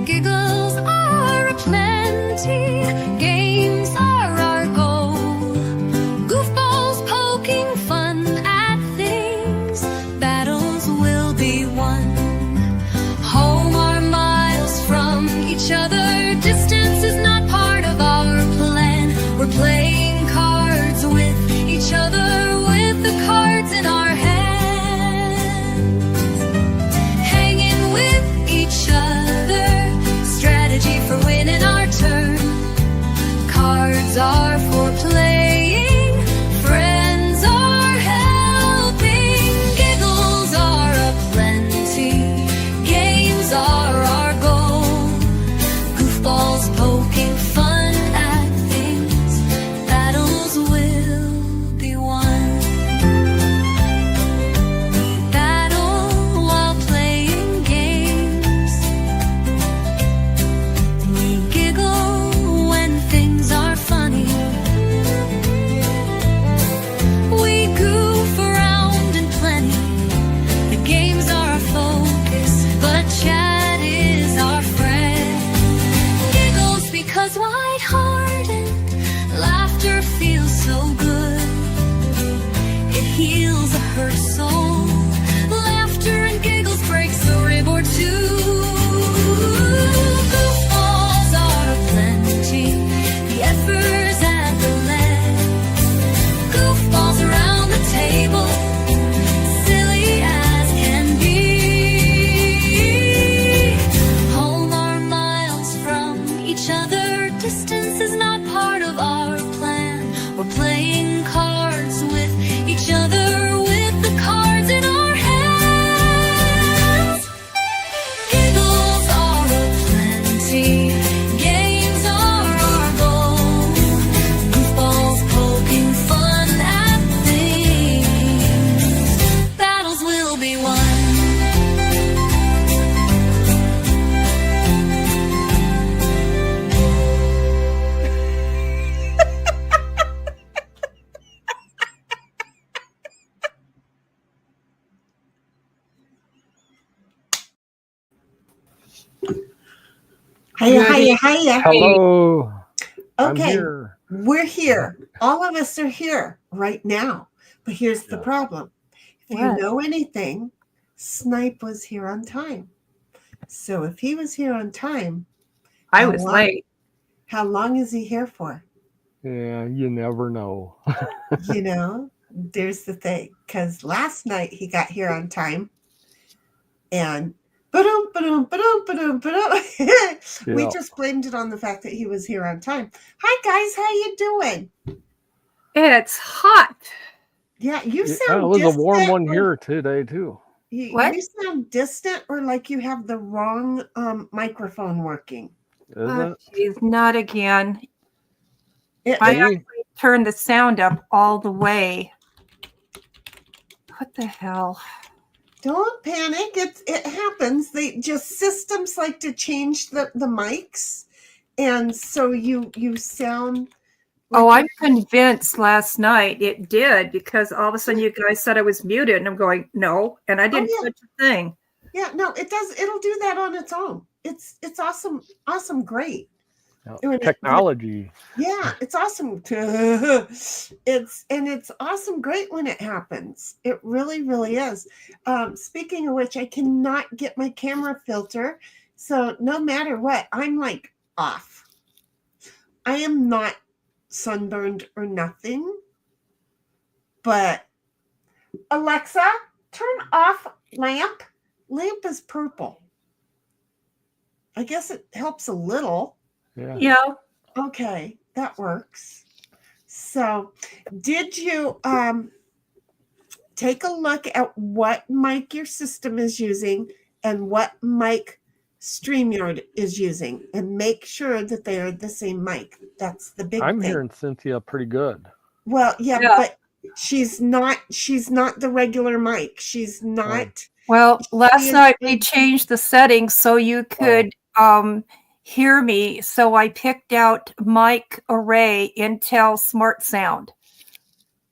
Giggles are aplenty, games are our goal. Goofballs poking fun at things, battles will be won. Home are miles from each other, distance is not part of our plan. We're playing cards with each other, with the cards in our hands. Hanging with each other, strategy for winning our turn. Cards are for playing, friends are helping. Giggles are aplenty, games are our goal. Goofballs poking fun at things, battles will be won. We battle while playing games. We giggle when things are funny. We goof around in plenty. The games are our focus, but chat is our friend. Giggles because lighthearted, laughter feels so good. It heals a hurt soul. Laughter and giggles breaks a rib or two. Goofballs are aplenty, the heiffers and the legs. Goofballs around the table, silly as can be. Home are miles from each other, distance is not part of our plan. We're playing cards with each other, with the cards in our hands. Giggles are aplenty, games are our goal. Goofballs poking fun at things, battles will be won. Hiya, hiya, hiya. Hello. I'm Okay, here. we're here. All of us are here right now. But here's the Yeah. problem. If you know anything, Snipe was here on time. So if he was here on time, I How was long? late. how long is he here for? Yeah, you never know. You know, there's the thing. Because last night he got here on time and ba-dum, ba-dum, ba-dum, ba-dum, ba-dum. We Yeah. just blamed it on the fact that he was here on time. Hi guys, how you doing? It's hot. Yeah, you It sound was a distant. warm one or- here today too. What? You sound distant or like you have the wrong microphone working. Is Oh, it? geez, not again. It- I it- See? turned the sound up all the way. What the hell? don't panic. It happens. Systems like to change the mics, and so you sound. Like Oh, I'm convinced last night it did, because all of a sudden you guys said I was muted, and I'm going, no, and I didn't yeah. touch a thing. Yeah, no, it does. It'll do that on its own. It's awesome, great. When Technology. Yeah, it's awesome. It's awesome, great when it happens. It really, really is. Speaking of which, I cannot get my camera filter, so no matter what, I'm like off. I am not sunburned or nothing. But Alexa, turn off lamp. Lamp is purple. I guess it helps a little. Yeah. Yeah. Okay, that works. So, did you take a look at what mic your system is using and what mic StreamYard is using, and make sure that they are the same mic? That's the big I'm thing. hearing Cynthia pretty good. Well, yeah, Yeah. but she's not the regular mic. She's not. Well, last is- night we changed the settings so you could hear me. So I picked out mic array Intel Smart Sound.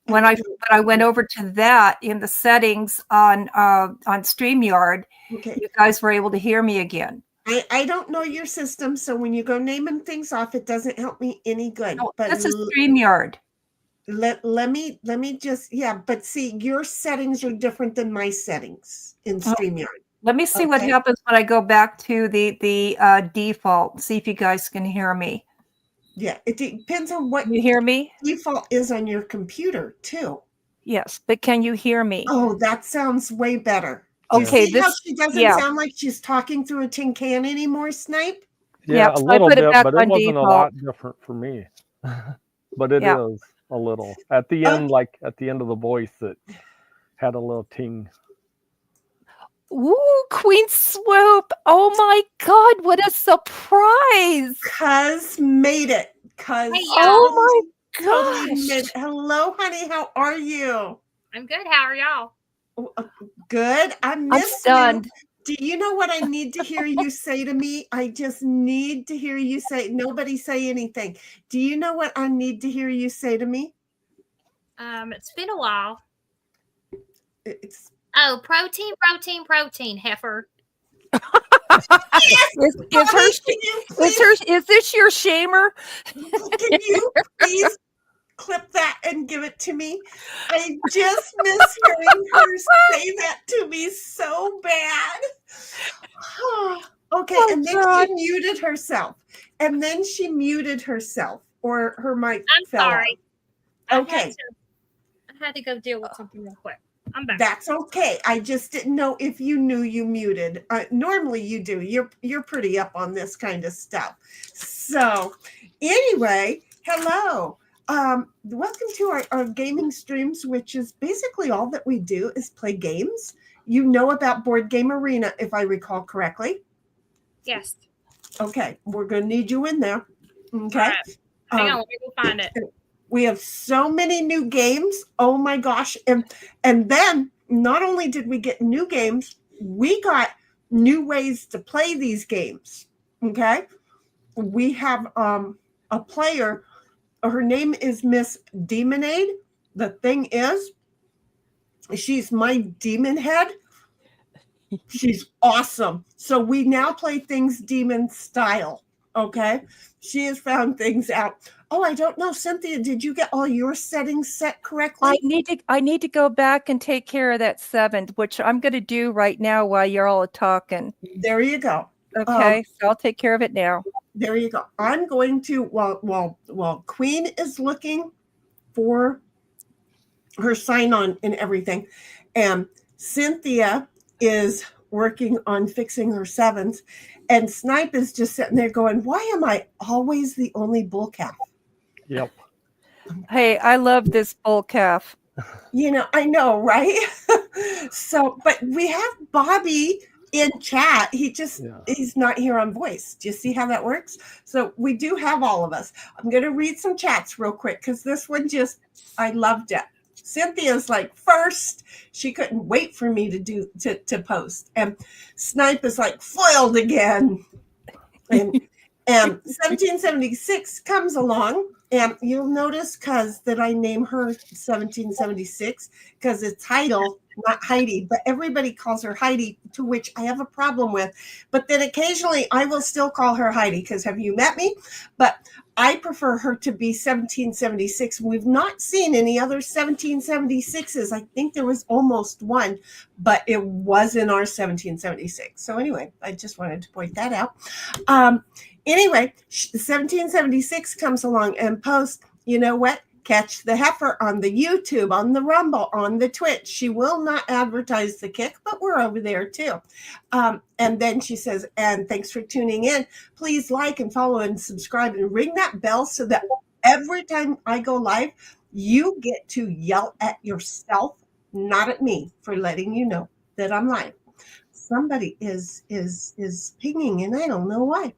when I went over to that in the settings on StreamYard, Okay. you guys were able to hear me again. I don't know your system, so when you go naming things off, it doesn't help me any good. Oh, But this is StreamYard. let me just but see, your settings are different than my settings in Oh. StreamYard. Let me see what Okay. happens when I go back to the default. See if you guys can hear me. Yeah, it depends on what Can you hear me? default is on your computer too. Yes, but can you hear me? Oh, that sounds way better. Do you Okay, see how this she doesn't yeah. sound like she's talking through a tin can anymore, Snipe? Yeah, Yep, a so I little put it bit, back but it on wasn't a default. lot different for me. But it Yeah. is a little. At the end, like at the end of the voice, it had a little ting. Ooh, Queen Swoop. Oh my God, what a surprise. Cuz made it. Cuz Hey, Oh my totally gosh. made. Hello, honey. How are you? I'm good. How are y'all? Good. I I'm missed you. stunned. Do you know what I need to hear you say to me? I just need to hear you say, nobody say anything. Do you know what I need to hear you say to me? It's been a while. It's Oh, protein, heifer. Is this your shamer? Can you please clip that and give it to me? I just miss hearing her say that to me so bad. Okay, Oh, and then God. she muted herself. And then she muted herself, or her mic I'm fell sorry. off. Okay. I had to go deal with something real quick. I'm back. That's okay. I just didn't know if you knew you muted. Normally you do. You're pretty up on this kind of stuff. So anyway, hello. Welcome to our gaming streams, which is basically all that we do is play games. You know about Board Game Arena, if I recall correctly. Yes. Okay, we're going to need you in there. Okay. All right. Hang on, let me go find it. We have so many new games. Oh my gosh. And then not only did we get new games, we got new ways to play these games. Okay. We have a player. Her name is Miss Demonade. The thing is, she's my demon head. She's awesome. So we now play things demon style. Okay. She has found things out. Oh, I don't know, Cynthia. Did you get all your settings set correctly? I need to go back and take care of that 7th, which I'm going to do right now while you're all talking. There you go. Okay, so I'll take care of it now. There you go. I'm going to while Queen is looking for her sign on and everything, and Cynthia is working on fixing her 7s, and Snipe is just sitting there going, "Why am I always the only bull calf?" Yep. Hey, I love this bull calf. You know, I know, right? So, but we have Bobby in chat. He's not here on voice. Do you see how that works? So we do have all of us. I'm going to read some chats real quick because this one I loved it. Cynthia's like, first, she couldn't wait for me to post. And Snipe is like, foiled again. And 1776 comes along, and you'll notice that I name her 1776 because it's Heidel, not Heidi, but everybody calls her Heidi, to which I have a problem with. But then occasionally I will still call her Heidi because have you met me? But I prefer her to be 1776. We've not seen any other 1776s. I think there was almost one, but it was in our 1776. So anyway, I just wanted to point that out. Anyway, 1776 comes along and posts, you know what? Catch the heifer on the YouTube, on the Rumble, on the Twitch. She will not advertise the kick, but we're over there too. And then she says, and thanks for tuning in. Please like and follow and subscribe and ring that bell so that every time I go live, you get to yell at yourself, not at me, for letting you know that I'm live. Somebody is pinging, and I don't know why.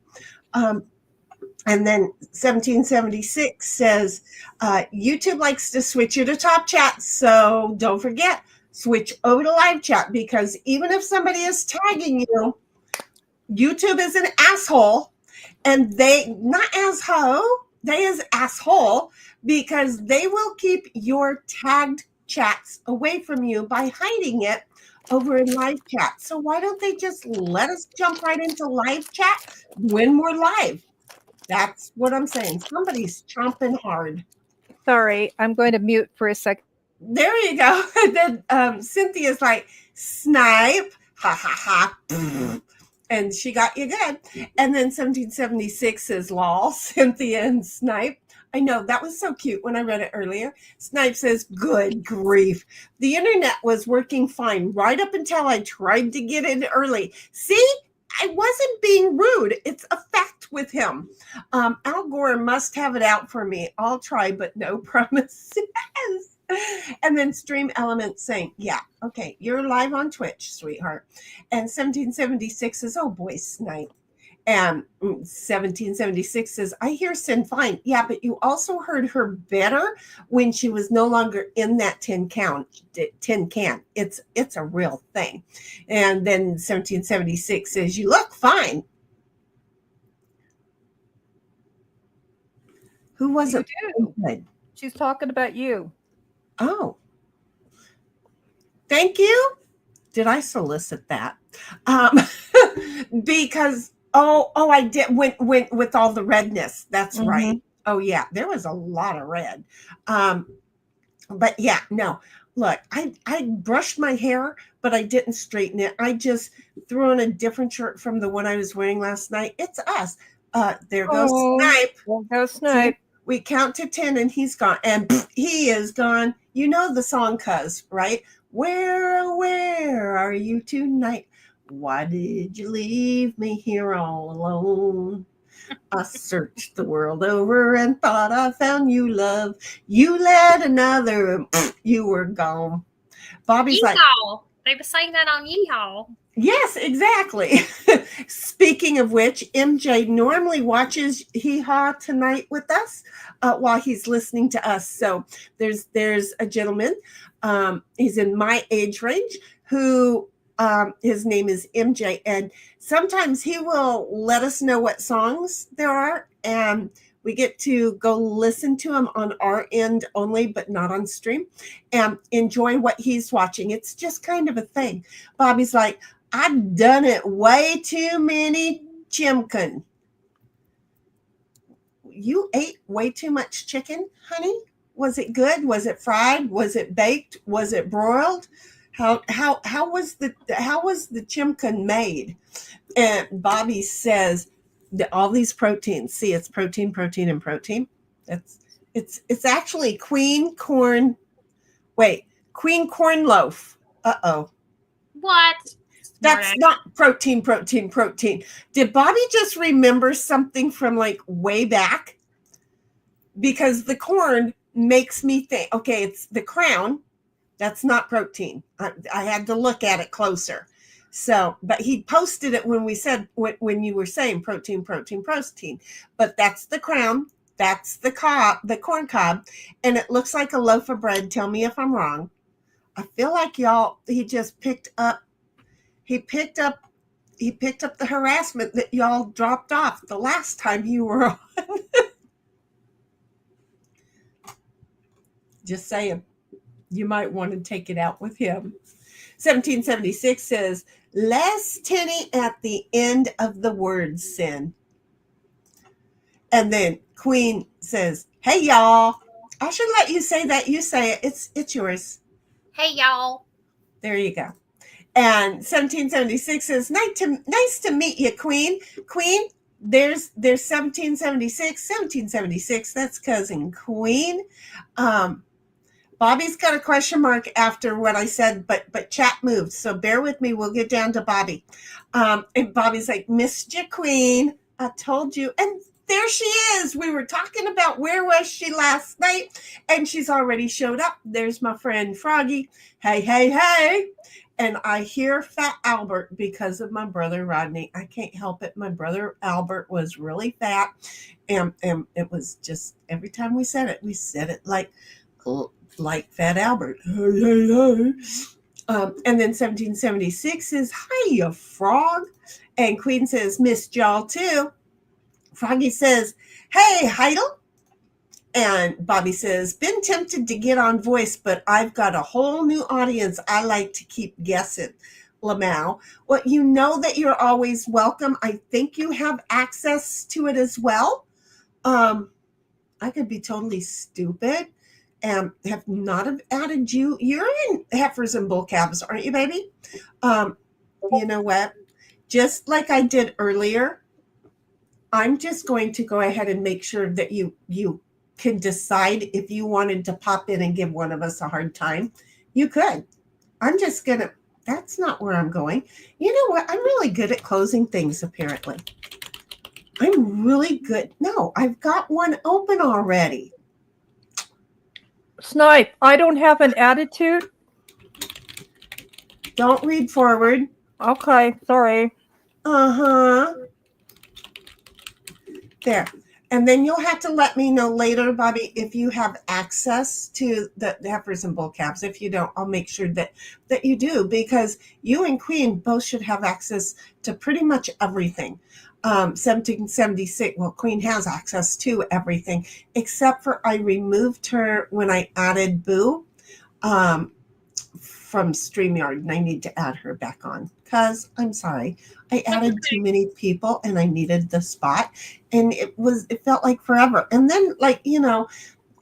And then 1776 says, YouTube likes to switch you to top chat. So don't forget, switch over to live chat, because even if somebody is tagging you, YouTube is an asshole, and they is asshole, because they will keep your tagged chats away from you by hiding it over in live chat. So why don't they just let us jump right into live chat when we're live? That's what I'm saying. Somebody's chomping hard. Sorry, I'm going to mute for a second. There you go. And then Cynthia's like, snipe, ha ha ha. And she got you good. And then 1776 says, lol, Cynthia and Snipe. I know, that was so cute when I read it earlier. Snipe says, good grief. The internet was working fine right up until I tried to get in early. See, I wasn't being rude. It's a fact with him. Al Gore must have it out for me. I'll try, but no promises. And then Stream Element saying, yeah, okay, you're live on Twitch, sweetheart. And 1776 says, oh boy, Snipe. And 1776 says, I hear Sin fine. Yeah, but you also heard her better when she was no longer in that tin can. It's a real thing. And then 1776 says, you look fine. Who was it? Good. She's talking about you. Oh, thank you. Did I solicit that? Because I did went with all the redness. That's right. Oh yeah, there was a lot of red. But yeah, no. Look, I brushed my hair, but I didn't straighten it. I just threw on a different shirt from the one I was wearing last night. It's us. There goes Snipe. There goes Snipe. See, we count to 10 and he's gone. And he is gone. You know the song, cuz, right? Where are you tonight? Why did you leave me here all alone? I searched the world over and thought I found you, love. You let another, and you were gone. Bobby's like, they were saying that on Yeehaw. yes, exactly. Speaking of which, MJ normally watches Hee Haw tonight with us while he's listening to us. So there's a gentleman, he's in my age range, who his name is MJ, and sometimes he will let us know what songs there are, and we get to go listen to him on our end only, but not on stream, and enjoy what he's watching. It's just kind of a thing. Bobby's like, I've done it way too many chimkin. You ate way too much chicken, honey? Was it good? Was it fried? Was it baked? Was it broiled? How was the chimkin made? And Bobby says that all these proteins. See, it's protein, and protein. It's actually queen corn loaf. Uh-oh. What? That's not protein. Did Bobby just remember something from like way back? Because the corn makes me think, okay, it's the crown. That's not protein. I had to look at it closer. So, but he posted it when we said, when you were saying protein. But that's the crown. That's the corn cob. And it looks like a loaf of bread. Tell me if I'm wrong. I feel like he just picked up the harassment that y'all dropped off the last time you were on. Just saying, you might want to take it out with him. 1776 says, less tinny at the end of the word, Sin. And then Queen says, hey, y'all. I should let you say that. You say it. It's yours. Hey, y'all. There you go. And 1776 says, nice to meet you, Queen. Queen, there's 1776. 1776, that's cousin Queen. Bobby's got a question mark after what I said, but chat moved. So bear with me. We'll get down to Bobby. And Bobby's like, missed you, Queen. I told you. And there she is. We were talking about where was she last night, and she's already showed up. There's my friend Froggy. Hey. And I hear Fat Albert because of my brother Rodney. I can't help it. My brother Albert was really fat. And it was just, every time we said it like Fat Albert. Hey. And then 1776 says, hiya, Frog. And Queen says, missed y'all too. Froggy says, hey, Heidel. And Bobby says, been tempted to get on voice, but I've got a whole new audience I like to keep guessing. Lamau, well, you know that you're always welcome. I think you have access to it as well. I could be totally stupid and have not have added you. You're in heifers and bull calves, aren't you, baby? You know what? Just like I did earlier, I'm just going to go ahead and make sure that you can decide if you wanted to pop in and give one of us a hard time. You could. I'm just going to, that's not where I'm going. You know what? I'm really good at closing things, apparently. I'm really good. No, I've got one open already. Snipe, I don't have an attitude. Don't read forward. Okay, sorry. Uh-huh. There. And then you'll have to let me know later, Bobby, if you have access to the heifers and bull calves. If you don't, I'll make sure that you do, because you and Queen both should have access to pretty much everything. 1776, well, Queen has access to everything, except for I removed her when I added Boo from StreamYard, and I need to add her back on because I'm sorry, I added too many people and I needed the spot, and it felt like forever. And then, like, you know,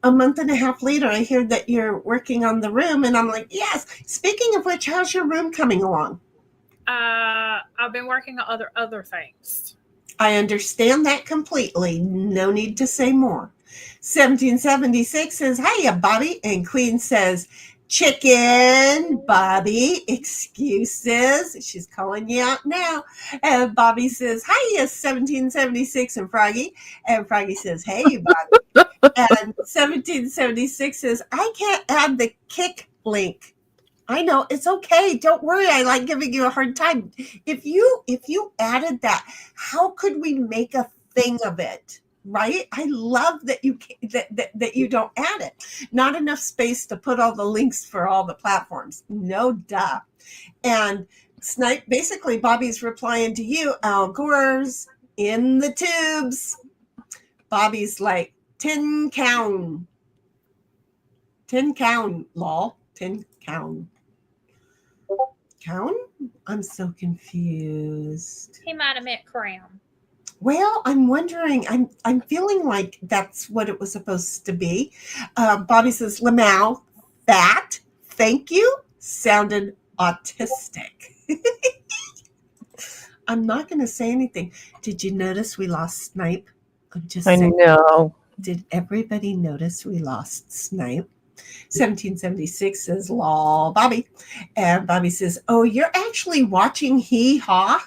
a month and a half later, I hear that you're working on the room, and I'm like, yes. Speaking of which, how's your room coming along? I've been working on other things. I understand that completely. No need to say more. 1776 says, hiya, Bobby. And Queen says, chicken, Bobby. Excuses. She's calling you out now. And Bobby says, hiya, 1776 and Froggy. And Froggy says, hey, Bobby. And 1776 says, I can't add the kick link. I know, it's okay. Don't worry. I like giving you a hard time. If you added that, how could we make a thing of it? Right? I love that you don't add it. Not enough space to put all the links for all the platforms. No duh. And Snipe, basically Bobby's replying to you, Al Gore's in the tubes. Bobby's like, 10 count, lol, 10 count. Count? I'm so confused. He might have meant crown. Well, I'm wondering, I'm feeling like that's what it was supposed to be. Bobby says, Lamau, that, thank you, sounded autistic. I'm not going to say anything. Did you notice we lost Snipe? I'm just saying. I know. Did everybody notice we lost Snipe? 1776 says, lol, Bobby. And Bobby says, oh, you're actually watching Hee Haw?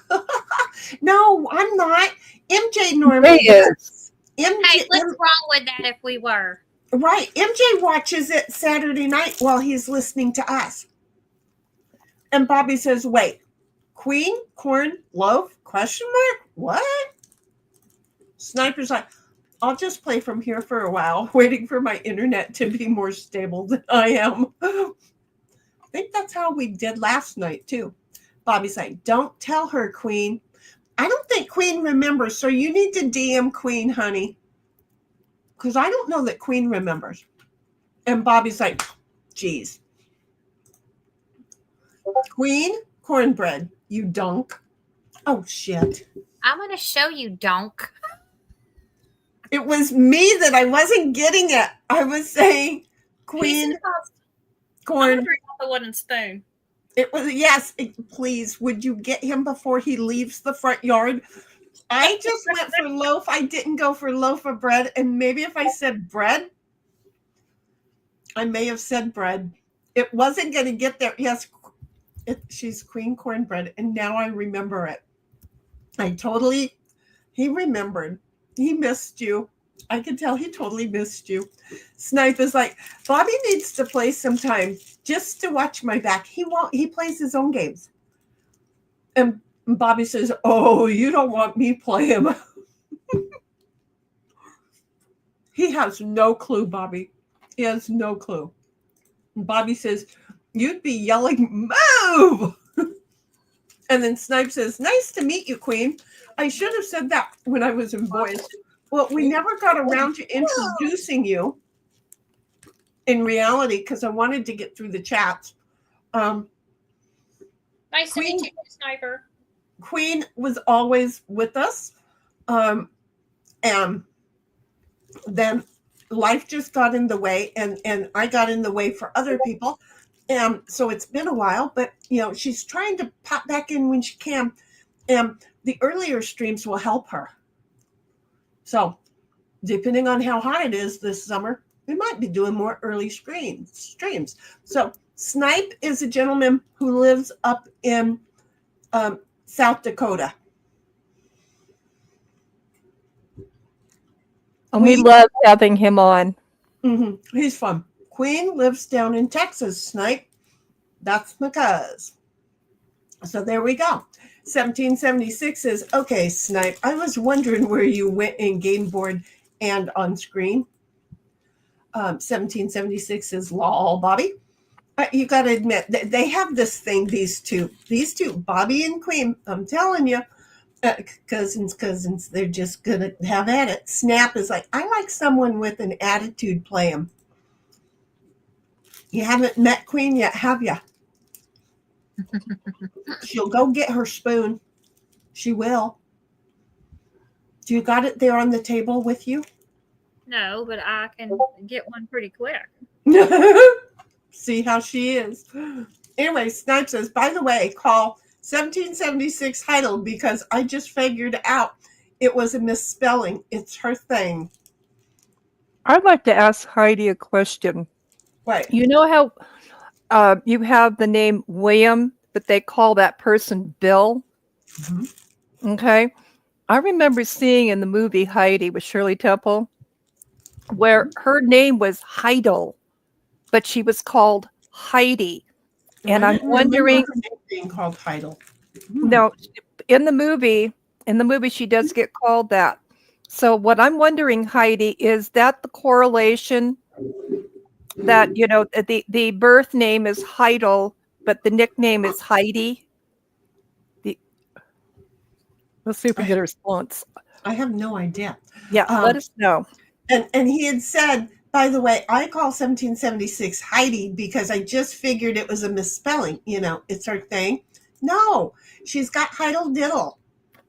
No, I'm not. MJ normally is. MJ, Hey, what's wrong with that if we were? Right. MJ watches it Saturday night while he's listening to us. And Bobby says, wait, Queen, corn, loaf, question mark? What? Sniper's like, I'll just play from here for a while, waiting for my internet to be more stable than I am. I think that's how we did last night, too. Bobby's like, don't tell her, Queen. I don't think Queen remembers, so you need to DM Queen, honey. Because I don't know that Queen remembers. And Bobby's like, geez. Queen, cornbread, you dunk. Oh, shit. I'm going to show you, donk. It was me that I wasn't getting it. I was saying, Queen, corn. The wooden spoon. It was, yes, please, would you get him before he leaves the front yard? I just went for loaf. I didn't go for loaf of bread. And maybe if I said bread, I may have said bread. It wasn't going to get there. Yes, she's Queen Cornbread. And now I remember it. He remembered. He missed you. I could tell he totally missed you. Snipe is like, Bobby needs to play sometime just to watch my back. He won't. He plays his own games. And Bobby says, oh, you don't want me play him. He has no clue, Bobby. He has no clue. And Bobby says, you'd be yelling, move! And then Snipe says, nice to meet you, Queen. I should have said that when I was in voice. Well, we never got around to introducing you in reality because I wanted to get through the chats. Nice to Queen- meet you, Sniper. Queen was always with us. And then life just got in the way, and I got in the way for other people. And so it's been a while, but she's trying to pop back in when she can. And the earlier streams will help her. So depending on how hot it is this summer, we might be doing more early streams. So Snipe is a gentleman who lives up in South Dakota. And we love having him on. He's fun. Queen lives down in Texas, Snipe. That's my cuz. So there we go. 1776 is, okay, Snipe, I was wondering where you went in game board and on screen. 1776 is lol, Bobby. You got to admit, they have this thing, these two, Bobby and Queen, I'm telling you, cousins, they're just going to have at it. Snap is like, I like someone with an attitude play 'em. You haven't met Queen yet, have you? She'll go get her spoon. She will. Do you got it there on the table with you? No, but I can get one pretty quick. See how she is. Anyway, Snipe says, by the way, call 1776 Heidel because I just figured out it was a misspelling. It's her thing. I'd like to ask Heidi a question. Right. You know how you have the name William, but they call that person Bill? Mm-hmm. Okay. I remember seeing in the movie Heidi with Shirley Temple where her name was Heidel, but she was called Heidi. And I'm wondering, her name being called Heidel. no, in the movie she does get called that. So what I'm wondering, Heidi, is that the correlation that the birth name is Heidel, but the nickname is Heidi? Let's see if we get a response. I have no idea. Yeah, let us know. And he had said, by the way, I call 1776 Heidi because I just figured it was a misspelling. It's her thing. No, she's got Heidel Diddle.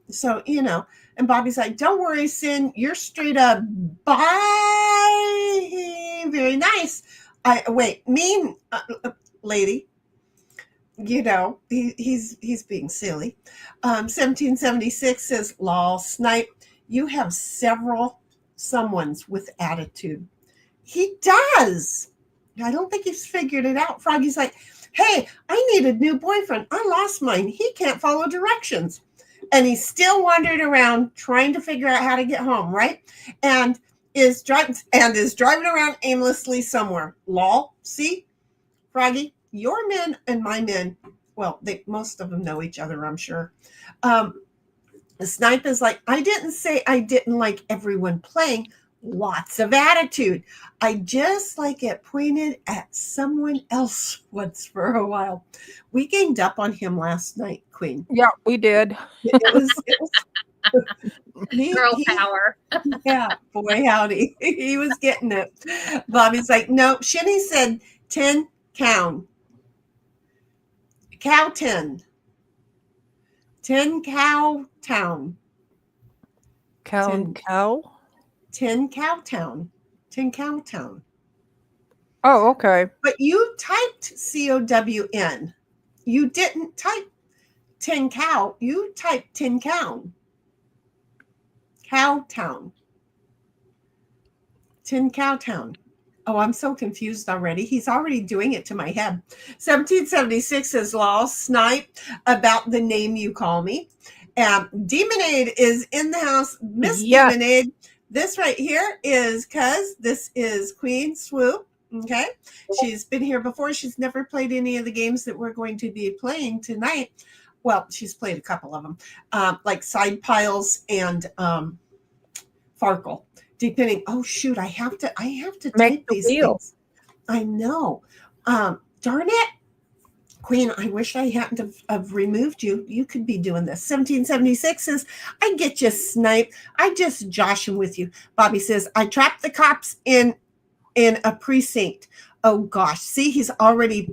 So, and Bobby's like, don't worry, Sin, you're straight up. Bye. Very nice. Mean lady. He's being silly. 1776 says, lol, Snipe, you have several someones with attitude. He does. I don't think he's figured it out. Froggy's like, hey, I need a new boyfriend. I lost mine. He can't follow directions. And he's still wandering around trying to figure out how to get home, right? And is driving around aimlessly somewhere. Lol. See, Froggy, your men and my men, well, most of them know each other, I'm sure. The Snipe is like, I didn't say I didn't like everyone playing. Lots of attitude. I just like it pointed at someone else once for a while. We ganged up on him last night, Queen. Yeah, we did. It was Girl power. Yeah, boy, howdy. He was getting it. Bobby's like, no, Shinny said 10 cow. Cow 10. 10 cow town. Cow. 10 cow town. 10 cow town. Oh, okay. But you typed COWN. You didn't type 10 cow. You typed 10 cow. Cow town. 10 cow town. Oh, I'm so confused already. He's already doing it to my head. 1776 says, lol, Snipe, about the name you call me. Demonade is in the house. Miss Demonade. This right here is this is Queen Swoop. Okay. She's been here before. She's never played any of the games that we're going to be playing tonight. Well, she's played a couple of them, like Side Piles and Farkle. Depending, oh shoot, I have to make type the these wheel. things. I know. Darn it. Queen, I wish I hadn't have removed you. You could be doing this. 1776 says, I get you, Snipe. I just joshing with you. Bobby says, I trapped the cops in a precinct. Oh gosh. See, he's already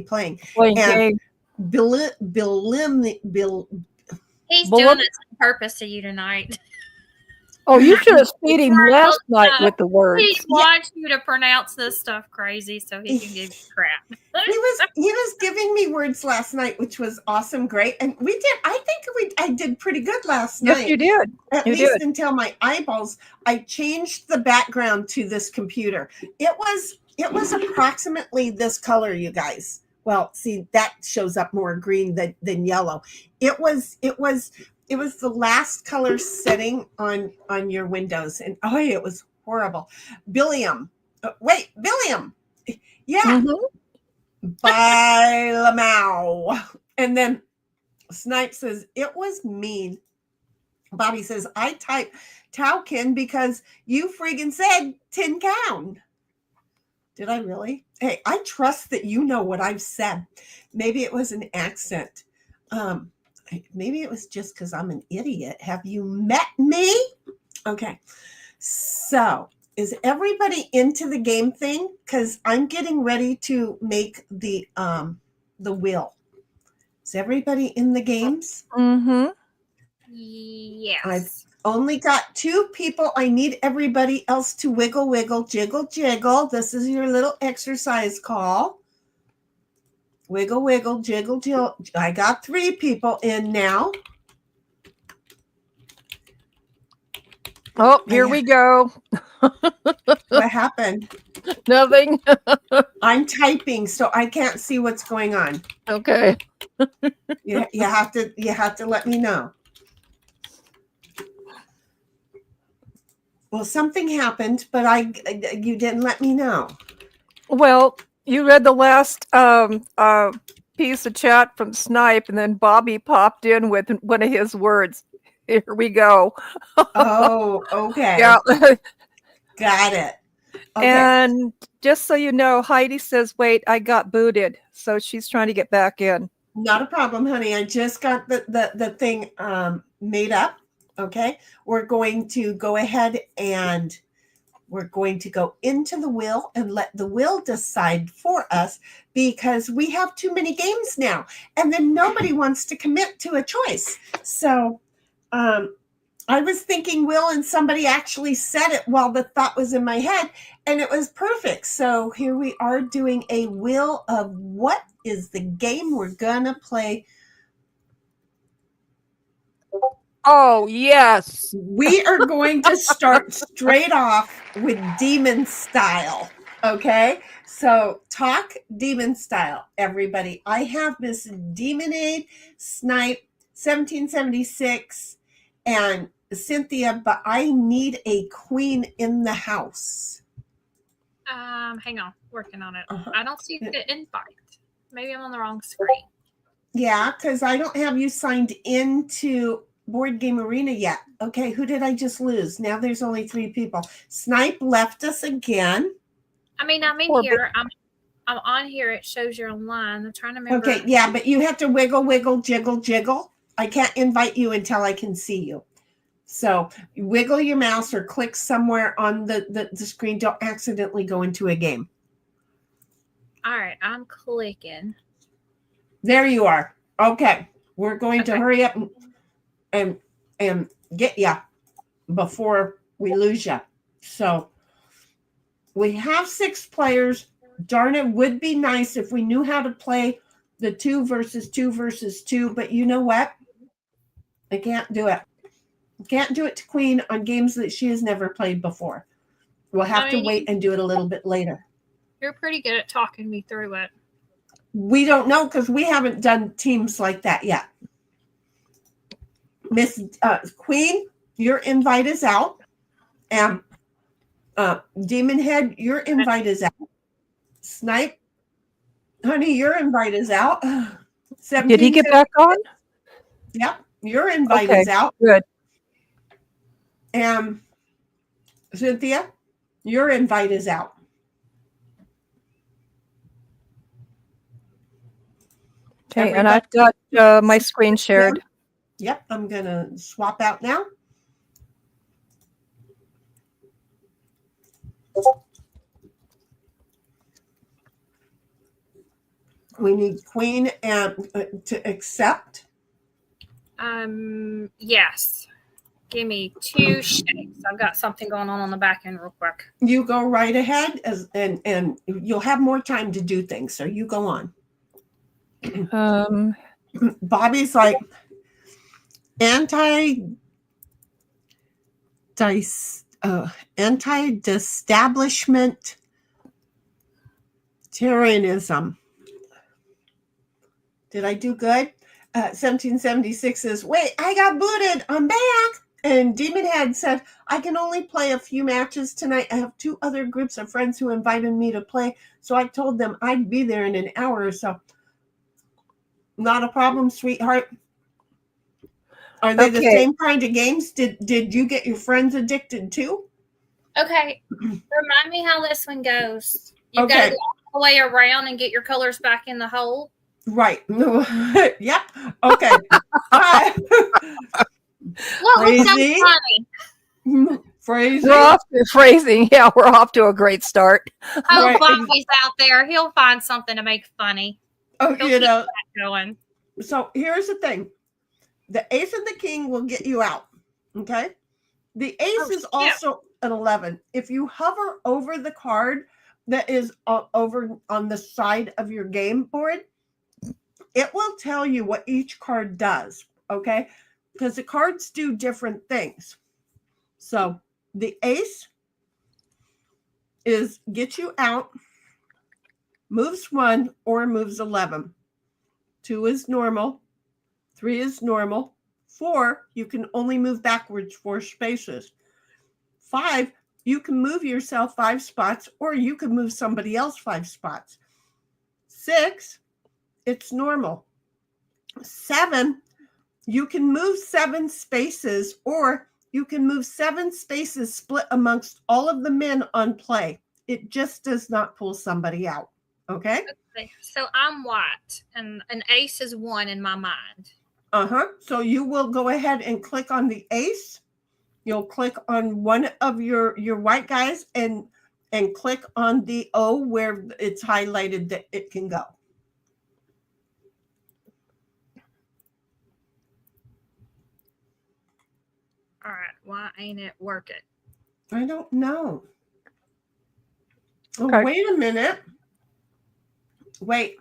playing. Playing And game. Bill He's Well, doing what- this on purpose to you tonight. Oh, you should have paid him Right, last well, night with the He words. wants you to pronounce this stuff crazy so he can give you crap. he was giving me words last night, which was awesome, great. And I did pretty good last Yes, night. you did. At You least did. until my eyeballs. I changed the background to this computer. It was approximately this color, you guys. Well, see, that shows up more green than yellow. It was the last color setting on your windows, and it was horrible. Billiam. Billiam. Yeah. Mm-hmm. By Lamau. And then Snipe says, it was mean. Bobby says, I type Towkin because you friggin' said tin can. Did I really? Hey, I trust that you know what I've said. Maybe it was an accent. Maybe it was just because I'm an idiot. Have you met me? Okay. So is everybody into the game thing? Because I'm getting ready to make the wheel. Is everybody in the games? Mm-hmm. Yes. I've only got 2 people. I need everybody else to wiggle, wiggle, jiggle, jiggle. This is your little exercise call. Wiggle, wiggle, jiggle, jiggle. I got 3 people in now. Oh, here we go. What happened? Nothing. I'm typing, so I can't see what's going on. Okay. You have to let me know. Well, something happened, but you didn't let me know. Well, you read the last piece of chat from Snipe, and then Bobby popped in with one of his words. Here we go. Oh, okay. Yeah. Got it. Okay. And just so you know, Heidi says, wait, I got booted. So she's trying to get back in. Not a problem, honey. I just got the thing made up. Okay. We're going to go ahead and we're going to go into the wheel and let the wheel decide for us, because we have too many games now. And then nobody wants to commit to a choice. So I was thinking Will, and somebody actually said it while the thought was in my head, and it was perfect. So here we are doing a wheel of what is the game we're gonna play. Oh, yes. We are going to start straight off with demon style. Okay, so talk demon style, everybody. I have Miss Demonade, Snipe, 1776, and Cynthia, but I need a queen in the house. Hang on, working on it. Uh-huh. I don't see the invite. Maybe I'm on the wrong screen. Yeah, because I don't have you signed into Board Game Arena yet. Okay, who did I just lose? Now there's only 3 people. Snipe left us again. I mean, I'm in Poor here. I'm on here. It shows you're online. I'm trying to remember. Okay, yeah, but you have to wiggle, wiggle, jiggle, jiggle. I can't invite you until I can see you. So wiggle your mouse or click somewhere on the screen. Don't accidentally go into a game. All right, I'm clicking. There you are. Okay, we're going to Okay. hurry up and get ya before we lose ya. So we have 6 players. Darn, it would be nice if we knew how to play the 2 versus 2 versus 2, but you know what? I can't do it. Can't do it to Queen on games that she has never played before. We'll have to wait and do it a little bit later. You're pretty good at talking me through it. We don't know because we haven't done teams like that yet. Miss Queen, your invite is out. And Demon Head, your invite is out. Snipe, honey, your invite is out. Did he get back on? Yep, your invite Okay, is out. good. And Cynthia, your invite is out. Okay, and I've got my screen shared. Yep, I'm going to swap out now. We need Queen and to accept. Yes. Give me 2 shakes. I've got something going on the back end real quick. You go right ahead, and you'll have more time to do things. So you go on. Bobby's like anti-establishment tyrannism. Did I do good? 1776 says, wait, I got booted. I'm back. And Demon Head said, I can only play a few matches tonight. I have 2 other groups of friends who invited me to play. So I told them I'd be there in an hour or so. Not a problem, sweetheart. Are they the same kind of games? Did you get your friends addicted too? Okay. Remind me how this one goes. You got to go all the way around and get your colors back in the hole. Right. Yep. Okay. Phrasing. Phrasing. We're off to phrasing. Yeah, we're off to a great start. Oh, Bobby's out there. He'll find something to make funny. Oh, He'll you know. Going. So here's the thing. The ace and the king will get you out. Okay. The ace is also an 11. If you hover over the card that is over on the side of your game board, it will tell you what each card does. Okay. Because the cards do different things. So the ace is get you out, moves 1 or moves 11. 2 is normal. 3 is normal. 4, you can only move backwards 4 spaces. 5, you can move yourself 5 spots, or you can move somebody else 5 spots. 6, it's normal. 7, you can move 7 spaces, or you can move 7 spaces split amongst all of the men on play. It just does not pull somebody out. Okay? So I'm white, and an ace is 1 in my mind. So you will go ahead and click on the ace. You'll click on one of your white guys and click on the O where it's highlighted that it can go. All right. Why ain't it working? I don't know. Okay. Oh, wait a minute. Wait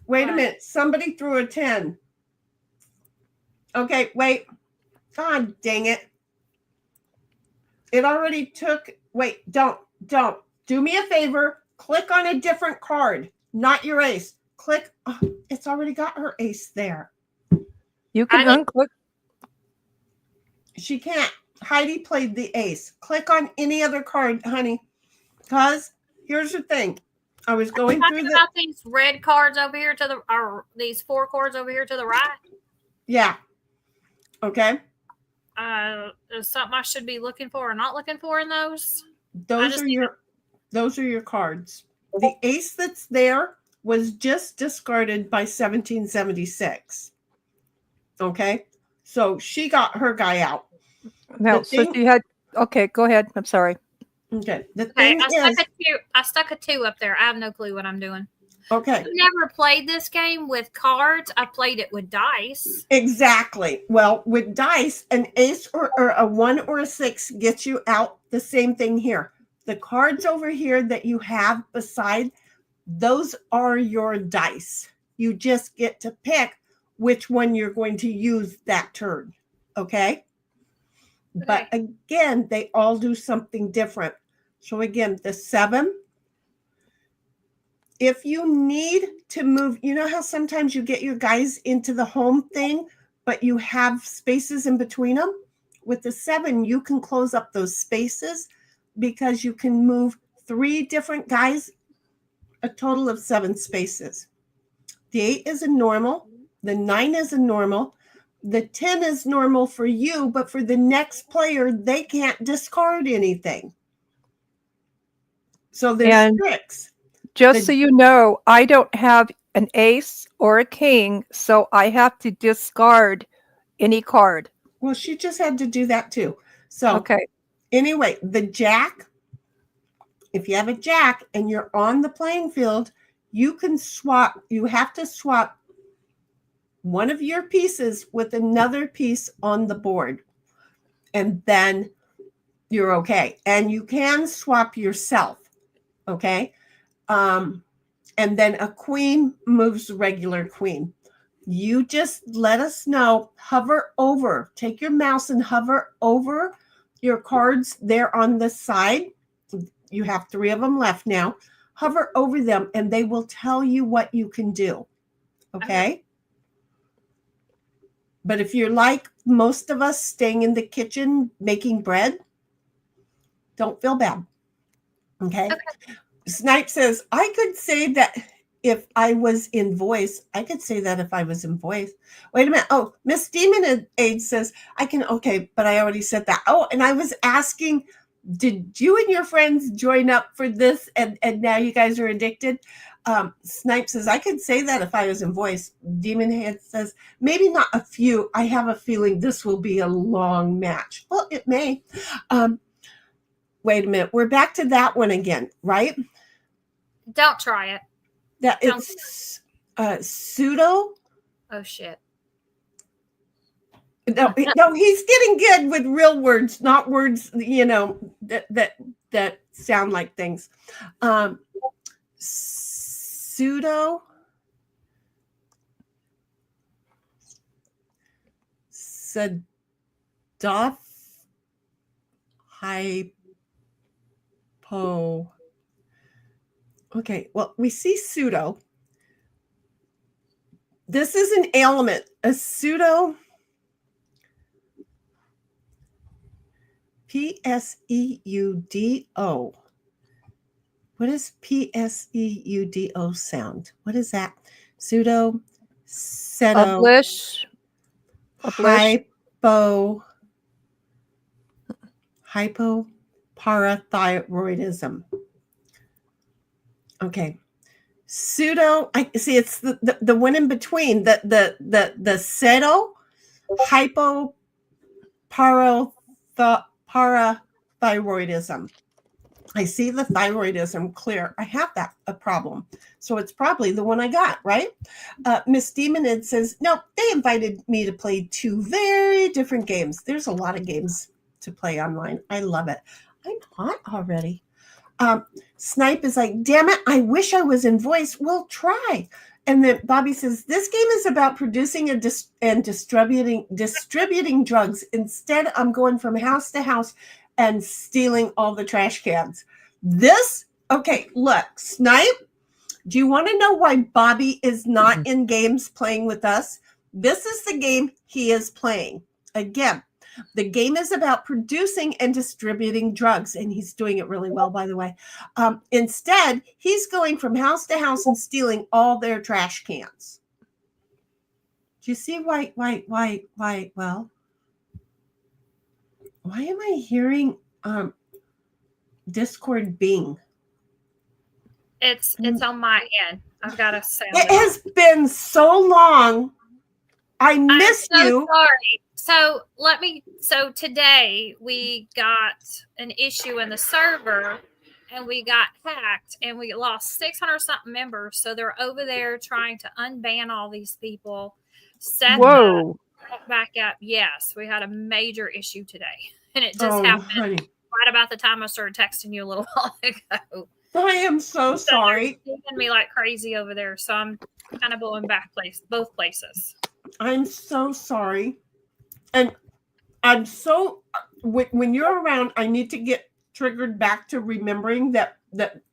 a minute. Somebody threw a 10. Okay, wait. God dang it. It already took. Wait, don't. Do me a favor. Click on a different card, not your ace. Click. Oh, it's already got her ace there. You can unclick. She can't. Heidi played the ace. Click on any other card, honey. Because here's the thing. I was going through about these red cards over here to the, or these 4 cards over here to the right. Yeah. Okay. Is something I should be looking for or not looking for in those? Those are your cards. The ace that's there was just discarded by 1776. Okay. So she got her guy out. No, so you had. Okay, go ahead. I'm sorry. Okay. The thing is, I stuck a 2 up there. I have no clue what I'm doing. Okay. I've never played this game with cards. I played it with dice. Exactly. Well, with dice, an ace or a 1 or a 6 gets you out. The same thing here. The cards over here that you have beside, those are your dice. You just get to pick which one you're going to use that turn. Okay? But again, they all do something different. So again, the 7, if you need to move, you know how sometimes you get your guys into the home thing, but you have spaces in between them? With the 7, you can close up those spaces because you can move 3 different guys, a total of 7 spaces. The 8 is a normal. The 9 is a normal. The 10 is normal for you, but for the next player, they can't discard anything. So there's tricks. Just so you know, I don't have an ace or a king, so I have to discard any card. Well, she just had to do that too. So Okay. anyway, the jack, if you have a jack and you're on the playing field, you can swap. You have to swap one of your pieces with another piece on the board, and then you're okay. And you can swap yourself, okay? And then a queen moves regular queen. You just let us know, hover over, take your mouse and hover over your cards there on the side. You have 3 of them left now. Hover over them and they will tell you what you can do. Okay? But if you're like most of us staying in the kitchen making bread, don't feel bad. Okay? Snipe says, I could say that if I was in voice. I could say that if I was in voice. Wait a minute. Oh, Miss Demon Age says, I can, okay, but I already said that. Oh, and I was asking, did you and your friends join up for this and now you guys are addicted? Snipe says, I could say that if I was in voice. Demon Head says, maybe not a few. I have a feeling this will be a long match. Well, it may. Wait a minute. We're back to that one again, right? Don't try it. That it's pseudo. Oh shit. No, he's getting good with real words, not words, that sound like things. Pseudo Sadaf hypo. Okay, well, we see pseudo. This is an ailment. A pseudo Pseudo. What does Pseudo sound? What is that? Pseudo, seto, hypoparathyroidism. Okay. Pseudo, I see it's the one in between, the seto, hypoparathyroidism. I see the thyroidism clear. I have that a problem. So it's probably the one I got, right? Miss Demonid says, no, they invited me to play 2 very different games. There's a lot of games to play online. I love it. I'm hot already. Snipe is like, damn it, I wish I was in voice. We'll try. And then Bobby says, this game is about producing and distributing drugs. Instead, I'm going from house to house and stealing all the trash cans. Okay, look, Snipe, do you want to know why Bobby is not in games playing with us? This is the game he is playing. Again, the game is about producing and distributing drugs, and he's doing it really well, by the way. Instead, he's going from house to house and stealing all their trash cans. Do you see why, well, why am I hearing Discord Bing? It's on my end. I've got to sound it has been so long. I missed you. Sorry. So today we got an issue in the server and we got hacked and we lost 600 something members. So they're over there trying to unban all these people. Whoa. Back up. Yes, we had a major issue today. And it just happened right about the time I started texting you a little while ago. I am so sorry. They're singing me like crazy over there. So I'm kind of going back both places. I'm so sorry. And I'm so, when you're around, I need to get triggered back to remembering that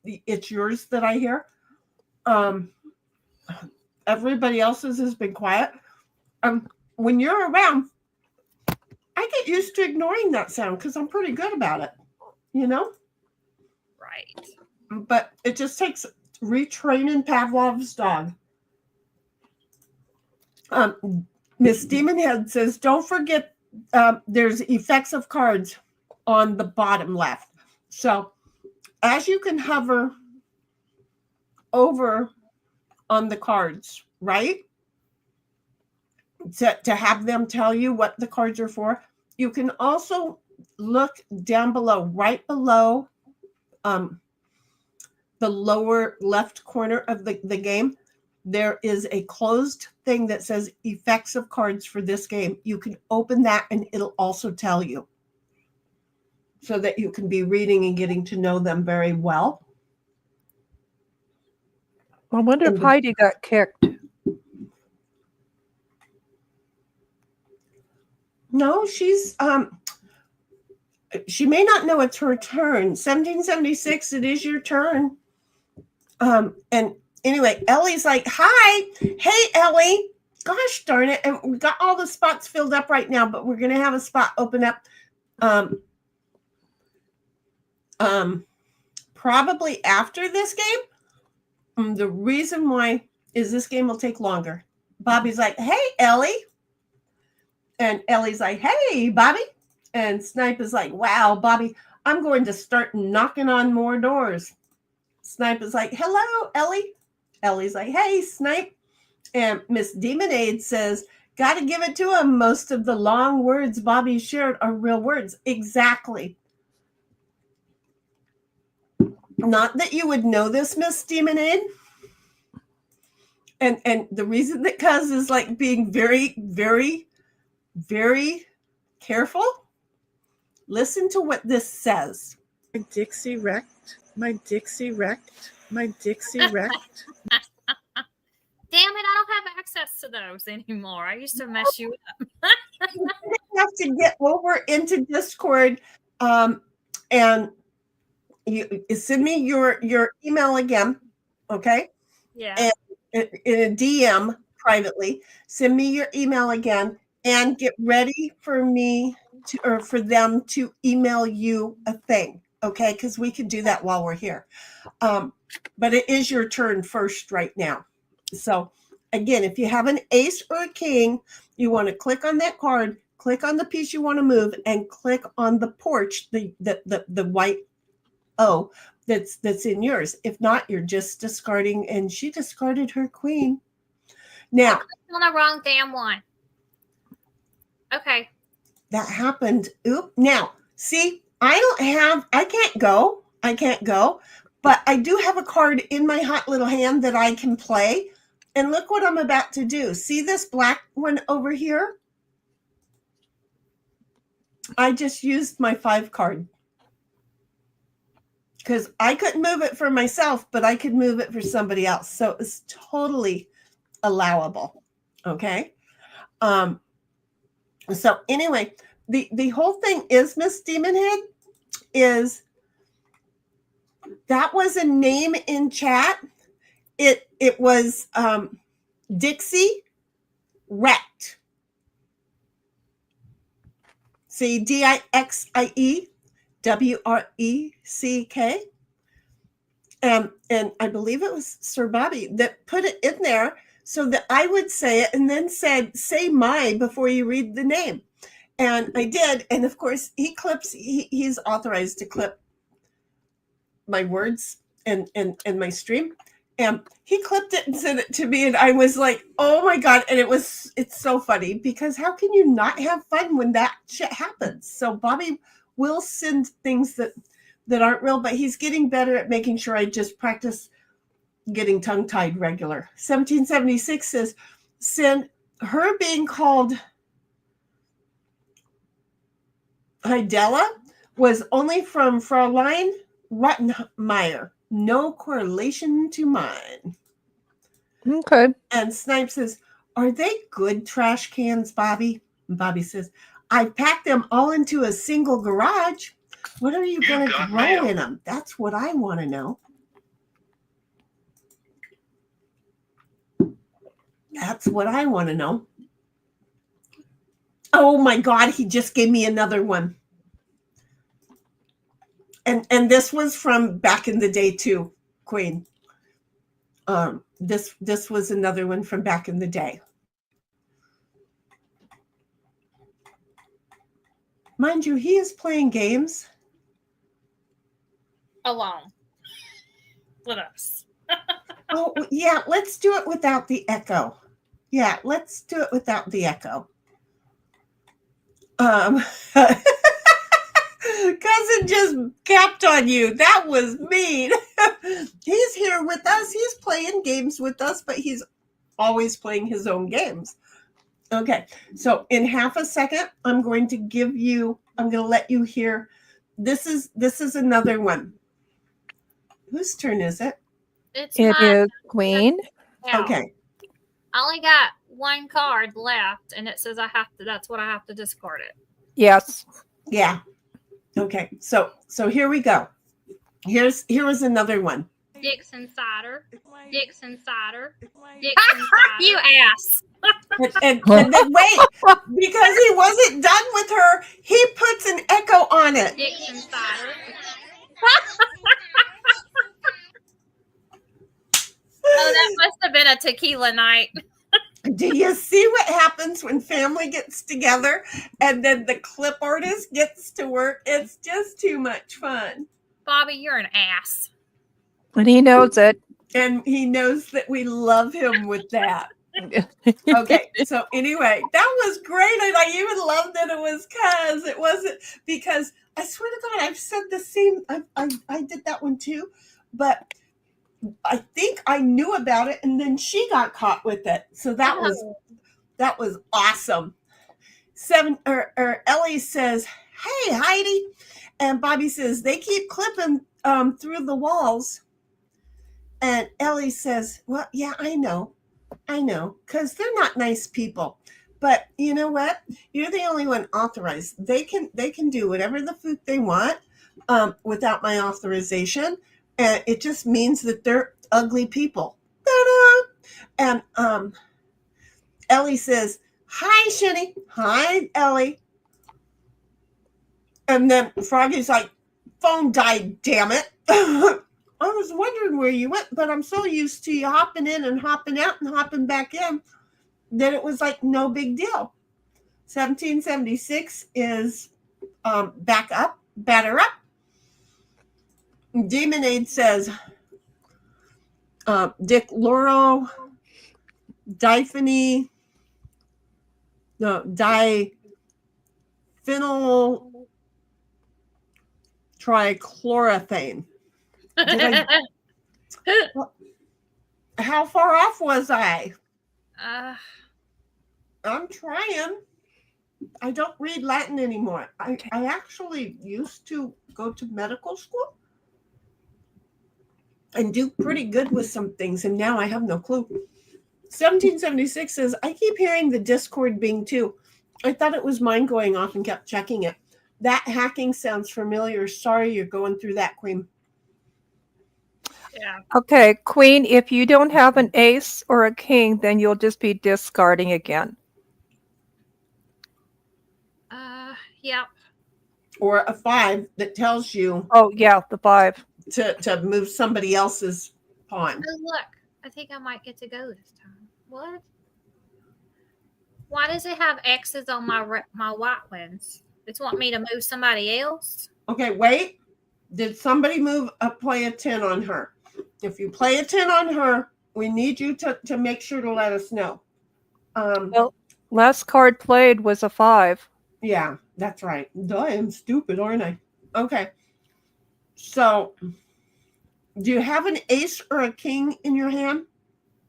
it's yours that I hear. Everybody else's has been quiet. When you're around, I get used to ignoring that sound because I'm pretty good about it, Right. But it just takes retraining Pavlov's dog. Miss Demonhead says, don't forget there's effects of cards on the bottom left. So as you can hover over on the cards, right? To have them tell you what the cards are for. You can also look down below, right below the lower left corner of the game. There is a closed thing that says effects of cards for this game. You can open that and it'll also tell you, so that you can be reading and getting to know them very well. I wonder if Heidi got kicked. No, she may not know it's her turn. 1776, it is your turn. And anyway, Ellie's like, hi. Hey, Ellie. Gosh darn it. And we got all the spots filled up right now, but we're going to have a spot open up probably after this game. The reason why is this game will take longer. Bobby's like, hey, Ellie. And Ellie's like, hey, Bobby. And Snipe is like, wow, Bobby, I'm going to start knocking on more doors. Snipe is like, hello, Ellie. Ellie's like, hey, Snipe. And Miss Demonade says, got to give it to him. Most of the long words Bobby shared are real words. Exactly. Not that you would know this, Miss Demonade. And the reason that Cuz is like being very, very, very careful. Listen to what this says. My Dixie wrecked. My Dixie wrecked. My Dixie wrecked. Damn it, I don't have access to those anymore. I used to mess you up. You have to get over into Discord and you send me your email again, okay? Yeah. And in a DM privately, send me your email again and get ready for me to, or for them to email you a thing, okay? Because we can do that while we're here. But it is your turn first right now. So again, if you have an ace or a king, you want to click on that card, click on the piece you want to move, and click on the porch, the white O that's in yours. If not, you're just discarding, and she discarded her queen. Now, on the wrong damn one. Okay. that happened. Oop. Now, see, I can't go, but I do have a card in my hot little hand that I can play. And look what I'm about to do. See this black one over here? I just used my 5 card. Because I couldn't move it for myself, but I could move it for somebody else. So it's totally allowable. Okay. So anyway, the whole thing is, Miss Demonhead, is that was a name in chat. It was Dixie Wrecked. See, Dixie Wreck. And I believe it was Sir Bobby that put it in there so that I would say it, and then said, say my before you read the name. And I did. And of course, he's authorized to clip my words and my stream. And he clipped it and sent it to me. And I was like, oh my God. And it's so funny, because how can you not have fun when that shit happens? So Bobby will send things that aren't real, but he's getting better at making sure I just practice getting tongue-tied regular. 1776 says, send her being called Hidella was only from Fraulein Rottenmeier. No correlation to mine. Okay. And Snipe says, are they good trash cans, Bobby? And Bobby says, I packed them all into a single garage. What are you going to grow in them? That's what I want to know. That's what I want to know. Oh my God, he just gave me another one. And this was from back in the day too, Queen. This was another one from back in the day. Mind you, he is playing games Alone with us. Oh, yeah, let's do it without the echo. Yeah, let's do it without the echo. Cousin just capped on you. That was mean. He's here with us. He's playing games with us, but he's always playing his own games. Okay, so in half a second, I'm going to let you hear. This is another one. Whose turn is it? It's It mine is Queen. now. Okay. I only got one card left, and it says that's what I have to discard it. Yes. Yeah. Okay. So here we go. Here was another one. Dixon Cider. Dixon Cider. Dixon Cider. You ass. And then wait, because he wasn't done with her, he puts an echo on it. Dixon Cider. Oh, that must have been a tequila night. Do you see what happens when family gets together and then the clip artist gets to work? It's just too much fun. Bobby, you're an ass. And he knows it. And he knows that we love him with that. Okay, so anyway, that was great. And I even loved that it wasn't because I swear to God, I've said the same. I did that one too, but I think I knew about it and then she got caught with it. So that was awesome. Ellie says, "Hey, Heidi," and Bobby says, "They keep clipping through the walls." And Ellie says, "Well, yeah, I know, because they're not nice people. But you know what? You're the only one authorized. They can do whatever the food they want without my authorization, and it just means that they're ugly people." Ta-da! And Ellie says, "Hi, Shinny. Hi, Ellie." And then Froggy's like, "Phone died, damn it." I was wondering where you went, but I'm so used to you hopping in and hopping out and hopping back in that it was like no big deal. 1776 is back up, batter up. Demonade says, Dick Loro, diphenyl, trichlorothane. How far off was I? I'm trying. I don't read Latin anymore. I actually used to go to medical school and do pretty good with some things, and now I have no clue. 1776 says, "I keep hearing the Discord bing too. I thought it was mine going off and kept checking it. That hacking sounds familiar. Sorry you're going through that, Queen." Yeah. Okay, Queen, if you don't have an ace or a king, then you'll just be discarding again. Yep. Or a 5 that tells you Oh, yeah, the 5. to move somebody else's pawn. Oh, look. I think I might get to go this time. What? Why does it have X's on my white ones? It's want me to move somebody else? Okay, wait. Did somebody play a 10 on her? If you play a 10 on her, we need you to make sure to let us know. Well, last card played was a 5. Yeah, that's right. I am stupid, aren't I? Okay. So, do you have an ace or a king in your hand?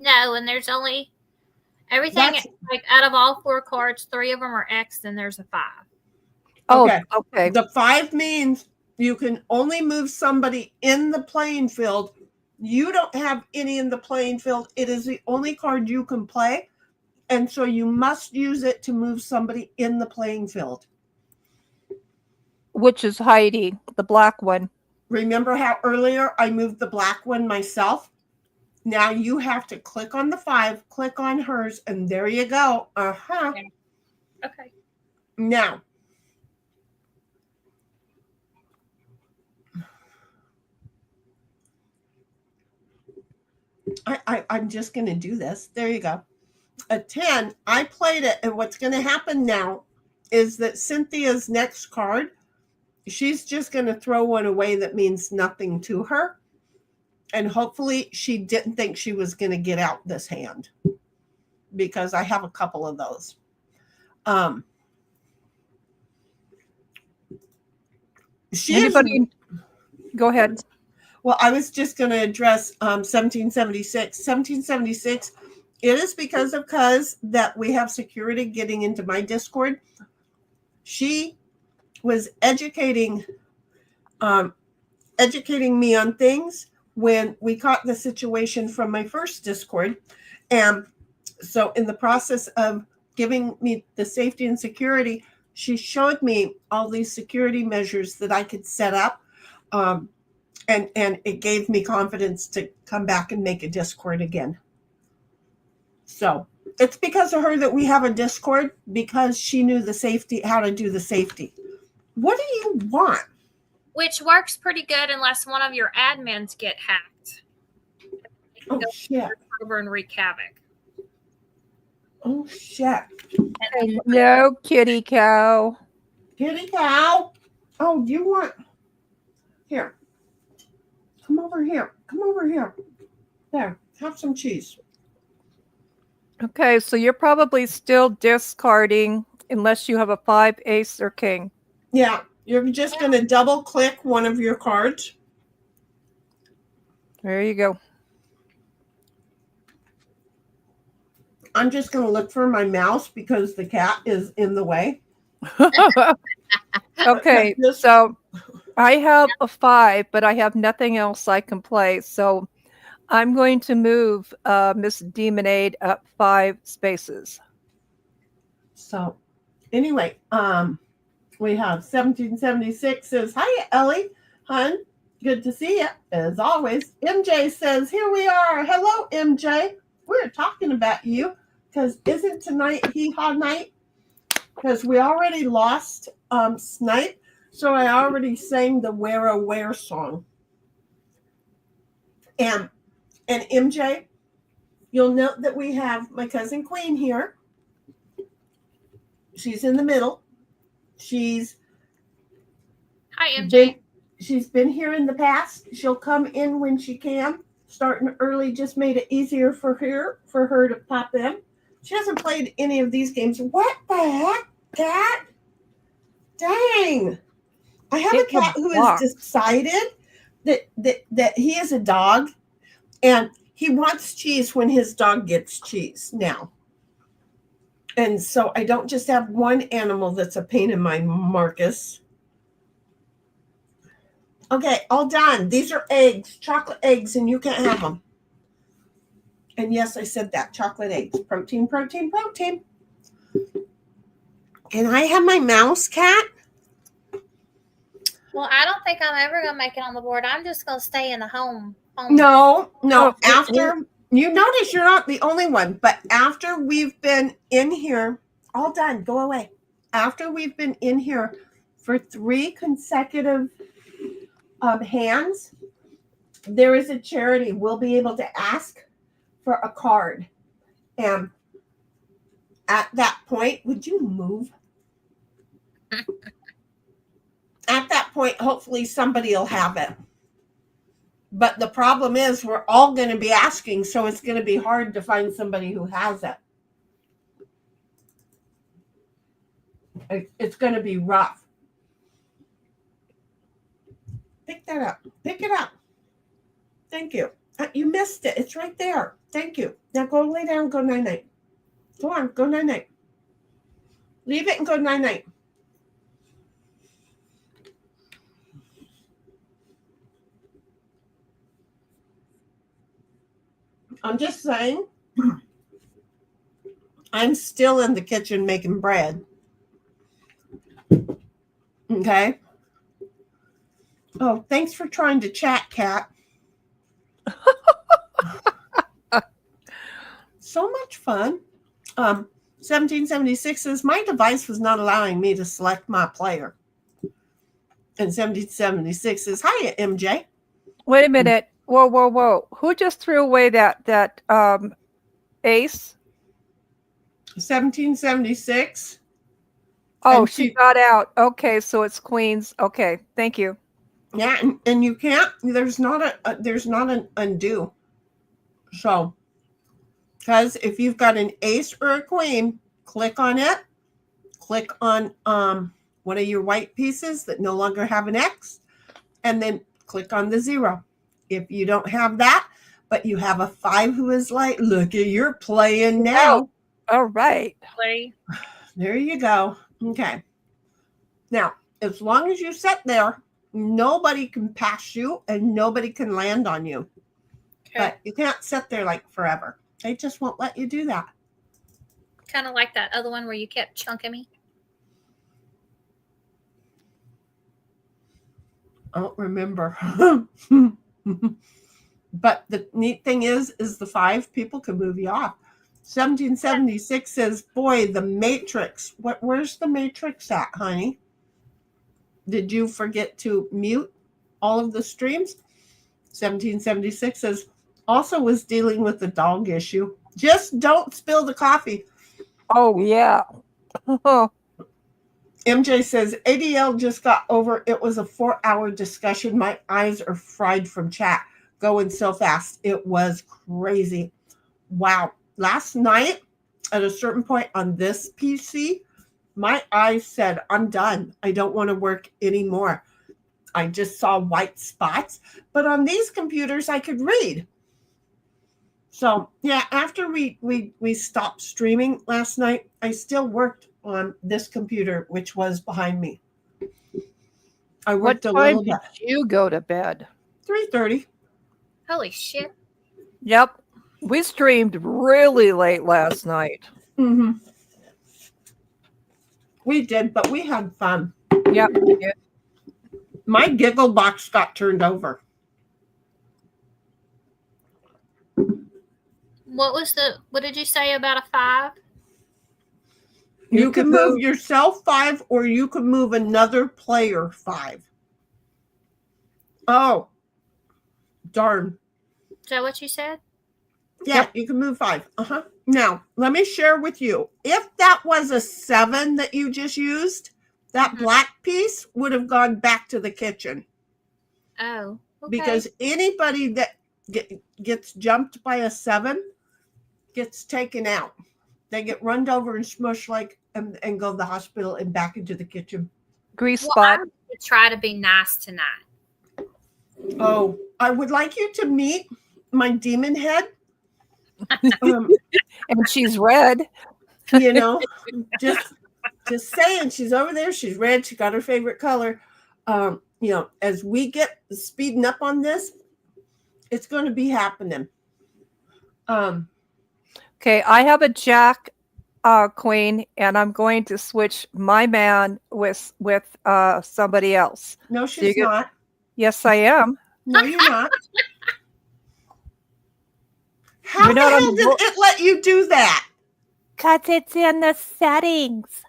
No, and there's only everything like out of all 4 cards, 3 of them are X, and there's a 5. Oh, Okay. okay. The 5 means you can only move somebody in the playing field. You don't have any in the playing field. It is the only card you can play. And so you must use it to move somebody in the playing field. Which is Heidi, the black one. Remember how earlier I moved the black one myself? Now you have to click on the 5, click on hers, and there you go. Uh-huh. Okay. Now, I'm just going to do this. There you go. A 10, I played it, and what's going to happen now is that Cynthia's next card, she's just going to throw one away that means nothing to her. And hopefully she didn't think she was going to get out this hand, because I have a couple of those. Anybody? Go ahead. Well, I was just going to address 1776. 1776, it is because of Cuz that we have security getting into my Discord. She was educating me on things when we caught the situation from my first Discord. And so in the process of giving me the safety and security, she showed me all these security measures that I could set up. And it gave me confidence to come back and make a Discord again. So it's because of her that we have a Discord, because she knew the safety, how to do the safety. What do you want? Which works pretty good unless one of your admins get hacked. Oh, shit. Over and wreak havoc. Oh, shit. No, kitty cow. Kitty cow. Oh, you want... Here. Come over here. Come over here. There. Have some cheese. Okay, so you're probably still discarding unless you have a 5, ace, or king. Yeah. You're just going to double click one of your cards. There you go. I'm just going to look for my mouse because the cat is in the way. Okay, so I have a 5, but I have nothing else I can play. So I'm going to move Miss Demonade up 5 spaces. So anyway, we have 1776 says, hi, Ellie. Hun, good to see you, as always. MJ says, here we are. Hello, MJ. We're talking about you, because isn't tonight hee-haw night? Because we already lost Snipe, so I already sang the Where Oh Where song. And MJ, you'll note that we have my cousin Queen here. She's in the middle. Hi, MJ. She's been here in the past. She'll come in when she can. Starting early just made it easier for her to pop in. She hasn't played any of these games. What the heck, cat? Dang. I have a cat who has decided that he is a dog, and he wants cheese when his dog gets cheese now. And so I don't just have one animal that's a pain in my Marcus. Okay, all done. These are eggs, chocolate eggs, and you can't have them. And yes, I said that. Chocolate eggs. Protein, protein, protein. And I have my mouse, cat. Well, I don't think I'm ever going to make it on the board. I'm just going to stay in the home. No. After... You notice you're not the only one, but after we've been in here, all done, go away. After we've been in here for 3 consecutive hands, there is a charity. We'll be able to ask for a card. And at that point, would you move? At that point, hopefully somebody will have it. But the problem is we're all going to be asking, so it's going to be hard to find somebody who has it. It's going to be rough. Pick that up. Pick it up. Thank you. You missed it. It's right there. Thank you. Now go lay down. Go night-night. Go on. Go night-night. Leave it and go night-night. I'm just saying, I'm still in the kitchen making bread. Okay. Oh, thanks for trying to chat, Kat. So much fun. 1776 says, my device was not allowing me to select my player. And 1776 says, hiya, MJ. Wait a minute. Whoa. Who just threw away that ace? 1776. Oh, she got out. Okay, so it's queens. Okay, thank you. Yeah, and you can't. There's not an undo. So, because if you've got an ace or a queen, click on it. Click on one of your white pieces that no longer have an X, and then click on the 0. If you don't have that, but you have a 5 who is like, look at you're playing now. All right. Play. There you go. Okay. Now, as long as you sit there, nobody can pass you and nobody can land on you. Okay. But you can't sit there like forever. They just won't let you do that. Kind of like that other one where you kept chunking me. I don't remember. But the neat thing is the 5 people can move you off. 1776 says, boy, the Matrix. Where's the Matrix at, honey? Did you forget to mute all of the streams? 1776 says, also was dealing with the dog issue. Just don't spill the coffee. Oh, yeah. MJ says, ADL just got over. It was a 4-hour discussion. My eyes are fried from chat. Going so fast. It was crazy. Wow. Last night, at a certain point on this PC, my eyes said, I'm done. I don't want to work anymore. I just saw white spots. But on these computers, I could read. So, yeah, after we stopped streaming last night, I still worked on this computer, which was behind me. I What worked a time little did bit. you go to bed? 3:30. Holy shit. Yep. We streamed really late last night. Mm-hmm. We did, but we had fun. Yep. My Giggle box got turned over. What did you say about a 5? You can move yourself 5 or you can move another player 5. Oh, darn. Is that what you said? Yeah, you can move 5. Uh-huh. Now, let me share with you. If that was a 7 that you just used, that black piece would have gone back to the kitchen. Oh, okay. Because anybody that gets jumped by a 7 gets taken out. They get run over and smushed and go to the hospital and back into the kitchen. Grease Well, spot. I'm going to try to be nice tonight. Oh, I would like you to meet my demon head. And she's red. You know, just saying, she's over there. She's red. She got her favorite color. You know, as we get speeding up on this, it's going to be happening. Okay, I have a Jack queen, and I'm going to switch my man with somebody else. No, she's not. Yes, I am. No, you're not. How You're the not on hell the did book. it let you do that? Because it's in the settings.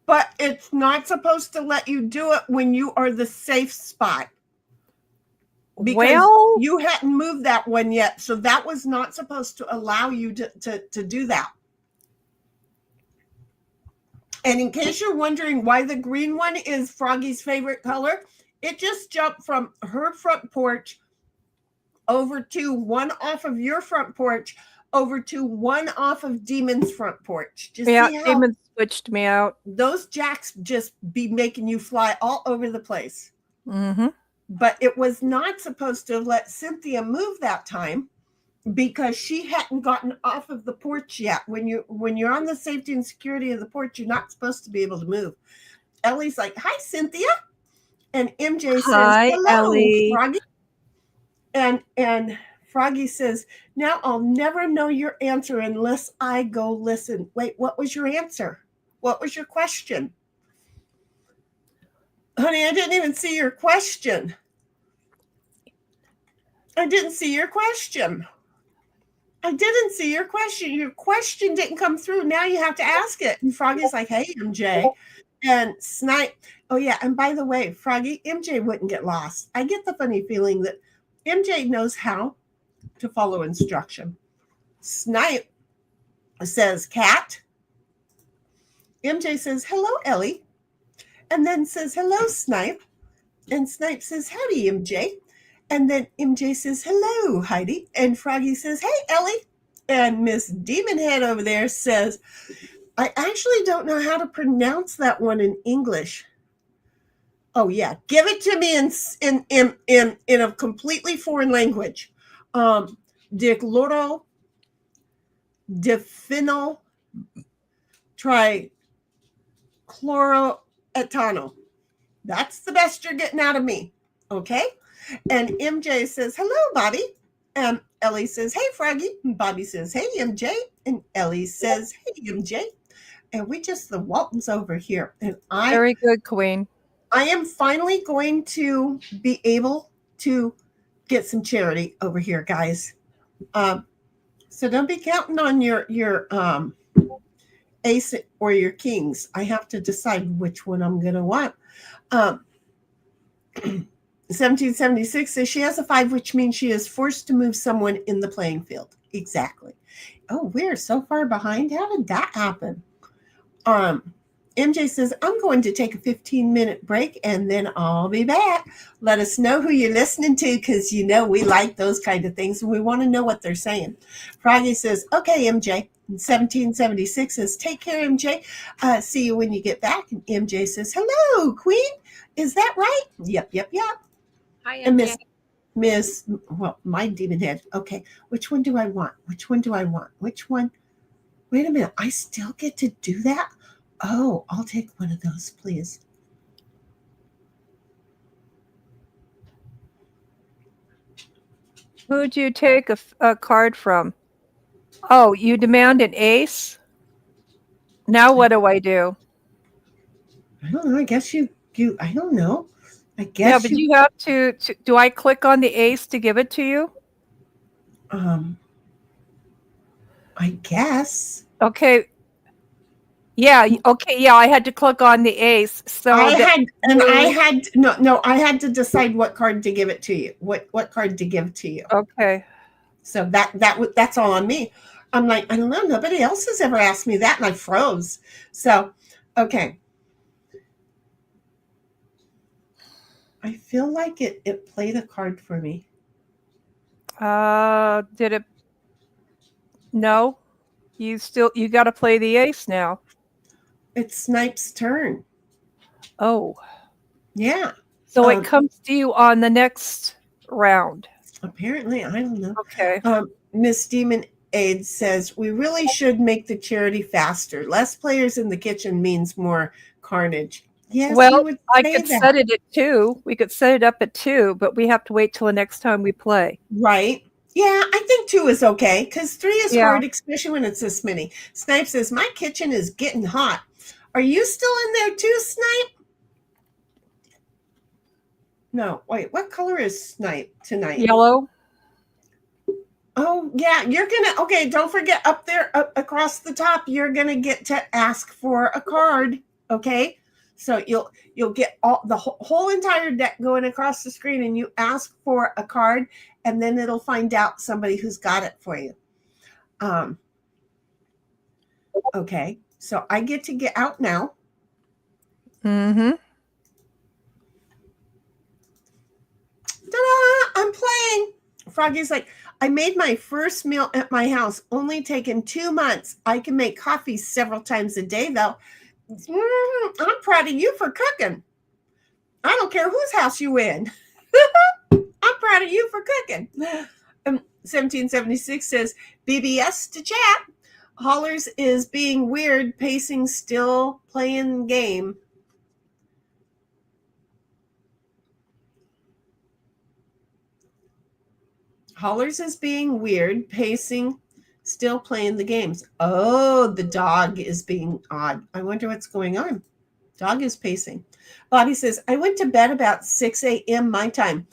But it's not supposed to let you do it when you are the safe spot. Because Well, you hadn't moved that one yet. So that was not supposed to allow you to do that. And in case you're wondering why the green one is Froggy's favorite color, it just jumped from her front porch over to one off of your front porch, over to one off of Demon's front porch. Just yeah, see how Damon switched me out. those jacks just be making you fly all over the place. Mm-hmm. But it was not supposed to let Cynthia move that time because she hadn't gotten off of the porch yet. When you're on the safety and security of the porch, you're not supposed to be able to move. Ellie's like, "Hi, Cynthia," and MJ Hi, says, "Hello, Ellie." Froggy." And Froggy says, "Now I'll never know your answer unless I go listen." Wait, what was your answer? What was your question? Honey, I didn't even see your question. I didn't see your question. I didn't see your question. Your question didn't come through. Now you have to ask it. And Froggy's like, "Hey, MJ." And Snipe, oh yeah, and by the way, Froggy, MJ wouldn't get lost. I get the funny feeling that MJ knows how to follow instruction. Snipe says, "Cat." MJ says, "Hello, Ellie." And then says, "Hello, Snipe." And Snipe says, howdy, MJ. And then MJ says, hello, Heidi. And Froggy says, hey, Ellie. And Miss Demon Head over there says, I actually don't know how to pronounce that one in English. Oh, yeah. Give it to me in a completely foreign language. De cloro, de phenyl, trichloroethanol. That's the best you're getting out of me. Okay? And MJ says, hello, Bobby. And Ellie says, hey, Froggy. And Bobby says, hey, MJ. And Ellie says, hey, MJ. And we just the Waltons over here. And Very good, Queen. I am finally going to be able to get some charity over here, guys. So don't be counting on your ace or your kings. I have to decide which one I'm going to want. 1776 says she has a 5, which means she is forced to move someone in the playing field. Exactly. Oh, we're so far behind. How did that happen? MJ says, I'm going to take a 15-minute break and then I'll be back. Let us know who you're listening to because you know we like those kind of things and we want to know what they're saying. Froggy says, okay, MJ. And 1776 says, take care, MJ. See you when you get back. And MJ says, hello, Queen. Is that right? Yep. Hi, And MJ. well, my demon head. Okay, which one do I want? Which one? Wait a minute. I still get to do that? Oh, I'll take one of those, please. Who'd you take a card from? Oh, you demand an ace? Now what do I do? I don't know. I guess you I don't know. I guess Yeah, but you have to do I click on the ace to give it to you? I guess. Okay. Yeah, okay, yeah, I had to click on the ace. So I had to decide what card to give it to you. What card to give to you. Okay. So that's all on me. I'm like, I don't know. Nobody else has ever asked me that, and I froze. So, okay. I feel like it played a card for me. Did it? No. You got to play the ace now. It's Snipe's turn. Oh. Yeah. So it comes to you on the next round. Apparently, I don't know. Okay. Miss Demon Aid says, we really should make the charity faster. Less players in the kitchen means more carnage. Yes, well, I could set it at 2. We could set it up at 2, but we have to wait till the next time we play. Right. Yeah, I think 2 is okay because 3 is hard, especially when it's this many. Snipe says, my kitchen is getting hot. Are you still in there too, Snipe? No, wait, what color is Snipe tonight? Yellow. Oh, yeah, you're going to, okay, don't forget up there, up across the top, you're going to get to ask for a card, okay? So you'll get all the whole entire deck going across the screen and you ask for a card and then it'll find out somebody who's got it for you. Okay, so I get to get out now. Mm-hmm. Ta-da! I'm playing. Froggy's like, I made my first meal at my house, only taken 2 months. I can make coffee several times a day, though. I'm proud of you for cooking. I don't care whose house you in. I'm proud of you for cooking. 1776 says, BBS to chat. Hollers is being weird, pacing, still playing game. Hollers is being weird, pacing, still playing the games. Oh, the dog is being odd. I wonder what's going on. Dog is pacing. Bobby says, I went to bed about 6 a.m. my time.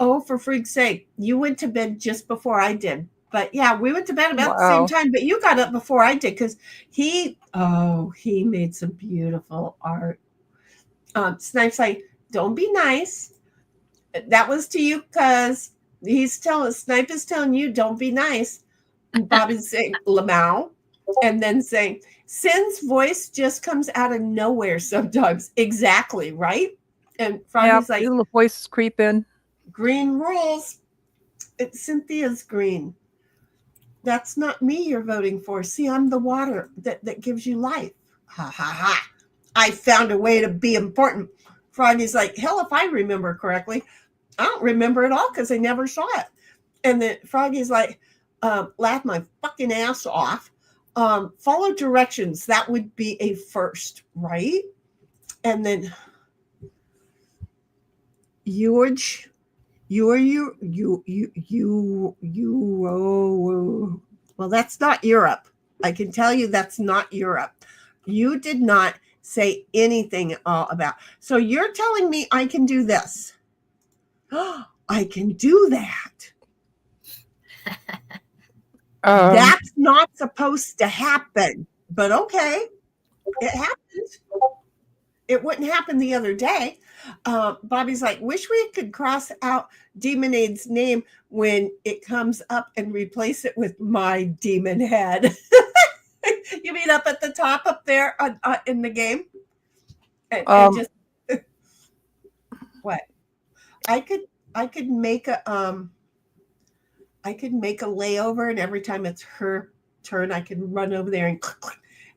Oh, for freak's sake. You went to bed just before I did. But yeah, we went to bed about the same time, but you got up before I did because he made some beautiful art. Snipe's like, don't be nice. That was to you because Snipe is telling you, don't be nice. And Bobby's saying, Lamau. And then saying, Sin's voice just comes out of nowhere sometimes. Exactly, right? And Yeah, Froggy's like, little voices creep in. green rules. It's Cynthia's green. That's not me you're voting for. See, I'm the water that gives you life. Ha ha ha. I found a way to be important. Froggy's like, hell, if I remember correctly, I don't remember it all because I never saw it. And then Froggy's like, laugh my fucking ass off. Follow directions. That would be a first, right? And then George, well, that's not Europe. I can tell you that's not Europe. You did not say anything about. So you're telling me I can do this. I can do that. That's not supposed to happen, but okay, it happened. It wouldn't happen the other day. Bobby's like, wish we could cross out Demonade's name when it comes up and replace it with my demon head. You mean up at the top up there in the game? And just what? I could make a layover, and every time it's her turn, I can run over there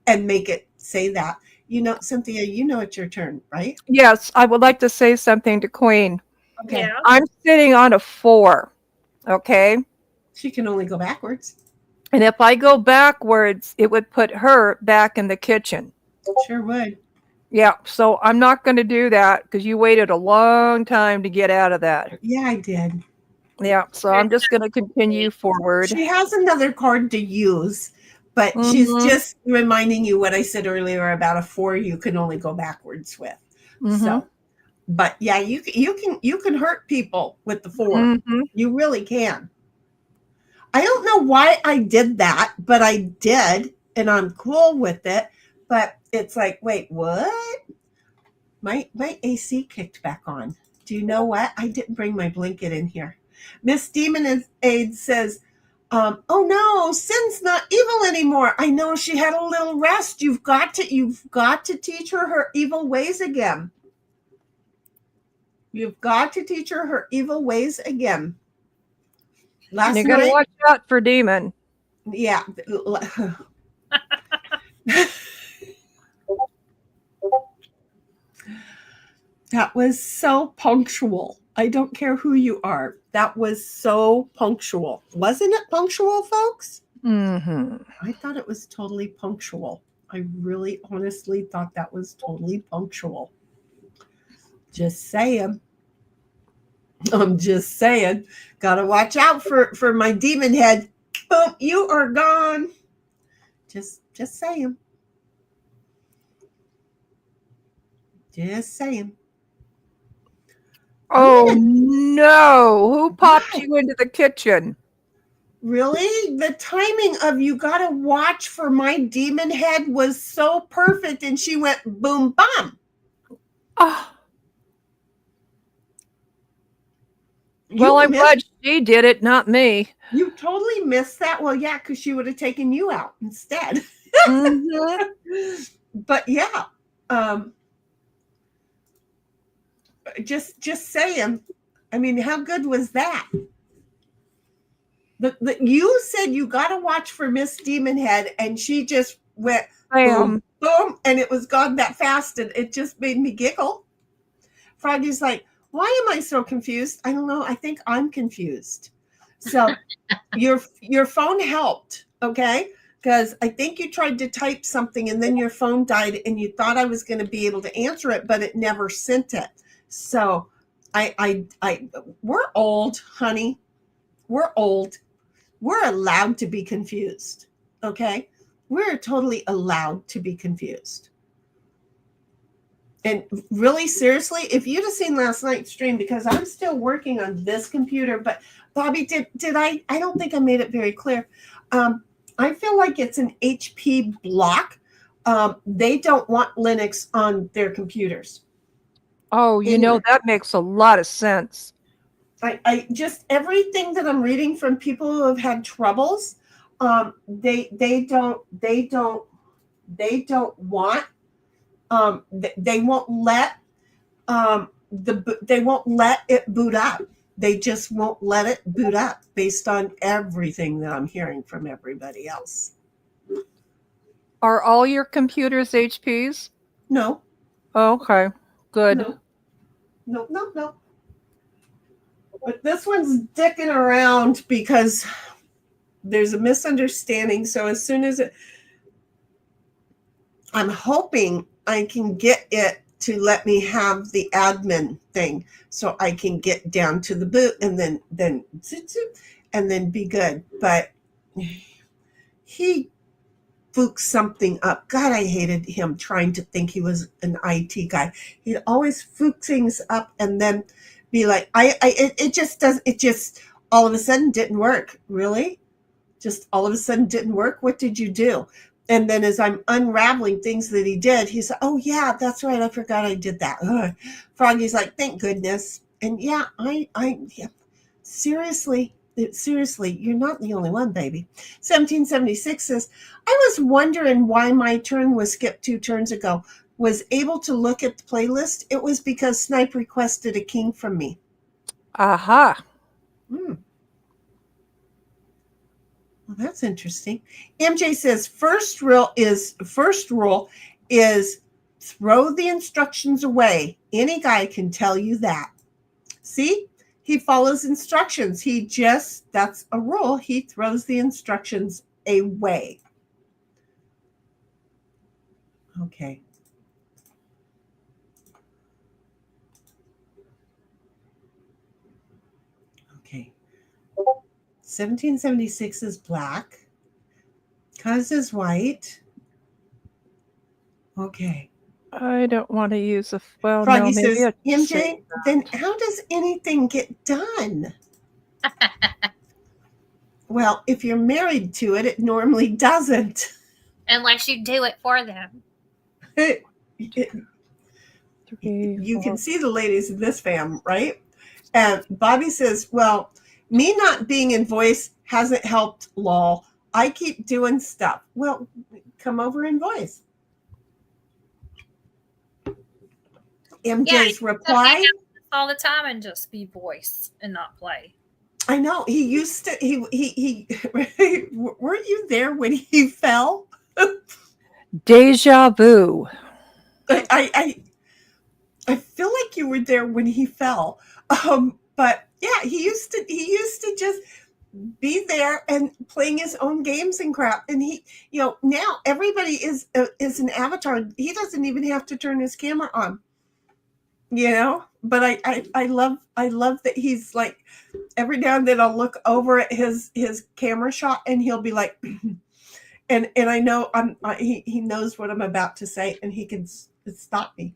and make it say that. You know, Cynthia, you know it's your turn, right? Yes, I would like to say something to Queen. Okay. Yeah. I'm sitting on a 4, okay? She can only go backwards. And if I go backwards, it would put her back in the kitchen. Sure would. Yeah, so I'm not going to do that because you waited a long time to get out of that. Yeah, I did. Yeah, so I'm just going to continue forward. She has another card to use, but she's just reminding you what I said earlier about a 4 you can only go backwards with. So, but yeah, you can hurt people with the 4. You really can. I don't know why I did that, but I did, and I'm cool with it. But it's like, wait, what? My AC kicked back on. Do you know what? I didn't bring my blanket in here. Miss Demon Aid says, oh no, Sin's not evil anymore. I know she had a little rest. You've got to teach her evil ways again. You've got to teach her evil ways again. Last you gotta night, watch out for Demon. Yeah. That was so punctual. I don't care who you are. That was so punctual. Wasn't it punctual, folks? I thought it was totally punctual. I really honestly thought that was totally punctual. Just saying. I'm just saying. Gotta watch out for my demon head. Boom, you are gone. Just saying. Just saying. Oh no! Who popped you into the kitchen? Really? The timing of you gotta watch for my demon head was so perfect, and she went boom bum. Oh. Well, I'm glad she did it, not me. You totally missed that. Well, yeah, because she would have taken you out instead. But yeah, just saying. I mean, how good was that? You said you got to watch for Miss Demon Head, and she just went boom, boom, and it was gone that fast, and it just made me giggle. Froggy's like, why am I so confused? I don't know. I think I'm confused. So your phone helped, okay? Because I think you tried to type something and then your phone died and you thought I was going to be able to answer it, but it never sent it. So we're old, honey. We're old. We're allowed to be confused, okay? We're totally allowed to be confused. And really, seriously, if you'd have seen last night's stream, because I'm still working on this computer, but Bobby, did I don't think I made it very clear. I feel like it's an HP block. They don't want Linux on their computers. Oh, you know, that makes a lot of sense. I just, everything that I'm reading from people who have had troubles, they don't want, they won't let they won't let it boot up. They just won't let it boot up based on everything that I'm hearing from everybody else. Are all your computers HPs? No, Okay, good. no. But this one's dicking around because there's a misunderstanding. So as soon as I'm hoping I can get it to let me have the admin thing so I can get down to the boot and then and then be good. But he fooked something up. God, I hated him trying to think he was an IT guy. He'd always fook things up and then be like, it just all of a sudden didn't work. Really? Just all of a sudden didn't work. What did you do? And then as I'm unraveling things that he did, he said, oh yeah, that's right. I forgot I did that. Ugh. Froggy's like, thank goodness. And yeah, yeah. Seriously, you're not the only one, baby. 1776 says, I was wondering why my turn was skipped 2 turns ago. Was able to look at the playlist. It was because Snipe requested a king from me. Aha. Well, that's interesting. MJ says first rule is throw the instructions away. Any guy can tell you that. See? He follows instructions. That's a rule. He throws the instructions away. Okay. Okay. 1776 is black. Cuz is white. Okay. I don't want to use a well. Froggy No, maybe says, a MJ, then how does anything get done? Well, if you're married to it, it normally doesn't. Unless you do it for them. You can see the ladies in this fam, right? And Bobby says, well, me not being in voice hasn't helped, lol. I keep doing stuff. Well, come over in voice. MJ's reply. All the time and just be voice and not play. I know. He used to, he weren't you there when he fell? Deja vu. I feel like you were there when he fell. But yeah, he used to just be there and playing his own games and crap. And he, now everybody is an avatar. He doesn't even have to turn his camera on. But I love that he's like, every now and then I'll look over at his camera shot and he'll be like, and I know he knows what I'm about to say and he can stop me.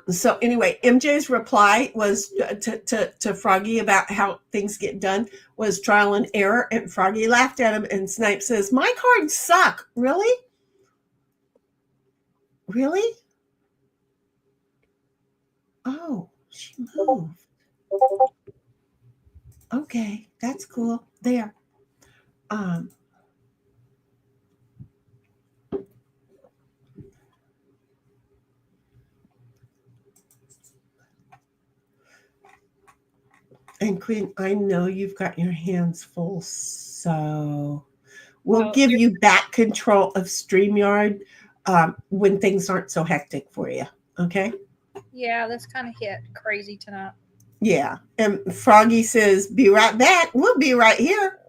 So anyway, MJ's reply was to Froggy about how things get done was trial and error, and Froggy laughed at him, and Snipe says, my cards suck. Really? Oh, she moved. Okay, that's cool. There. And Queen, I know you've got your hands full, so we'll give you back control of StreamYard when things aren't so hectic for you. Okay? Yeah, that's kind of hit crazy tonight. Yeah. And Froggy says, be right back. We'll be right here.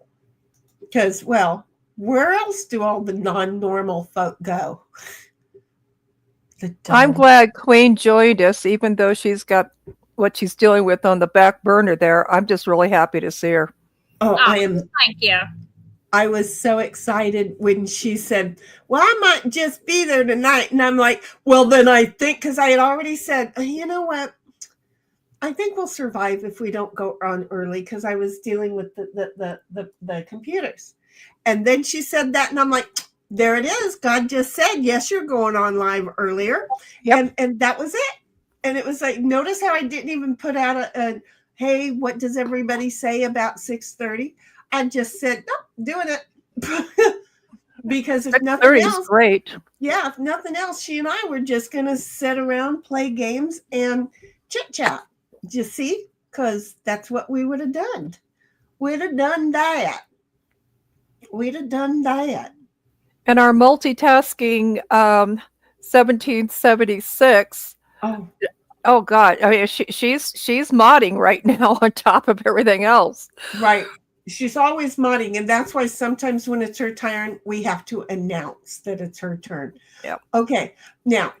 Because, well, where else do all the non-normal folk go? I'm glad Queen joined us, even though she's got what she's dealing with on the back burner there. I'm just really happy to see her. Oh, Thank you. I was so excited when she said, well, I might just be there tonight. And I'm like, well, then I think, because I had already said, you know what? I think we'll survive if we don't go on early, because I was dealing with the computers. And then she said that, and I'm like, there it is. God just said, yes, you're going on live earlier. Yep. And that was it. And it was like, notice how I didn't even put out a hey, what does everybody say about 6:30? I just said, nope, doing it. Because if Six nothing 30 is else, great. yeah, if nothing else, she and I were just going to sit around, play games, and chit chat. You see? Because that's what we would have done. We'd have done that. We'd have done that. And our multitasking 1776. Oh, Oh God. I mean she's modding right now on top of everything else. right. She's always modding, and that's why sometimes when it's her turn, we have to announce that it's her turn. Yep. Okay. Now,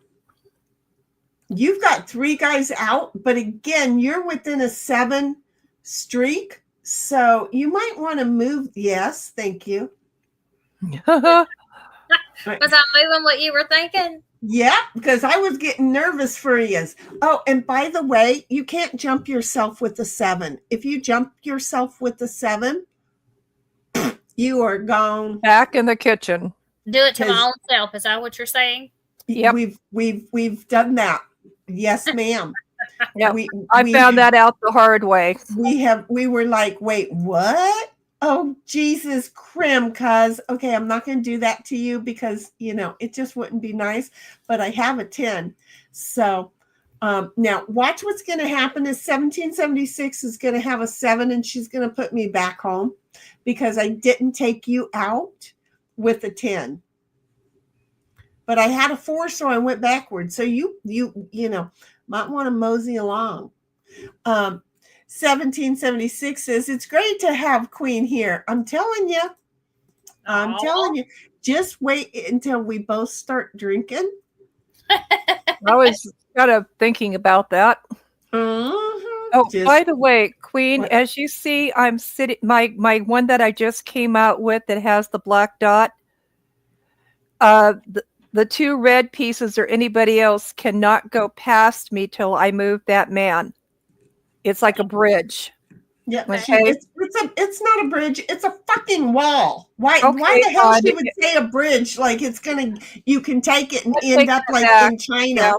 you've got 3 guys out, but again, you're within a 7 streak. So you might want to move. Yes, thank you. Was I moving what you were thinking? Yeah, because I was getting nervous for you. Oh, and by the way, you can't jump yourself with the 7. If you jump yourself with the 7, you are gone. Back in the kitchen. Do it to my 'Cause- own self. Is that what you're saying? Yep. We've done that. Yes, ma'am. Yep. We Found that out the hard way. we were like, wait, what? Oh, Jesus crim, cuz okay, I'm not gonna do that to you because it just wouldn't be nice. But I have a 10. So now watch what's gonna happen is 1776 is gonna have a 7 and she's gonna put me back home because I didn't take you out with a 10. But I had a 4, so I went backwards. So you might want to mosey along. 1776 says, it's great to have Queen here. I'm telling you. Just wait until we both start drinking. I was kind of thinking about that. Oh, by the way, Queen, What? as you see, I'm sitting my one that I just came out with that has the black dot. The 2 red pieces or anybody else cannot go past me till I move that man. It's like a bridge. Yeah, Okay. it's not a bridge. It's a fucking wall. Why Okay, the hell she fine. would say a bridge like you can take it and Let's end take up that like back. in China? Yeah.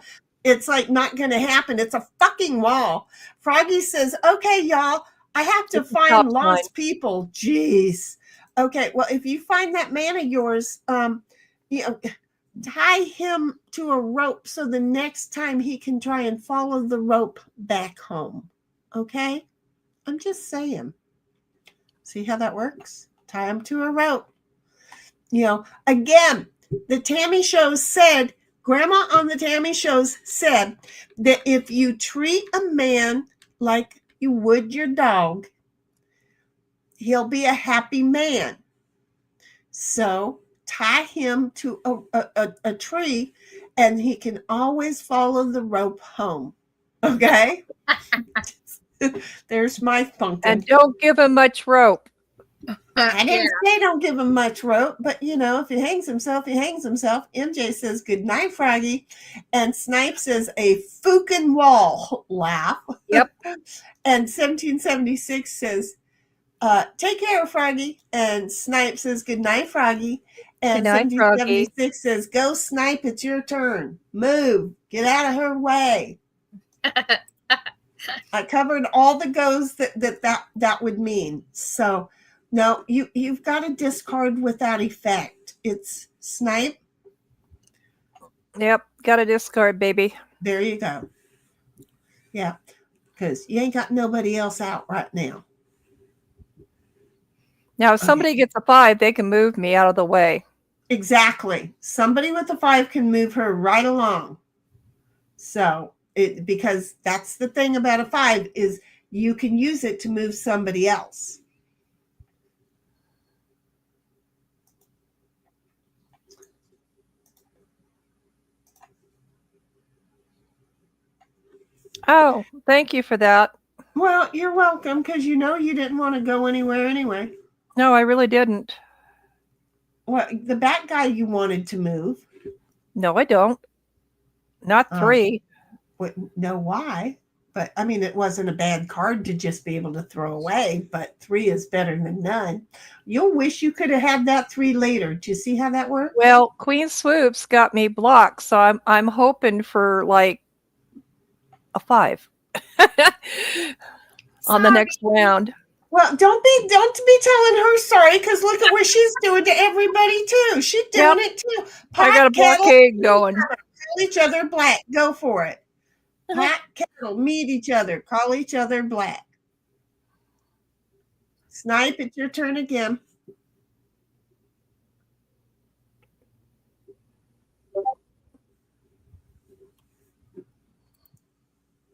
It's like not going to happen. It's a fucking wall. Froggy says, "Okay, y'all, I have to It's a find top lost line. people." Jeez. Okay, well, if you find that man of yours, tie him to a rope so the next time he can try and follow the rope back home. Okay? I'm just saying. See how that works? Tie him to a rope. Again, the Tammy shows said, Grandma on the Tammy shows said that if you treat a man like you would your dog, he'll be a happy man. So tie him to a tree and he can always follow the rope home. Okay? There's my funkin'. And don't give him much rope. I didn't say don't give him much rope, but if he hangs himself, he hangs himself. MJ says, good night, Froggy. And Snipe says, a fucking wall laugh. Yep. And 1776 says, take care, Froggy. And Snipe says, good night, Froggy. And Good night, Froggy. 1776 says, go, Snipe, it's your turn. Move. Get out of her way. I covered all the goes that would mean. So, no, you've got to discard without effect. It's Snipe. Yep, got to discard, baby. There you go. Yeah, because you ain't got nobody else out right now. Now, if somebody gets a 5, they can move me out of the way. Exactly. Somebody with a 5 can move her right along. So, because that's the thing about a 5 is you can use it to move somebody else. Oh, thank you for that. Well, you're welcome because you didn't want to go anywhere anyway. No, I really didn't. Well, the bat guy you wanted to move. No, I don't. Not 3. Know why? But I mean, it wasn't a bad card to just be able to throw away. But 3 is better than none. You'll wish you could have had that 3 later. Do you see how that works? Well, Queen Swoops got me blocked, so I'm hoping for like a 5 on the next round. Well, don't be telling her sorry, because look at what she's doing to everybody too. She's doing Yep. it too. I got a Kettle, blockade going. call each other black. Go for it. Pot, kettle, meet each other. Call each other black. Snipe, it's your turn again.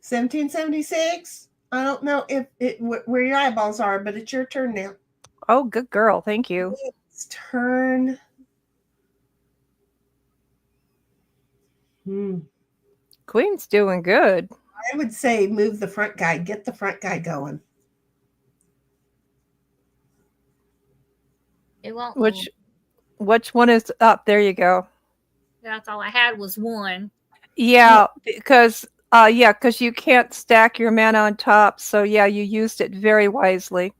$17.76. I don't know where your eyeballs are, but it's your turn now. Oh, good girl. Thank you. It's turn. Queen's doing good. I would say move the front guy. Get the front guy going. It won't. Which one is up? There you go. That's all I had was one. Yeah, because you can't stack your mana on top. So yeah, you used it very wisely.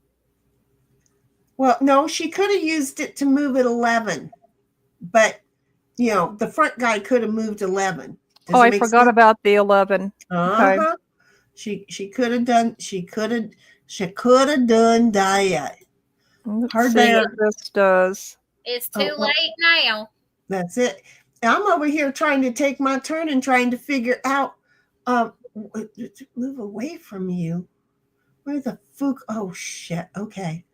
Well, no, she could have used it to move at 11, but the front guy could have moved 11. Oh, I forgot about the 11. Okay. She could have done. She could have done that. Let's Hard see there. what this does. It's too late now. That's it. I'm over here trying to take my turn and trying to figure out move away from you. Where the fuck? Oh shit. Okay.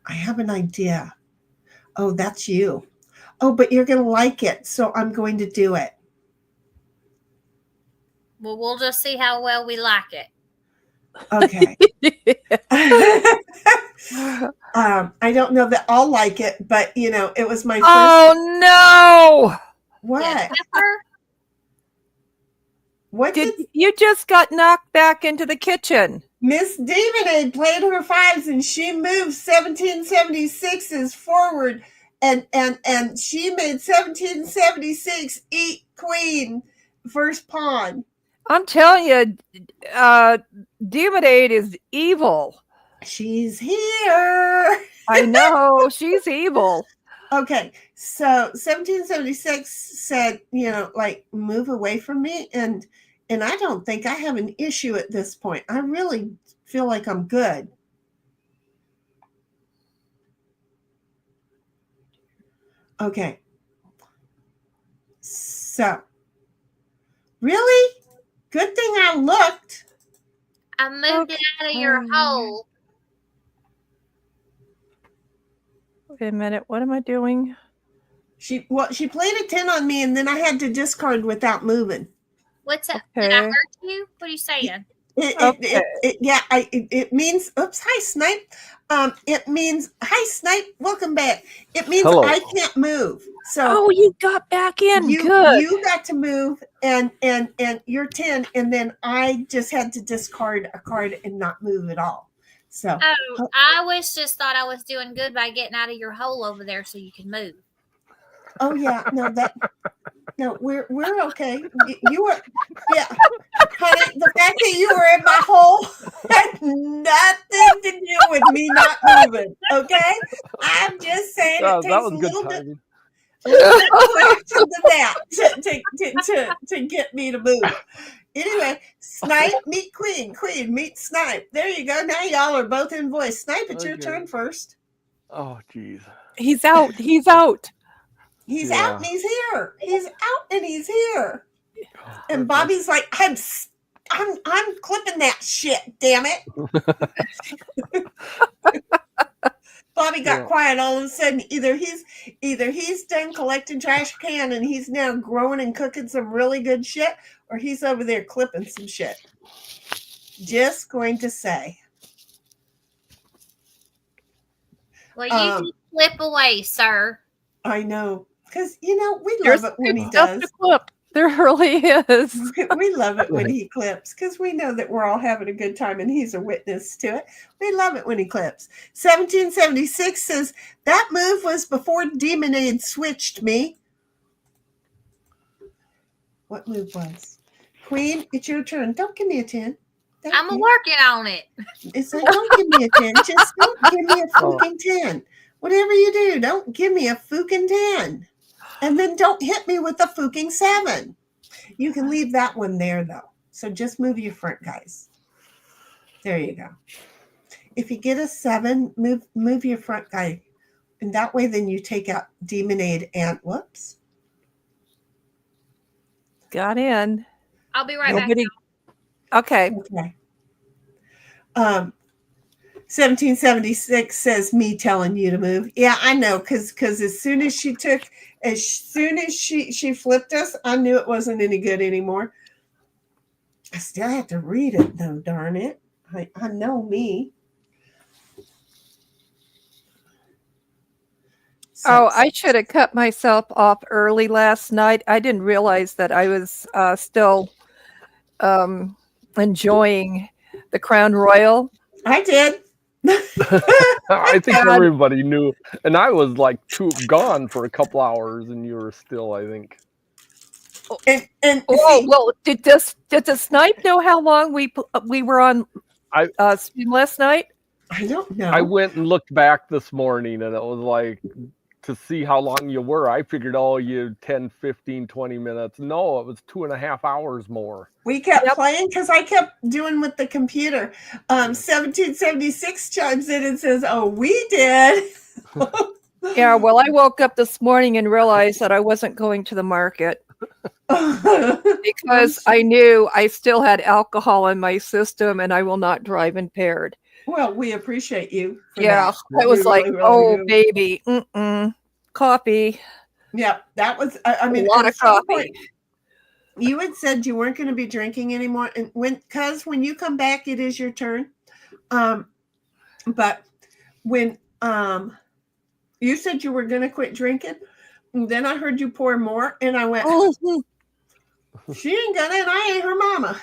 I have an idea. Oh, that's you. Oh, but you're gonna like it, so I'm going to do it. Well, we'll just see how well we like it. Okay. I don't know that I'll like it, but it was my first. Oh no! What? Yeah, Pepper, What did You just got knocked back into the kitchen? Miss Demonade played her fives and she moved 1776s forward and she made 1776 eat queen first pawn. I'm telling you, Demonade is evil. She's here. I know, she's evil. Okay, so 1776 said, move away from me, and I don't think I have an issue at this point. I really feel like I'm good. Okay. So, really? Good thing I looked. I moved it out of your hole. Wait a minute, what am I doing? She played a 10 on me, and then I had to discard without moving. What's up? Okay. Did I hurt you? What are you saying? It means, oops, hi, Snipe. It means, hi, Snipe, welcome back. It means Hello. I can't move. So Oh, you got back in. you Good. got to move, and you're 10, and then I just had to discard a card and not move at all. So Oh, I just thought I was doing good by getting out of your hole over there so you can move. oh yeah, no, we're okay. You were, yeah, honey. The fact that you were in my hole had nothing to do with me not moving. Okay, I'm just saying Oh, it takes that was a good little bit. timing. A little bit of action to that to get me to move. Anyway, Snipe meet Queen, Queen meet Snipe. There you go. Now y'all are both in voice. Snipe, it's your Okay. turn first. Oh, geez. He's out. He's out. He's Yeah. out and he's here. He's out and he's here. Oh, And okay. Bobby's like, I'm clipping that shit. Damn it. Bobby got Yeah. quiet all of a sudden. Either he's done collecting trash can and he's now growing and cooking some really good shit, or he's over there clipping some shit. Just going to say. Well, you can flip away, sir. I know. Because, we There's love it when he stuff does. to clip. There really is. We love it when he clips because we know that we're all having a good time and he's a witness to it. We love it when he clips. 1776 says that move was before Demonade switched me. What move was? Queen, it's your turn. Don't give me a 10. I'm working on it. It's like, don't give me a 10. Just don't give me a fucking 10. Whatever you do, don't give me a fucking 10. And then don't hit me with the fucking 7. You can leave that one there, though. So just move your front guys. There you go. If you get a 7, move your front guy. And that way then you take out Demonade and whoops. Got in. I'll be right Nobody. back. Okay. Okay. 1776 says me telling you to move. Yeah, I know, because as soon as she flipped us, I knew it wasn't any good anymore. I still have to read it though, darn it. I know me. Oh, I should have cut myself off early last night. I didn't realize that I was still enjoying the Crown Royal. I did. I think everybody knew, and I was like gone for a couple hours, and you were still, I think. And Oh well, did the snipe know how long we were on stream last night? I don't know. I went and looked back this morning, and it was like, to see how long you were, I figured, oh, you 10, 15, 20 minutes. No, it was 2.5 hours more. We kept playing because I kept doing with the computer. 1776 chimes in and says, oh, we did. Yeah, well, I woke up this morning and realized that I wasn't going to the market because I knew I still had alcohol in my system and I will not drive impaired. Well, we appreciate you. Yeah, that. I was We like, really, oh, do. baby, coffee. Yeah, that was, I mean, a lot of coffee. Point, you had said you weren't going to be drinking anymore. And when you come back, it is your turn. But when you said you were going to quit drinking, and then I heard you pour more, and I went, she ain't gonna, and I ain't her mama.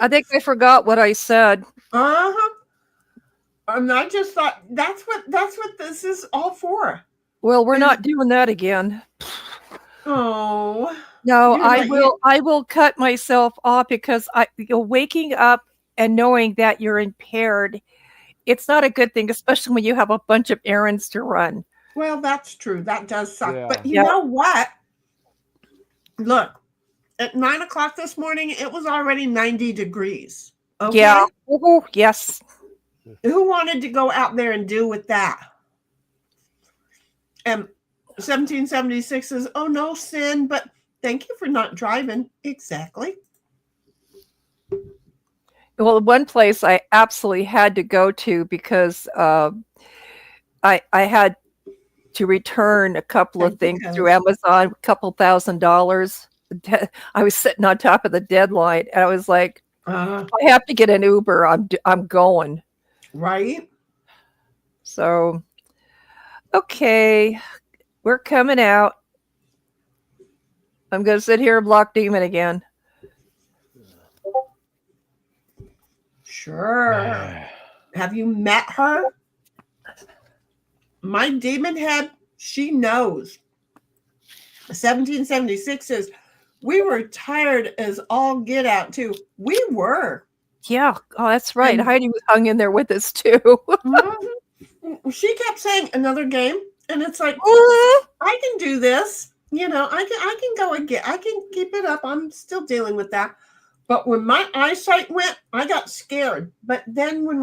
I think I forgot what I said. And I just thought that's what this is all for. Well, we're not doing that again. Oh no, I will cut myself off because waking up and knowing that you're impaired, it's not a good thing, especially when you have a bunch of errands to run. Well, that's true. That does suck. Yeah. But you know what? Look, at 9 o'clock this morning, it was already 90 degrees. Okay? Yeah. Ooh, yes. Who wanted to go out there and deal with that? And 1776 says, oh, no sin, but thank you for not driving. Exactly. Well, one place I absolutely had to go to because I had to return a couple of things through Amazon, a couple $1,000. I was sitting on top of the deadline, and I was like, I have to get an Uber. I'm going. Right. So, okay, we're coming out. I'm going to sit here and block Demon again. Sure. Have you met her? My demon head, she knows. 1776 says, we were tired as all get out too. We were. Yeah. Oh, that's right. And Heidi was hung in there with us too. She kept saying another game. And it's like, I can do this. You know, I can go again. I can keep it up. I'm still dealing with that. But when my eyesight went, I got scared. But then when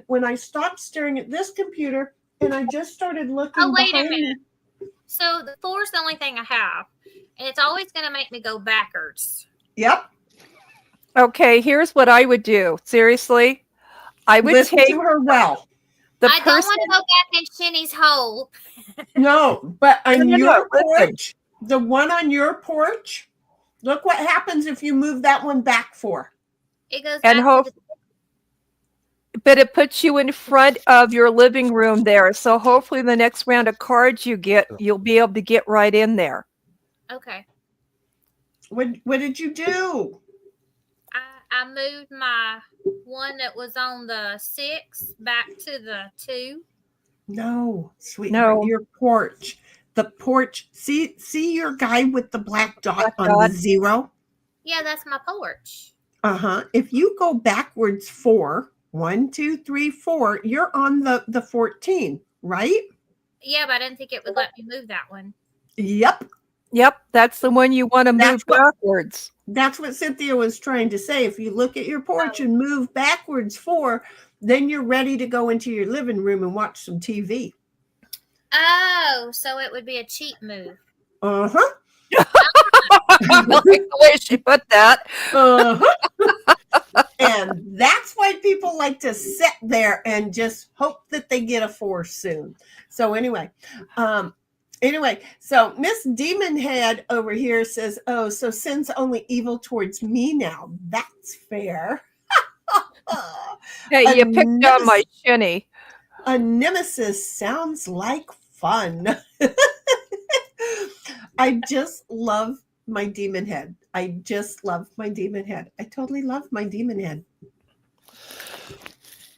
when I stopped staring at this computer and I just started looking. Oh, wait a minute. So the 4 is the only thing I have, and it's always going to make me go backwards. Yep. Okay, here's what I would do. Seriously, I would listen take to her well. I don't want to go back in Shinny's hole. No, but on your porch, the one on your porch. Look what happens if you move that one back 4. It goes and back but it puts you in front of your living room there. So hopefully the next round of cards you get, you'll be able to get right in there. Okay. What did you do? I moved my one that was on the 6 back to the 2. No, sweetheart. No. Your porch. The porch. See your guy with the black dot on the 0? Yeah, that's my porch. If you go backwards 4, 1, 2, 3, 4, you're on the 14, right? Yeah, but I didn't think it would let me move that one. Yep. Yep, that's the one you want to move backwards. That's what Cynthia was trying to say. If you look at your porch and move backwards 4, then you're ready to go into your living room and watch some TV. Oh, so it would be a cheat move. Uh-huh. I like the way she put that. Uh-huh. And that's why people like to sit there and just hope that they get a 4 soon. So anyway, so Miss Demon Head over here says, oh, so sin's only evil towards me now. That's fair. Hey, you picked on my shinny. A nemesis sounds like fun. I just love my demon head. I just love my demon head. I totally love my demon head.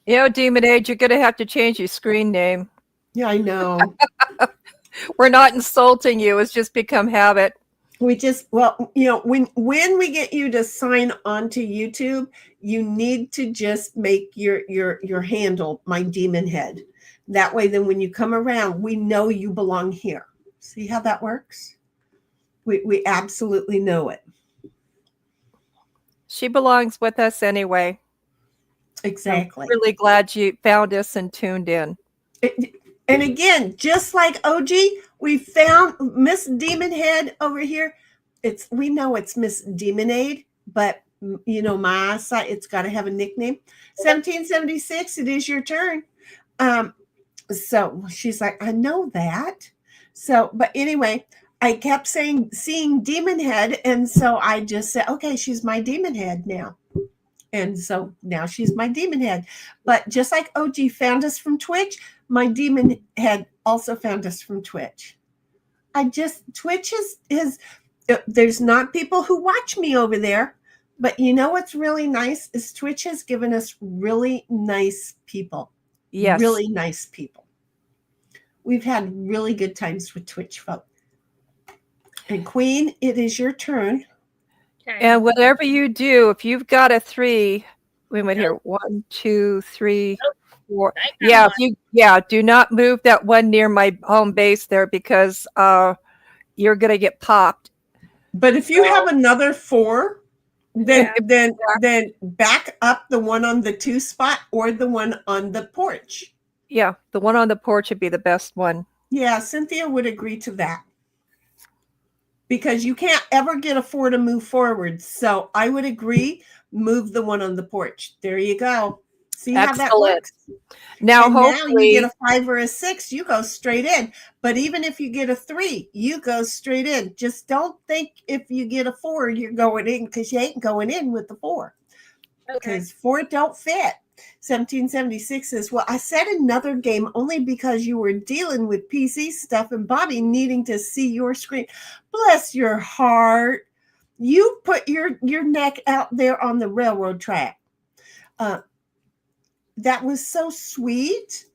You know, Demon Age, you're going to have to change your screen name. Yeah, I know. We're not insulting you. It's just become habit. We just, well, you know, when we get you to sign on to YouTube, you need to just make your handle my demon head. That way, then when you come around, we know you belong here. See how that works? We absolutely know it. She belongs with us anyway. Exactly. I'm really glad you found us and tuned in. And again, just like OG, we found Miss Demon Head over here. We know it's Miss Demonade, but you know, my eyesight, it's got to have a nickname. 1776, it is your turn. So she's like, I know that. So, but anyway, I kept seeing Demon Head, and so I just said, okay, she's my Demon Head now. And so now she's my Demon Head. But just like OG found us from Twitch, my Demon Head also found us from Twitch. Twitch is there's not people who watch me over there, but you know what's really nice is Twitch has given us really nice people. Yes. Really nice people. We've had really good times with Twitch folk. And Queen, it is your turn. Okay. And whatever you do, if you've got a 3, we went here. 1, 2, 3, 4. Yeah, do not move that one near my home base there because you're gonna get popped. But if you have another 4, then back up the one on the 2 spot or the one on the porch. Yeah, the one on the porch would be the best one. Yeah, Cynthia would agree to that. Because you can't ever get a 4 to move forward. So I would agree, move the one on the porch. There you go. See how that works? Now, and hopefully, now you get a 5 or a 6, you go straight in. But even if you get a 3, you go straight in. Just don't think if you get a 4, you're going in, because you ain't going in with the 4. Because 4 don't fit. 1776 says, well, I said another game only because you were dealing with PC stuff and Bobby needing to see your screen. Bless your heart. You put your neck out there on the railroad track. That was so sweet.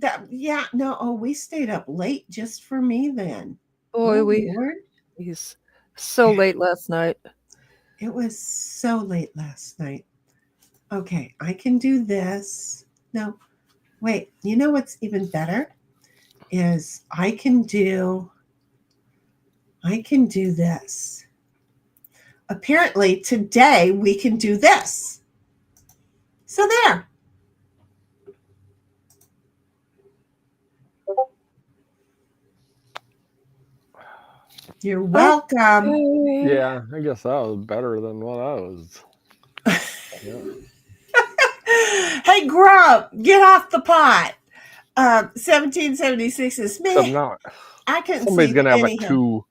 We stayed up late just for me then. He's so late last night. It was so late last night. Okay, I can do this. No, wait, you know what's even better is I can do this. Apparently today we can do this. So there. You're welcome. Yeah, I guess that was better than what I was. Yeah. Hey, Grub, get off the pot. 1776 is me. I'm not. I couldn't Somebody's see gonna have a anyhow. 2.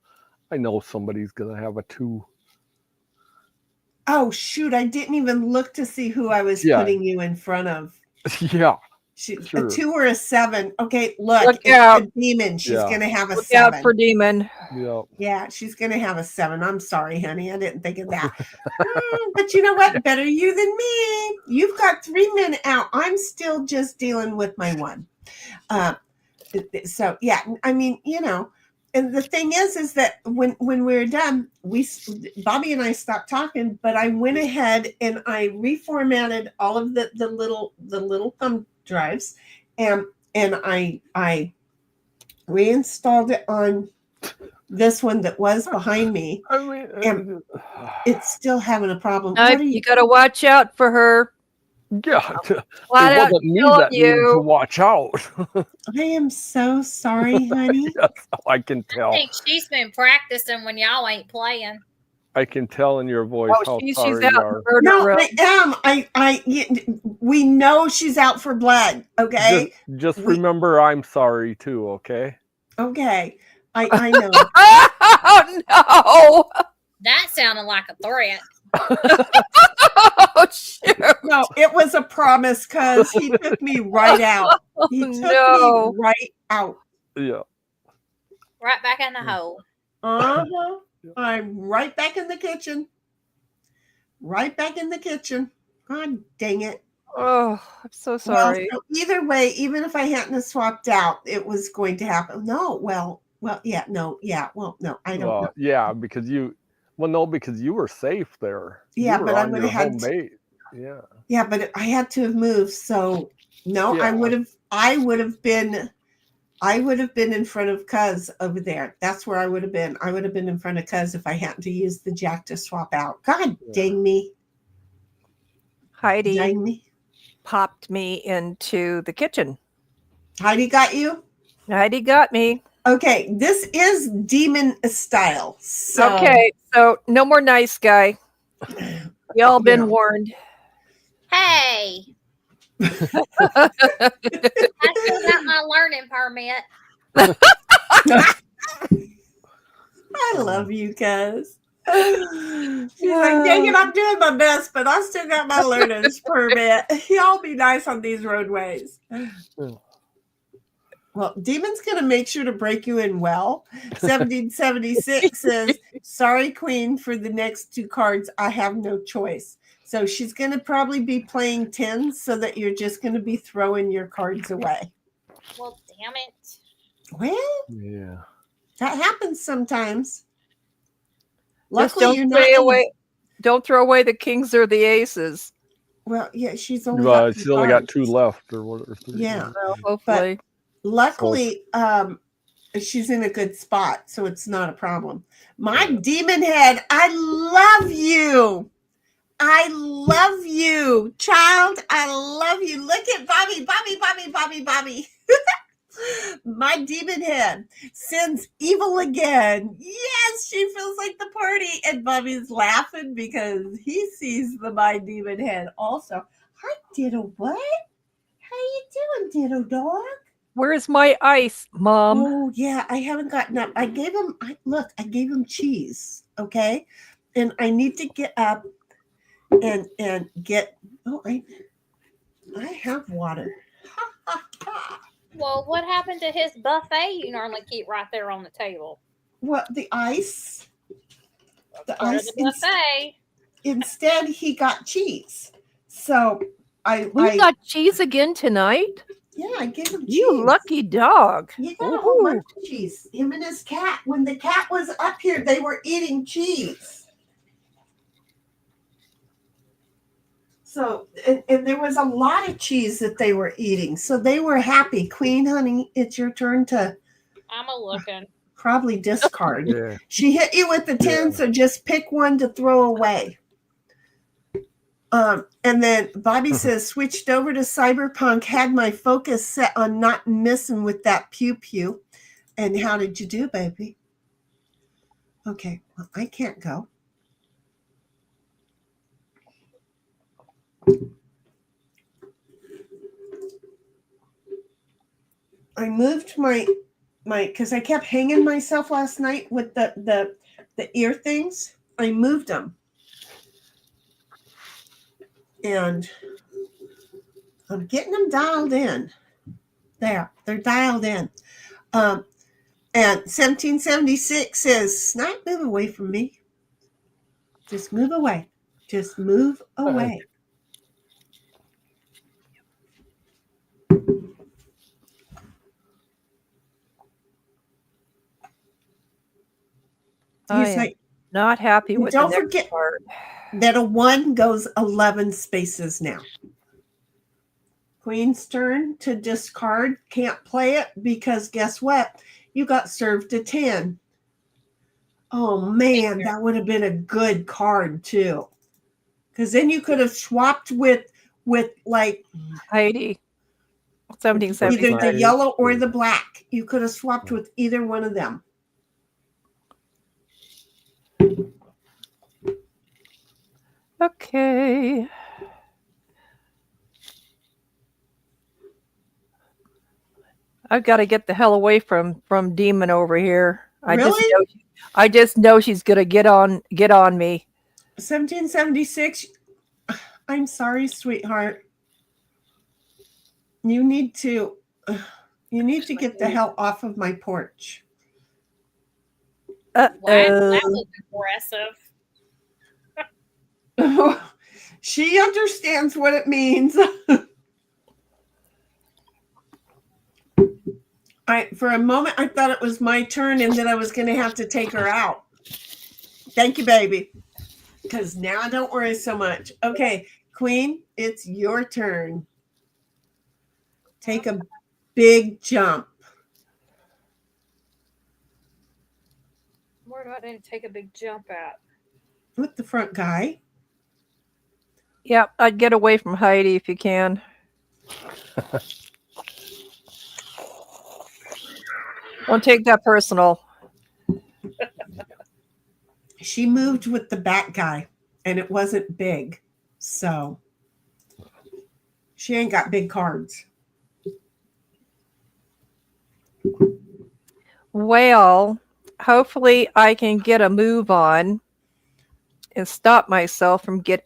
I know somebody's gonna have a 2. Oh shoot! I didn't even look to see who I was putting you in front of. Yeah. A 2 or a 7. Okay, look it's out. a demon. She's gonna have a Look 7. out for demon. Yeah. Yeah, she's gonna have a 7. I'm sorry, honey. I didn't think of that. But you know what? Better you than me. You've got 3 men out. I'm still just dealing with my 1. So yeah, I mean, you know, and the thing is that when we were done, Bobby and I stopped talking, but I went ahead and I reformatted all of the little thumb drives, and I reinstalled it on this one that was behind me, I mean, and it's still having a problem. No, What are you got to watch out for her. yeah, Flat it out wasn't me telling that needed to you. watch out. I am so sorry, honey. Yes, I can I tell. think she's been practicing when y'all ain't playing. I can tell in your voice Oh, how she's sorry out you in are. the murder No, room. I am. We know she's out for blood. Okay. Just We- remember, I'm sorry too. Okay. Okay. I know. Oh no! That sounded like a threat. Oh shoot! No, it was a promise because he took me right out. He took No. me right out. Yeah. Right back in the hole. Uh-huh. I'm right back in the kitchen. Right back in the kitchen. God dang it. Oh, I'm so sorry. Well, so either way, even if I hadn't have swapped out, it was going to happen. No, well, yeah, no, yeah, well, no, I don't know. Yeah, because you were safe there. Yeah, you were but I on would your have had home base. Yeah. Yeah, but I had to have moved. So no, Yeah. I would have been in front of Cuz over there. That's where I would have been. I would have been in front of Cuz if I hadn't to use the jack to swap out. God dang me. Heidi Dang me. popped me into the kitchen. Heidi got you? Heidi got me. Okay, this is demon style. So Okay, so no more nice guy. Y'all been warned. Hey, I still got my learning permit. I love you, Cuz. She's like, dang it, I'm doing my best, but I still got my learner's permit. Y'all be nice on these roadways. Well, Demon's going to make sure to break you in well. 1776 says, sorry, Queen, for the next two cards. I have no choice. So she's going to probably be playing tens so that you're just going to be throwing your cards away. Well, damn it. Well, Yeah. that happens sometimes. Just Luckily, you're don't throw away the kings or the aces. Well, yeah, she's only got She's only got cards. 2 left or whatever. Yeah. Well, hopefully. Luckily, she's in a good spot, so it's not a problem. My demon head, I love you. I love you, child. I love you. Look at Bobby. My demon head sends evil again. Yes, she feels like the party. And Bobby's laughing because he sees my demon head also. Hi, Ditto. What? How you doing, Ditto dog? Where's my ice, Mom? Oh yeah, I haven't gotten up. I gave him cheese. Okay, and I need to get up and get. Oh, I have water. Well, what happened to his buffet you normally keep right there on the table? What, the ice? The Part of ice. the buffet. Instead, he got cheese. So We got cheese again tonight? Yeah, I gave him cheese. You lucky dog. He got a whole bunch of cheese. Him and his cat. When the cat was up here, they were eating cheese. So, and there was a lot of cheese that they were eating. So they were happy. Queen, honey, it's your turn to I'm a looking. probably discard. Yeah. She hit you with the 10, so just pick one to throw away. And then Bobby says, switched over to Cyberpunk, had my focus set on not missing with that pew. And how did you do, baby? Okay, well, I can't go. I moved my because I kept hanging myself last night with the ear things. I moved them. And I'm getting them dialed in. There, they're dialed in. And 1776 says, "Not move away from me. Just move away. Just move away." I am not happy with Don't the next forget part. that a 1 goes 11 spaces now. Queen's turn to discard. Can't play it because guess what? You got served a 10. Oh man, that would have been a good card too. Because then you could have swapped with like Heidi, either 1776. the yellow or the black. You could have swapped with either one of them. Okay. I've got to get the hell away from Demon over here. Really? I just know she's gonna get on me. 1776. I'm sorry, sweetheart. You need to get the hell off of my porch. Wow, that Uh-oh. was aggressive. She understands what it means. For a moment, I thought it was my turn and that I was going to have to take her out. Thank you, baby. Because now I don't worry so much. Okay, Queen, it's your turn. Take a big jump. Where do I need to take a big jump at? With the front guy. Yep, I'd get away from Heidi if you can. Don't take that personal. She moved with the back guy, and it wasn't big. So she ain't got big cards. Well, hopefully I can get a move on and stop myself from no.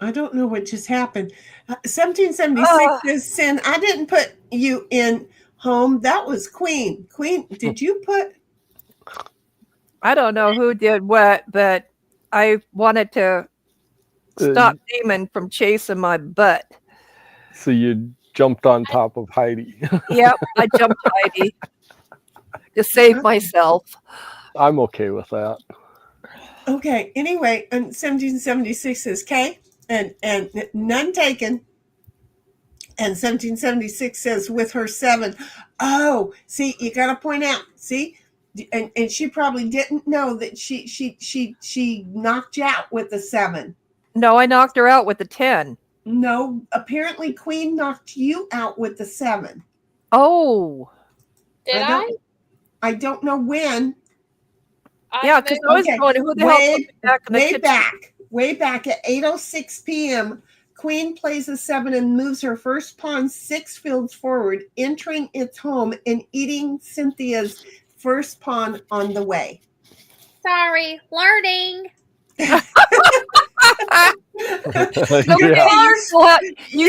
I don't know what just happened. 1776 is Sin. I didn't put you in home. That was Queen. Queen, did you put? I don't know who did what, but I wanted to stop Demon from chasing my butt. So you jumped on top of Heidi. Yep, I jumped Heidi to save myself. I'm okay with that. Okay. Anyway, and 1776 is K, and none taken. And 1776 says with her 7. Oh, see, you got to point out. See, and she probably didn't know that she knocked you out with the 7. No, I knocked her out with the 10. No, apparently Queen knocked you out with the 7. Oh, Did I? I don't know when. yeah, because I was Okay. going, who the hell put me back in the kitchen? Way back at 8:06 p.m., Queen plays a 7 and moves her first pawn 6 fields forward, entering its home and eating Cynthia's first pawn on the way. Sorry, learning. You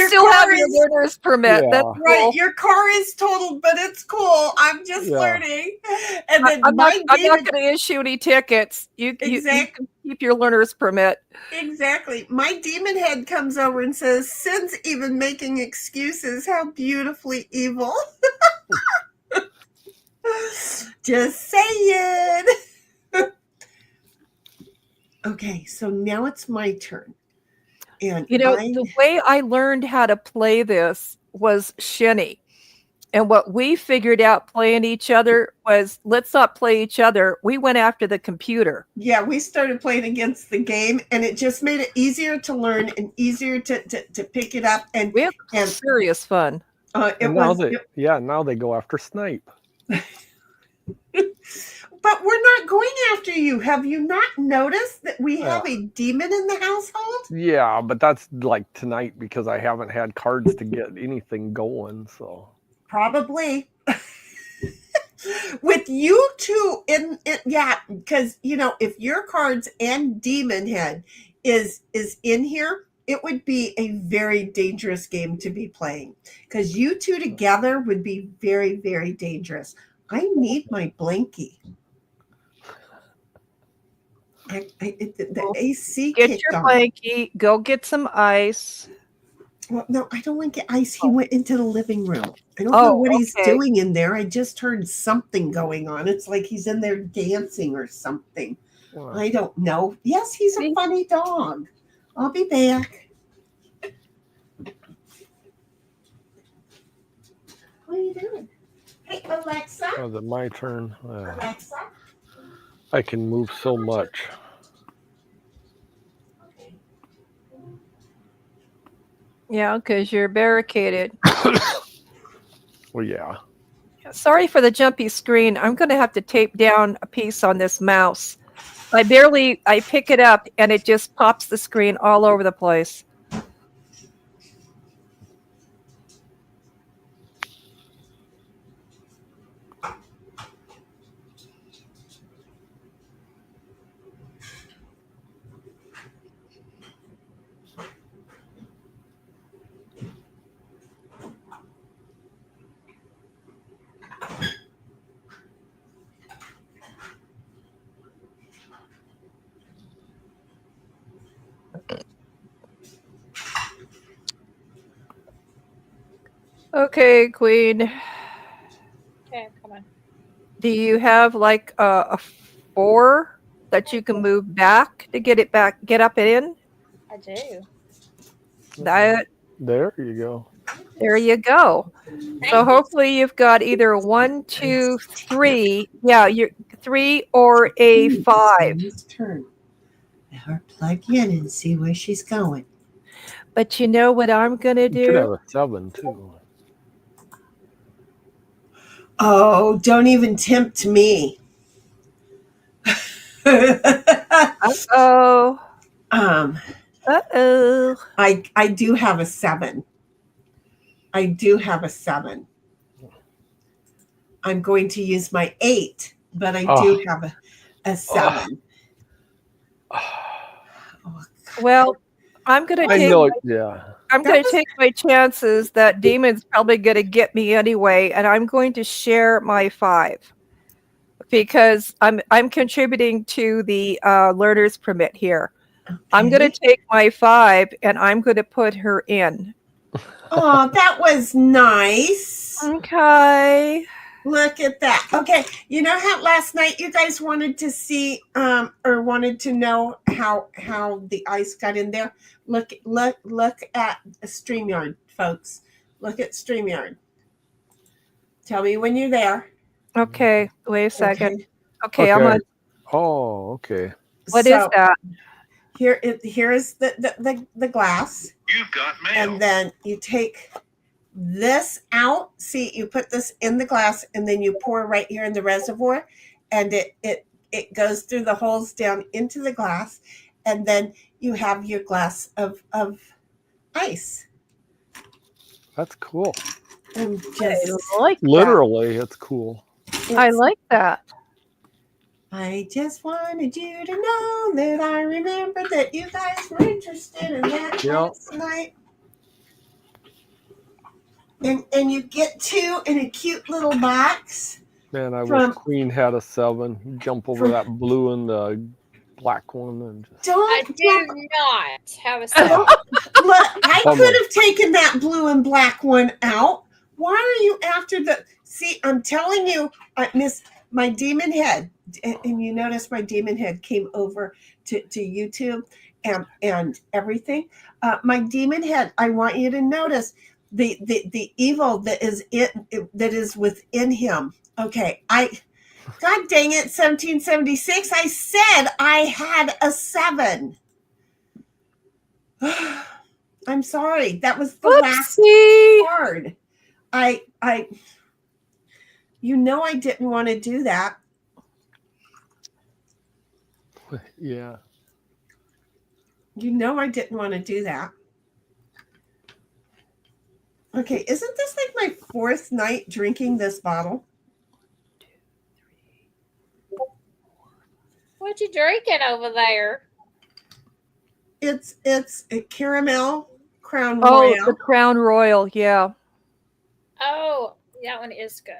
still have your learner's permit. Yeah. That's cool. Right, your car is totaled, but it's cool. I'm just learning. And then I'm not going to issue any tickets. You can keep your learner's permit. Exactly. My demon head comes over and says, Sin's even making excuses. How beautifully evil. Just saying. Okay, so now it's my turn. And the way I learned how to play this was shinny. And what we figured out playing each other was, let's not play each other. We went after the computer. Yeah, we started playing against the game, and it just made it easier to learn and easier to pick it up. And we had serious fun. Now they go after Snipe. But we're not going after you. Have you not noticed that we have a demon in the household? Yeah, but that's like tonight because I haven't had cards to get anything going. So probably with you two because if your cards and demon head is in here, it would be a very dangerous game to be playing because you two together would be very, very dangerous. I need my blankie. The AC Get kicked your on. blankie. Go get some ice. Well, no, I don't want to get ice. He went into the living room. I don't know what he's doing in there. I just heard something going on. It's like he's in there dancing or something. Wow. I don't know. Yes, he's a funny dog. I'll be back. What are you doing? Hey, Alexa. Oh, is it my turn? Alexa. I can move so much. Okay. Yeah, because you're barricaded. Well, yeah. Sorry for the jumpy screen. I'm going to have to tape down a piece on this mouse. I pick it up and it just pops the screen all over the place. Okay, Queen. Okay, come on. Do you have like a 4 that you can move back to get it back, get up and in? I do. That There you go. there you go. So hopefully you've got either 1, 2, 3. Yeah, you're 3 or a 5. It's turn. Let her plug in and see where she's going. But you know what I'm gonna You could have do? a 7 too. Oh, don't even tempt me. Uh-oh. Uh-oh. I do have a 7. I do have a 7. I'm going to use my 8, but I do have a 7. Oh, Well, I'm gonna I take know. Yeah. I'm That going to was- take my chances that Demon's probably going to get me anyway, and I'm going to share my 5 because I'm contributing to the learner's permit here. I'm going okay. to take my 5 and I'm going to put her in. Oh, that was nice. Okay. Look at that. Okay, you know how last night you guys wanted to see or wanted to know how the ice got in there? Look at StreamYard, folks. Look at StreamYard. Tell me when you're there. Okay. Wait a second. Okay. Okay, I'm on. Oh, okay. What is that? Here is the glass. You've got mail. And then you take this out. See, you put this in the glass and then you pour right here in the reservoir, and it goes through the holes down into the glass, and then you have your glass of ice. That's cool. And I just like that. Literally, it's cool. I like that. I just wanted you to know that I remember that you guys were interested in that Yep. last night. And you get 2 in a cute little box. Man, I From- wish Queen had a 7. Jump over from- that blue and the black one and just. I Don't do not have a 7. look. I Bummer. could have taken that blue and black one out. Why are you after the? See, I'm telling you, Miss, my demon head, and you notice my demon head came over to YouTube and everything. My demon head. I want you to notice the evil that is within him. Okay, God dang it, 1776. I said I had a 7. I'm sorry. That was the last Whoopsie. card. I you know I didn't want to do that. Yeah. You know I didn't want to do that. Okay, isn't this like my 4th night drinking this bottle? What you drinking over there? It's a caramel Crown Oh, Royal. the Crown Royal. Yeah. Oh, that one is good.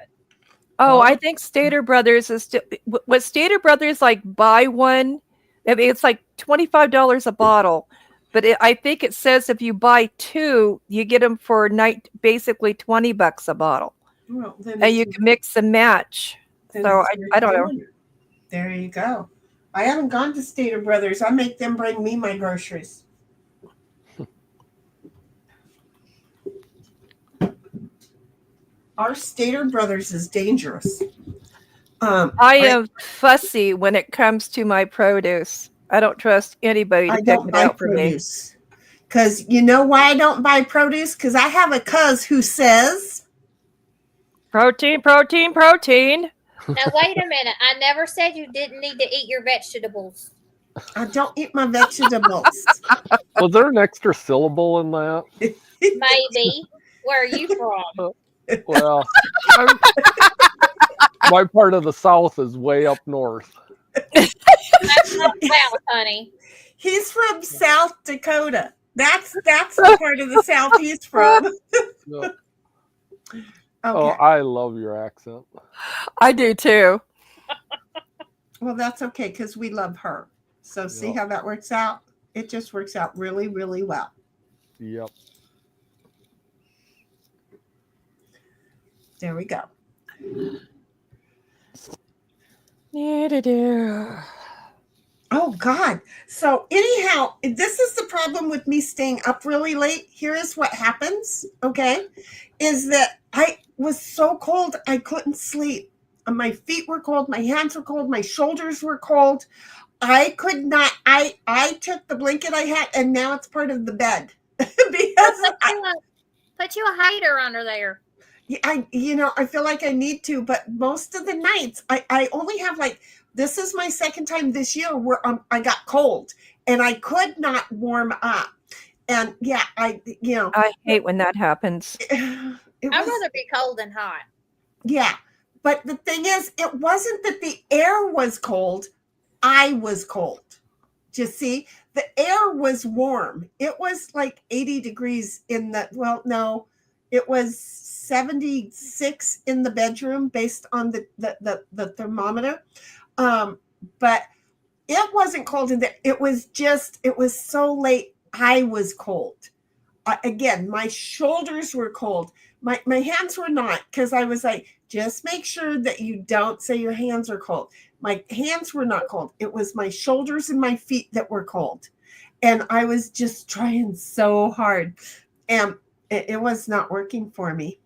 Oh, Oh. I think Stater Brothers is still. Was Stater Brothers like buy one? I mean, it's like $25 a bottle, but I think it says if you buy 2, you get them for basically $20 a bottle, Well, then and you can mix and match. then So it's your I don't know. dinner. There you go. I haven't gone to Stater Brothers. I make them bring me my groceries. Our Stater Brothers is dangerous. I am fussy when it comes to my produce. I don't trust anybody to I pick don't it buy out for me. produce. Because you know why I don't buy produce? Because I have a cuz who says, Protein, protein, protein. Now wait a minute. I never said you didn't need to eat your vegetables. I don't eat my vegetables. Was there an extra syllable in that? Maybe. Where are you from? Well, my part of the South is way up north. That's not south, honey. He's from South Dakota. That's the part of the South he's from. No. Okay. Oh, I love your accent. I do too. Well, that's okay because we love her. So see Yep. how that works out? It just works out really, really well. Yep. There we go. Oh, God. So anyhow, this is the problem with me staying up really late. Here is what happens, okay, is that I was so cold I couldn't sleep. My feet were cold. My hands were cold. My shoulders were cold. I could not. I took the blanket I had, and now it's part of the bed because Put you a hater under there. I feel like I need to, but most of the nights I only have like, this is my second time this year where I got cold and I could not warm up. And yeah, I hate when that happens. I'd rather be cold than hot. Yeah. But the thing is, it wasn't that the air was cold. I was cold. You see, the air was warm. It was like 80 degrees in the, well, no, it was 76 in the bedroom based on the thermometer. But it wasn't cold in there. It was so late. I was cold. Again, my shoulders were cold. My hands were not, because I was like, just make sure that you don't say your hands are cold. My hands were not cold. It was my shoulders and my feet that were cold. And I was just trying so hard. And it was not working for me.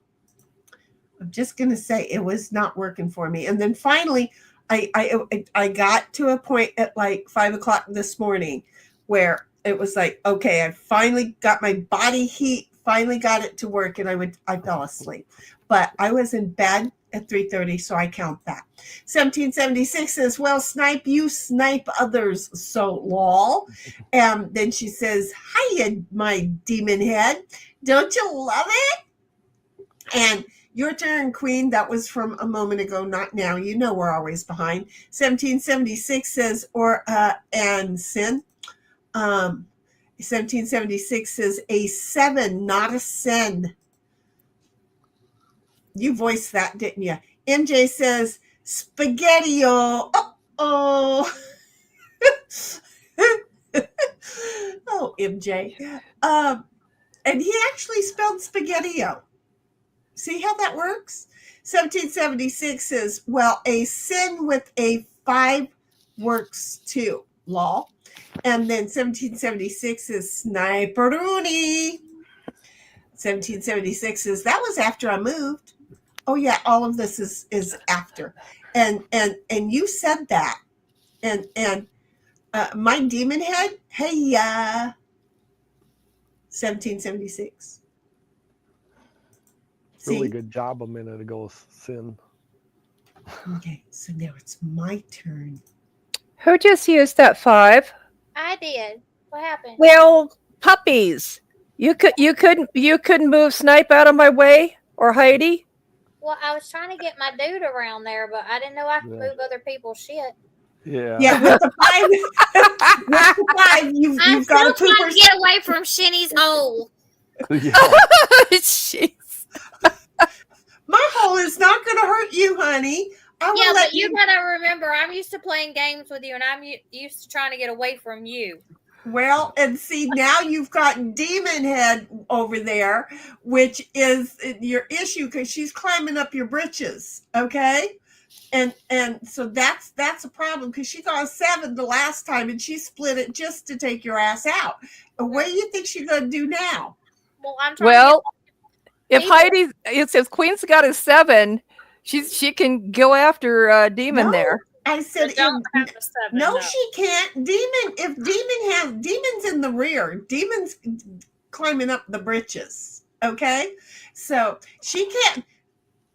I'm just going to say it was not working for me. And then finally, I got to a point at like 5 o'clock this morning where it was like, okay, I finally got my body heat, finally got it to work, and I fell asleep. But I was in bed at 3:30, so I count that. 1776 says, well, snipe, you snipe others, so lol. And then she says, hiya, my demon head. Don't you love it? And your turn, Queen. That was from a moment ago, not now. You know we're always behind. 1776 says, and sin. 1776 says, a 7, not a sin. You voiced that, didn't you? MJ says, spaghetti-o. Oh, oh, MJ. And he actually spelled spaghetti-o. See how that works? 1776 says, well, a sin with a 5 works too. Lol. And then 1776 is sniperoonie. 1776 says, that was after I moved. Oh yeah, all of this is after. And you said that. And my demon head, hey 1776. Really good job a minute ago, Sin. Okay, so now it's my turn. Who just used that 5? I did. What happened? Well, puppies. You couldn't move Snipe out of my way, or Heidi. Well, I was trying to get my dude around there, but I didn't know I could move other people's shit. Yeah. Yeah, with the 5, with the 5, you've got I'm a still trying pooper. to get away from Shinny's hole. Yeah. Jeez. My hole is not going to hurt you, honey. I will Yeah, let but you gotta remember, I'm used to playing games with you, and I'm used to trying to get away from you. Well, and see, now you've got Demon Head over there, which is your issue because she's climbing up your britches, okay? And so that's a problem because she got a 7 the last time and she split it just to take your ass out. And what do you think she's going to do now? Well, I'm trying If Either. Heidi, if Queen's got a 7, she can go after Demon No, there. I said, You don't if, have a 7. no, she can't. Demon's in the rear. Demon's climbing up the britches. Okay, so she can't.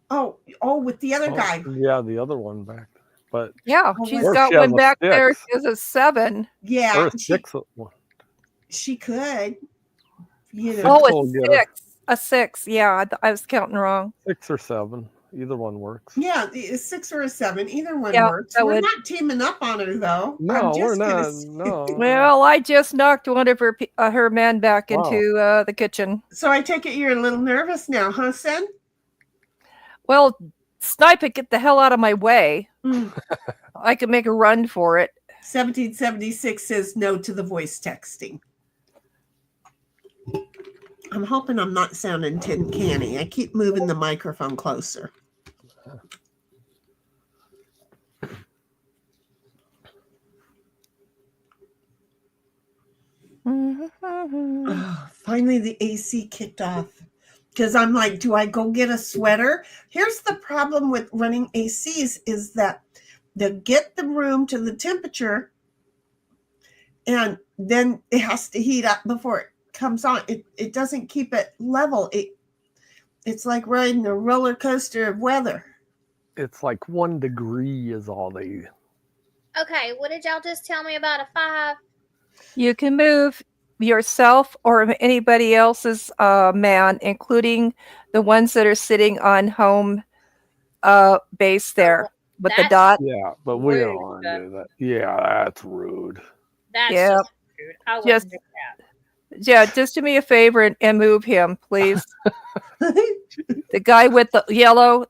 Oh, with the other guy. Yeah, the other one back. But Yeah, Oh, she's what- Or got she has one a back there. 6. Is a 7. Yeah, or a 6 one. she could. You Six know, Oh, will a get her. 6. A 6. Yeah, I was counting wrong. 6 or 7. Either one works. yeah, a 6 or a 7, either one Yeah, works. that We're would- not teaming up on her though. No, I'm we're just gonna not. s- No. Well, I just knocked one of her men back Wow. into the kitchen. So I take it you're a little nervous now, huh, Sen? Well, Snipe it, get the hell out of my way. Mm. I could make a run for it. 1776 says no to the voice texting. I'm hoping I'm not sounding tin canny. I keep moving the microphone closer. Oh, finally, the AC kicked off. Because I'm like, do I go get a sweater? Here's the problem with running ACs is that they get the room to the temperature and then it has to heat up before it comes on. It doesn't keep it level. It's like riding a roller coaster of weather. It's like 1 degree is all they. Okay, what did y'all just tell me about a 5? You can move yourself or anybody else's man, including the ones that are sitting on home base there with the That's- dot. Yeah, but we don't Rude, want to do that. Yeah, that's rude. That's Yeah. just rude. I wouldn't Just- do that. Yeah, just do me a favor and move him, please. The guy with the yellow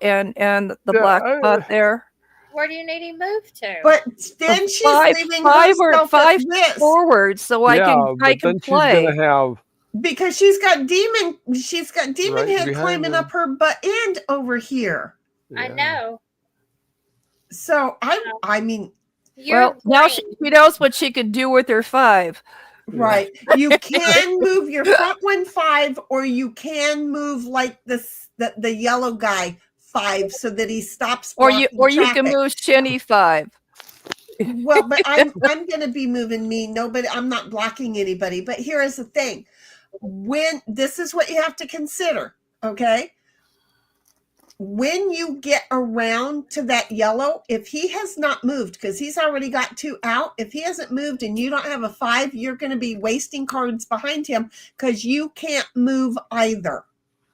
and the Yeah, black spot there. Where do you need him moved to? But then she's leaving five herself five at risk forward, so I yeah, can but then play. she's gonna have because she's got demon Right head behind climbing her. up her butt end over here. I yeah. know. So I mean, You're Now right. she knows what she could do with her 5. right. You can move your front one 5, or you can move like the yellow guy 5 so that he stops. Or you blocking can traffic. move Shinny 5. Well, but I'm gonna be moving me. Nobody, I'm not blocking anybody. But here is the thing. When this is what you have to consider, okay? When you get around to that yellow, if he has not moved, because he's already got 2 out, if he hasn't moved and you don't have a 5, you're going to be wasting cards behind him because you can't move either.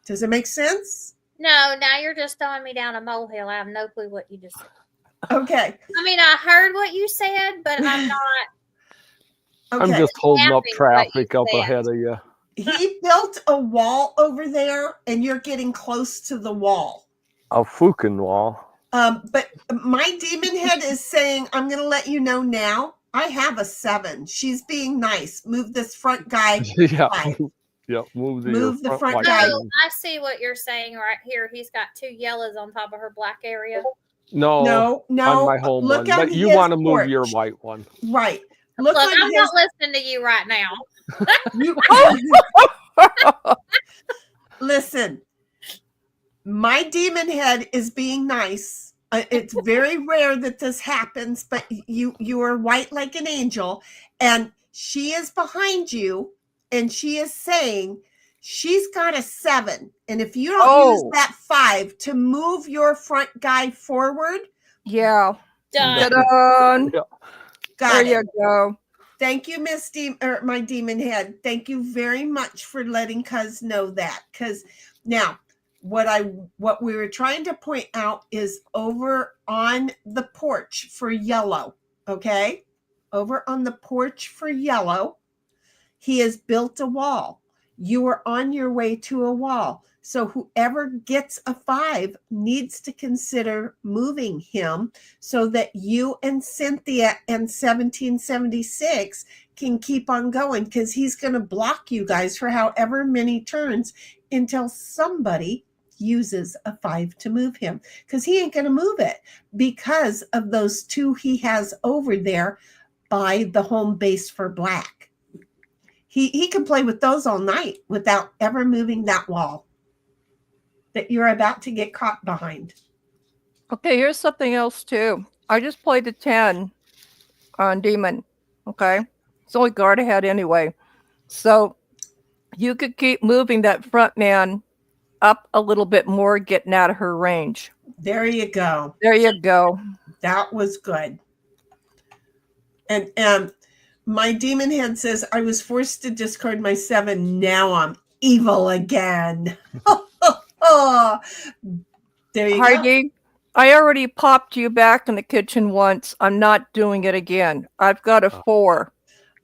Does it make sense? No, now you're just throwing me down a molehill. I have no clue what you just said. Okay. I mean, I heard what you said, but I'm not. Okay. I'm just holding up Happy what you traffic up said. ahead of you. He built a wall over there, and you're getting close to the wall. A fucking wall. But my demon head is saying, I'm going to let you know now. I have a 7. She's being nice. Move this front guy. Yeah. 5. Yeah, move Move the front white guy. Oh, line. I see what you're saying right here. He's got 2 yellows on top of her black area. No, No. on my home Look one. on But you his want to move porch. your white one. Right. Look Look, on I'm his. not listening to you right now. You, listen, my demon head is being nice. It's very rare that this happens, but you are white like an angel, and she is behind you, and she is saying she's got a 7, and if you don't use that 5 to move your front guy forward, Yeah. Done. Ta-da. got There it. you go. Thank you, Miss my demon head. Thank you very much for letting Cuz know that. Because now, what we were trying to point out is over on the porch for yellow. Okay, over on the porch for yellow, he has built a wall. You are on your way to a wall. So whoever gets a 5 needs to consider moving him so that you and Cynthia and 1776 can keep on going, because he's going to block you guys for however many turns until somebody uses a 5 to move him, because he ain't going to move it because of those 2 he has over there by the home base for black. He can play with those all night without ever moving that wall. that you're about to get caught behind. Okay, here's something else too. I just played a 10 on Demon. Okay. It's only guard ahead anyway. So you could keep moving that front man up a little bit more, getting out of her range. There you go. There you go. That was good. And my demon head says, I was forced to discard my 7. Now I'm evil again. There you go. Heidi, I already popped you back in the kitchen once. I'm not doing it again. I've got a 4.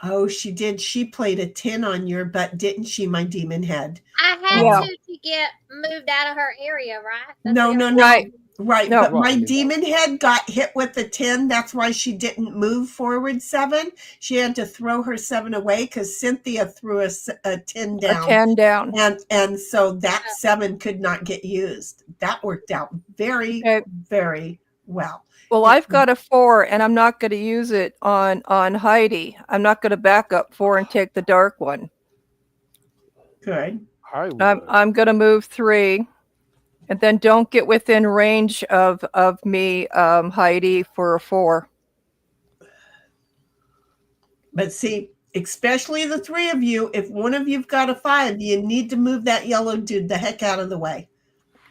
Oh, she did. She played a 10 on your butt, didn't she, my demon head? I had Yeah. to get moved out of her area, right? That's No, the no, only- no. Right. Right. No. But my Right. demon head got hit with a 10. That's why she didn't move forward 7. She had to throw her 7 away because Cynthia threw a 10 A down. 10 down. And so that 7 could not get used. That worked out very, Okay. very well. Well, I've got a 4, and I'm not going to use it on Heidi. I'm not going to back up 4 and take the dark one. Good. I would. I'm going to move 3, and then don't get within range of me, Heidi, for a 4. But see, especially the 3 of you, if one of you've got a 5, you need to move that yellow dude the heck out of the way.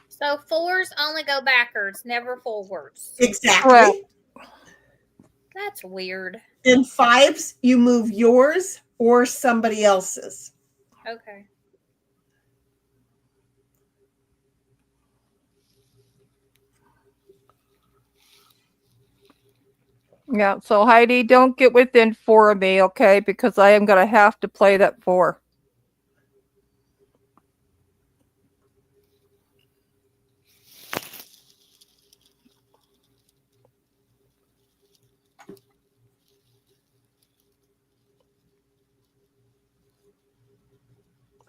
So 4s only go backwards, never forwards. Exactly. Correct. That's weird. In 5s, you move yours or somebody else's. Okay. Yeah, so Heidi, don't get within 4 of me, okay? Because I am going to have to play that 4.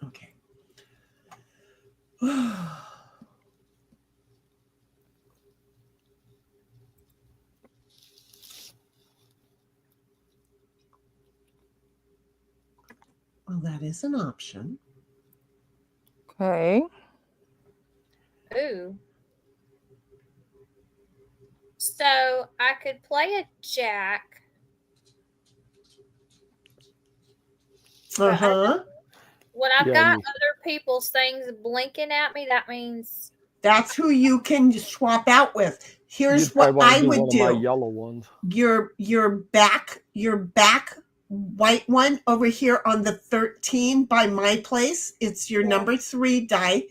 Okay. Well, that is an option. Okay. Ooh. So I could play a jack. Uh-huh. When I've Yeah, got you- other people's things blinking at me, that means That's who you can swap out with. Here's You'd probably what wanna I do would one of my do. yellow ones. Your back white one over here on the 13 by my place. It's your Yeah. number 3 die.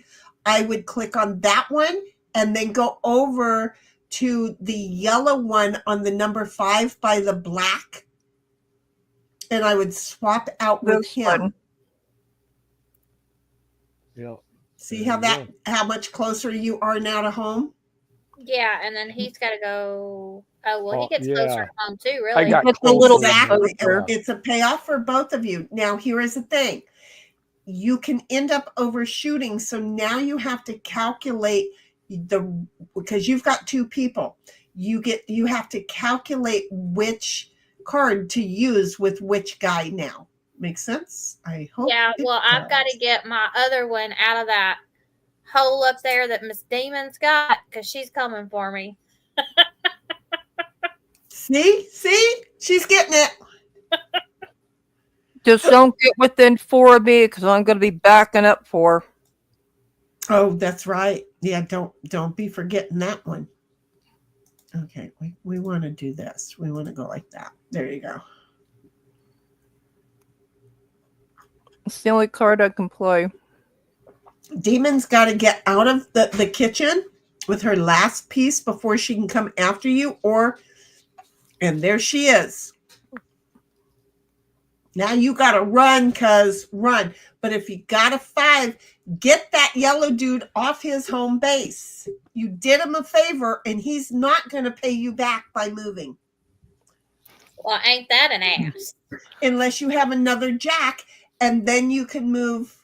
I would click on that one and then go over to the yellow one on the number 5 by the black. And I would swap out with This him. one. See Yeah. There how you how much closer you are now to home? yeah, and then he's got to go. Oh well, Oh, he gets yeah. closer to home too. I Really, got It's a little bit Exactly. closer. It's a payoff for both of you. Now, here is the thing. You can end up overshooting. So now you have to calculate because you've got 2 people. You have to calculate which card to use with which guy now. Make sense? I hope. yeah. it Well, I've got to does. get my other one out of that hole up there that Miss Demon's got because she's coming for me. See, she's getting it. Just don't get within 4 of me because I'm going to be backing up 4. Oh, that's right. Yeah, don't be forgetting that one. Okay, we want to do this. We want to go like that. There you go. It's the only card I can play. Demon's got to get out of the kitchen with her last piece before she can come after you, and there she is. Now you got to run, run. But if you got a 5, get that yellow dude off his home base. You did him a favor, and he's not going to pay you back by moving. Well, ain't that an ass? Unless you have another jack, and then you can move.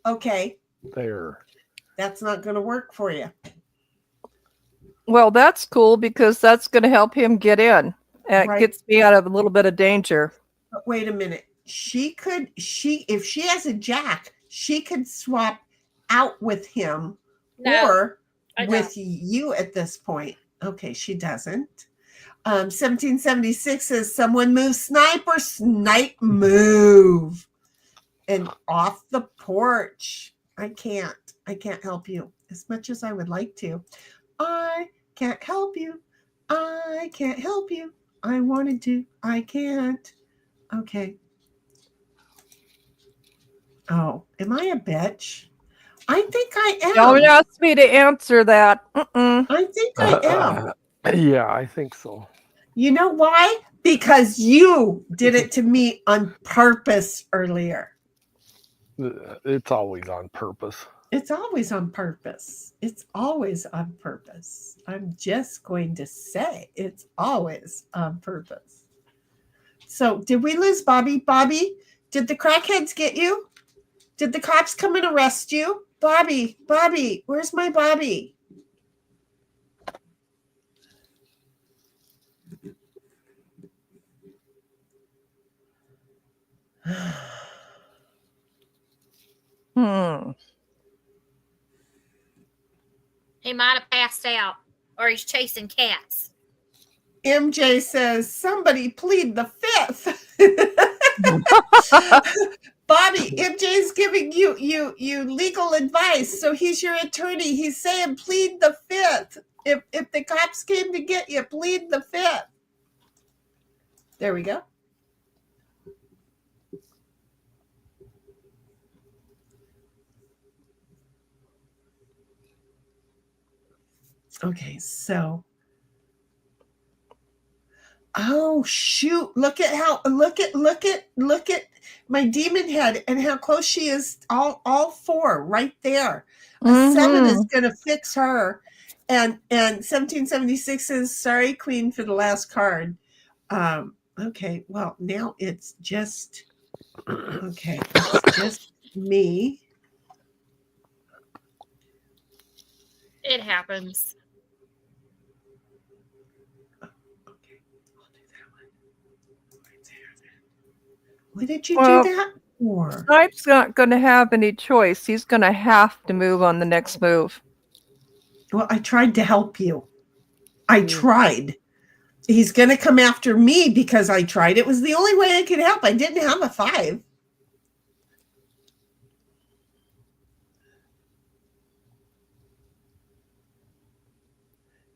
Okay, There. that's not going to work for you. Well, that's cool because that's going to help him get in. And Right. it gets me out of a little bit of danger. But wait a minute. If she has a jack, she could swap out with him No, or I with you at this point. Okay, she doesn't. 1776 says someone move snipe or snipe move. And off the porch. I can't help you as much as I would like to. I can't help you. I can't help you. I wanted to. I can't. Okay. Oh, am I a bitch? I think I am. Don't ask me to answer that. I think I am. Yeah, I think so. You know why? Because you did it to me on purpose earlier. It's always on purpose. It's always on purpose. It's always on purpose. I'm just going to say it's always on purpose. So, did we lose Bobby? Bobby, did the crackheads get you? Did the cops come and arrest you? Bobby, where's my Bobby? He might have passed out, or he's chasing cats. MJ says, somebody plead the fifth. Bobby, MJ's giving you legal advice. So he's your attorney. He's saying plead the fifth. If the cops came to get you, plead the fifth. There we go. Okay, so oh shoot, look at my demon head and how close she is, all four right there. A 7 is gonna fix her. And 1776 says, sorry, Queen, for the last card. Okay, well, now it's just me. It happens. What did you do that for? Snipe's not going to have any choice. He's going to have to move on the next move. Well, I tried to help you. I tried. He's going to come after me because I tried. It was the only way I could help. I didn't have a 5.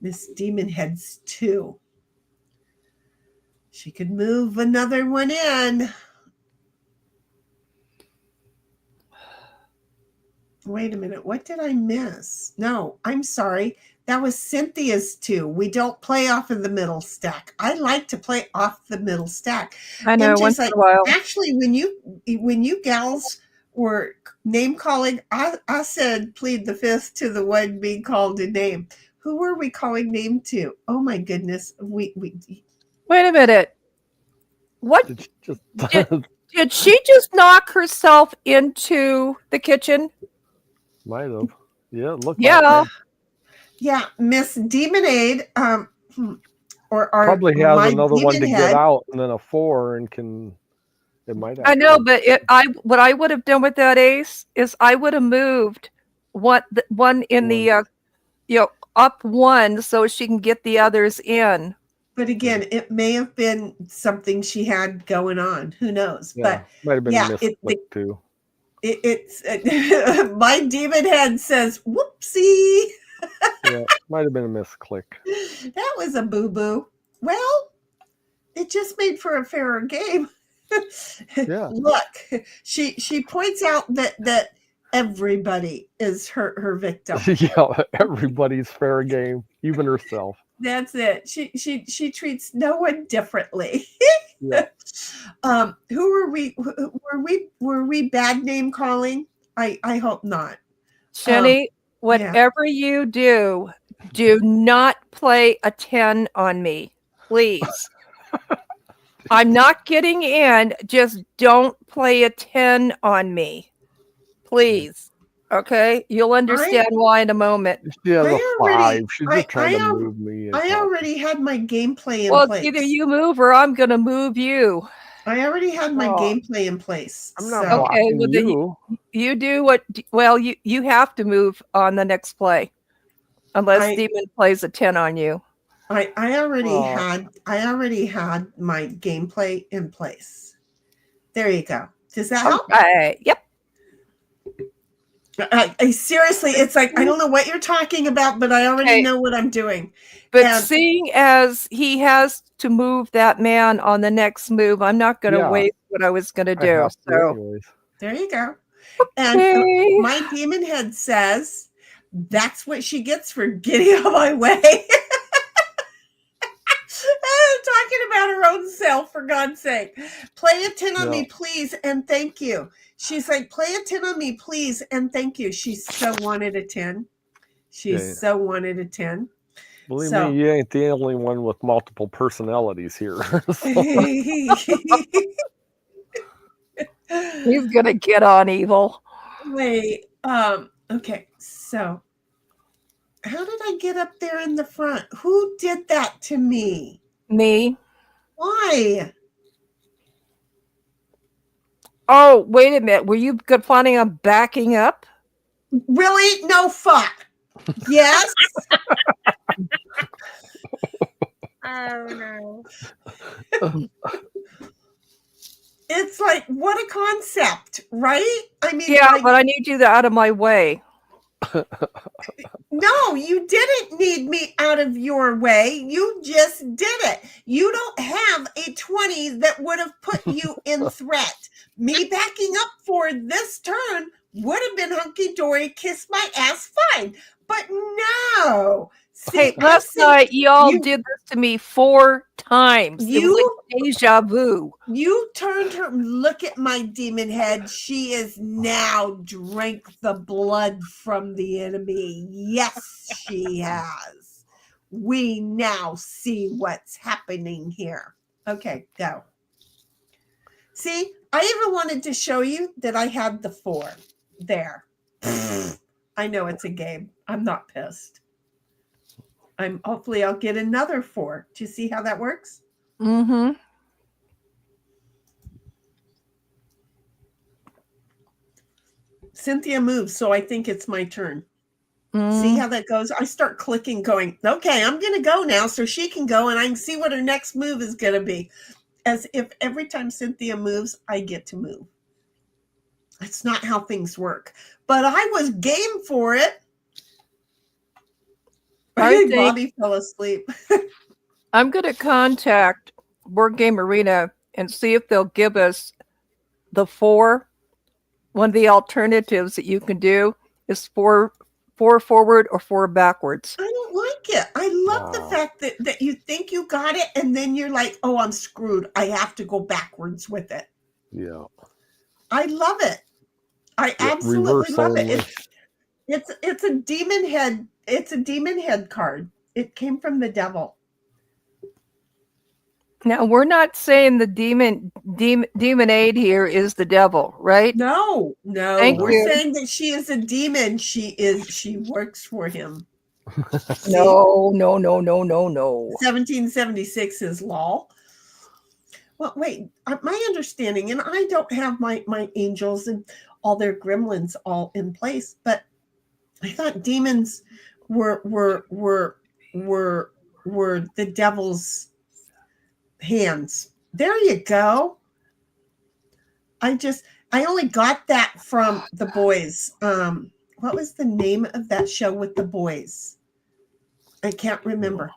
Miss Demon Head's 2. She could move another one in. Wait a minute. What did I miss? No, I'm sorry. That was Cynthia's 2. We don't play off of the middle stack. I like to play off the middle stack. I know, once in a while. Actually, when you gals were name calling, I said plead the fifth to the one being called a name. Who were we calling name to? Oh my goodness. Wait a minute. What did she just knock herself into the kitchen? Might have. Yeah, look. Yeah. Yeah, Miss Demonade, or probably has another one to get out, and then a 4, and can. It might. I know, but what I would have done with that ace is I would have moved one in the up 1 so she can get the others in. But again, it may have been something she had going on. Who knows? Yeah, but might have been a misclick too. It's my demon head says, "Whoopsie." Yeah, might have been a misclick. That was a boo-boo. Well, it just made for a fairer game. Yeah. Look, she points out that everybody is her victim. Yeah, everybody's fair game, even herself. That's it. She treats no one differently. Yeah. Who were we? Were we bad name calling? I hope not. Shenny, whatever you do not play a 10 on me, please. I'm not getting in. Just don't play a 10 on me, please. Okay, you'll understand why in a moment. She has a 5. She's just trying to move me. I already had my gameplay in well, place. either you move or I'm going to move you. I already had my Oh. gameplay in place. I'm not so- Okay, blocking well, then you. You do what? Well, you have to move on the next play, unless Demon plays a 10 on you. I already Oh. had my gameplay in place. There you go. Does that help? Okay. Yep. I seriously, it's like I don't know what you're talking about, but I already Okay. know what I'm doing. But And- seeing as he has to move that man on the next move, I'm not going to Yeah. waste what I was going to I do. have to So anyways. There you go. And okay. my demon head says that's what she gets for getting out of my way. Talking about her own self, for God's sake. Play a 10 on me, please, and thank you. She's like, play a 10 on me, please, and thank you. She so wanted a 10. She so wanted a 10. Believe So- me, you ain't the only one with multiple personalities here. So, He's going to get on evil. Wait, okay, so how did I get up there in the front? Who did that to me? Me. Why? Oh, wait a minute. Were you planning on backing up? Really? No fuck. Yes. Oh no. It's like, what a concept, right? I mean, Yeah, like, but I need you out of my way. no, you didn't need me out of your way. You just did it. You don't have a 20 that would have put you in threat. Me backing up for this turn would have been hunky-dory, kiss my ass fine. But no. See, Hey, I last think night y'all you- did this to me 4 times. It was You- like deja vu. You turned her, look at my demon head. She is now drank the blood from the enemy. Yes, she has. We now see what's happening here. Okay, go. See, I even wanted to show you that I had the 4 there. I know it's a game. I'm not pissed. Hopefully I'll get another 4. Do you see how that works? Mm-hmm. Cynthia moves, so I think it's my turn. Mm-hmm. See how that goes? I start clicking, going, okay, I'm going to go now so she can go and I can see what her next move is going to be. As if every time Cynthia moves, I get to move. That's not how things work. But I was game for it. I think Bobby fell asleep. I'm going to contact Board Game Arena and see if they'll give us the 4. One of the alternatives that you can do is 4 forward or 4 backwards. I don't like it. I love the fact that you think you got it and then you're like, oh, I'm screwed. I have to go backwards with it. yeah. I love it. I absolutely reverse love only. it. It's a demon head. It's a demon head card. It came from the devil. Now, we're not saying the demon aid here is the devil, right? No. Thank We're you. saying that she is a demon. She works for him. No. 1776 is law. Well, wait, my understanding, and I don't have my angels and all their gremlins all in place, but I thought demons were the devil's hands. There you go. I only got that from the boys. What was the name of that show with the boys? I can't remember.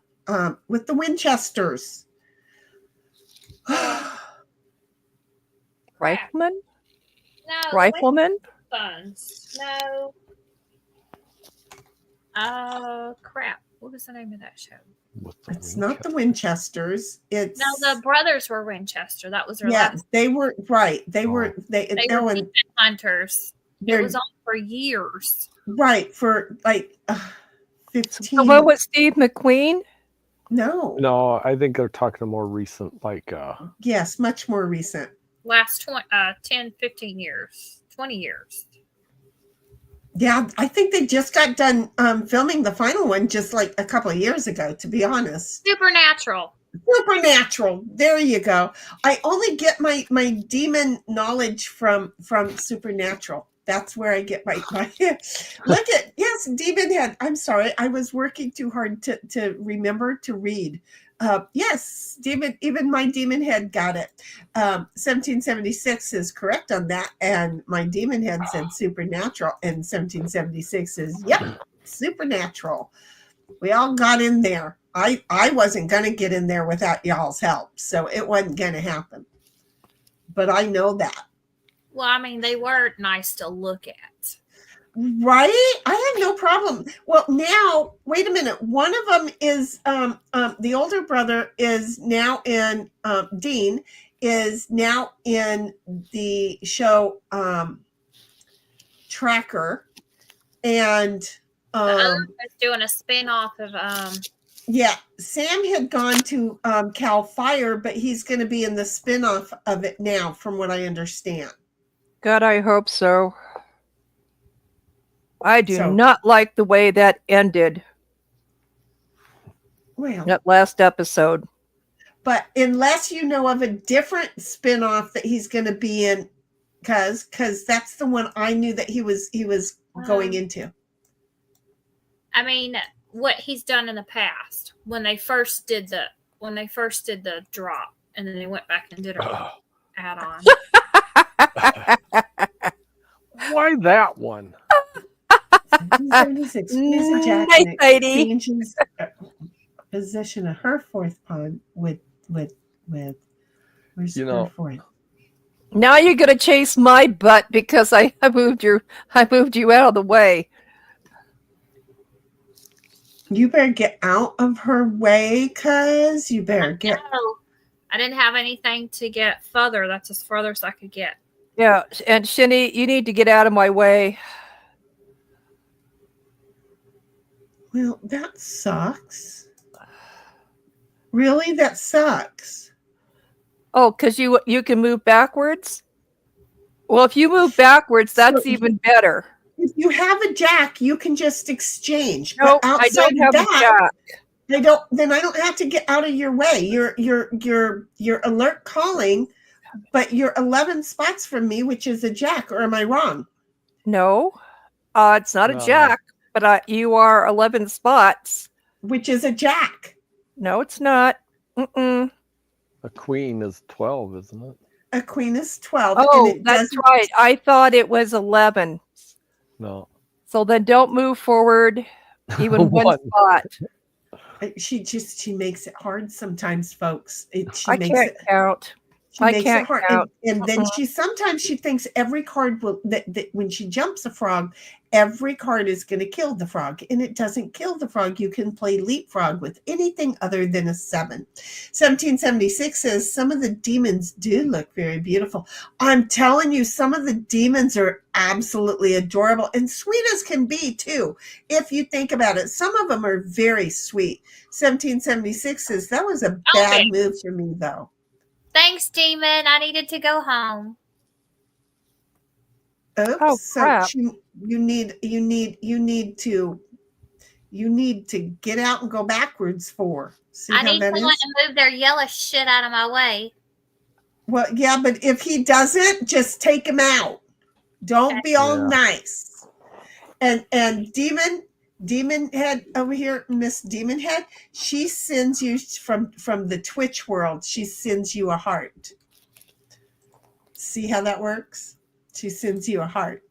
With the Winchesters. Rifleman? No. Rifleman? Funds. No. Oh crap! What was the name of that show? It's not the Winchesters. It's No, the brothers were Winchester. That was their yeah. last. They were right. They were They were demon hunters. It was on for years. right for like 15. The one with Steve McQueen? No. I think they're talking more recent, like Yes, much more recent. Last 10, 15 years, 20 years. Yeah, I think they just got done filming the final one just like a couple of years ago, to be honest. Supernatural. Supernatural. There you go. I only get my demon knowledge from Supernatural. That's where I get my look at, yes, demon head. I'm sorry, I was working too hard to remember to read. Yes, demon. Even my demon head got it. 1776 is correct on that, and my demon head said Supernatural, and 1776 is yep, Supernatural. We all got in there. I wasn't going to get in there without y'all's help, so it wasn't going to happen. But I know that. Well, I mean, they were nice to look at. Right? I had no problem. Well, now, wait a minute. One of them is the older brother is now in, Dean is now in the show Tracker. And The other was doing a spin-off of yeah, Sam had gone to Cal Fire, but he's going to be in the spinoff of it now, from what I understand. God, I hope so. I do So- not like the way that ended, Well, that last episode. but unless you know of a different spinoff that he's going to be in, because that's the one I knew that he was going into. I mean, what he's done in the past when they first did the drop, and then they went back and did a add-on. Why that one? 1776. Lisa Jack Nice, Heidi. changes position of her fourth pawn with where's You her know, fourth? Now you're gonna chase my butt because I moved you out of the way. You better get out of her way, cuz you better get. No, I didn't have anything to get further. That's as further as I could get. Yeah, and Shinny, you need to get out of my way. Well, that sucks. Really, that sucks. Oh, because you can move backwards? Well, if you move backwards, that's So- even better. If you have a jack, you can just exchange. No, but I outside don't have that, a jack. I don't. Then I don't have to get out of your way. You're alert calling, but you're 11 spots from me, which is a jack. Or am I wrong? No, it's not No. a jack, but you are 11 spots. Which is a jack. No, it's not. Mm-mm. A queen is 12, isn't it? A queen is 12. Oh, and it that's doesn't. right. I thought it was 11. No. So then don't move forward even one One. spot. She makes it hard sometimes, folks. She I makes can't it. count. She I makes can't it hard, count. and then sometimes she thinks every card will that when she jumps a frog, every card is going to kill the frog, and it doesn't kill the frog. You can play leapfrog with anything other than a 7. 1776 says some of the demons do look very beautiful. I'm telling you, some of the demons are absolutely adorable and sweet as can be too. If you think about it, some of them are very sweet. 1776 says that was a bad Okay. move for me though. Thanks, Demon. I needed to go home. Oops. Oh, So crap. you need to get out and go backwards for. See I how need that someone is? to move their yellow shit out of my way. Well, yeah, but if he doesn't, just take him out. Don't be all Yeah. nice. And Demon Head over here, Miss Demon Head, she sends you from the Twitch world. She sends you a heart. See how that works? She sends you a heart.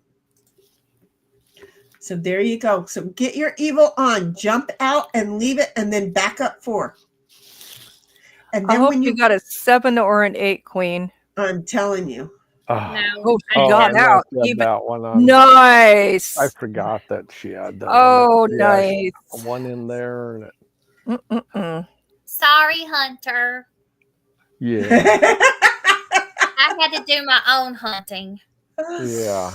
So there you go. So get your evil on, jump out and leave it, and then back up 4. And I then hope when you got a 7 or an 8, Queen. I'm telling you. Ah. No. Oh, I she got didn't. I out. said Even- that one on. Nice. I forgot that she had that. Oh, Yeah, nice. one in there. And Mm-mm-mm. Sorry, Hunter. yeah. I had to do my own hunting. Yeah.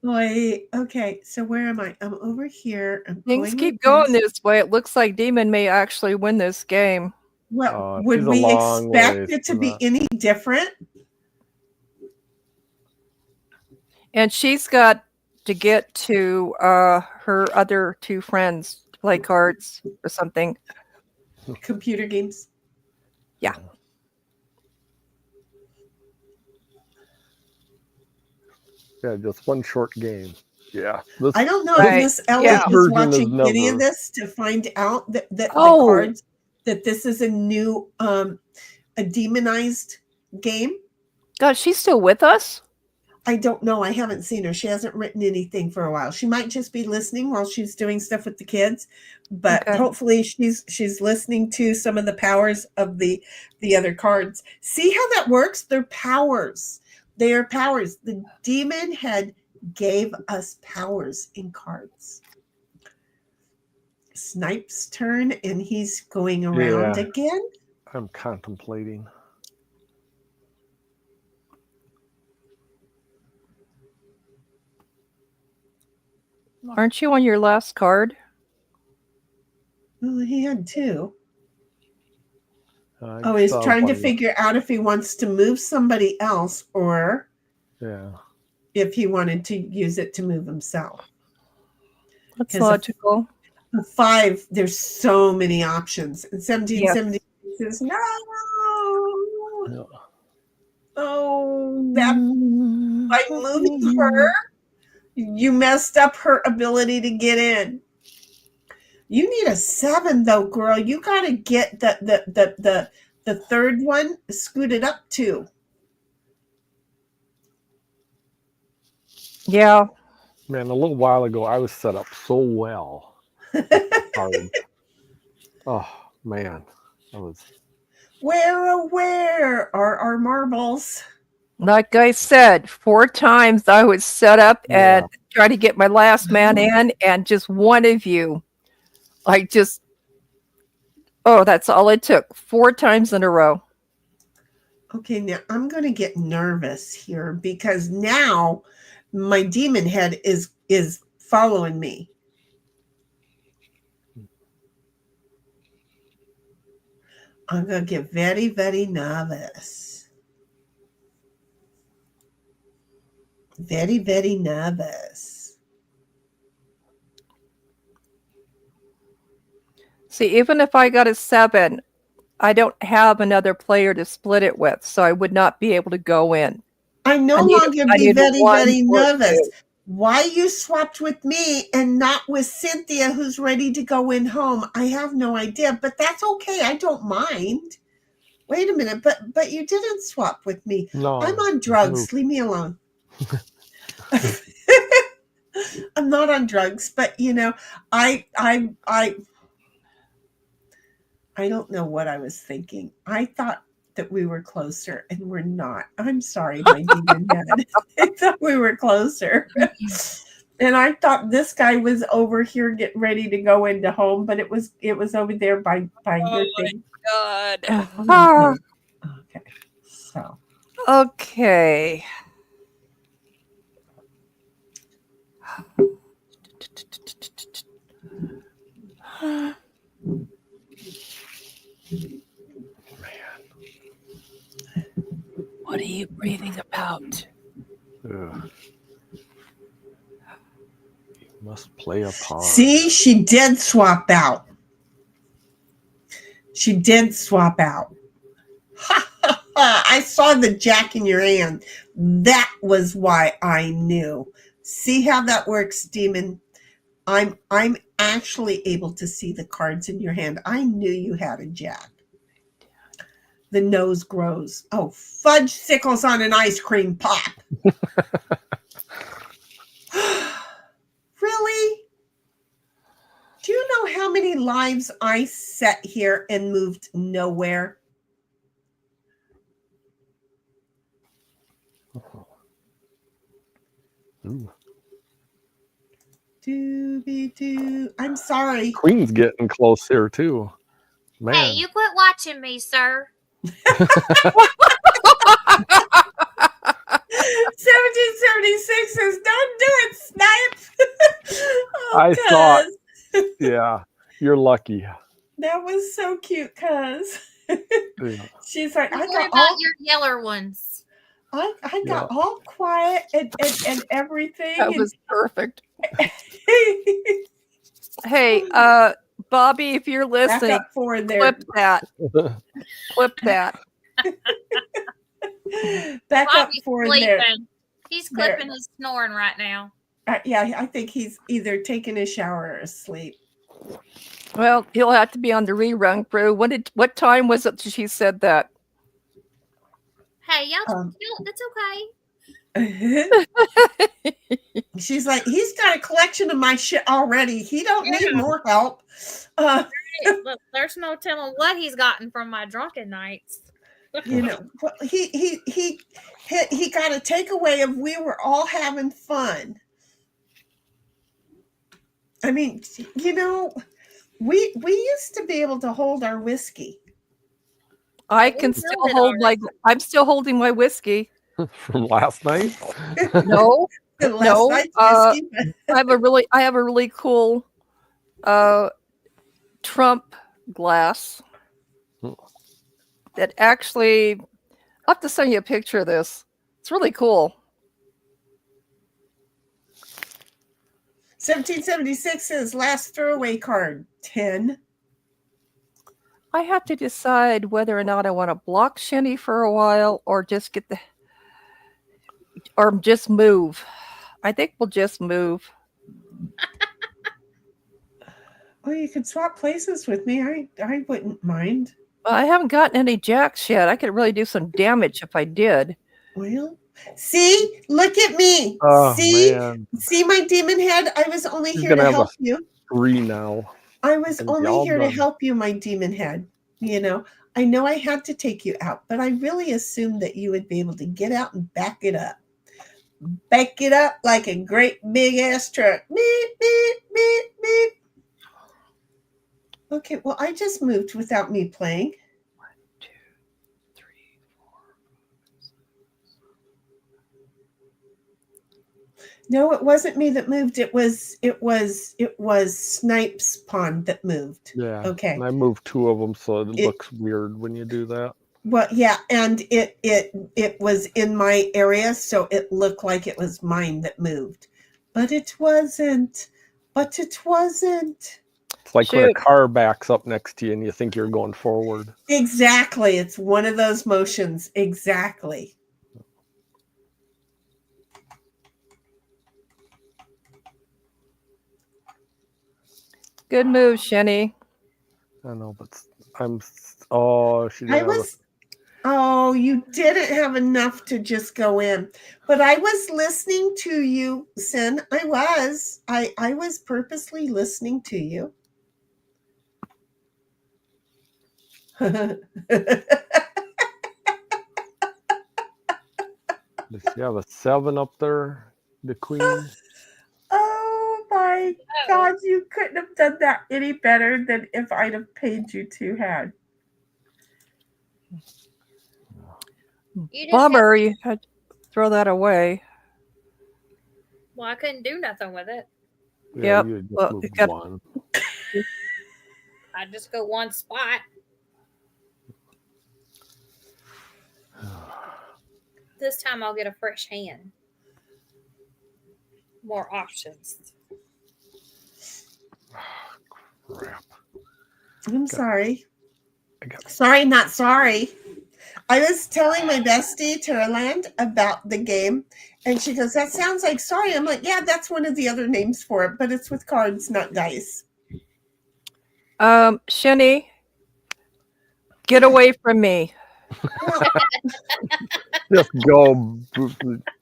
Wait, okay. So where am I? I'm over here. I'm Things going keep with going this way. It looks like Demon may actually win this game. Well, She's would a we long expect ways it to from be that. any different? And she's got to get to her other 2 friends to play cards or something. Computer games. Yeah. Yeah, just one short game. Yeah. This, I don't know Right. if Miss Ellie Yeah. is version is watching any of never- this to find out that the Oh. cards, that this is a new a demonized game. God, she's still with us? I don't know. I haven't seen her. She hasn't written anything for a while. She might just be listening while she's doing stuff with the kids, but Okay. hopefully she's listening to some of the powers of the other cards. See how that works? They're powers. They are powers. The demon head gave us powers in cards. Snipe's turn, and he's going around Yeah. again. I'm contemplating. Aren't you on your last card? Well, he had two. I Oh, he's saw trying to one. figure out if he wants to move somebody else or Yeah. if he wanted to use it to move himself. That's 'Cause logical. The 5, there's so many options. And 1770 says, no. Yeah. Oh, that by moving her, you messed up her ability to get in. You need a 7 though, girl. You gotta get the third one scooted up too. Yeah. Man, a little while ago, I was set up so well. Hard. Oh, man. That was. Where are our marbles? Like I said, 4 times I was set up Yeah. and trying to get my last man in, and just one of you, that's all it took. 4 times in a row. Okay, now I'm going to get nervous here because now my demon head is following me. I'm going to get very, very nervous. Very, very nervous. See, even if I got a 7, I don't have another player to split it with, so I would not be able to go in. I no I need- longer I be need very, one very or nervous. 2. Why you swapped with me and not with Cynthia, who's ready to go in home? I have no idea, but that's okay. I don't mind. Wait a minute, but you didn't swap with me. No. I'm on drugs. Leave me alone. I'm not on drugs, but I don't know what I was thinking. I thought that we were closer, and we're not. I'm sorry, my demon head. I thought we were closer. And I thought this guy was over here getting ready to go into home, but it was over there by your thing. God. Okay. So Okay. What are you breathing about? Ugh. You must play a pawn. see, she did swap out. She did swap out. I saw the jack in your hand. That was why I knew. See how that works, demon? I'm actually able to see the cards in your hand. I knew you had a jack. The nose grows. Oh, fudge sickles on an ice cream pop. Really? Do you know how many lives I sat here and moved nowhere? Ooh. Dooby-doo. I'm sorry. Queen's getting close here, too. Man. Hey, you quit watching me, sir. 1776 says, don't do it, Snipe. Oh, I thought- cuz. Yeah, you're lucky. That was so cute, cuz. Yeah. She's like, I What got about all your yeller ones? I got all quiet and everything. That was perfect. Hey, Bobby, if you're back listening, up forward there. clip that. Clip that. Back up Bobby's for there. sleeping. He's There. clipping his snoring right now. Yeah, I think he's either taking a shower or asleep. Well, he'll have to be on the rerun crew. What time was it she said that? Hey, y'all, Um, that's okay. She's like, he's got a collection of my shit already. He don't need more help. Look, there's no telling what he's gotten from my drunken nights. You know, he got a takeaway of we were all having fun. I mean, you know, we used to be able to hold our whiskey. I We can filled still it hold already. I'm still holding my whiskey. From last night. No, Last No, night's whiskey. I have a really cool Trump glass that actually, I'll have to send you a picture of this. It's really cool. 1776 says last throwaway card 10. I have to decide whether or not I want to block Shenny for a while or just just move. I think we'll just move. Well, you could swap places with me. I wouldn't mind. I haven't gotten any jacks yet. I could really do some damage if I did. Well, see, look at me. Oh, see, man. see my demon head. I was only He's here gonna to have help you. 3 now. I was Gonna be only all here to done. help you, my demon head. You know, I know I had to take you out, but I really assumed that you would be able to get out and back it up. Back it up like a great big ass truck. Beep, beep, beep, beep. Okay, well, I just moved without me playing. 1, 2, 3, 4. No, it wasn't me that moved. It was Snipe's pond that moved. Yeah. Okay. And I moved 2 of them, so it looks weird when you do that. Well, yeah, and it was in my area, so it looked like it was mine that moved. But it wasn't. It's like when a Shoot. car backs up next to you and you think you're going forward. Exactly. It's one of those motions. Exactly. Good move, Shenny. I know, but she didn't I have was Oh, you didn't have enough to just go in. But I was listening to you, Sin. I was purposely listening to you. Does she have a 7 up there? The queen? Oh my God, you couldn't have done that any better than if I'd have paid you 2 had. You just Bummer, you had to throw that away. Well, I couldn't do nothing with it. Yeah, Yep. you just Well, moved you got- 1. I just go one spot. This time I'll get a fresh hand. More options. Crap. I'm sorry. I got Sorry, not sorry. I was telling my bestie, Taraland, about the game, and she goes, that sounds like sorry. I'm like, yeah, that's one of the other names for it, but it's with cards, not dice. Shenny, get away from me. Well, just go.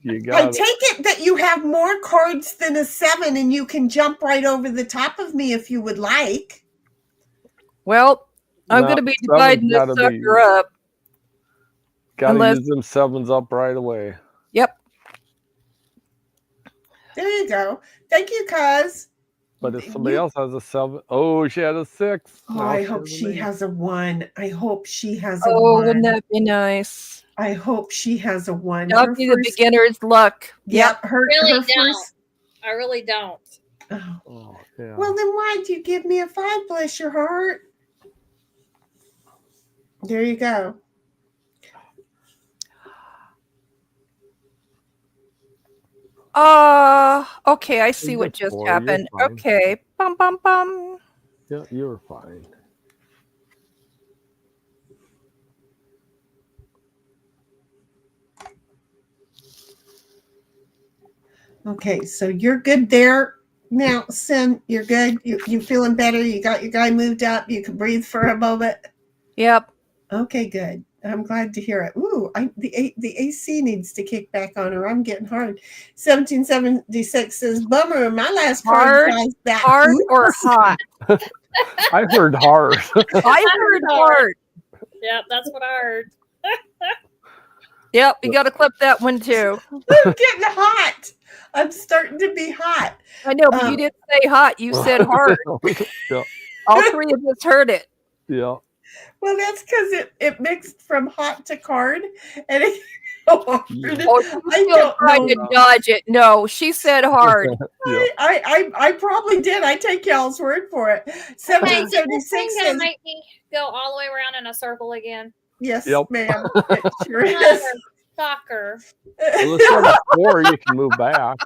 You I got take it that you have more cards than a 7, and you can jump right over the top of me if you would like. Well, I'm No, going to be 7's dividing this gotta be- sucker up. Gotta Unless- use them 7s up right away. Yep. There you go. Thank you, cuz. But if somebody else has a 7, she had a 6. Oh, Now I hope has an she 8. has a 1. I hope she has a Oh, 1. wouldn't that be nice? I hope she has a 1. That'll be the beginner's luck. Yep. Her Really her don't. first. I really don't. Oh. Oh, yeah. Well, then why'd you give me a 5? Bless your heart. There you go. Okay, I see You what get just 4, you're happened. fine. Okay. Bum bum bum. Yeah, you're fine. Okay, so you're good there now, Sin. You're good. You feeling better? You got your guy moved up. You can breathe for a moment. Yep. Okay, good. I'm glad to hear it. Ooh, the AC needs to kick back on, or I'm getting hard. 1776 says, "Bummer, my last card caused that." Hard or Oops. hot? I heard hard. I heard hard. Yep, that's what I heard. Yep, you got to clip that one too. I'm getting hot. I'm starting to be hot. I know, but you didn't say hot. You said hard. Yeah. All three of us heard it. Yeah. Well, that's because it mixed from hot to card, and it. Oh, Yeah. Oh, she's still trying to dodge it. No, she said hard. Yeah. I probably did. I take y'all's word for it. Hey, is this 1776 thing gonna says, make me go all the way around in a circle again? yes, Yep. ma'am. It sure is. Soccer. Well, it's on the floor. You can move back.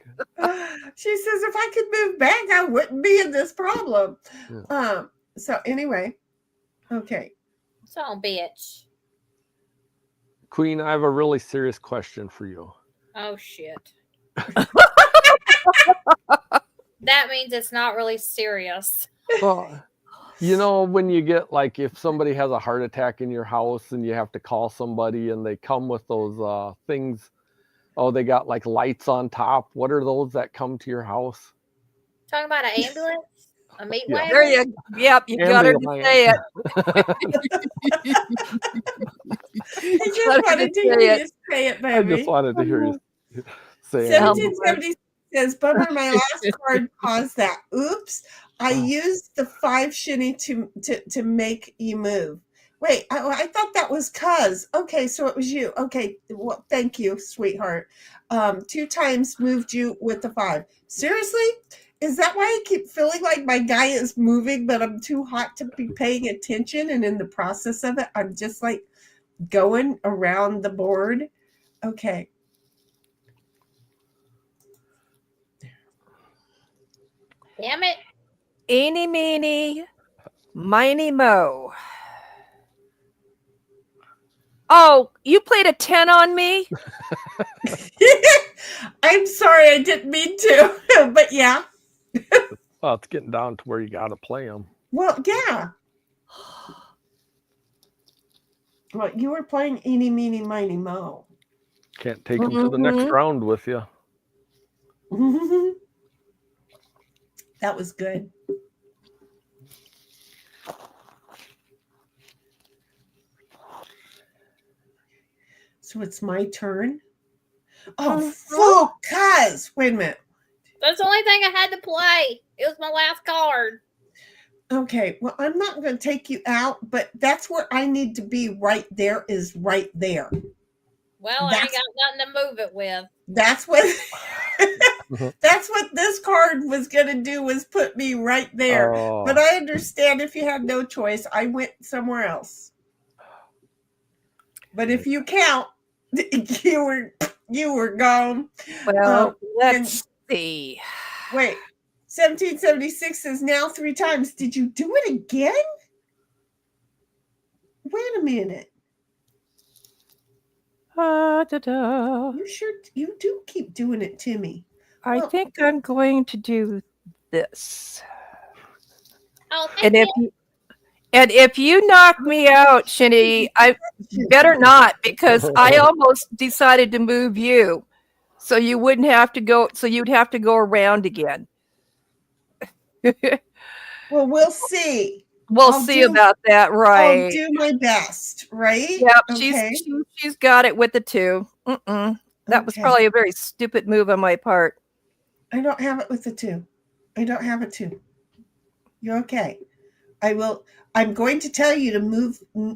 She says, if I could move back, I wouldn't be in this problem. Yeah. So anyway, okay. So, bitch. Queen, I have a really serious question for you. Oh, shit. That means it's not really serious. Well, you know, when you get like if somebody has a heart attack in your house and you have to call somebody and they come with those things, oh, they got like lights on top. What are those that come to your house? Talking about an ambulance? A meat Yeah. wagon? There you Yep, you got her to say it. I just wanted to hear you say it, I baby. just wanted to hear you say it. 1770 says, "Bummer, my last card caused that. Oops, I used the 5 shinny to make you move. Wait, I thought that was cuz. Okay, so it was you. Okay, well, thank you, sweetheart. 2 times moved you with the 5. Seriously? Is that why I keep feeling like my guy is moving, but I'm too hot to be paying attention? And in the process of it, I'm just like going around the board. Okay. Damn it. Eeny, meeny, miny, mo. Oh, you played a 10 on me? I'm sorry, I didn't mean to, but yeah. Well, it's getting down to where you got to play them. Well, yeah. Well, you were playing eeny, meeny, miny, mo. Can't take them to the next round with you. That was good. So it's my turn. Oh, focus! Wait a minute. That's the only thing I had to play. It was my last card. Okay, well, I'm not going to take you out, but that's where I need to be right there is right there. Well, I ain't got nothing to move it with. That's what that's what this card was going to do, was put me right there. Oh. But I understand if you had no choice. I went somewhere else. But if you count, you were gone. Well, let's see. Wait, 1776 says now 3 times. Did you do it again? Wait a minute. You sure you do keep doing it to me. I think I'm going to do this. Oh, And if you knock me out, Shinny, I better not, because I almost decided to move you. So you wouldn't have to go, so you'd have to go around again. Well, we'll see. We'll see about that, right? I'll do my best, right? Yep, Okay. she's got it with the 2. That was probably a very stupid move on my part. I don't have it with the 2. I don't have a 2. You're okay. I'm going to tell you to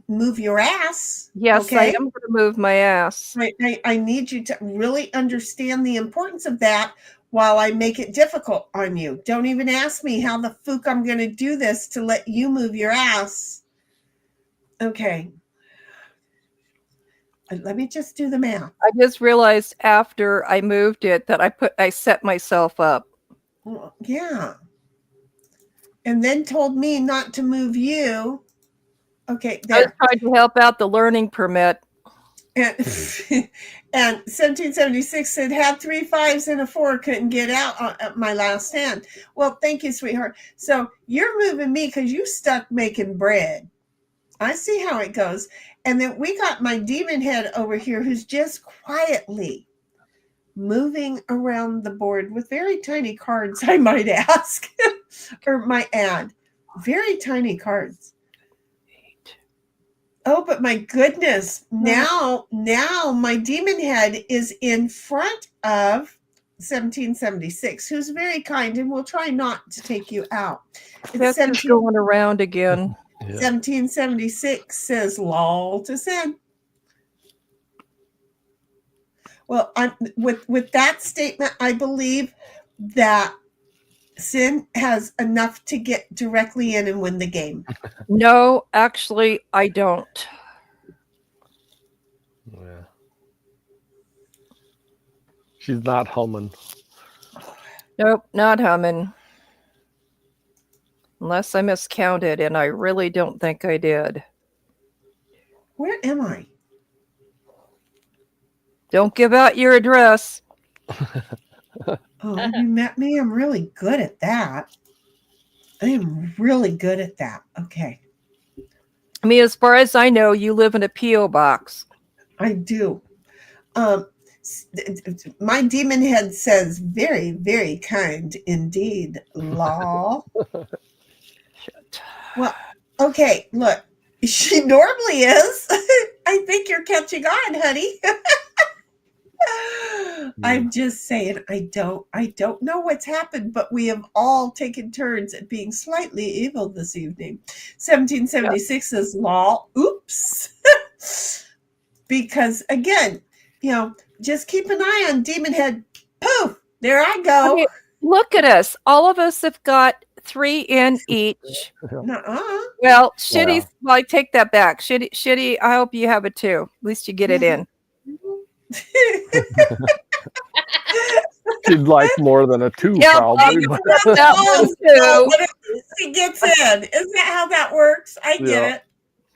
move your ass. Yes, okay? I am going to move my ass. I need you to really understand the importance of that while I make it difficult on you. Don't even ask me how the fuck I'm going to do this to let you move your ass. Okay. Let me just do the math. I just realized after I moved it that I set myself up. Well, yeah. And then told me not to move you. Okay, I was there. trying to help out the learning permit. And, and 1776 said, had 3 5s and a 4, couldn't get out on my last hand. Well, thank you, sweetheart. So you're moving me because you stuck making bread. I see how it goes. And then we got my demon head over here who's just quietly moving around the board with very tiny cards, I might ask, or might add. Very tiny cards. Oh, but my goodness. Now my demon head is in front of 1776, who's very kind and will try not to take you out. That's just going around again. Yeah. 1776 says lol to sin. Well, with that statement, I believe that Sin has enough to get directly in and win the game. No, actually, I don't. Yeah. She's not humming. Nope, not humming. Unless I miscounted, and I really don't think I did. Where am I? Don't give out your address. Oh, you met me? I'm really good at that. I am really good at that. Okay. I mean, as far as I know, you live in a P.O. box. I do. My demon head says very, very kind indeed. Law. Shit. Well, okay, look. She normally is. I think you're catching on, honey. I'm just saying I don't know what's happened, but we have all taken turns at being slightly evil this evening. 1776 is law. Oops. Because again, just keep an eye on Demon Head. Poof! There I go. Okay, look at us. All of us have got 3 in each. Nuh-uh. Well, Shitty, well, I take that back. Shitty, I hope you have it too. At least you get it in. She'd like more than a 2, Yeah, probably. that one too. But at least he gets in. Isn't that how that works? I get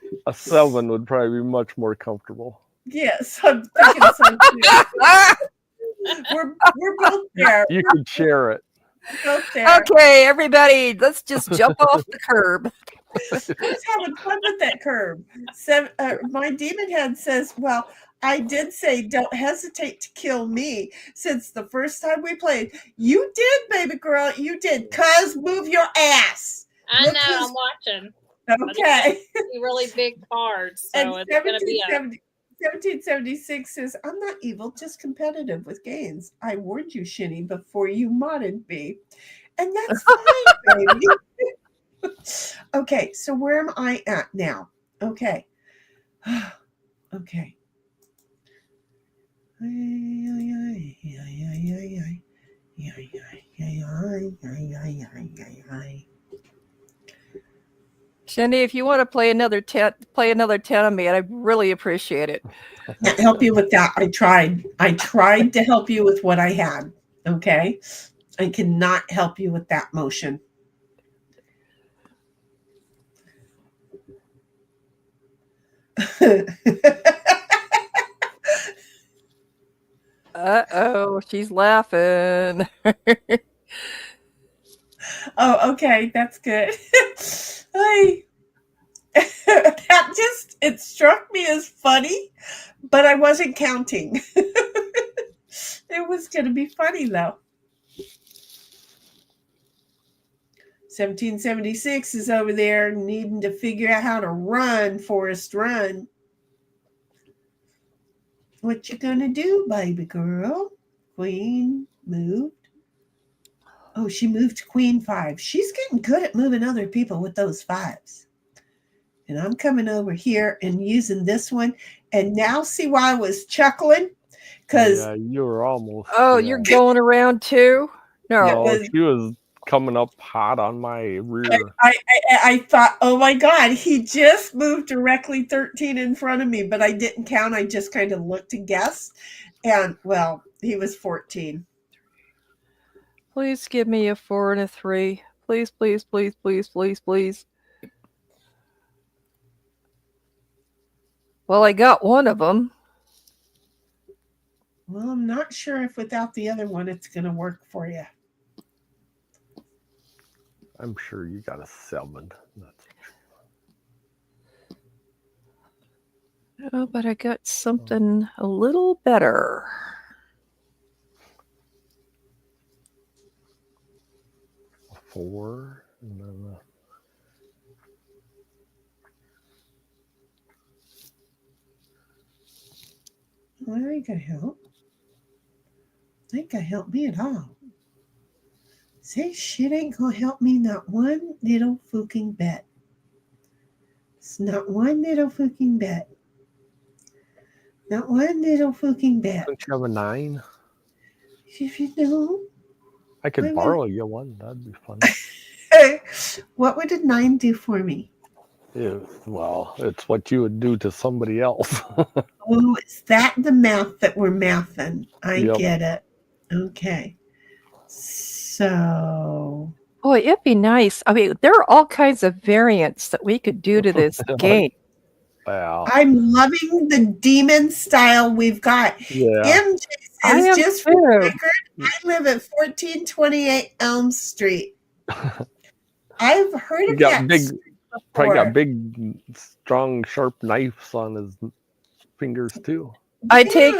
it. A 7 would probably be much more comfortable. Yes, I'm thinking so too. We're both there. You could share it. We're both there. Okay, everybody, let's just jump off the curb. Who's having fun with that curb? My demon head says, well, I did say don't hesitate to kill me since the first time we played. You did, baby girl. You did. Cuz move your ass. I Look know, who's- I'm watching. Okay. Really big cards, so And it's going to be a 1776 says, I'm not evil, just competitive with games. I warned you, Shinny, before you modded me. And that's fine, baby. Okay, so where am I at now? Okay. Okay. Shindy, if you want to play another 10 on me, I'd really appreciate it. Can't help you with that. I tried to help you with what I had. Okay. I cannot help you with that motion. Uh-oh, she's laughing. Oh, okay. That's good. It struck me as funny, but I wasn't counting. It was going to be funny though. 1776 is over there needing to figure out how to run, Forrest, run. What you gonna do, baby girl? Queen moved. Oh, she moved Queen 5. She's getting good at moving other people with those 5s. And I'm coming over here and using this one. And now see why I was chuckling? Because you were almost. Oh, you're going around too? No. She was coming up hot on my rear. I thought, oh my God, he just moved directly 13 in front of me, but I didn't count. I just kind of looked to guess. And well, he was 14. Please give me a 4 and a 3. Please, please, please, please, please, please. Well, I got one of them. Well, I'm not sure if without the other one it's going to work for you. I'm sure you got a 7. That's Oh, but I got something a little better. a 4. And then Well, that ain't going to help. Ain't going to help me at all. Say shit ain't going to help me not one little fucking bit. It's not one little fucking bit. Not one little fucking bit. don't you have a 9? If you know, I could I will. borrow you one. That'd be fun. What would a 9 do for me? Yeah, well, it's what you would do to somebody else. Oh, is that the math that we're mathing? I Yep. get it. Okay. So, Boy, it'd be nice. I mean, there are all kinds of variants that we could do to this game. Wow. I'm loving the demon style we've got. Yeah. MJ I says, am just for too. the record, I live at 1428 Elm Street. I've heard You of got that big, street probably before. got big, strong, sharp knives on his fingers too. I take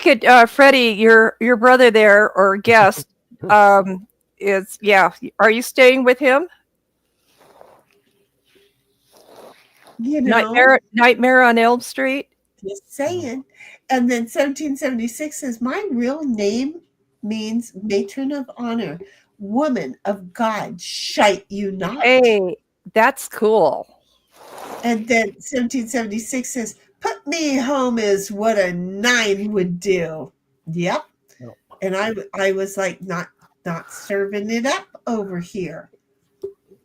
it, Freddie, your brother there or guest, is Are you staying with him? You know, Nightmare on Elm Street. just saying. And then 1776 says, my real name means matron of honor, woman of God, shite you not. Hey, that's cool. And then 1776 says, put me home is what a 9 would do. Yep. Yep. And I was like, not serving it up over here.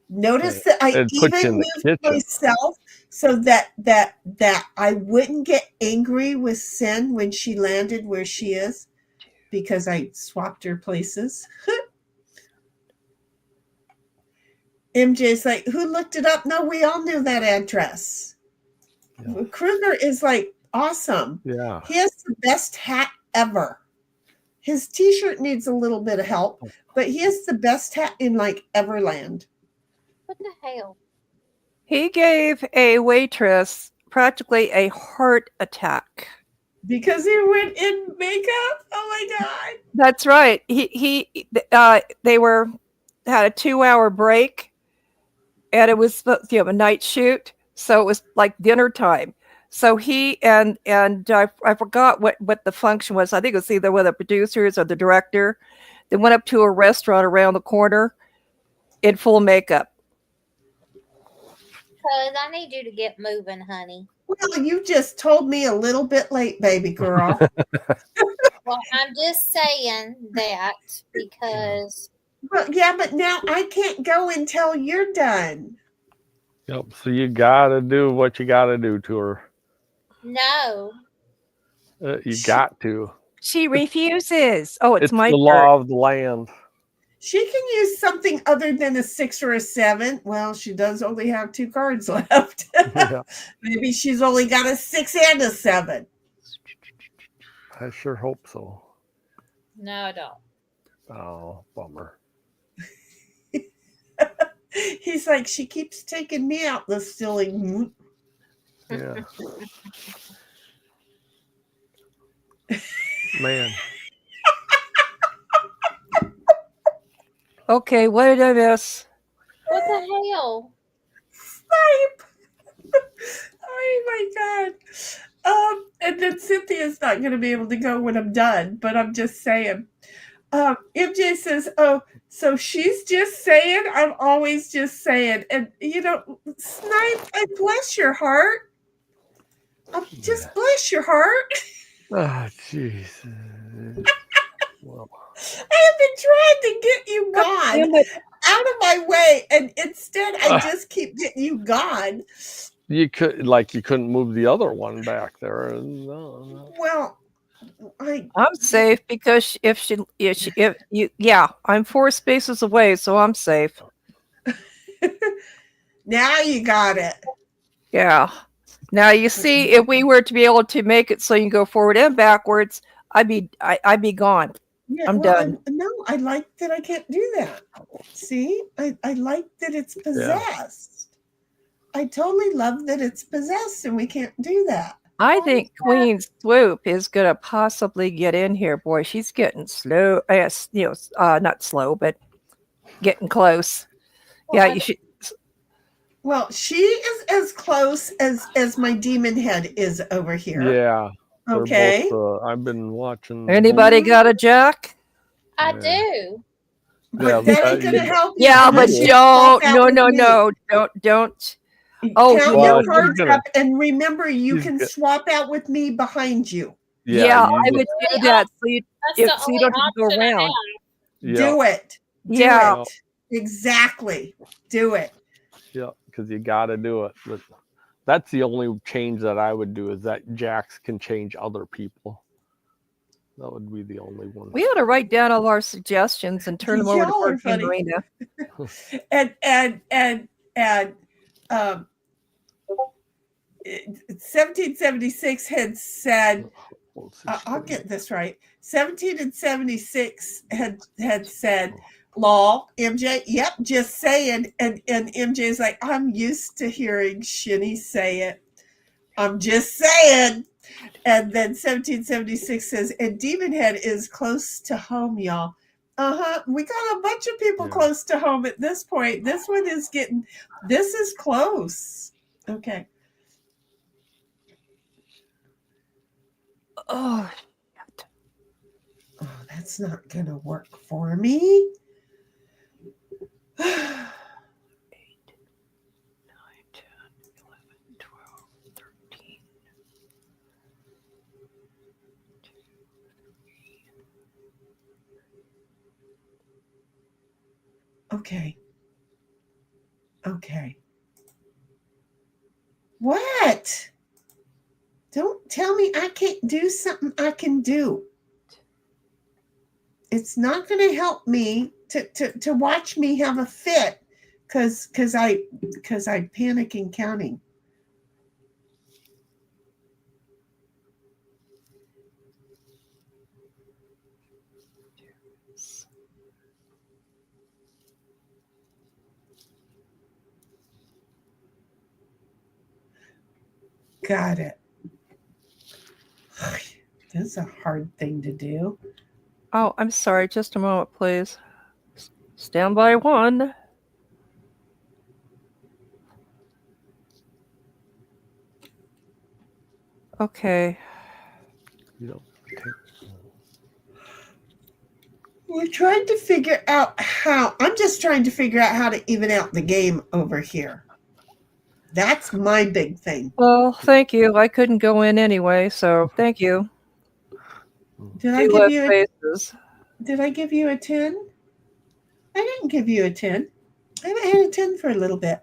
Notice that I It puts you even in the moved kitchen. myself so that I wouldn't get angry with Sin when she landed where she is, because I swapped her places. MJ's like, who looked it up? No, we all knew that address. Yeah. Kruger is like awesome. Yeah. He has the best hat ever. His t-shirt needs a little bit of help, but he has the best hat in like Everland. What the hell? He gave a waitress practically a heart attack. Because he went in makeup? Oh my God. That's right. They had a 2-hour break, and it was a night shoot, so it was like dinner time. So he and I forgot what the function was. I think it was either one of the producers or the director. They went up to a restaurant around the corner in full makeup. Cuz I need you to get moving, honey. Well, you just told me a little bit late, baby girl. Well, I'm just saying that because Well, yeah, but now I can't go until you're done. Yep. So you gotta do what you gotta do to her. no. You got to. She refuses. Oh, it's my the turn. law of the land. She can use something other than a 6 or a 7. Well, she does only have 2 cards left. Yeah. Maybe she's only got a 6 and a 7. I sure hope so. No, I don't. Oh, bummer. He's like, she keeps taking me out the ceiling. Yeah. Man. Okay, what did I miss? What the hell? Snipe. Oh my God. And then Cynthia's not going to be able to go when I'm done, but I'm just saying. MJ says, oh, so she's just saying, I'm always just saying. And, Snipe, I bless your heart. Just bless your heart. Oh, jeez. Well, I have been trying to get you gone Damn it. out of my way, and instead I just keep getting you gone. you couldn't move the other one back there. No. Well, I'm safe because if I'm 4 spaces away, so I'm safe. now you got it. Yeah. Now you see, if we were to be able to make it so you can go forward and backwards, I'd be gone. Yeah, I'm well, done. No, I like that I can't do that. See, I like that it's possessed. I totally love that it's possessed and we can't do that. I think Queen Swoop is going to possibly get in here. Boy, she's getting slow. Not slow, but getting close. Yeah, you should. Well, she is as close as my demon head is over here. Yeah. they're Okay. both, I've been watching. Anybody got a jack? I Yeah. do. But Yeah, that but ain't gonna help you. Yeah, but unless you swap out with me. don't. Oh, Count Well, your she's cards gonna- up and remember you she's can go- swap out with me behind you. Yeah, you I just- would do that. So you That's the so you only don't have to go option I around. have. yeah, Do it. Do Yeah. it. Exactly. Do it. yeah, because you got to do it. But that's the only change that I would do, is that jacks can change other people. That would be the only one. We ought to write down all our suggestions and turn them over to Y'all are Virgin funny. Marina. And 1776 had said, I'll get this right. 17 and 76 had said, "Law, MJ, yep, just saying." And MJ's like, "I'm used to hearing Shinny say it. I'm just saying." And then 1776 says, "And Demon Head is close to home, y'all." We got a bunch of people Yeah. close to home at this point. This one is this is close. Okay. Oh, Oh, that's not going to work for me. 8, 9, 10, 11, 12, 13. Okay. Okay. What? Don't tell me I can't do something I can do. It's not going to help me to watch me have a fit because I panic in counting. Got it. That's a hard thing to do. Oh, I'm sorry. Just a moment, please. Stand by one. Okay. You know, We're trying to figure out how. I'm just trying to figure out how to even out the game over here. That's my big thing. Well, thank you. I couldn't go in anyway, so thank you. Did I Two give less you spaces. Did I give you a 10? I didn't give you a 10. I haven't had a 10 for a little bit.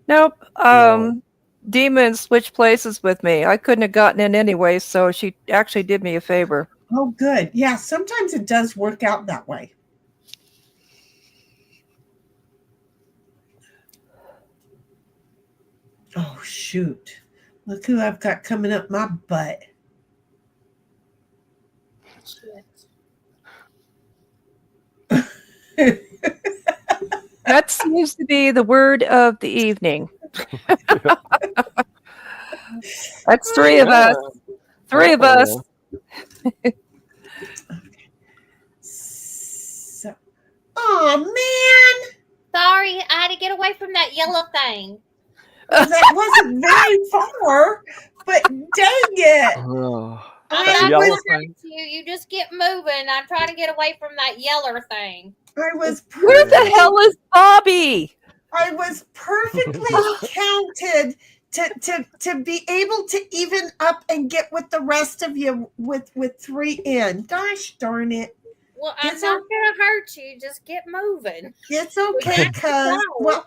Nope. No. Demon switched places with me. I couldn't have gotten in anyway, so she actually did me a favor. Oh, good. Yeah, sometimes it does work out that way. Oh, shoot. Look who I've got coming up my butt. That seems to be the word of the evening. That's three of us. Three of us. So, oh, man. Sorry, I had to get away from that yellow thing. That wasn't very far, but dang it. I'm I not yellow was, listening to you. You just get moving. I'm trying to get away from that yeller thing. I was Where the hell is Bobby? I was perfectly counted to be able to even up and get with the rest of you with 3 in. Gosh darn it. Well, I'm It's not going to hurt you. Just get moving. It's okay, cuz. Well,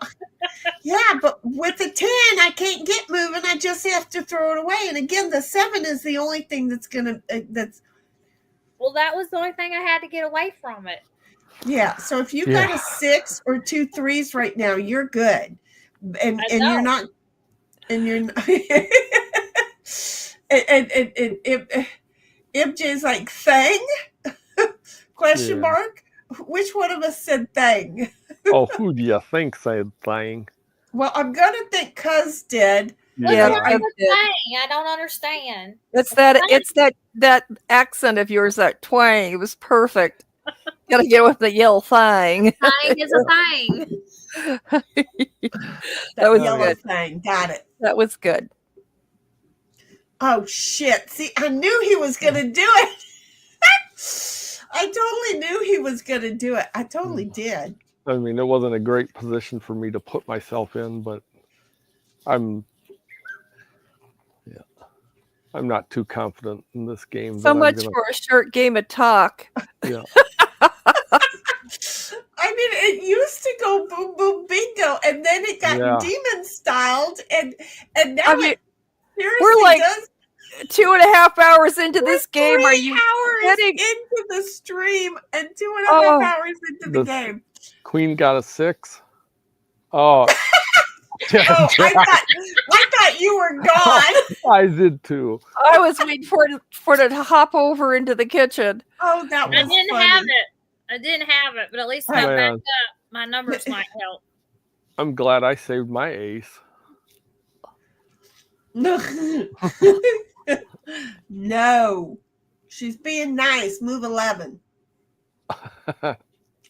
yeah, but with the 10, I can't get moving. I just have to throw it away. And again, the 7 is the only thing that's going to, that's, Well, that was the only thing I had to get away from it. yeah. So if you got a 6 or 2 3s right now, you're good. And you're not, and you're not. And MJ's like, thing? Question Yeah. mark? Which one of us said thing? Oh, who do you think said thing? Well, I'm going to think Cuz did. What's Yeah, wrong I with did. thing? I don't understand. It's that accent of yours, that twang. It was perfect. Gotta get with the yell thing. Thing is a thing. That was yellow good. thing. Got it. That was good. Oh, shit. See, I knew he was going to do it. I totally knew he was going to do it. I totally did. I mean, it wasn't a great position for me to put myself in, but I'm not too confident in this game. So much for a short game of talk. Yeah. I mean, it used to go boom, boom, bingo, and then it got Yeah. demon styled, and now I mean, it seriously we're like does. 2.5 hours into this game. Are 3 you hours kidding? into the stream and 2.5 hours into the The- game? Queen got a 6. Oh. Oh, I thought you were gone. I did too. I was waiting for it to hop over into the kitchen. Oh, that was I didn't funny. have it. I didn't have it, but at least I Oh, backed man. up. My numbers might help. I'm glad I saved my ace. No. No. She's being nice. Move 11.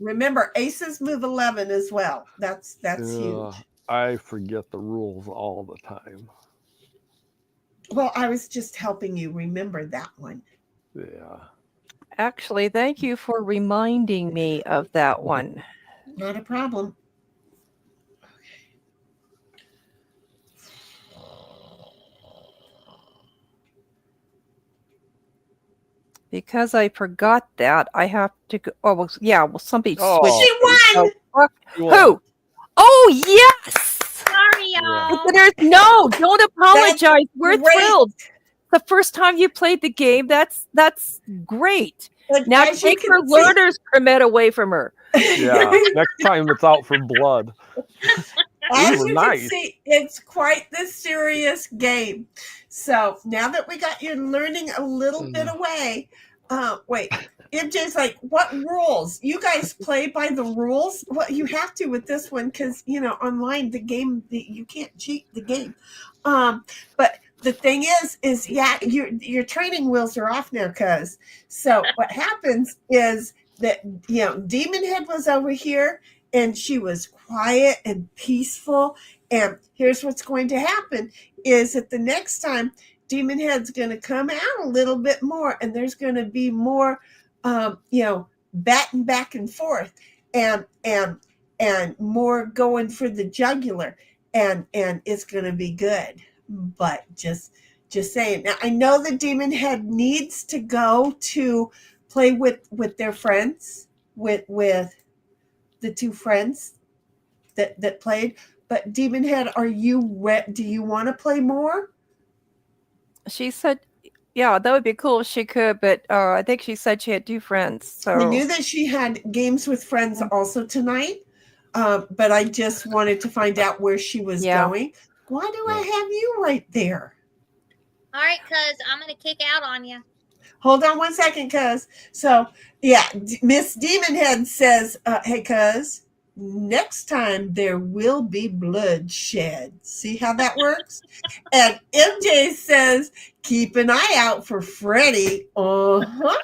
Remember, aces move 11 as well. That's huge. I forget the rules all the time. Well, I was just helping you remember that one. Yeah. Actually, thank you for reminding me of that one. Not a problem. Because I forgot that, I have to go. Oh, well, yeah. Well, somebody Oh. switched. She won! Oh, fuck. You won. Who? Oh, yes! Sorry, y'all. No, don't apologize. We're great. thrilled. The first time you played the game, that's great. But Now as you take can her see- learner's permit away from her. Yeah. Next time it's out for blood. As These were you nice. can see, it's quite the serious game. So now that we got you learning a little bit away, wait, MJ's like, what rules? You guys play by the rules? Well, you have to with this one because, online, the game, you can't cheat the game. But the thing is, yeah, your training wheels are off now, cuz. So what happens is that, Demon Head was over here and she was quiet and peaceful. And here's what's going to happen is that the next time Demon Head's going to come out a little bit more and there's going to be more, batting back and forth and more going for the jugular and it's going to be good. But just saying. Now, I know the Demon Head needs to go to play with their friends, with the two friends that played. But Demon Head, are you do you want to play more? She said, yeah, that would be cool if she could, but I think she said she had 2 friends. So I knew that she had games with friends also tonight, but I just wanted to find out where she was going. Why do I have you right there? All right, cuz I'm gonna kick out on you. Hold on one second, cuz. So, yeah, Miss Demon Head says, hey, cuz, next time there will be bloodshed. See how that works? And MJ says, keep an eye out for Freddy. Uh-huh.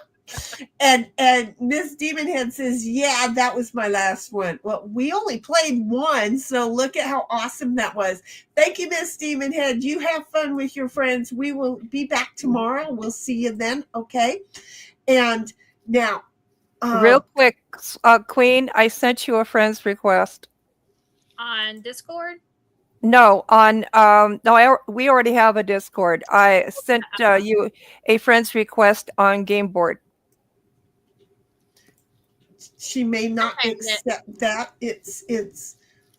And Miss Demon Head says, yeah, that was my last one. Well, we only played one, so look at how awesome that was. Thank you, Miss Demon Head. You have fun with your friends. We will be back tomorrow. We'll see you then, okay? And now, real quick, Queen, I sent you a friend's request. On Discord? No, on we already have a Discord. I sent you a friend's request on Game Board. she may not Okay, accept that. It's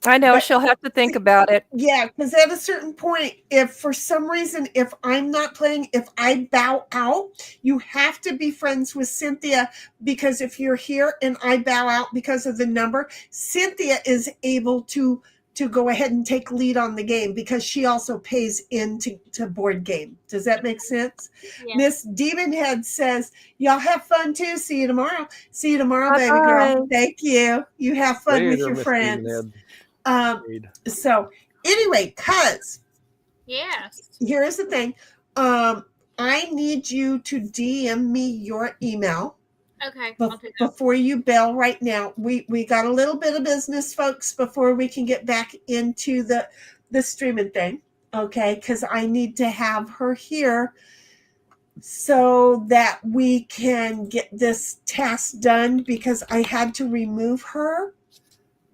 I know But- she'll have to think about it. yeah, because at a certain point, if for some reason, if I'm not playing, if I bow out, you have to be friends with Cynthia, because if you're here and I bow out because of the number, Cynthia is able to to go ahead and take lead on the game because she also pays into to board game. Does that make sense? Yeah. Miss Demon Head says, y'all have fun too. See you tomorrow. See you tomorrow, baby girl. Bye-bye. Thank you. You have fun with Later, your Miss friends. Demonhead. Later. So anyway, cuz Yes. here's the thing. I need you to DM me your email Okay. I'll do that. before you bail right now. We got a little bit of business, folks, before we can get back into the streaming thing. Okay, because I need to have her here so that we can get this task done because I had to remove her.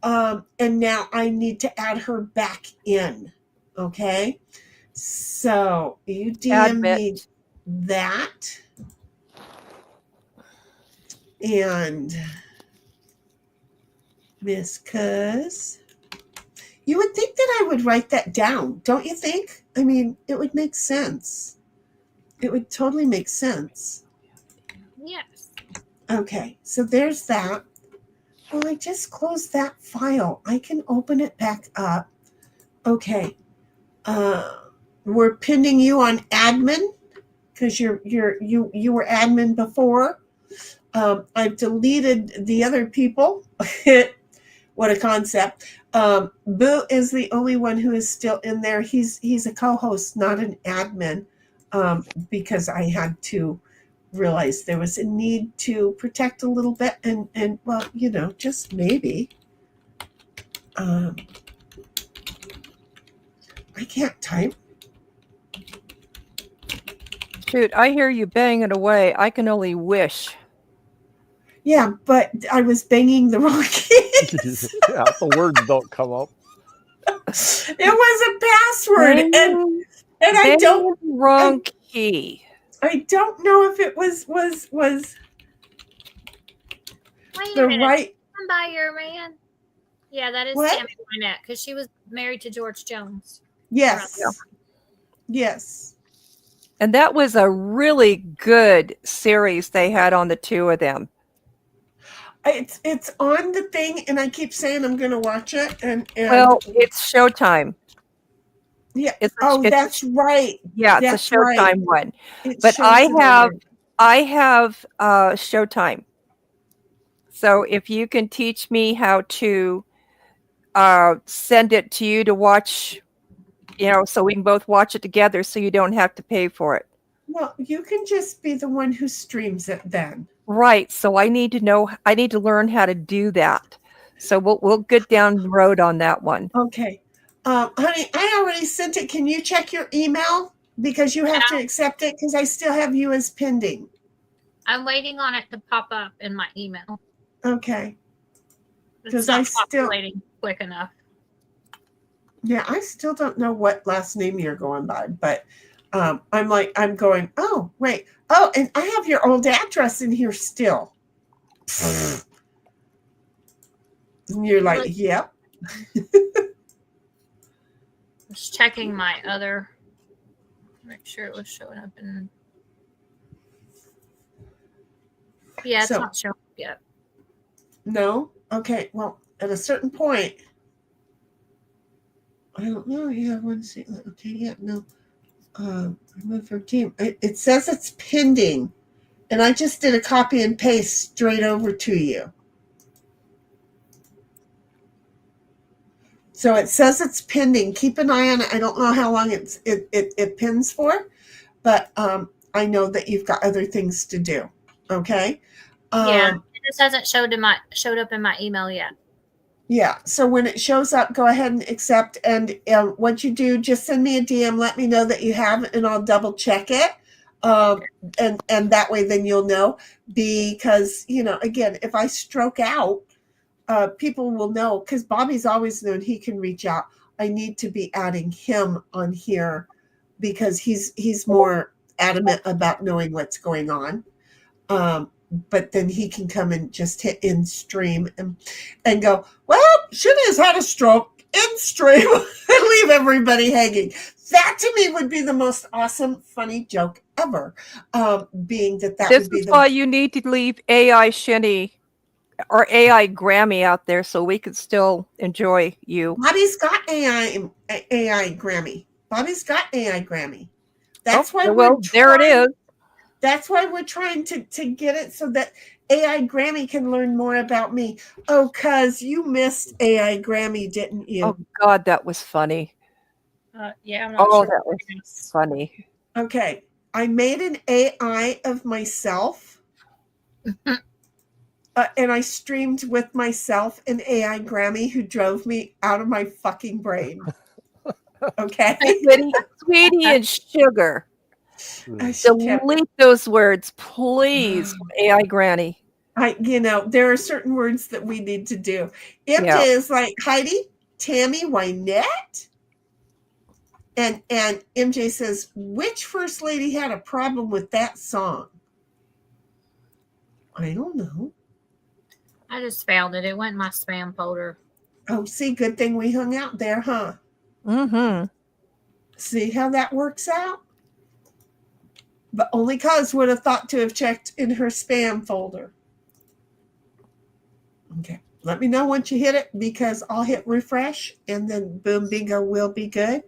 And now I need to add her back in. Okay. So you DM me Admit. that. And Miss Cuz, you would think that I would write that down, don't you think? I mean, it would make sense. It would totally make sense. Yes. Okay, so there's that. Well, I just closed that file. I can open it back up. Okay. We're pinning you on admin because you were admin before. I've deleted the other people. What a concept. Boo is the only one who is still in there. He's a co-host, not an admin, because I had to realize there was a need to protect a little bit and well, just maybe. I can't type. Shoot, I hear you banging away. I can only wish. Yeah, but I was banging the wrong keys. Yeah, the words don't come up. It was a password, and I Banging don't the wrong key. I don't know if it was Wait the a minute. right. Come by your man. Yeah, that is What? Tammy Wynette because she was married to George Jones. Yes. Yeah. Yes. And that was a really good series they had on the two of them. It's on the thing, and I keep saying I'm going to watch it. And Well, it's Showtime. yeah. It's That's right. yeah, it's that's a Showtime right. one. It But shows I it on have there. I have Showtime. So if you can teach me how to send it to you to watch, so we can both watch it together so you don't have to pay for it. Well, you can just be the one who streams it then. Right. So I need to learn how to do that. So we'll get down the road on that one. Okay. Honey, I already sent it. Can you check your email? Because you have to accept it because I still have you as pending. I'm waiting on it to pop up in my email. Okay. It's 'Cause not I still- populating quick enough. Yeah, I still don't know what last name you're going by, but I'm going, oh, wait. Oh, and I have your old address in here still. And you're like, Really? yep. Just checking my other. Make sure it was showing up in. Yeah, it's So- not showing up yet. No? Okay, well, at a certain point, I don't know. Yeah, I want to see. Okay, yeah, no. Remove her team. It says it's pending, and I just did a copy and paste straight over to you. So it says it's pending. Keep an eye on it. I don't know how long it pins for, but I know that you've got other things to do. Okay. Yeah, it just hasn't showed up in my email yet. Yeah. So when it shows up, go ahead and accept. And once you do, just send me a DM. Let me know that you have, and I'll double check it. And that way, then you'll know. Because again, if I stroke out, people will know. Because Bobby's always known he can reach out. I need to be adding him on here because he's more adamant about knowing what's going on. But then he can come and just hit in stream and go, well, she has had a stroke in stream and leave everybody hanging. That to me would be the most awesome, funny joke ever. Being that This would be is why you need to leave AI Shinny our AI Grammy out there so we could still enjoy you. Bobby's got AI Grammy. Bobby's got AI Grammy. That's why there it is. That's why we're trying to get it so that AI Grammy can learn more about me. Oh, cuz you missed AI Grammy, didn't you? Oh God, that was funny. Yeah, I'm not Oh, sure. that was funny. Okay. I made an AI of myself. And I streamed with myself an AI Grammy who drove me out of my fucking brain. Okay. Sweetie and sugar. She kept- Delete those words, please, AI Granny. there are certain words that we need to do. MJ Yeah. is like, Heidi, Tammy Wynette. And MJ says, which first lady had a problem with that song? I don't know. I just found it. It went in my spam folder. Oh, see, good thing we hung out there, huh? Mm-hmm. See how that works out? But only cuz would have thought to have checked in her spam folder. Okay. Let me know once you hit it because I'll hit refresh and then boom, bingo, will be good.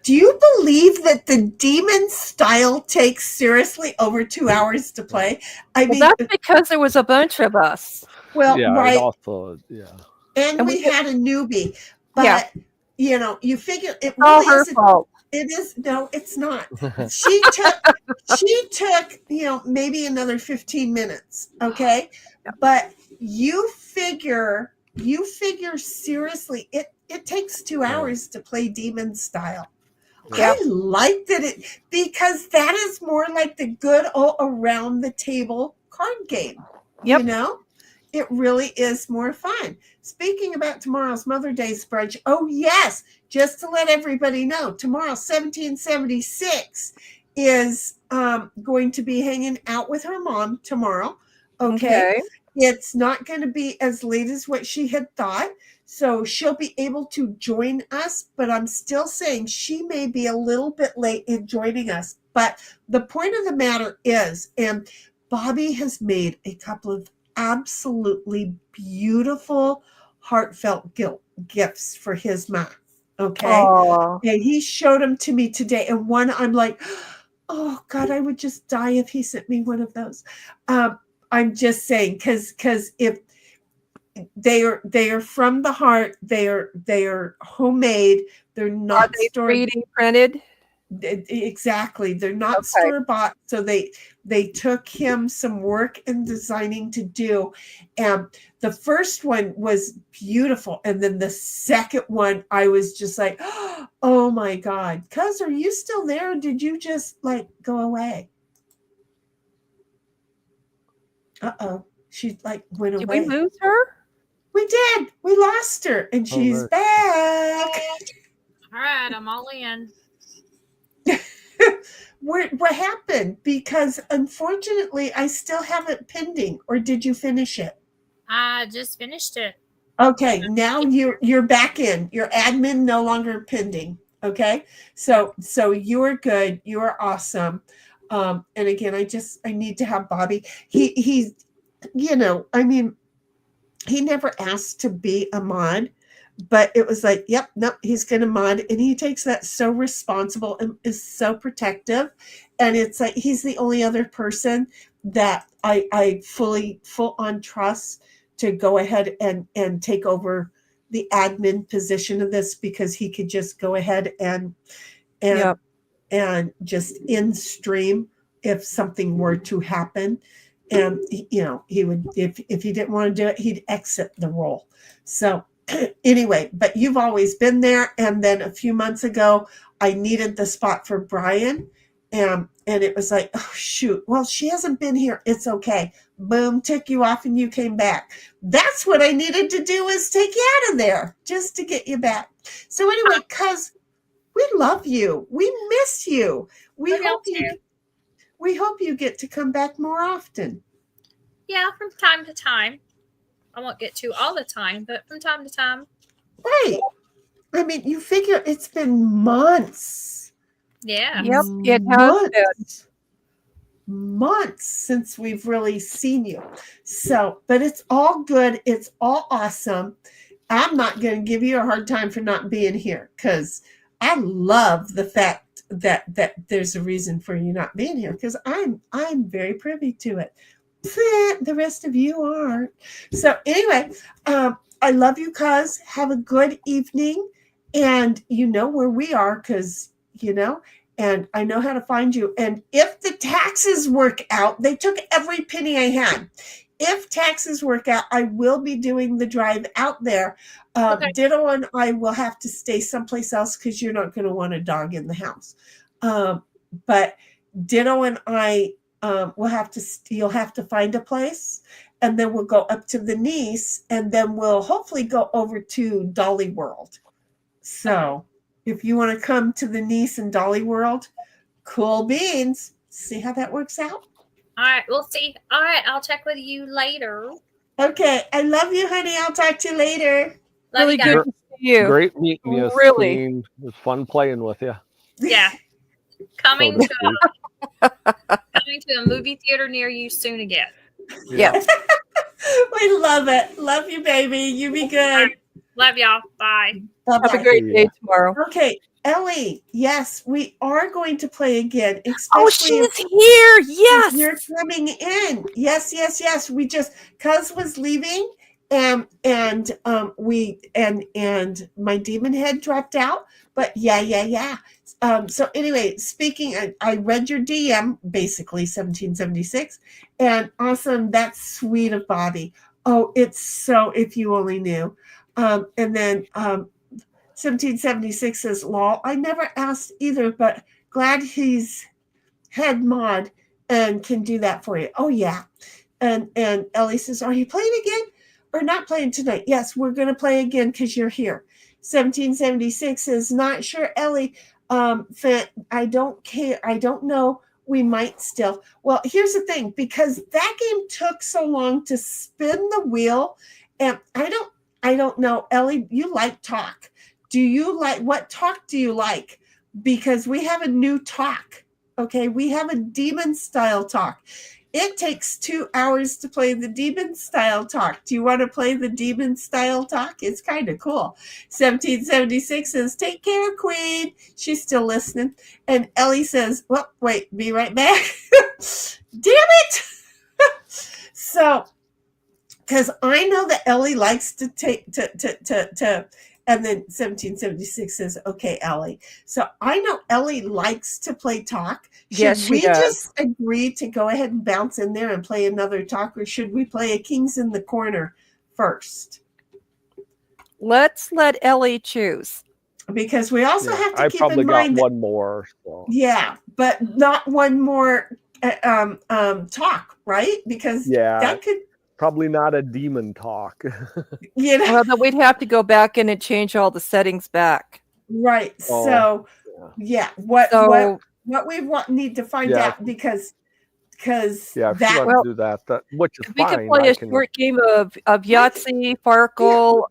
Do you believe that the demon style takes seriously over 2 hours to play? I mean, That's because there was a bunch of us. well, Yeah, right. and also, yeah. And we had a newbie, but you figure it All really her isn't. fault. It is no, it's not. She took maybe another 15 minutes, okay? But you figure seriously, it takes 2 hours to play demon style. Yep. I like that because that is more like the good all around the table card game. Yep. It really is more fun. Speaking about tomorrow's Mother Day's brunch, oh yes, just to let everybody know, tomorrow 1776 is going to be hanging out with her mom tomorrow. Okay. It's not going to be as late as what she had thought. So she'll be able to join us, but I'm still saying she may be a little bit late in joining us. But the point of the matter is, and Bobby has made a couple of absolutely beautiful, heartfelt gifts for his mom. Okay. Aww. And he showed them to me today. And one, I'm like, oh God, I would just die if he sent me one of those. I'm just saying, because if they are from the heart, they are homemade. They're not Are they stored. 3D printed? Exactly. They're not store-bought. So they took him some work and designing to do. And the first one was beautiful. And then the second one, I was just like, oh my God. Cuz, are you still there? Or did you just like go away? Uh-oh. She like went away. Did we lose her? We did. We lost her. And she's back. All right, I'm all in. What happened? Because unfortunately, I still have it pending. Or did you finish it? I just finished it. Okay, now you're back in. Your admin no longer pending. Okay, so you're good. You're awesome. And again, I need to have Bobby. He's I mean, he never asked to be a mod. But it was like, yep, nope, he's going to mod. And he takes that so responsible and is so protective. And it's like, he's the only other person that I full on trust to go ahead and take over the admin position of this, because he could just go ahead and just in stream if something were to happen. And, he would, if he didn't want to do it, he'd exit the role. So, anyway, but you've always been there. And then a few months ago, I needed the spot for Brian. And it was like, oh, shoot. Well, she hasn't been here. It's okay. Boom, took you off and you came back. That's what I needed to do, is take you out of there just to get you back. So anyway, cuz we love you. We miss you. We hope you get to come back more often. Yeah, from time to time. I won't get to all the time, but from time to time. Right. I mean, you figure it's been months. Yeah. Yep, it has been. months since we've really seen you. So, but it's all good. It's all awesome. I'm not going to give you a hard time for not being here because I love the fact that there's a reason for you not being here because I'm very privy to it. The rest of you aren't. So anyway, I love you, cuz. Have a good evening, and you know where we are because and I know how to find you. And if the taxes work out, they took every penny I had. If taxes work out, I will be doing the drive out there. Okay. Ditto and I will have to stay someplace else because you're not going to want a dog in the house. But Ditto and I will have to. You'll have to find a place, and then we'll go up to the niece, and then we'll hopefully go over to Dolly World. So if you want to come to the niece and Dolly World, cool beans. See how that works out. All right, we'll see. All right, I'll check with you later. Okay, I love you, honey. I'll talk to you later. Love Really you guys. good to see you. Great meeting you, Really. Queen. It was fun playing with you. Yeah. Coming So to to coming to a movie theater near you soon again. Yeah. We love it. Love you, baby. You be good. Love y'all. Bye. Have a Bye-bye. great day tomorrow. Okay, Ellie. Yes, we are going to play again. Oh, Especially she's if here. Yes. you're coming in. Yes. We just Cuz was leaving, and my demon head dropped out. But yeah. So anyway, speaking, I read your DM, basically 1776, and awesome. That's sweet of Bobby. Oh, it's so, if you only knew. And then 1776 says, lol, I never asked either, but glad he's head mod and can do that for you. Oh yeah. And Ellie says, are you playing again or not playing tonight? Yes, we're going to play again because you're here. 1776 says, not sure, Ellie. I don't care. I don't know. We might still. Well, here's the thing, because that game took so long to spin the wheel, and I don't know, Ellie, you like talk. What talk do you like? Because we have a new talk. Okay, we have a demon style talk. It takes 2 hours to play the demon style talk. Do you want to play the demon style talk? It's kind of cool. 1776 says, take care, Queen. She's still listening. And Ellie says, well, wait, be right back. Damn it. So, because I know that Ellie likes to take to and then 1776 says, okay, Ellie. So I know Ellie likes to play talk. Should Yes, she we does. just agree to go ahead and bounce in there and play another talk, or should we play a Kings in the Corner first? Let's let Ellie choose. Because we also Yeah, have to I keep probably in got mind that, one more. So. yeah, but not one more talk, right? Because Yeah. that could, Probably not a demon talk. Well, then we'd have to go back in and change all the settings back. right. Oh, So yeah, what we need to find Yeah. out, because Yeah, if you that, want to do that, which is We fine. could play a short game of Yahtzee, Farkle,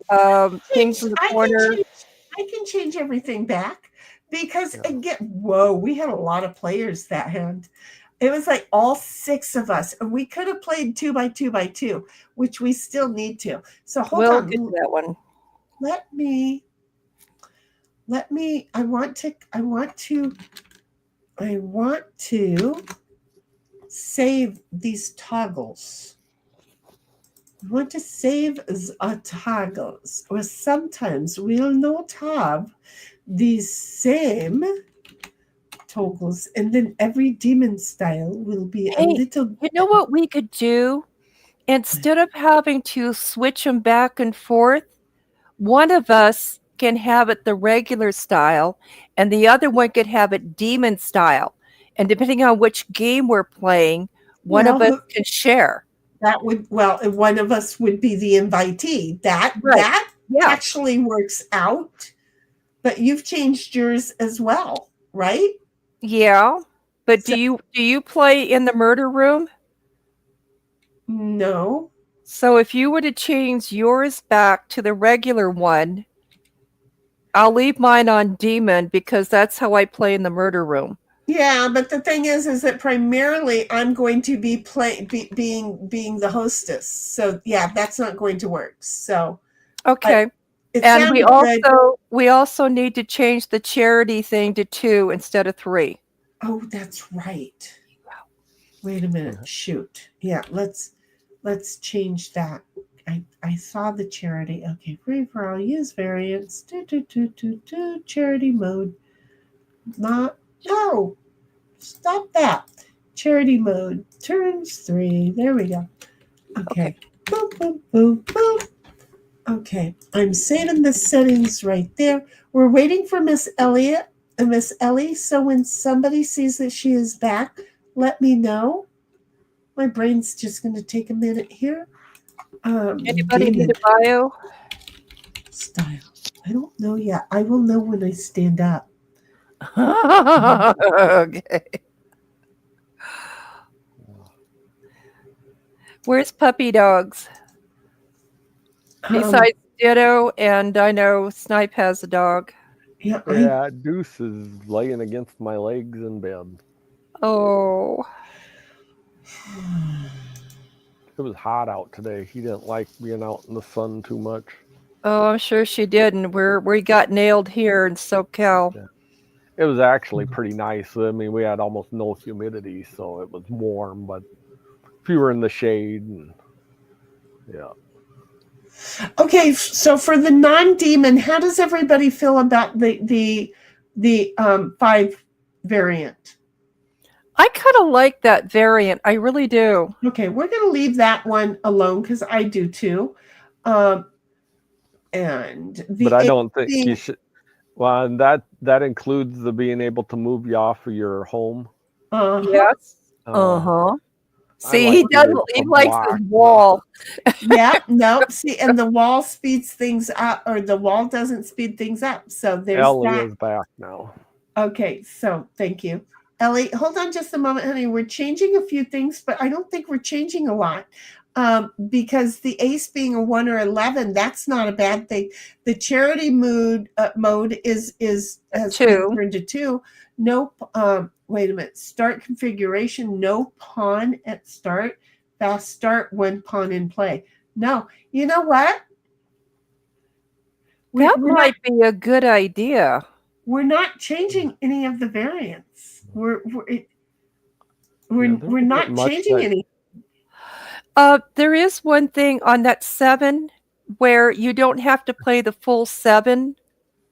Kings in the Corner. I can change everything back because Yeah. again, whoa, we had a lot of players that hand. It was like all 6 of us, and we could have played 2 by 2 by 2, which we still need to. So hold We'll on. get to that one. Let me. I want to save these toggles. I want to save toggles, or sometimes we'll not have these same toggles, and then every demon style will be a Hey, little. You know what we could do? Instead of having to switch them back and forth, one of us can have it the regular style, and the other one could have it demon style. And depending on which game we're playing, one of us can share. That would, well, one of us would be the invitee. That Yeah. actually works out. But you've changed yours as well, right? Yeah. But So- do you play in the murder room? No. So if you were to change yours back to the regular one, I'll leave mine on demon because that's how I play in the murder room. Yeah, but the thing is that primarily I'm going to be being the hostess. So yeah, that's not going to work. So Okay. it And we sounded good. also need to change the charity thing to 2 instead of 3. Oh, that's right. Wait a minute. Shoot. Yeah, let's change that. I saw the charity. Okay, free for all use variants. Charity mode. Not no. Stop that. Charity mode. Turns 3. There we go. Okay. Boop, boop, boop, boop. Okay. I'm saving the settings right there. We're waiting for Miss Ellie. So when somebody sees that she is back, let me know. My brain's just going to take a minute here. Anybody need David a bio? style. I don't know yet. I will know when I stand up. Okay. Where's puppy dogs? Besides Ditto, and I know Snipe has a dog. Yeah, Yeah, Deuce is laying against my legs in bed. Oh. It was hot out today. He didn't like being out in the sun too much. Oh, I'm sure she didn't. We got nailed here in SoCal. Yeah. It was actually pretty nice. I mean, we had almost no humidity, so it was warm, but if you were in the shade, and yeah. Okay, so for the non-demon, how does everybody feel about the 5 variant? I kind of like that variant. I really do. Okay, we're going to leave that one alone because I do too. And But I don't think you should. Well, and that includes the being able to move you off of your home. Yes. See, like he doesn't. He likes his wall. Yeah, no. See, and the wall speeds things up, or the wall doesn't speed things up. So there's Ellie that. is back now. Okay, so thank you. Ellie, hold on just a moment, honey. We're changing a few things, but I don't think we're changing a lot. Because the ace being a 1 or 11, that's not a bad thing. The charity mode has 2. been turned to 2. No, wait a minute. Start configuration. No pawn at start. Fast start. 1 pawn in play. No, you know what? That might be a good idea. We're not changing any of the variants. We're not changing any. There is one thing on that 7 where you don't have to play the full 7.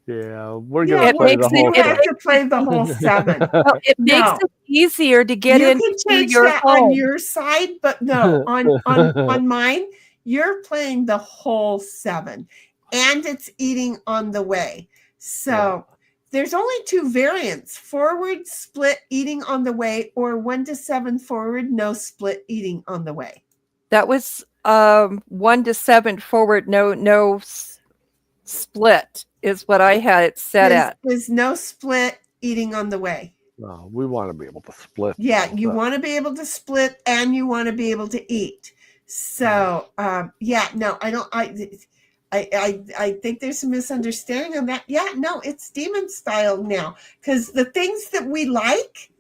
Yeah, we're gonna play the whole. You have to play the whole 7. Well, it makes it easier to get into You can change your that home. on your side, but no, on mine, you're playing the whole 7, and it's eating on the way. So there's only 2 variants: forward split eating on the way, or 1 to 7 forward, no split eating on the way. That was 1 to 7 forward, no split is what I had it set at. There's no split eating on the way. No, we want to be able to split. Yeah, you want to be able to split, and you want to be able to eat. So no, I don't. I think there's some misunderstanding on that. Yeah, no, it's demon style now, because the things that we like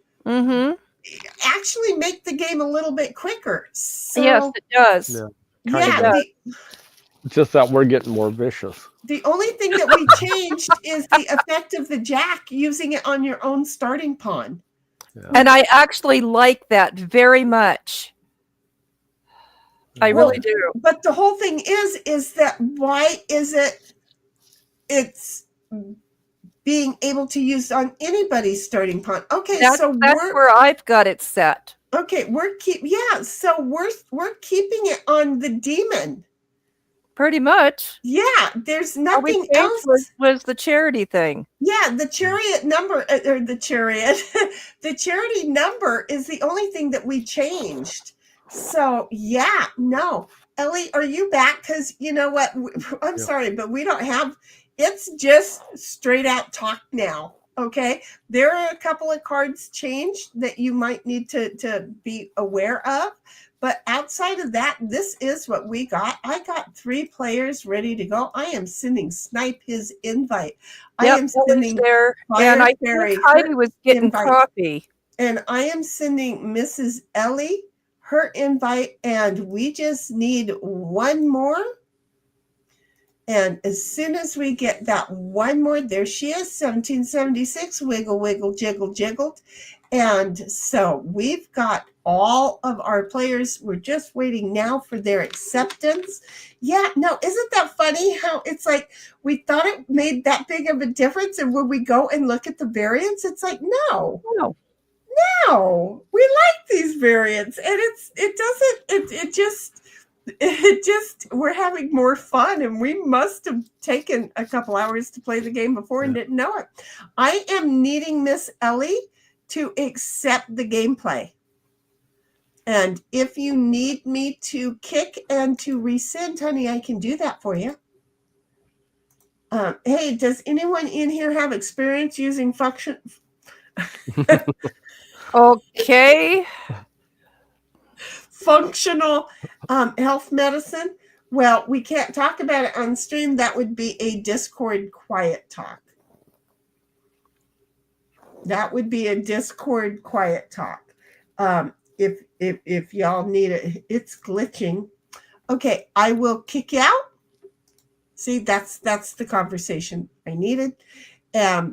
actually make the game a little bit quicker. So, yes, it does. Just that we're getting more vicious. The only thing that we changed is the effect of the jack, using it on your own starting pawn. Yeah. And I actually like that very much. I really do. But the whole thing is that why is it's being able to use on anybody's starting pawn? Okay, that's where I've got it set. Okay, we're keeping it on the demon. Pretty much. Yeah, there's nothing else. Was the charity thing. Yeah, the chariot number, or the chariot, the charity number is the only thing that we changed. So, yeah, no. Ellie, are you back? Because you know what? I'm sorry, but we don't have, it's just straight out talk now. Okay, there are a couple of cards changed that you might need to be aware of. But outside of that, this is what we got. I got 3 players ready to go. I am sending Snipe his invite. I Yep, am Ellie's sending there, Fire and I Fairy think Heidi her was getting invite. coffee. And I am sending Mrs. Ellie her invite, and we just need one more. And as soon as we get that one more, there she is, 1776, wiggle, wiggle, jiggle, jiggled. And so we've got all of our players. We're just waiting now for their acceptance. Yeah, no, isn't that funny how it's like we thought it made that big of a difference, and when we go and look at the variants, it's like, no, we like these variants, and it just we're having more fun, and we must have taken a couple hours to play the game before and didn't know it. I am needing Miss Ellie to accept the gameplay. And if you need me to kick and to resend, honey, I can do that for you. Hey, does anyone in here have experience using Okay. functional health medicine? Well, we can't talk about it on stream. That would be a Discord quiet talk. That would be a Discord quiet talk. If y'all need it, it's glitching. Okay, I will kick you out. See, that's the conversation I needed. I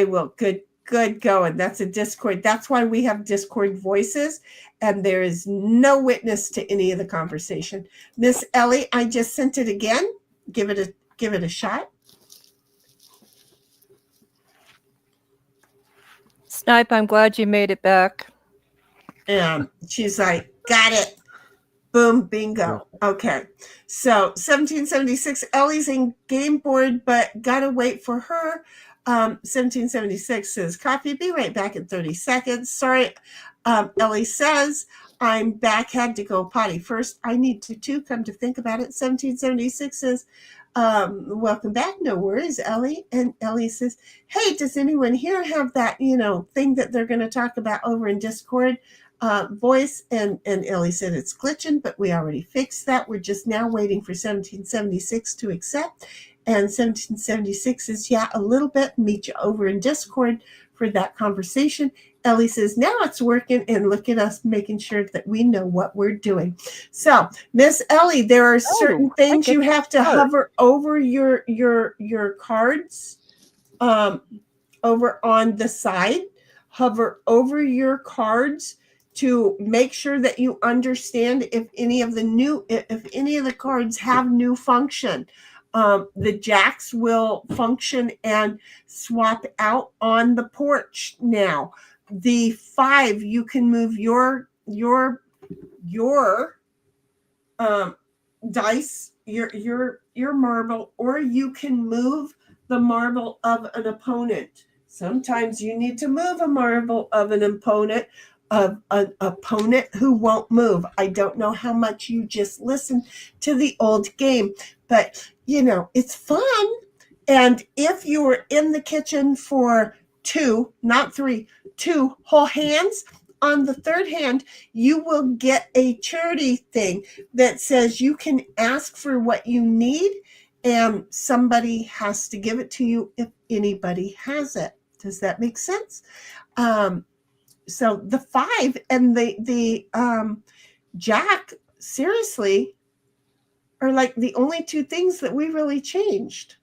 will good going. That's a Discord. That's why we have Discord voices, and there is no witness to any of the conversation. Miss Ellie, I just sent it again. Give it a shot. Snipe, I'm glad you made it back. And she's like, got it. Boom, bingo. Okay. So 1776, Ellie's in game board, but gotta wait for her. 1776 says, copy, be right back in 30 seconds. Sorry, Ellie says, I'm back, had to go potty first. I need to too, come to think about it. 1776 says, welcome back, no worries, Ellie. And Ellie says, hey, does anyone here have that, thing that they're going to talk about over in Discord? Voice, and Ellie said it's glitching, but we already fixed that. We're just now waiting for 1776 to accept. And 1776 says, yeah, a little bit. Meet you over in Discord for that conversation. Ellie says, now it's working, and look at us making sure that we know what we're doing. So, Miss Ellie, there are certain things you have to hover over your cards over on the side. Hover over your cards to make sure that you understand if any of the cards have new function. The jacks will function and swap out on the porch now. The 5, you can move your dice, your marble, or you can move the marble of an opponent. Sometimes you need to move a marble of an opponent who won't move. I don't know how much you just listened to the old game, but it's fun. And if you were in the kitchen for 2, not 3, 2 whole hands, on the third hand, you will get a charity thing that says you can ask for what you need, and somebody has to give it to you if anybody has it. Does that make sense? So the 5 and the jack, seriously, are like the only 2 things that we really changed.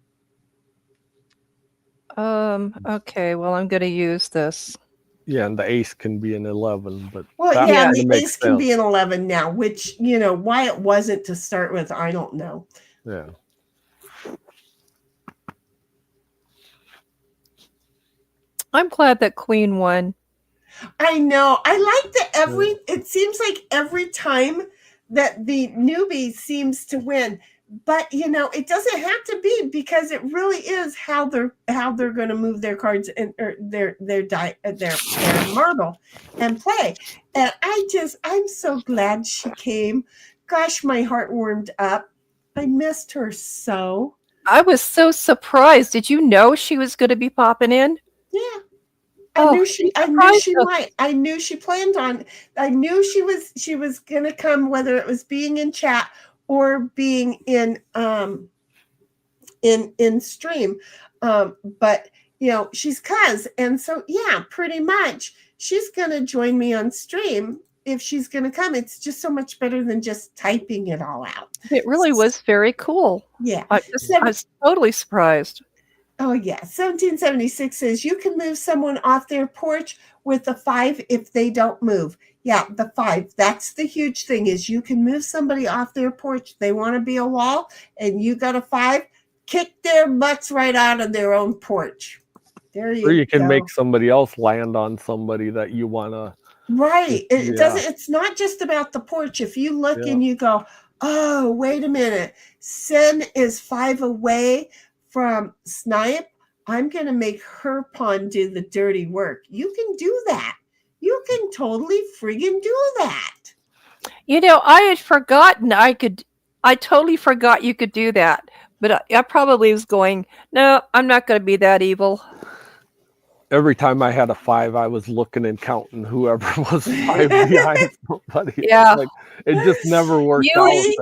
Okay, well, I'm going to use this. Yeah, and the ace can be an 11, but and the ace can be an 11 now, which, why it wasn't to start with, I don't know. Yeah. I'm glad that Queen won. I know. I like that it seems like every time that the newbie seems to win, but it doesn't have to be, because it really is how they're going to move their cards and their marble and play. And I'm so glad she came. Gosh, my heart warmed up. I missed her so. I was so surprised. Did you know she was going to be popping in? Yeah. I knew Oh, she. I knew surprised she us. might. I knew she planned on. I knew she was gonna come, whether it was being in chat or being in stream. But she's cuz, and so yeah, pretty much she's gonna join me on stream if she's gonna come. It's just so much better than just typing it all out. It really was very cool. Yeah. I was totally surprised. Oh, yeah. 1776 says you can move someone off their porch with a 5 if they don't move. Yeah, the 5. That's the huge thing, is you can move somebody off their porch. They want to be a wall and you got a 5, kick their butts right out of their own porch. There you go. Or you can make somebody else land on somebody that you want to. Right. It Yeah. doesn't. It's not just about the porch. If you look Yeah. and you go, oh, wait a minute, Sin is 5 away from Snipe. I'm going to make her pawn do the dirty work. You can do that. You can totally friggin' do that. I had forgotten I totally forgot you could do that. But I probably was going, no, I'm not going to be that evil. Every time I had a 5, I was looking and counting whoever was 5 behind somebody. Yeah. It just never worked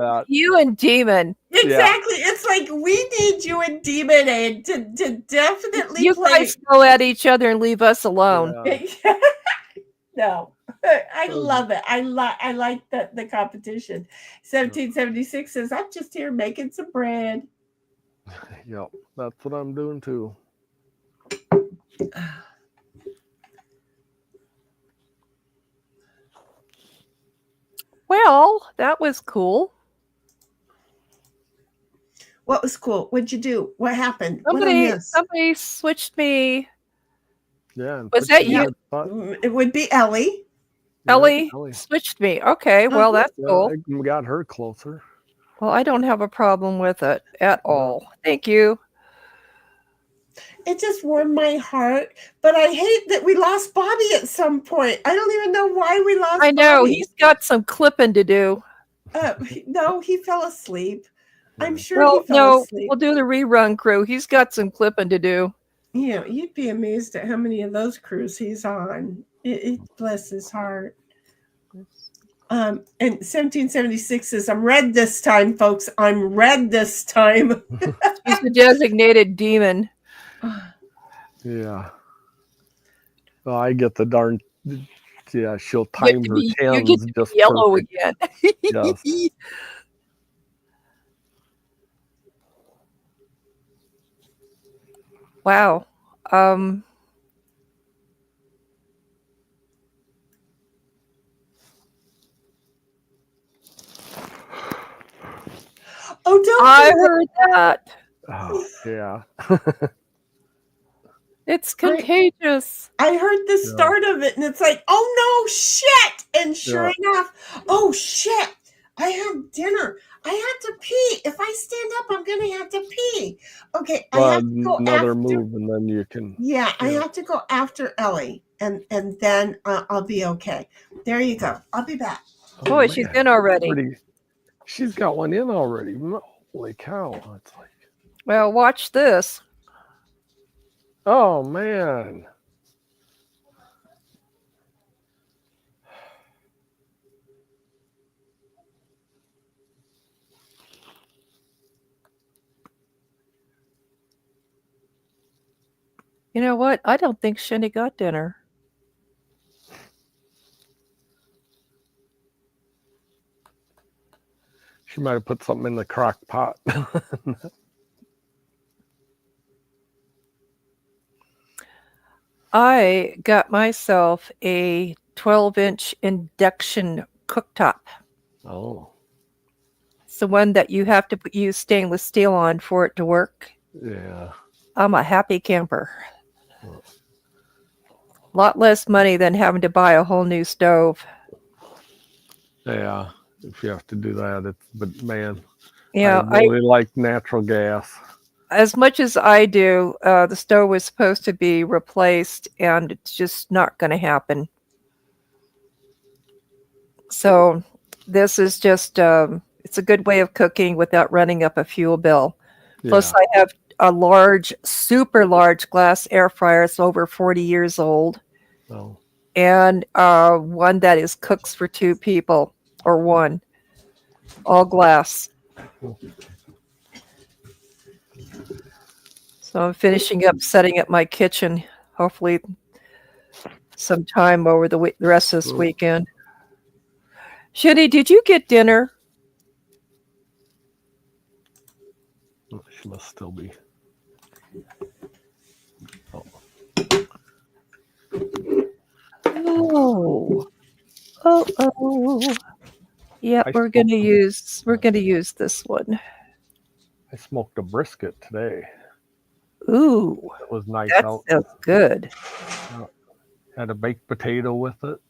out. You and Demon. Exactly. Yeah. It's like we need you and Demon Aid to definitely you play. You guys go at each other and leave us alone. Yeah. No, I love it. I like the competition. 1776 says, I'm just here making some bread. Yep, that's what I'm doing too. Well, that was cool. What was cool? What'd you do? What happened? Somebody switched me. Yeah. Was that you? It would be Ellie. Ellie switched me. Okay, well, that's cool. We got her closer. Well, I don't have a problem with it at all. Thank you. It just warmed my heart, but I hate that we lost Bobby at some point. I don't even know why we lost Bobby. I know, he's got some clipping to do. No, he fell asleep. I'm sure he fell asleep. We'll do the rerun crew. He's got some clipping to do. Yeah, you'd be amazed at how many of those crews he's on. It bless his heart. And 1776 says, I'm red this time, folks. I'm red this time. He's a designated demon. Yeah. Well, I get the darn. Yeah, she'll time her tens you get just yellow perfect. again. Yes. Wow. Oh, don't I heard that. Oh, yeah. It's contagious. I heard the start of it, and it's like, oh no, shit! And sure enough, oh shit! I have dinner. I have to pee. If I stand up, I'm gonna have to pee. Okay, I have to go another move, and then you can. Yeah, I have to go after Ellie, and then I'll be okay. There you go. I'll be back. Boy, she's in already. She's got one in already. Holy cow! It's like. Well, watch this. Oh man. You know what? I don't think Shinny got dinner. She might have put something in the crock pot. I got myself a 12-inch induction cooktop. Oh. It's the one that you have to use stainless steel on for it to work. Yeah. I'm a happy camper. A lot less money than having to buy a whole new stove. Yeah. If you have to do that, but man. Yeah, I really like natural gas. As much as I do, the stove was supposed to be replaced, and it's just not going to happen. So this is just, it's a good way of cooking without running up a fuel bill. Yeah. Plus, a large, super large glass air fryer. It's over 40 years old. Oh. And one that is cooks for 2 people or 1. All glass. So I'm finishing up setting up my kitchen. Hopefully some time over the rest of this weekend. Shitty, did you get dinner? She must still be. Oh. Oh. Yeah, I we're smoked gonna use this one. I smoked a brisket today. Ooh, It was nice that out. sounds good. Had a baked potato with it.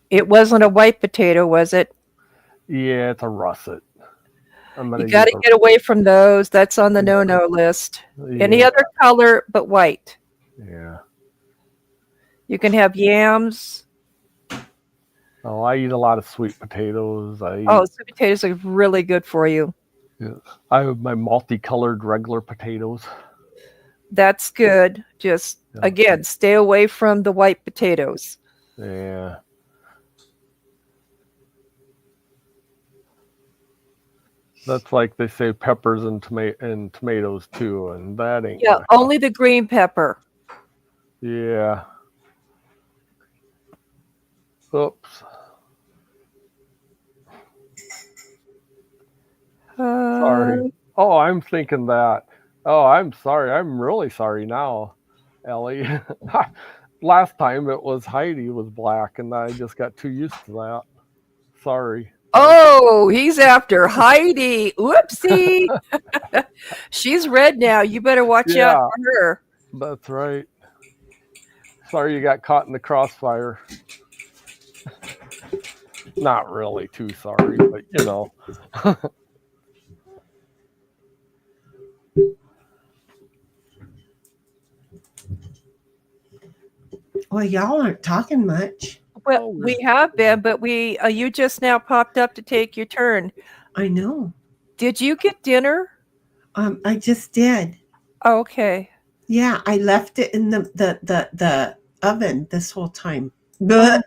It wasn't a white potato, was it? Yeah, it's a russet. I'm gonna You got to use get away from those. That's on the no-no list. Any yeah, other color but white. yeah. You can have yams. Oh, I eat a lot of sweet potatoes. Sweet potatoes are really good for you. I have my multicolored regular potatoes. That's good. Just, Yeah. again, stay away from the white potatoes. Yeah. That's like they say peppers and tomatoes too, and that ain't Yeah, gonna only the green pepper. Yeah. Oops. Sorry. Oh, I'm thinking that. Oh, I'm sorry. I'm really sorry now, Ellie. Last time it was Heidi was black, and I just got too used to that. Sorry. Oh, he's after Heidi. Whoopsie. She's red now. You better watch out for her. That's right. Sorry you got caught in the crossfire. Not really too sorry, but you know. Well, y'all aren't talking much. Well, we have been, but you just now popped up to take your turn. I know. Did you get dinner? I just did. Okay. Yeah, I left it in the oven this whole time. But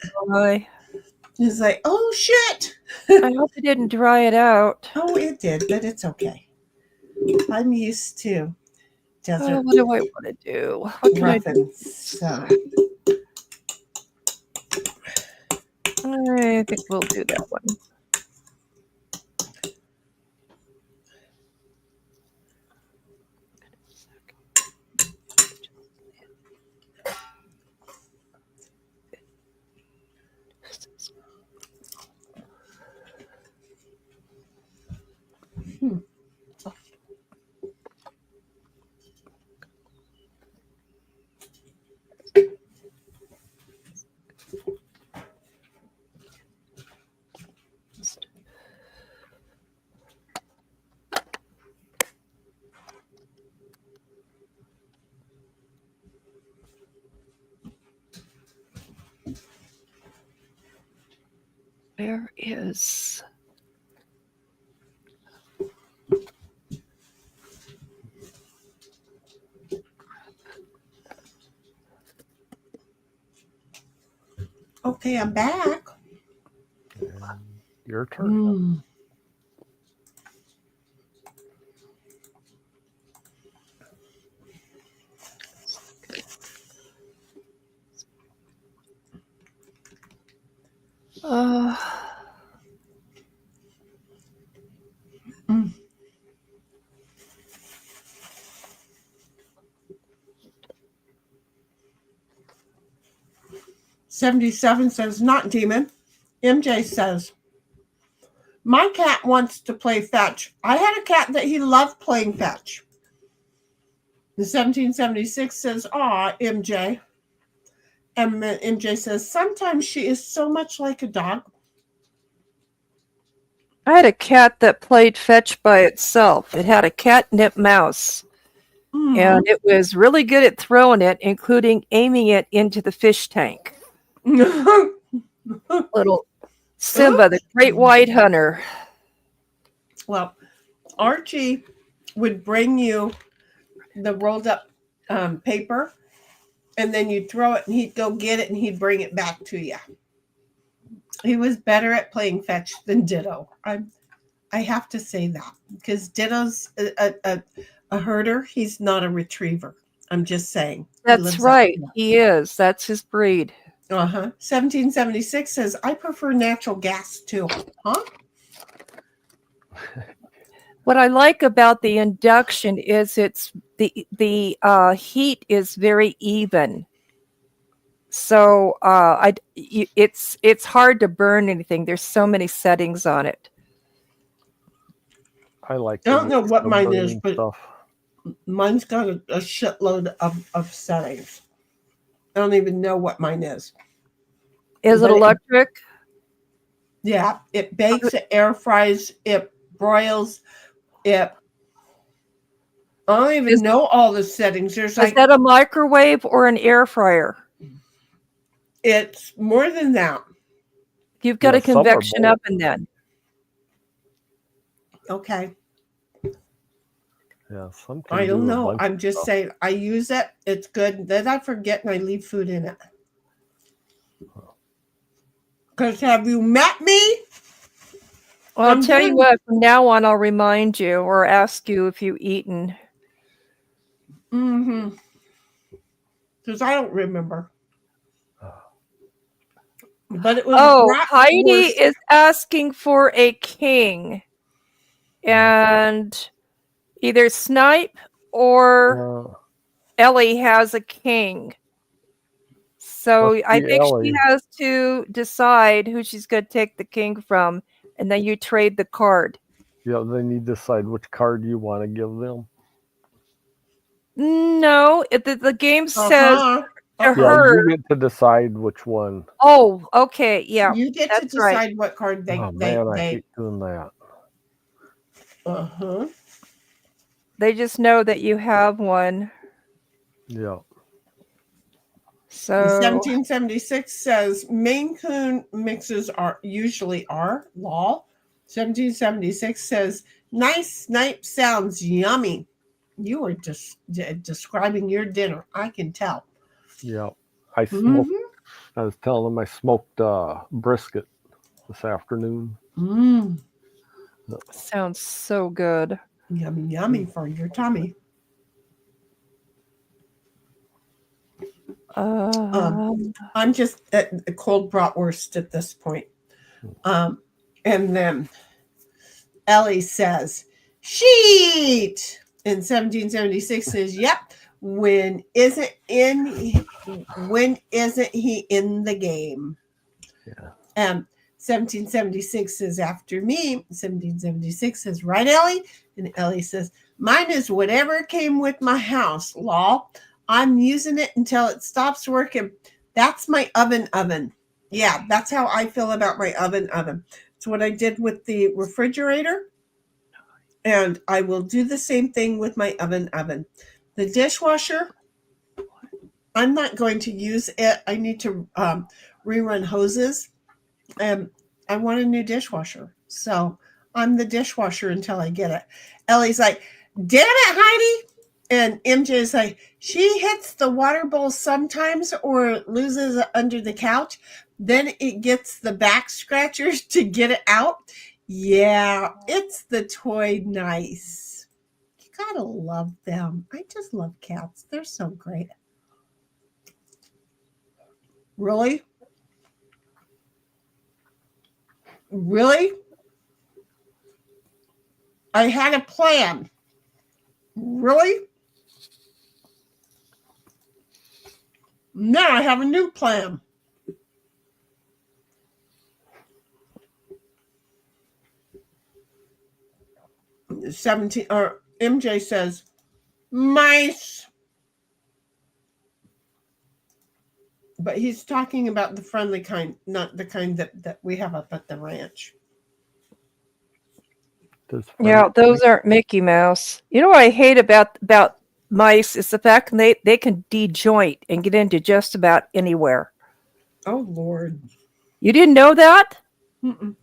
it's like, oh shit. I hope it didn't dry it out. Oh, it did, but it's okay. I'm used to desert What do I want to do? What can muffins. So. I think we'll do that one. Where is... Okay, I'm back. Your turn. Mm. 77 says, not demon. MJ says, my cat wants to play fetch. I had a cat that he loved playing fetch. The 1776 says, aw, MJ. And MJ says, sometimes she is so much like a dog. I had a cat that played fetch by itself. It had a catnip mouse. And it was really good at throwing it, including aiming it into the fish tank. Little Simba, the great white hunter. Well, Archie would bring you the rolled up paper, and then you'd throw it, and he'd go get it, and he'd bring it back to you. He was better at playing fetch than Ditto. I have to say that, because Ditto's a herder. He's not a retriever. I'm just saying. That's right. He is. That's his breed. 1776 says, I prefer natural gas too. Huh? What I like about the induction is it's the heat is very even. So it's hard to burn anything. There's so many settings on it. I like. I don't know what the mine burning is, but stuff. mine's got a shitload of settings. I don't even know what mine is. Is it But electric? Yeah, it bakes, it air fries, it broils, it. I don't even know all the settings. There's Is that a microwave or an air fryer? It's more than that. You've got Yeah, a some are convection both. oven then. Okay. Yeah, some can I don't do a know. bunch I'm of just stuff. saying I use it. It's good. Then I forget and I leave food in it. Because have you met me? Well, I'll I'm tell you doing- what, from now on, I'll remind you or ask you if you've eaten. Mm-hmm. Because I don't remember. But it was Heidi bratwurst. is asking for a king. And either Snipe or Ellie has a king. So Must I be think Ellie. she has to decide who she's going to take the king from, and then you trade the card. Yeah, then you decide which card you want to give them. No, the game says Uh-huh. to Yeah, her. you get to decide which one. Oh, okay, yeah. You get to that's decide right. what card they Oh man, I hate doing that. Uh-huh. They just know that you have one. Yeah. So 1776 says Maine Coon mixes are usually are lol. 1776 says nice snipe sounds yummy. You were just describing your dinner. I can tell. Yeah. I smoked. Mhm. I was telling them I smoked brisket this afternoon. Mm. sounds so good. Yummy, yummy for your tummy. I'm just at a cold bratwurst at this point. And then Ellie says, sheet. And 1776 says, yep. When isn't he in the game? Yeah. 1776 says, after me. 1776 says, right, Ellie? And Ellie says, mine is whatever came with my house, lol. I'm using it until it stops working. That's my oven. Yeah, that's how I feel about my oven. It's what I did with the refrigerator. And I will do the same thing with my oven. The dishwasher, I'm not going to use it. I need to rerun hoses. I want a new dishwasher. So I'm the dishwasher until I get it. Ellie's like, damn it, Heidi. And MJ's like, she hits the water bowl sometimes or loses it under the couch. Then it gets the back scratchers to get it out. Yeah, it's the toy nice. You gotta love them. I just love cats. They're so great. Really? Really? I had a plan. Really? Now I have a new plan. MJ says, mice. But he's talking about the friendly kind, not the kind that we have up at the ranch. Yeah, those aren't Mickey Mouse. You know what I hate about mice is the fact they can dejoint and get into just about anywhere. Oh, Lord. You didn't know that? Mm-mm.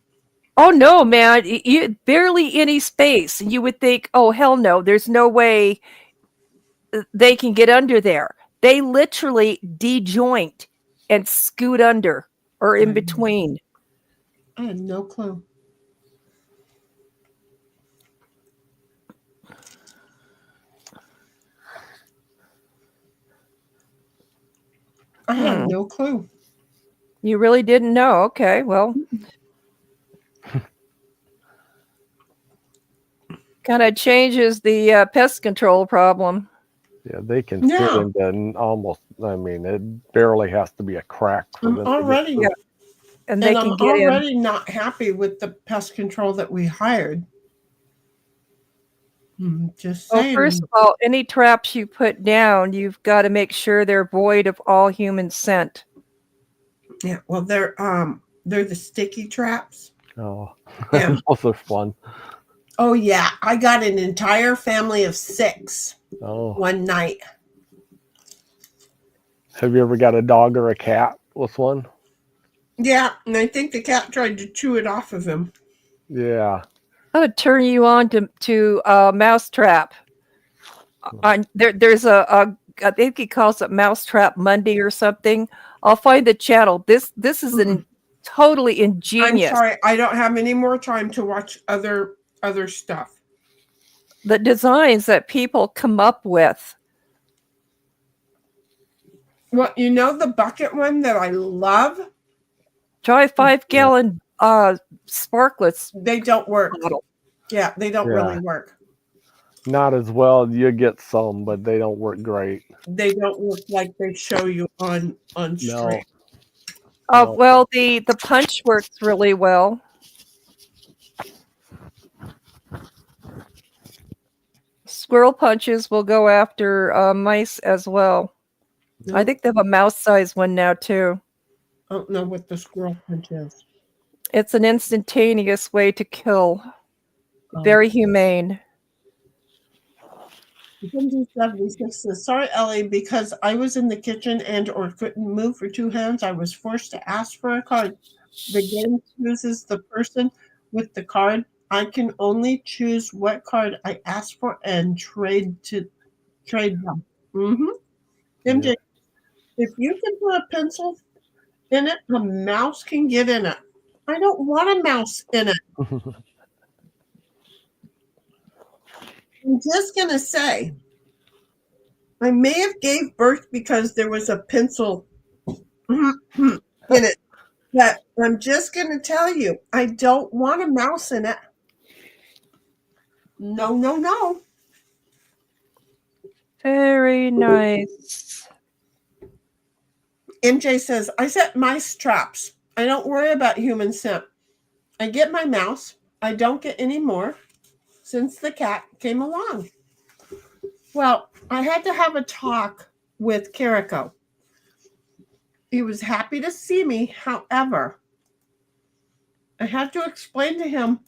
Oh, no, man. You barely any space. And you would think, oh, hell no, there's no way they can get under there. They literally dejoint and scoot under or in between. I had no clue. I had no clue. You really didn't know? Okay, well. Kind of changes the pest control problem. Yeah, they can fit Yeah. into almost. I mean, it barely has to be a crack for I'm them to get already, through. And they and can I'm get in. already not happy with the pest control that we hired. Just Well, saying. first of all, any traps you put down, you've got to make sure they're void of all human scent. Yeah, well, they're the sticky traps. Oh, Yeah. those are fun. Oh yeah, I got an entire family of 6 Oh, one night. have you ever got a dog or a cat with one? Yeah, and I think the cat tried to chew it off of him. Yeah. I would turn you on to Mousetrap. There's I think he calls it Mousetrap Monday or something. I'll find the channel. This is totally ingenious. I'm sorry, I don't have any more time to watch other stuff. The designs that people come up with. Well, you know the bucket one that I love? Try 5-gallon sparklets. They don't work. Bottle. Yeah, they don't really work. Not as well. You get some, but they don't work great. They don't work like they show you on stream. Oh, No. well, the punch works really well. Squirrel punches will go after mice as well. No, I think they have a mouse size one now too. I don't know what the squirrel punch is. It's an instantaneous way to kill. Very humane. 76 says, sorry, Ellie, because I was in the kitchen and or couldn't move for 2 hands, I was forced to ask for a card. The game chooses the person with the card. I can only choose what card I ask for and trade them. MJ, if you can put a pencil in it, a mouse can get in it. I don't want a mouse in it. I'm just going to say, I may have gave birth because there was a pencil in it. But I'm just going to tell you, I don't want a mouse in it. No, no, no. Very nice. MJ says, I set mice traps. I don't worry about human scent. I get my mouse. I don't get any more since the cat came along. Well, I had to have a talk with Carico. He was happy to see me. However, I had to explain to him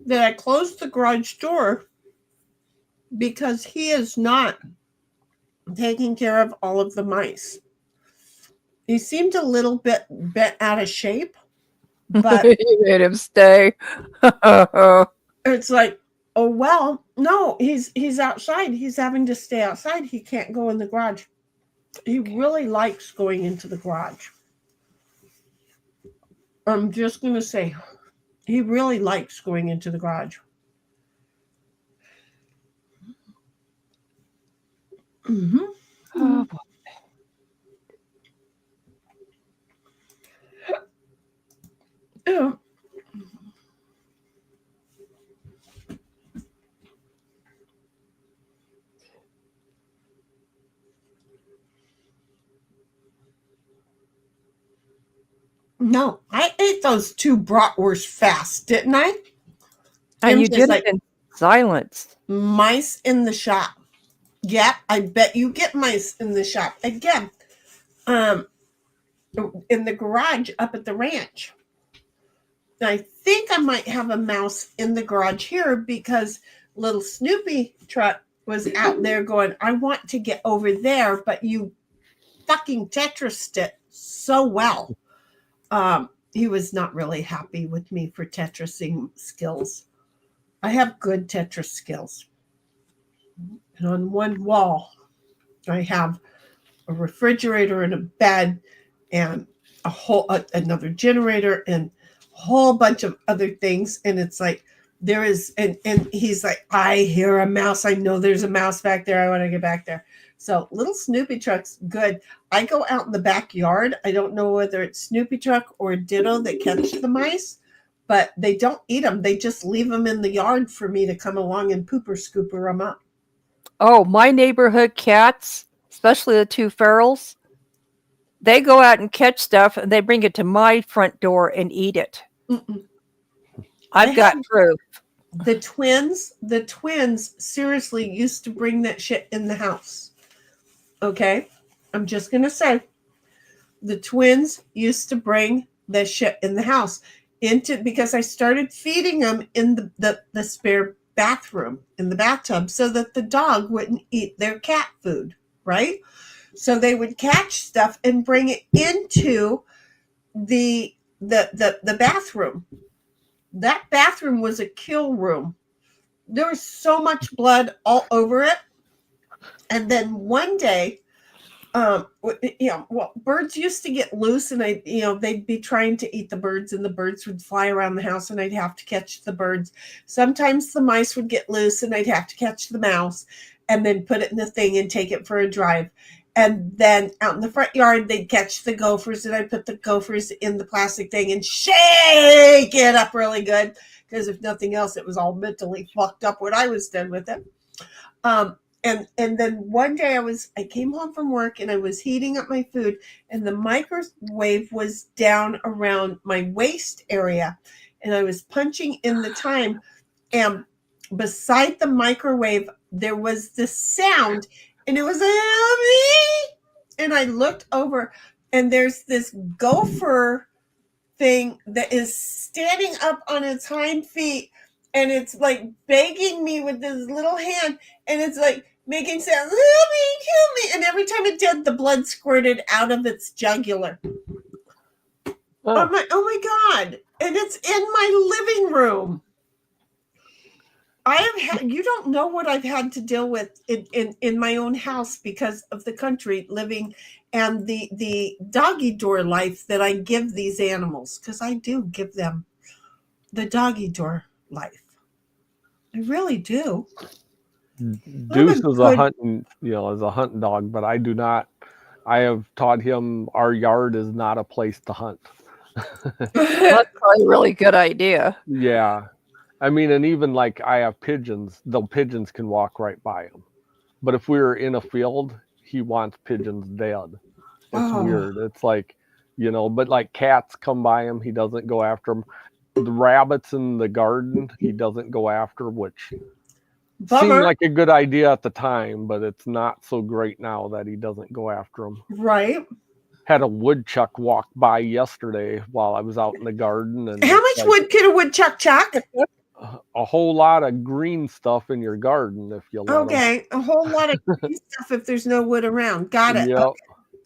that I closed the garage door because he is not taking care of all of the mice. He seemed a little bit bent out of shape, but You made him stay. it's like, oh well, no, he's outside. He's having to stay outside. He can't go in the garage. He really likes going into the garage. I'm just going to say, he really likes going into the garage. Oh, boy. Yeah. No, I ate those 2 bratwursts fast, didn't I? And you MJ's did like, it in silence. mice in the shop. Yep, I bet you get mice in the shop. Again, in the garage up at the ranch. I think I might have a mouse in the garage here because little Snoopy truck was out there going, I want to get over there, but you fucking Tetrised it so well. He was not really happy with me for Tetrising skills. I have good Tetris skills. And on one wall, I have a refrigerator and a bed and another generator and a whole bunch of other things. And it's like there is, and he's like, I hear a mouse. I know there's a mouse back there. I want to get back there. So little Snoopy truck's good. I go out in the backyard. I don't know whether it's Snoopy truck or Ditto that catch the mice, but they don't eat them. They just leave them in the yard for me to come along and pooper scooper them up. Oh, my neighborhood cats, especially the two ferals, they go out and catch stuff and they bring it to my front door and eat it. Mm-mm. I've got proof. The twins seriously used to bring that shit in the house. Okay? I'm just going to say the twins used to bring that shit in the house because I started feeding them in the spare bathroom in the bathtub so that the dog wouldn't eat their cat food, right? So they would catch stuff and bring it into the bathroom. That bathroom was a kill room. There was so much blood all over it. And then one day, birds used to get loose, and they'd be trying to eat the birds, and the birds would fly around the house, and I'd have to catch the birds. Sometimes the mice would get loose, and I'd have to catch the mouse, and then put it in the thing and take it for a drive. And then out in the front yard, they'd catch the gophers, and I'd put the gophers in the plastic thing and shake it up really good, because if nothing else, it was all mentally fucked up when I was done with it. And then one day I came home from work and I was heating up my food, and the microwave was down around my waist area, and I was punching in the time, and beside the microwave there was this sound, and it was and I looked over, and there's this gopher thing that is standing up on its hind feet, and it's like begging me with this little hand, and it's like making sounds, help me, and every time it did, the blood squirted out of its jugular. I'm like, oh my God. And it's in my living room. You don't know what I've had to deal with in my own house because of the country living and the doggy door life that I give these animals, because I do give them the doggy door life. I really do. Deuce is a hunting dog, but I do not. I have taught him our yard is not a place to hunt. That's probably a really good idea. Yeah. I mean, and even like I have pigeons, the pigeons can walk right by him. But if we were in a field, he wants pigeons dead. It's weird. It's like, but like cats come by him, he doesn't go after them. The rabbits in the garden, he doesn't go after, which seemed like a good idea at the time, but it's not so great now that he doesn't go after them. Right. Had a woodchuck walk by yesterday while I was out in the garden. And how much wood could a woodchuck chuck? A whole lot of green stuff in your garden if you let them. A whole lot of green stuff if there's no wood around. Got it. Yep.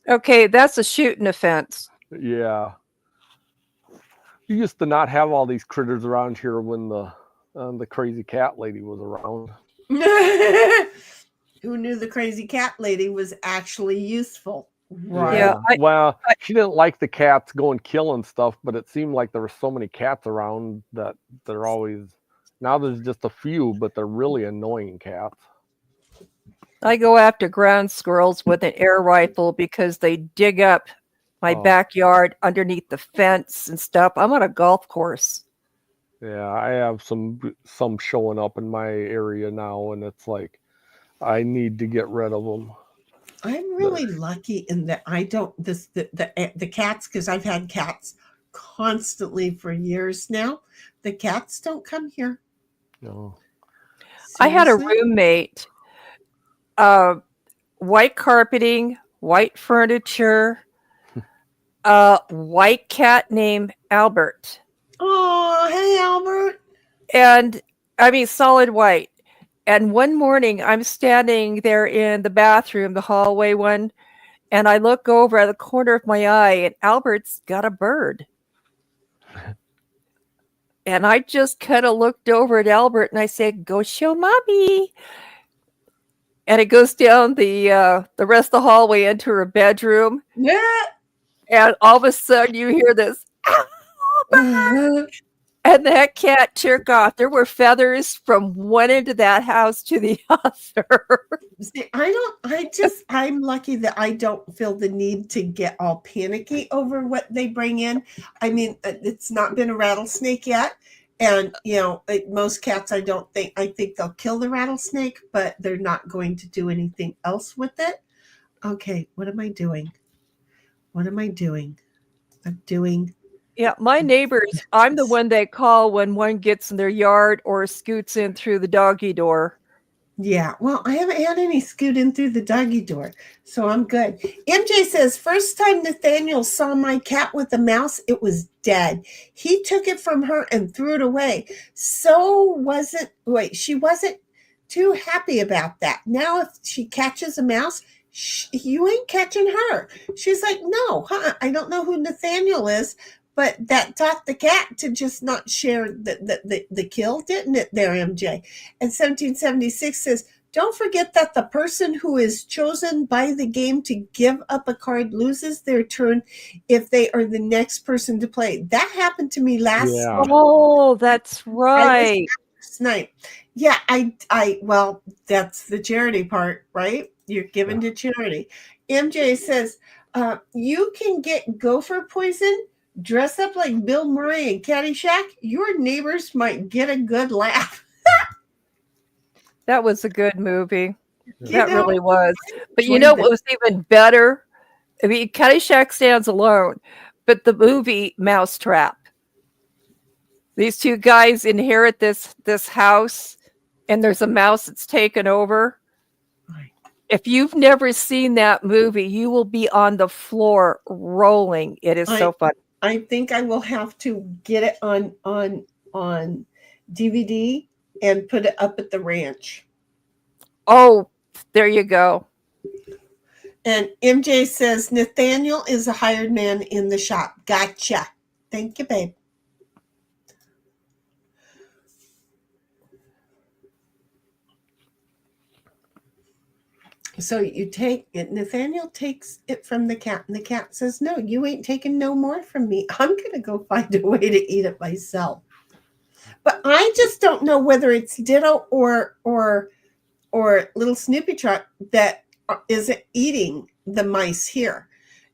Okay, that's a shooting offense. Yeah. You used to not have all these critters around here when the crazy cat lady was around. Who knew the crazy cat lady was actually useful? Right. Yeah. She didn't like the cats going killing stuff, but it seemed like there were so many cats around that they're always. Now there's just a few, but they're really annoying cats. I go after ground squirrels with an air rifle because they dig up my backyard underneath the fence and stuff. I'm on a golf course. Yeah, I have some showing up in my area now, and it's like I need to get rid of them. I'm really lucky in that I don't the cats, because I've had cats constantly for years now. The cats don't come here. No. I had a roommate, white carpeting, white furniture, white cat named Albert. Oh, hey, Albert. And I mean, solid white. And one morning I'm standing there in the bathroom, the hallway one, and I look over at the corner of my eye, and Albert's got a bird. And I just kind of looked over at Albert and I said, go show mommy. and it goes down the rest of the hallway into her bedroom, Yeah. and all of a sudden you hear this, and that cat took off. There were feathers from one end of that house to the other. See, I'm lucky that I don't feel the need to get all panicky over what they bring in. I mean, it's not been a rattlesnake yet. And, most cats, I think they'll kill the rattlesnake, but they're not going to do anything else with it. Okay, what am I doing? What am I doing? I'm doing. Yeah, my neighbors, I'm the one they call when one gets in their yard or scoots in through the doggy door. Yeah, well, I haven't had any scoot in through the doggy door, so I'm good. MJ says, first time Nathaniel saw my cat with a mouse, it was dead. He took it from her and threw it away. She wasn't too happy about that. Now, if she catches a mouse, you ain't catching her. She's like, no, I don't know who Nathaniel is, but that taught the cat to just not share the kill, didn't it there, MJ? And 1776 says, don't forget that the person who is chosen by the game to give up a card loses their turn if they are the next person to play. That happened to me last Yeah. Oh, that's right. night. Yeah, well, that's the charity part, right? You're given to charity. MJ says, you can get gopher poison, dress up like Bill Murray and Caddyshack. Your neighbors might get a good laugh. That was a good movie. You That know, really was. But you enjoyed know it. what was even better? I mean, Caddyshack stands alone, but the movie Mousetrap. These two guys inherit this house, and there's a mouse that's taken over. Right. If you've never seen that movie, you will be on the floor rolling. It is so fun. I think I will have to get it on DVD and put it up at the ranch. Oh, there you go. And MJ says, Nathaniel is a hired man in the shop. Gotcha. Thank you, babe. So you take it. Nathaniel takes it from the cat, and the cat says, no, you ain't taking no more from me. I'm going to go find a way to eat it myself. But I just don't know whether it's Ditto or little Snoopy Trot that is eating the mice here.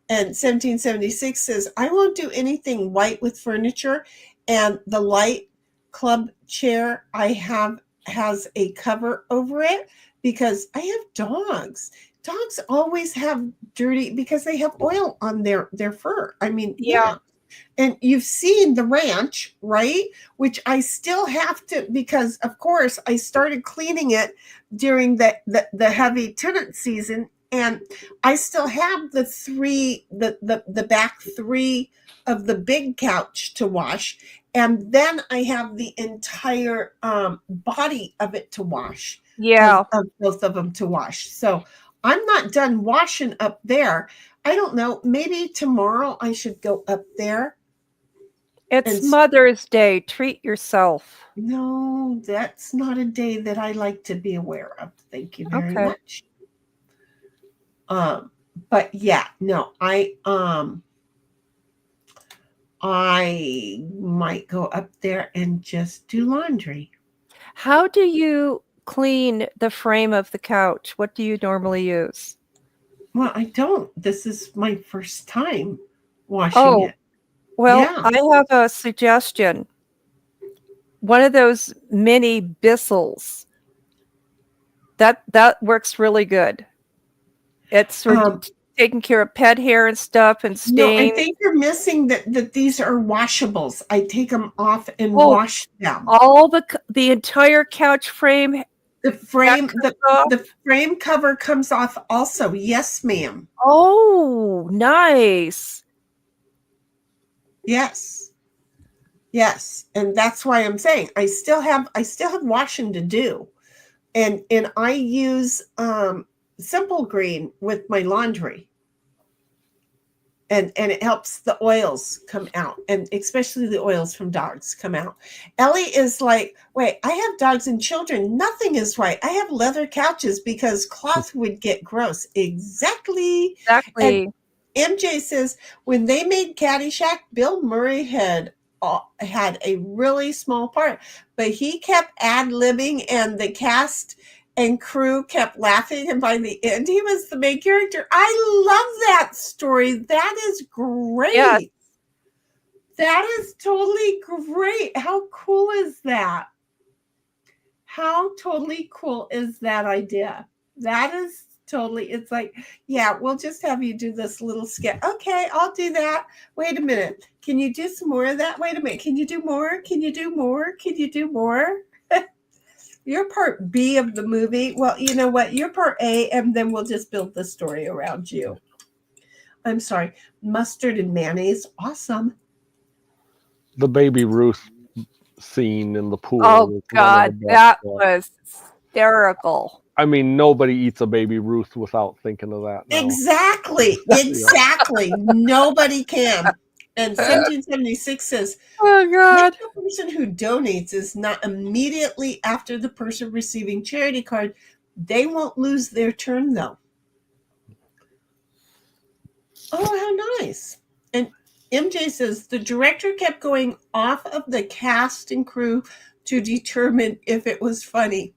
And 1776 says, I won't do anything white with furniture. And the light club chair I have has a cover over it because I have dogs. Dogs always have dirty because they have oil on their fur. I mean, yeah. And you've seen the ranch, right? Which I still have to, because of course I started cleaning it during the heavy tenant season, and I still have the back three of the big couch to wash, and then I have the entire body of it to wash. Yeah, of both of them to wash. So I'm not done washing up there. I don't know. Maybe tomorrow I should go up there. it's Mother's Day. Treat yourself. No, that's not a day that I like to be aware of. Thank you very much. But yeah, no, I might go up there and just do laundry. How do you clean the frame of the couch? What do you normally use? Well, I don't. This is my first time washing it. Well, Yeah. I have a suggestion. One of those mini Bissels. That works really good. It's for taking care of pet hair and stuff and stains. No, I think you're missing that these are washables. I take them off and wash them. All the entire couch frame. The frame cover comes off also. Yes, ma'am. Oh, nice. Yes. And that's why I'm saying I still have washing to do. And I use Simple Green with my laundry. and it helps the oils come out, and especially the oils from dogs come out. Ellie is like, wait, I have dogs and children. Nothing is right. I have leather couches because cloth would get gross. Exactly. Exactly. And MJ says, when they made Caddyshack, Bill Murray had a really small part, but he kept ad-libbing, and the cast and crew kept laughing, and by the end he was the main character. I love that story. That is great. Yes. That is totally great. How cool is that? How totally cool is that idea? That is totally, it's like, yeah, we'll just have you do this little skit. Okay, I'll do that. Wait a minute. Can you do some more of that? Wait a minute. Can you do more? Can you do more? Can you do more? You're part B of the movie. Well, you know what? You're part A, and then we'll just build the story around you. I'm sorry. Mustard and mayonnaise. Awesome. The Baby Ruth scene in the pool. Oh was one God, of the that best. was hysterical. I mean, nobody eats a Baby Ruth without thinking of that now. Exactly. Exactly. Nobody can. And 1776 says, Oh God. if the person who donates is not immediately after the person receiving charity card, they won't lose their turn, though. Oh, how nice. And MJ says, the director kept going off of the cast and crew to determine if it was funny.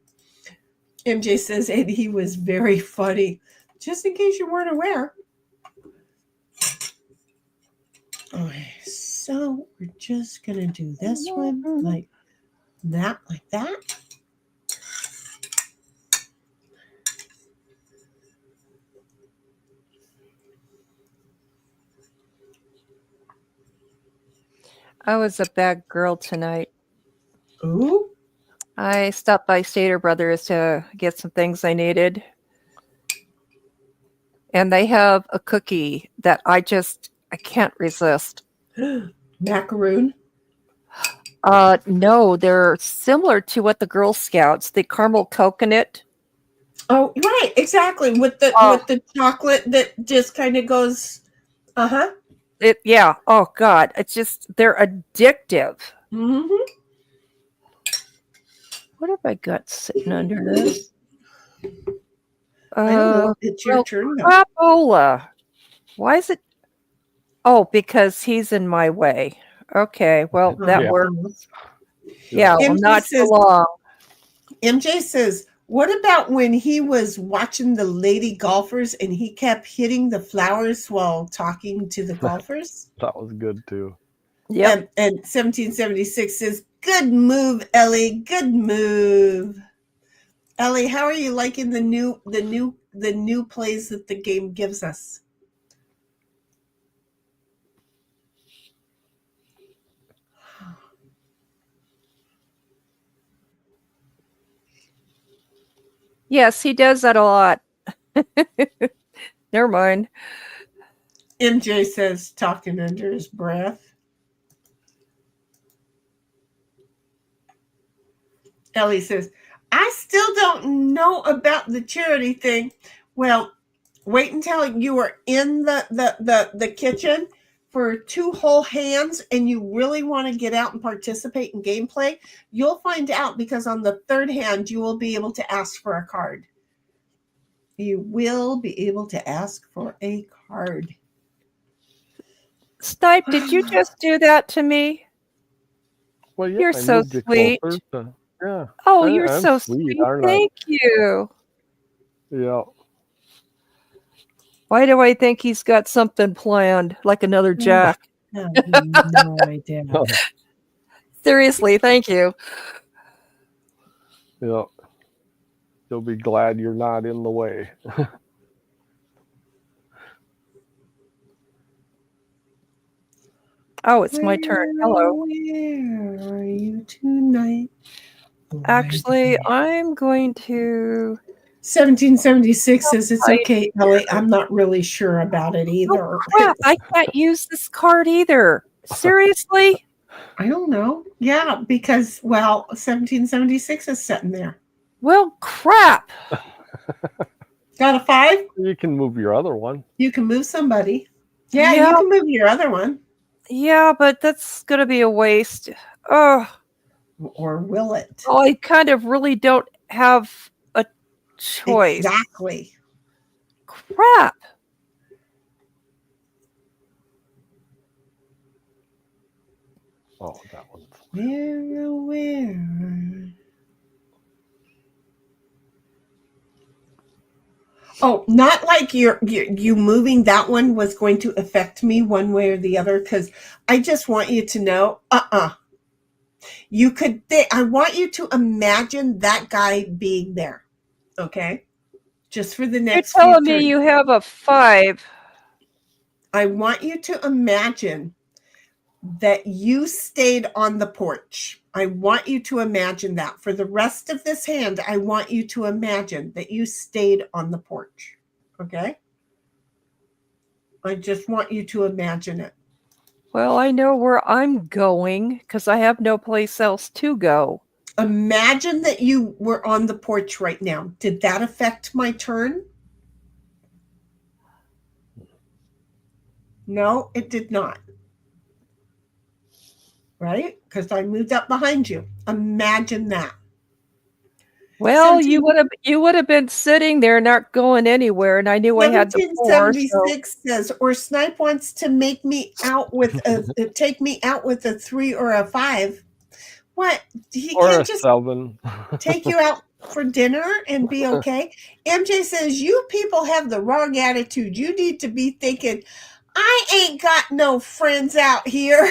MJ says, and he was very funny. Just in case you weren't aware. Okay, so we're just going to do this one like that, like that. I was a bad girl tonight. Ooh. I stopped by Stater Brothers to get some things I needed. And they have a cookie that I can't resist. Macaroon. No, they're similar to what the Girl Scouts, the caramel coconut. Oh, right, exactly. With the chocolate that just kind of goes, Yeah. Oh God, they're addictive. Mm-hmm. What have I got sitting under this? I don't know. It's your turn. Crapola. Why is it? Oh, because he's in my way. Okay, well that works. Yeah, well, not for long. MJ says, what about when he was watching the lady golfers and he kept hitting the flowers while talking to the golfers? That was good too. Yeah. And 1776 says, good move, Ellie. Good move. Ellie, how are you liking the new plays that the game gives us? Yes, he does that a lot. Never mind. MJ says, talking under his breath. Ellie says, I still don't know about the charity thing. Well, wait until you are in the kitchen for 2 whole hands and you really want to get out and participate in gameplay. You'll find out, because on the 3rd hand, you will be able to ask for a card. You will be able to ask for a card. Snipe, did you just do that to me? Well, yeah, You're so sweet. Yeah. Oh, you're so sweet. Thank you. Yeah. Why do I think he's got something planned, like another Jack? No idea. Seriously, thank you. Yeah. You'll be glad you're not in the way. Oh, it's my turn. Hello. Where are you tonight? Actually, I'm going to... 1776 says, it's okay, Ellie. I'm not really sure about it either. Oh, crap. I can't use this card either. Seriously? I don't know. Yeah, because, 1776 is sitting there. Well, crap. Got a 5? You can move your other one. You can move somebody. Yeah, Yeah. you can move your other one. Yeah, but that's going to be a waste. Oh, Or will it? I kind of really don't have a choice. Exactly. Crap. Oh, that one's. Where? Oh, not like you moving that one was going to affect me one way or the other, because I just want you to know, you could I want you to imagine that guy being there. Okay? Just for the You're next few telling me turns. you have a 5. I want you to imagine that you stayed on the porch. I want you to imagine that. For the rest of this hand, I want you to imagine that you stayed on the porch. Okay? I just want you to imagine it. Well, I know where I'm going because I have no place else to go. Imagine that you were on the porch right now. Did that affect my turn? No, it did not. Right? Because I moved up behind you. Imagine that. Well, you would have been sitting there, not going anywhere, and I knew I had the 4. So 1776 says, or Snipe wants to make me out with take me out with a 3 or a 5. What? He Or can't a just 7. take you out for dinner and be okay. MJ says, you people have the wrong attitude. You need to be thinking, I ain't got no friends out here.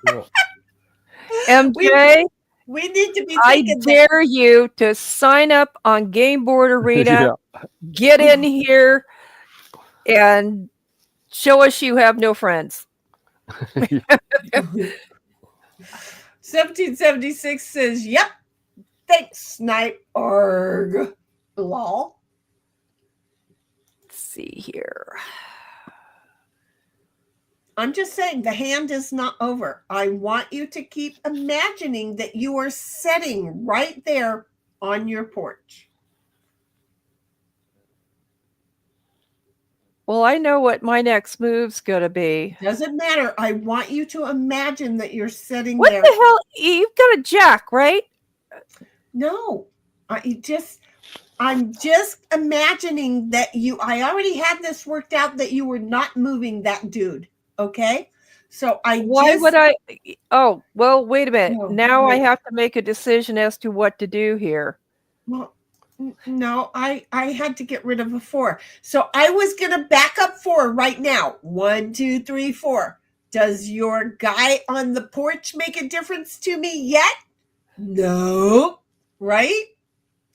Well, MJ, We need to be I thinking dare you to sign up on Game Board Arena, yeah. get in here, and show us you have no friends. 1776 says, yep. Thanks, Snipe. Arg. Lol. Let's see here. I'm just saying the hand is not over. I want you to keep imagining that you are sitting right there on your porch. Well, I know what my next move's going to be. Doesn't matter. I want you to imagine that you're sitting What there. the hell? You've got a jack, right? No, I'm just imagining that I already had this worked out that you were not moving that dude. Okay. So Why would I? Oh, well, wait a minute. No, now wait. I have to make a decision as to what to do here. Well, no, I had to get rid of a 4. So I was going to back up 4 right now. 1, 2, 3, 4. Does your guy on the porch make a difference to me yet? No. Right?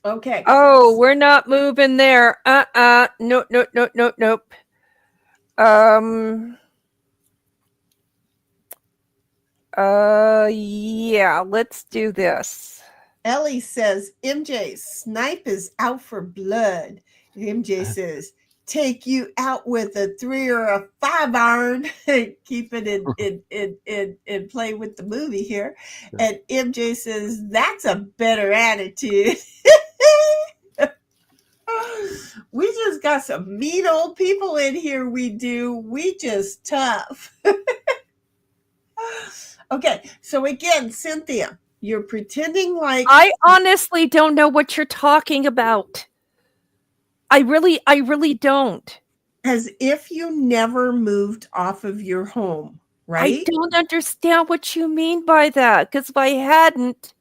Okay. Oh, we're not moving there. Nope, nope, nope, nope, nope. Yeah, let's do this. Ellie says, MJ, Snipe is out for blood. MJ says, take you out with a 3 or a 5 iron. Keep it in play with the movie here. And MJ says, that's a better attitude. We just got some mean old people in here. We do. We just tough. Okay. So again, Cynthia, you're pretending like I honestly don't know what you're talking about. I really don't. as if you never moved off of your home, right? I don't understand what you mean by that. Because if I hadn't,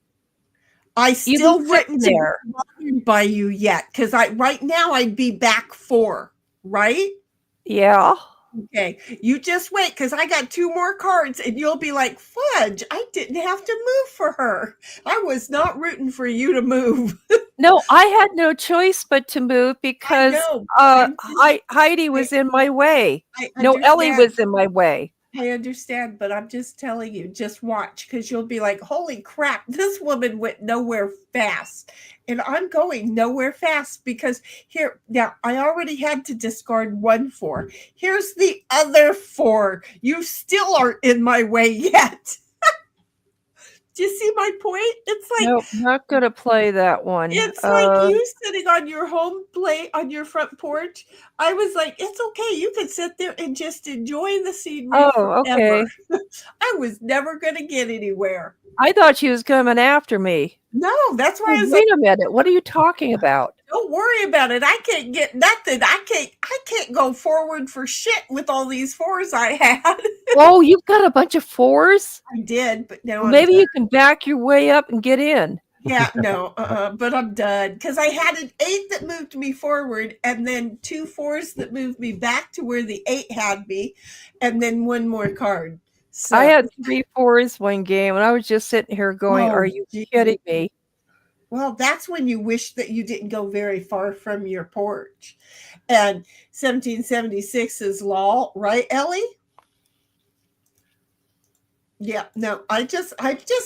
I you'd still be wouldn't sitting be there. bothered by you yet, because right now I'd be back 4, right? Yeah. Okay, you just wait, because I got 2 more cards, and you'll be like, fudge, I didn't have to move for her. I was not rooting for you to move. No, I had no choice but to move because know. Heidi was in my way. I No, Ellie understand. was in my way. I understand, but I'm just telling you, just watch, because you'll be like, holy crap, this woman went nowhere fast. And I'm going nowhere fast because here, now I already had to discard 1 4. Here's the other 4. You still aren't in my way yet. Do you see my point? It's like Nope, not gonna play that one. it's like you sitting on your home plate on your front porch. I was like, it's okay. You can sit there and just enjoy the scenery Oh, okay. forever. I was never going to get anywhere. I thought she was coming after me. No, that's why I Oh, was like, wait a minute. What are you talking about? don't worry about it. I can't get nothing. I can't go forward for shit with all these fours I had. Oh, you've got a bunch of 4s? I did, but now Maybe I'm you can back your way up and get in. yeah, no, but I'm done because I had an 8 that moved me forward, and then 2 4s that moved me back to where the 8 had me, and then one more card. So I had 3 4s one game, and I was just sitting here going, Oh, "Are you gee. kidding me?" Well, that's when you wish that you didn't go very far from your porch. And 1776 is law, right, Ellie? Yeah, no, I'm just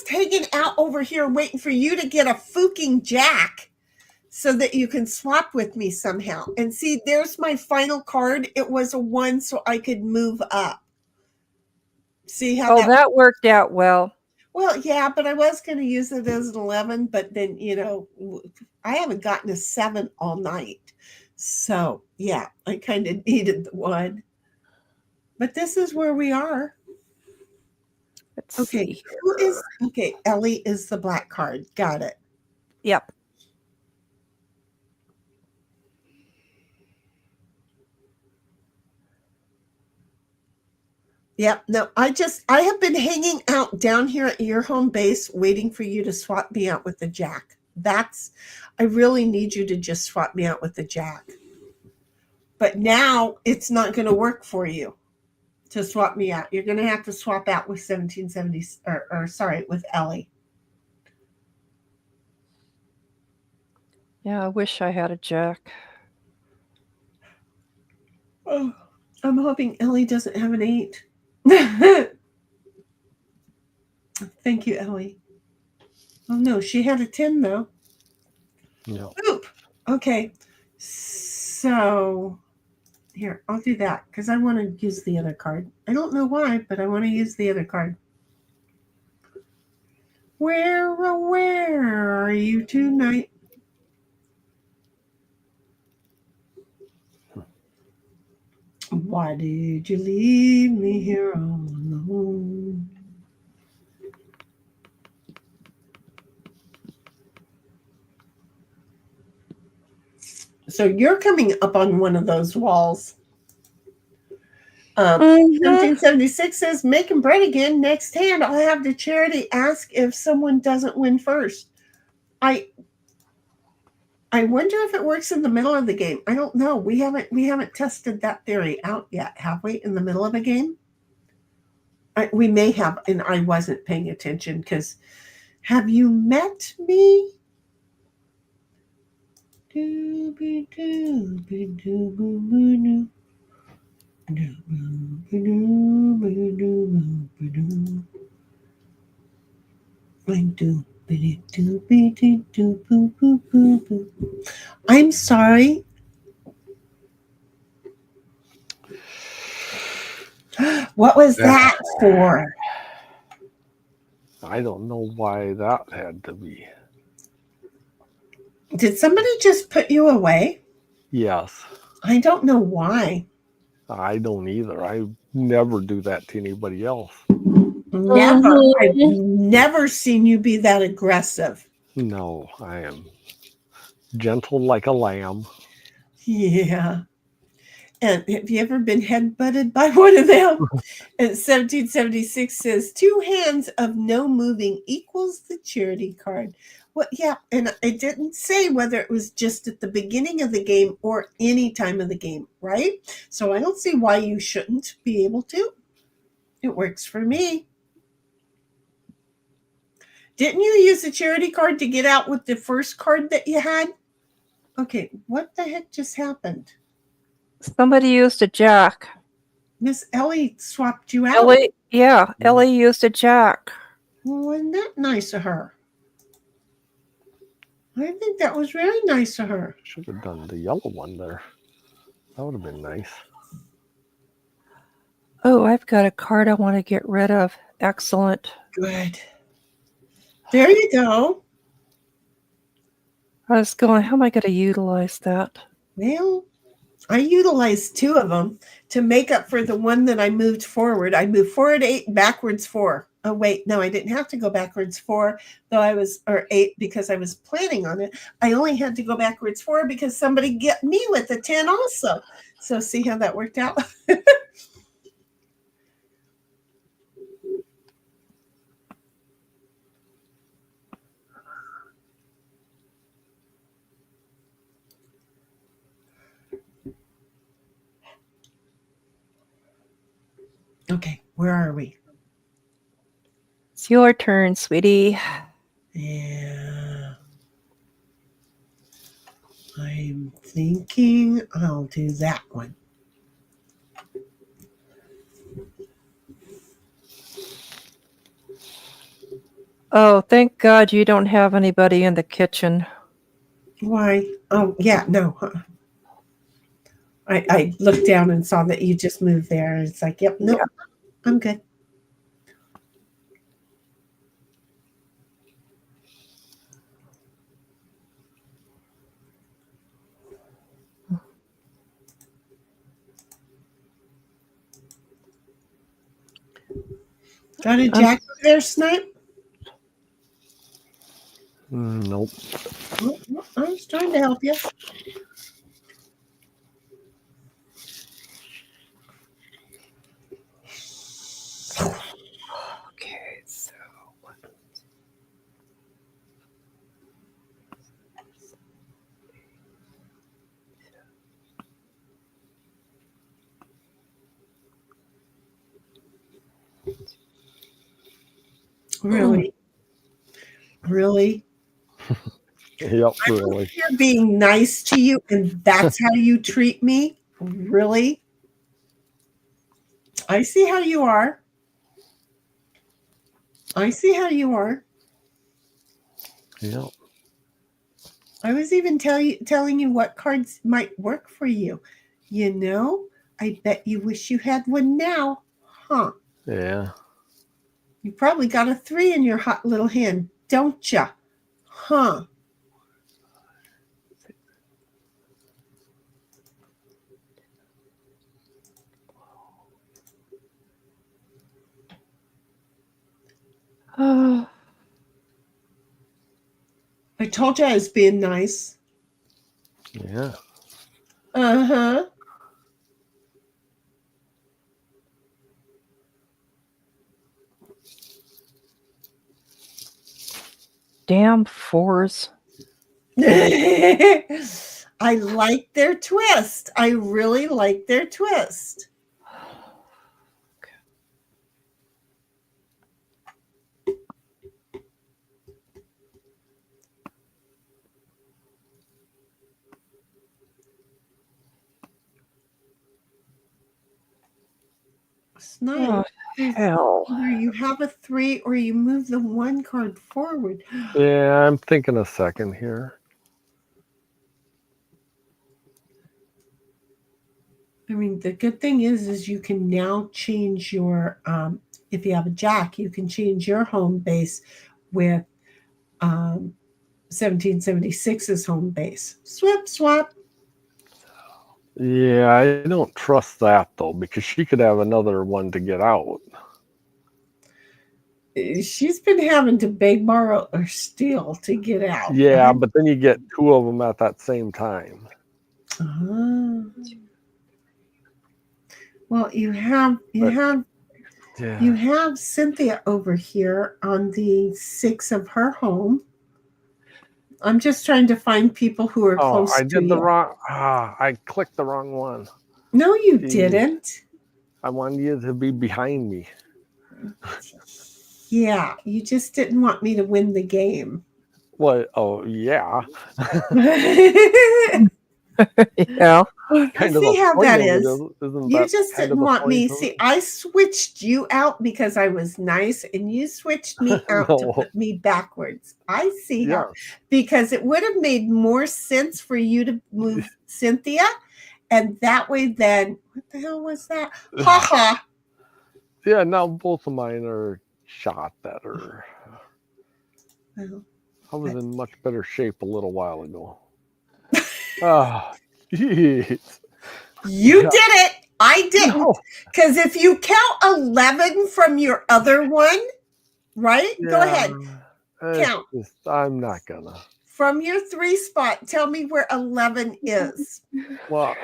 hanging out over here waiting for you to get a fucking jack so that you can swap with me somehow. And see, there's my final card. It was a 1 so I could move up. See how Oh, that worked out well. Well, yeah, but I was going to use it as an 11, but then, I haven't gotten a 7 all night. So, yeah, I kind of needed the 1. But this is where we are. Let's Okay, see. okay, Ellie is the black card. Got it. Yep. Yep. No, I have been hanging out down here at your home base waiting for you to swap me out with the jack. I really need you to just swap me out with the jack. But now it's not going to work for you to swap me out. You're going to have to swap out with 1770 or sorry, with Ellie. Yeah, I wish I had a jack. Oh, I'm hoping Ellie doesn't have an 8. Thank you, Ellie. Oh no, she had a 10 though. No. Oop. Okay. So here, I'll do that because I want to use the other card. I don't know why, but I want to use the other card. Where are you tonight? Why did you leave me here all alone? So you're coming up on one of those walls. 1776 says, making bread again. Next hand, I'll have the charity ask if someone doesn't win first. I wonder if it works in the middle of the game. I don't know. We haven't tested that theory out yet, have we? In the middle of a game, we may have, and I wasn't paying attention because. Have you met me? I'm sorry. What was that for? I don't know why that had to be. Did somebody just put you away? Yes. I don't know why. I don't either. I never do that to anybody else. Never. I've never seen you be that aggressive. No, I am gentle like a lamb. Yeah. And have you ever been headbutted by one of them? And 1776 says 2 hands of no moving equals the charity card. Well, yeah, and it didn't say whether it was just at the beginning of the game or any time of the game, right? So I don't see why you shouldn't be able to. It works for me. Didn't you use the charity card to get out with the first card that you had? Okay, what the heck just happened? Somebody used a jack. Miss Ellie swapped you out. Ellie used a jack. Well, wasn't that nice of her? I think that was really nice of her. Should have done the yellow one there. That would have been nice. Oh, I've got a card I want to get rid of. Excellent. Good. There you go. I was going, how am I going to utilize that? Well, I utilized 2 of them to make up for the one that I moved forward. I moved forward 8 and backwards 4. Oh, wait, no, I didn't have to go backwards 4, though or 8 because I was planning on it. I only had to go backwards 4 because somebody get me with a 10 also. So see how that worked out? Okay, where are we? It's your turn, sweetie. Yeah. I'm thinking I'll do that one. Oh, thank God you don't have anybody in the kitchen. Why? Oh, yeah, no. I looked down and saw that you just moved there. And it's like, yep, nope, Yeah. I'm good. Got a jack over there, Snipe? Nope. Oh, I was trying to help you. Okay, so Really? Really? Yep, really. You're being nice to you, and that's how you treat me? Really? I see how you are. I see how you are. Yep. I was even telling you what cards might work for you. You know, I bet you wish you had one now, huh? Yeah. You probably got a 3 in your hot little hand, don't ya? Huh? oh, I told you I was being nice. Yeah. Uh-huh. damn 4s. I like their twist. I really like their twist. Snipe. Oh, hell. Either you have a 3 or you move the 1 card forward. Yeah, I'm thinking a second here. I mean, the good thing is you can now change your, if you have a jack, you can change your home base with 1776's home base. Swap. Yeah, I don't trust that though, because she could have another one to get out. She's been having to beg, borrow, or steal to get out. Yeah, but then you get 2 of them at that same time. Well, you have Yeah. Cynthia over here on the 6 of her home. I'm just trying to find people who are Oh, close I to did the you. wrong. I clicked the wrong one. No, you Jeez. didn't. I wanted you to be behind me. Yeah, you just didn't want me to win the game. What? Oh, yeah. Yeah. Kind See how point that of it, is. isn't You that just kind of didn't the want me. point of See, it? I switched you out because I was nice, and you switched me out to No. put me backwards. I see Yeah. how, because it would have made more sense for you to move Cynthia, and that way then, what the hell was that? Ha ha. Yeah, now both of mine are shot better. Well, I was in much better shape a little while ago. Oh, jeez. you Yeah. did it. I didn't. No. Because if you count 11 from your other one, right? Go ahead. It's Count. just, I'm not gonna. From your 3 spot, tell me where 11 is. Well,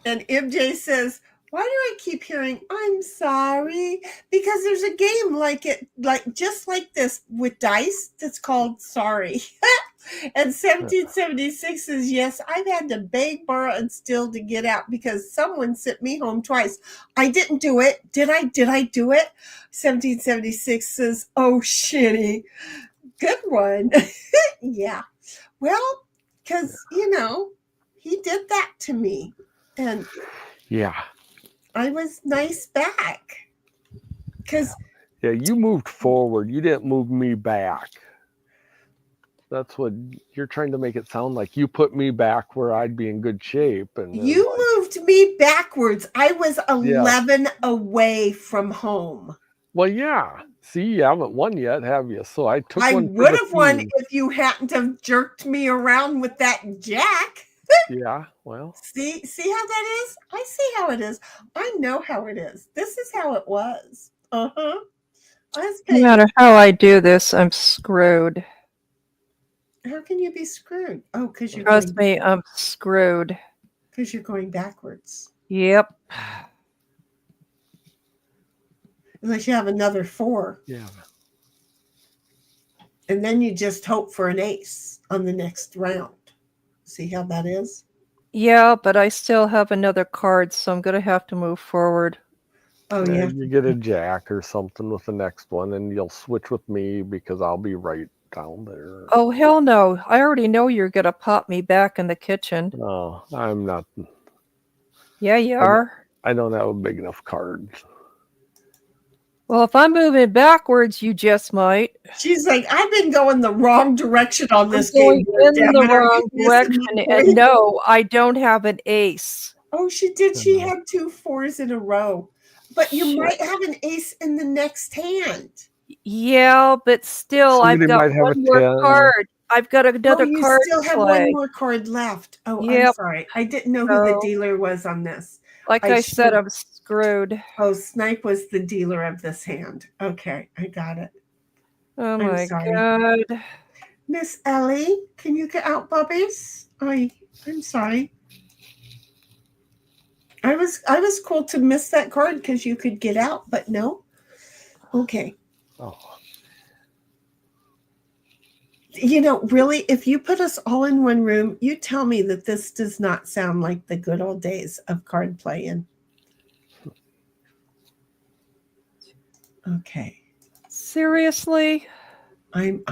And MJ says, why do I keep hearing I'm sorry? Because there's a game like just like this with dice that's called Sorry. And 1776 says, yes, I've had to beg, borrow, and steal to get out because someone sent me home twice. I didn't do it. Did I do it? 1776 says, oh, shitty. Good one. Yeah. Well, because, he did that to me. And yeah. I was nice back. Because Yeah, you moved forward. You didn't move me back. That's what you're trying to make it sound like. You put me back where I'd be in good shape. And you moved me backwards. I was 11 away from home. Well, yeah. See, you haven't won yet, have you? So I took I one for would the have won team. if you hadn't have jerked me around with that jack. Yeah, well. See how that is? I see how it is. I know how it is. This is how it was. Uh-huh. No matter how I do this, I'm screwed. How can you be screwed? Oh, because you're Trust me, I'm screwed. Because you're going backwards. Yep. Unless you have another 4. Yeah. And then you just hope for an ace on the next round. See how that is? Yeah, but I still have another card, so I'm going to have to move forward. Oh, yeah. You get a jack or something with the next one, and you'll switch with me because I'll be right down there. Oh, hell no. I already know you're going to pop me back in the kitchen. No, I'm not. Yeah, you are. I don't have a big enough card. Well, if I'm moving backwards, you just might. She's like, I've been going the wrong direction on this I'm going game. in the wrong direction, and no, I don't have an ace. Oh, she did. She had 2 4s in a row. But you Shit. might have an ace in the next hand. Yeah, but still, Somebody I've got might have one a more 10. card. I've got another you card still to have play. one more card left. Oh, I'm Yep. sorry. I didn't know who the dealer was on this. Like I I said, should- I'm screwed. Oh, Snipe was the dealer of this hand. Okay, I got it. Oh I'm my sorry. God. Miss Ellie, can you get out, puppies? I'm sorry. I was cool to miss that card because you could get out, but no. Okay. Oh. Really, if you put us all in one room, you tell me that this does not sound like the good old days of card playing. Okay. Seriously? I'm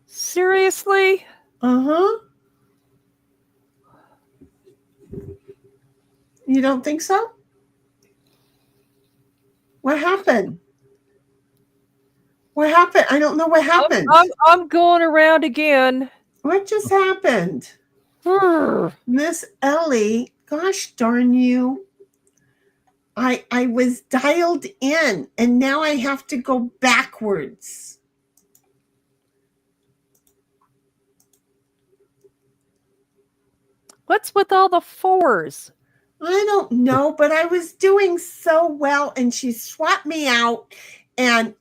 Seriously? You don't think so? What happened? What happened? I don't know what happened. I'm going around again. What just happened? Miss Ellie, gosh darn you. I was dialed in and now I have to go backwards. What's with all the 4s? I don't know, but I was doing so well and she swapped me out and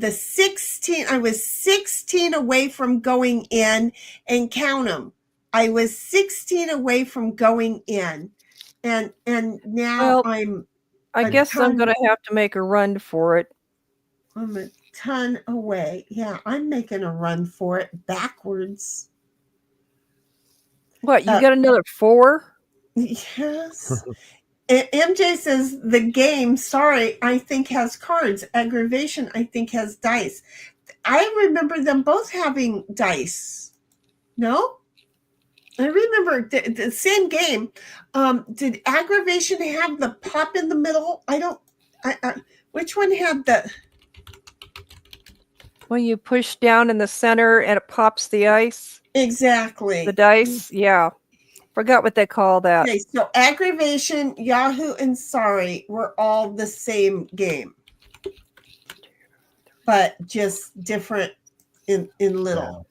the 16, I was 16 away from going in, and count them. I was 16 away from going in. And now Well, I guess I'm going to have to make a run for it. I'm a ton away. Yeah, I'm making a run for it backwards. What, you got another 4? Yes. MJ says the game, sorry, I think has cards. Aggravation, I think has dice. I remember them both having dice. No? I remember the same game. Did aggravation have the pop in the middle? Which one had the... When you push down in the center and it pops the ice? Exactly. The dice? Yeah. Forgot what they call that. Okay, so aggravation, Yahoo, and sorry were all the same game. but just different in little.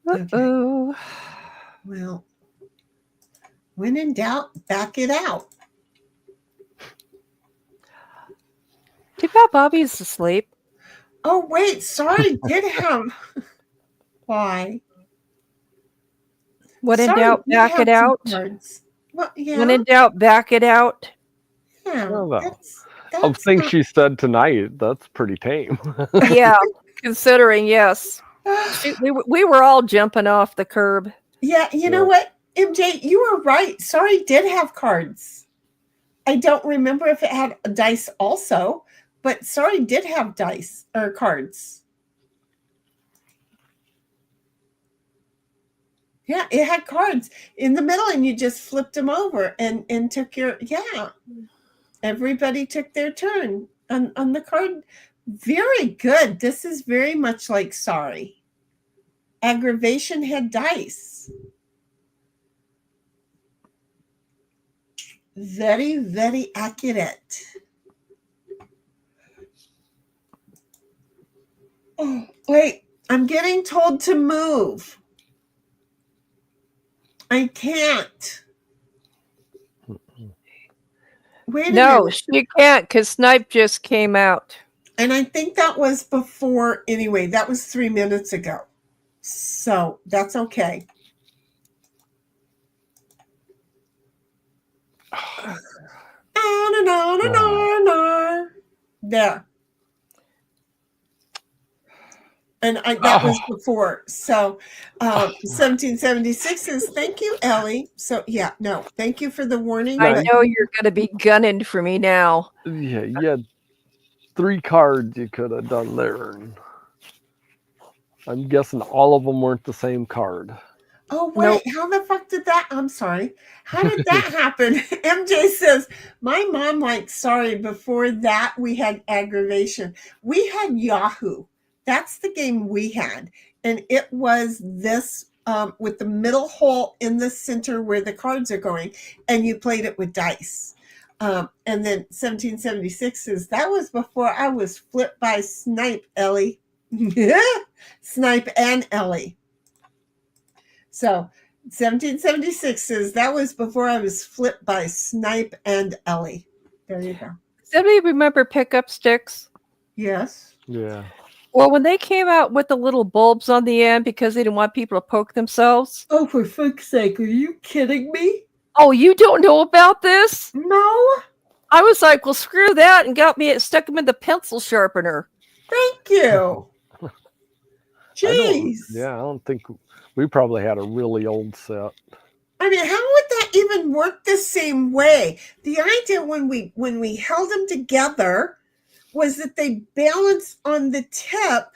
Uh-oh. Well, when in doubt, back it out. Too bad Bobby's asleep. Oh, wait, sorry, did have. Why? When in Sorry, doubt, did back have it some out. cards. Well, yeah. When in doubt, back it out. Yeah, Well, though, that's of things not- she said tonight, that's pretty tame. Yeah, considering, yes. We were all jumping off the curb. Yeah, you know what, MJ, you were right. Sorry did have cards. I don't remember if it had a dice also, but Sorry did have dice or cards. Yeah, it had cards in the middle, and you just flipped them over and took your Everybody took their turn on the card. Very good. This is very much like Sorry. Aggravation had dice. Very, very accurate. Oh, wait, I'm getting told to move. I can't. Wait a No, minute. she can't because Snipe just came out. And I think that was before, anyway, that was 3 minutes ago. So that's okay. There. And that was before. So 1776 says, thank you, Ellie. So yeah, no, thank you for the warning. I but- know you're going to be gunning for me now. Yeah, you had 3 cards you could have done there. And I'm guessing all of them weren't the same card. Oh, wait, how the fuck did that? I'm sorry. How did that happen? MJ says, my mom liked Sorry. Before that, we had Aggravation. We had Yahoo. That's the game we had. And it was this with the middle hole in the center where the cards are going. And you played it with dice. And then 1776 says, that was before I was flipped by Snipe, Ellie. Snipe and Ellie. So 1776 says, that was before I was flipped by Snipe and Ellie. There you go. Does anybody remember pickup sticks? Yes. Yeah. Well, when they came out with the little bulbs on the end because they didn't want people to poke themselves. Oh, for fuck's sake, are you kidding me? Oh, you don't know about this? No. I was like, well, screw that, and stuck them in the pencil sharpener. Thank you. Jeez. I don't think we probably had a really old set. I mean, how would that even work the same way? The idea when we held them together was that they balanced on the tip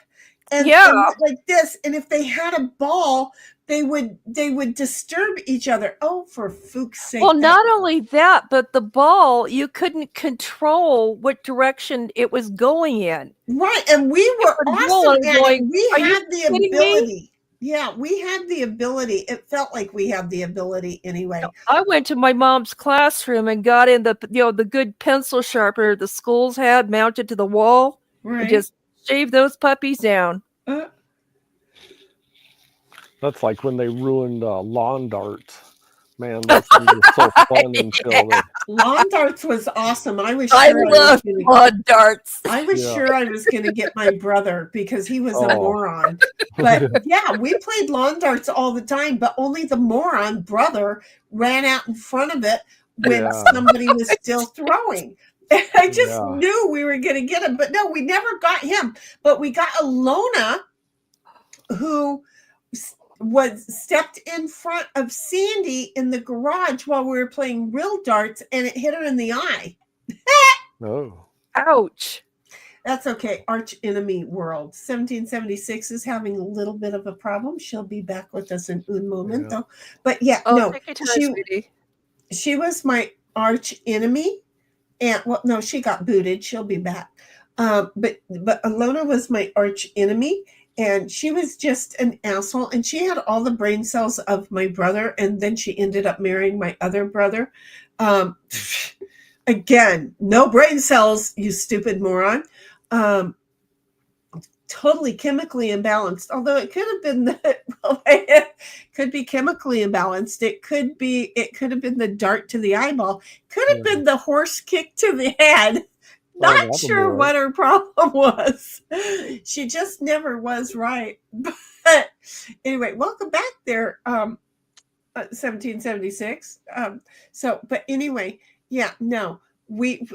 and like this, and if they had a ball, they would disturb each other. Oh, for fuck's sake. Well, not only that, but the ball, you couldn't control what direction it was going in. Right, and we were awesome at it. We had the ability. Me? Yeah, we had the ability. It felt like we had the ability anyway. I went to my mom's classroom and got in the good pencil sharpener the schools had mounted to the wall, Right. and just shaved those puppies down. That's like when they ruined lawn darts. Man, that was so fun until they... Lawn darts was awesome. I was I sure love lawn darts. I was sure I was going to get my brother because he was a moron. But yeah, we played lawn darts all the time, but only the moron brother ran out in front of it when somebody was still throwing. I just knew we were going to get him. But no, we never got him. But we got Alona, who stepped in front of Sandy in the garage while we were playing real darts, and it hit her in the eye. Oh. Ouch. That's okay. Arch enemy world. 1776 is having a little bit of a problem. She'll be back with us in un momento. But no, take your time, sweetie. She was my arch enemy. And well, no, she got booted. She'll be back. But Alona was my arch enemy. And she was just an asshole. And she had all the brain cells of my brother. And then she ended up marrying my other brother. I Again, no brain cells, you stupid moron. Totally chemically imbalanced. Although it could have been it could be chemically imbalanced. It could have been the dart to the eyeball. Could have been the horse kick to the head. Not sure what her problem was. She just never was right. But anyway, welcome back there, 1776. But anyway, yeah, no, we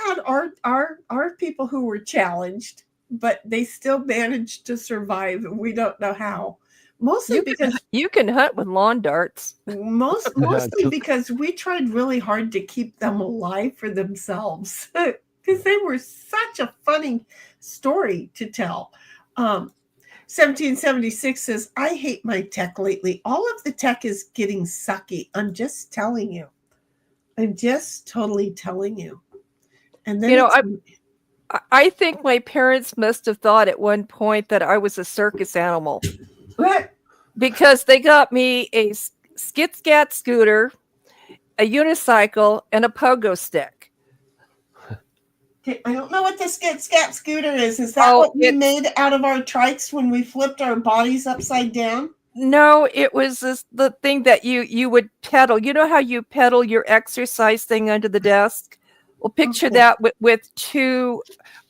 had our people who were challenged, but they still managed to survive. We don't know how. Mostly because you can hunt with lawn darts. Mostly because we tried really hard to keep them alive for themselves. Because they were such a funny story to tell. 1776 says, I hate my tech lately. All of the tech is getting sucky. I'm just telling you. I'm just totally telling you. And then I think my parents must have thought at one point that I was a circus animal. What? Because they got me a skit-scat scooter, a unicycle, and a pogo stick. Okay, I don't know what the skit-scat scooter is. Is that what we made out of our trikes when we flipped our bodies upside down? No, it was the thing that you would pedal. You know how you pedal your exercise thing under the desk? Well, picture that with two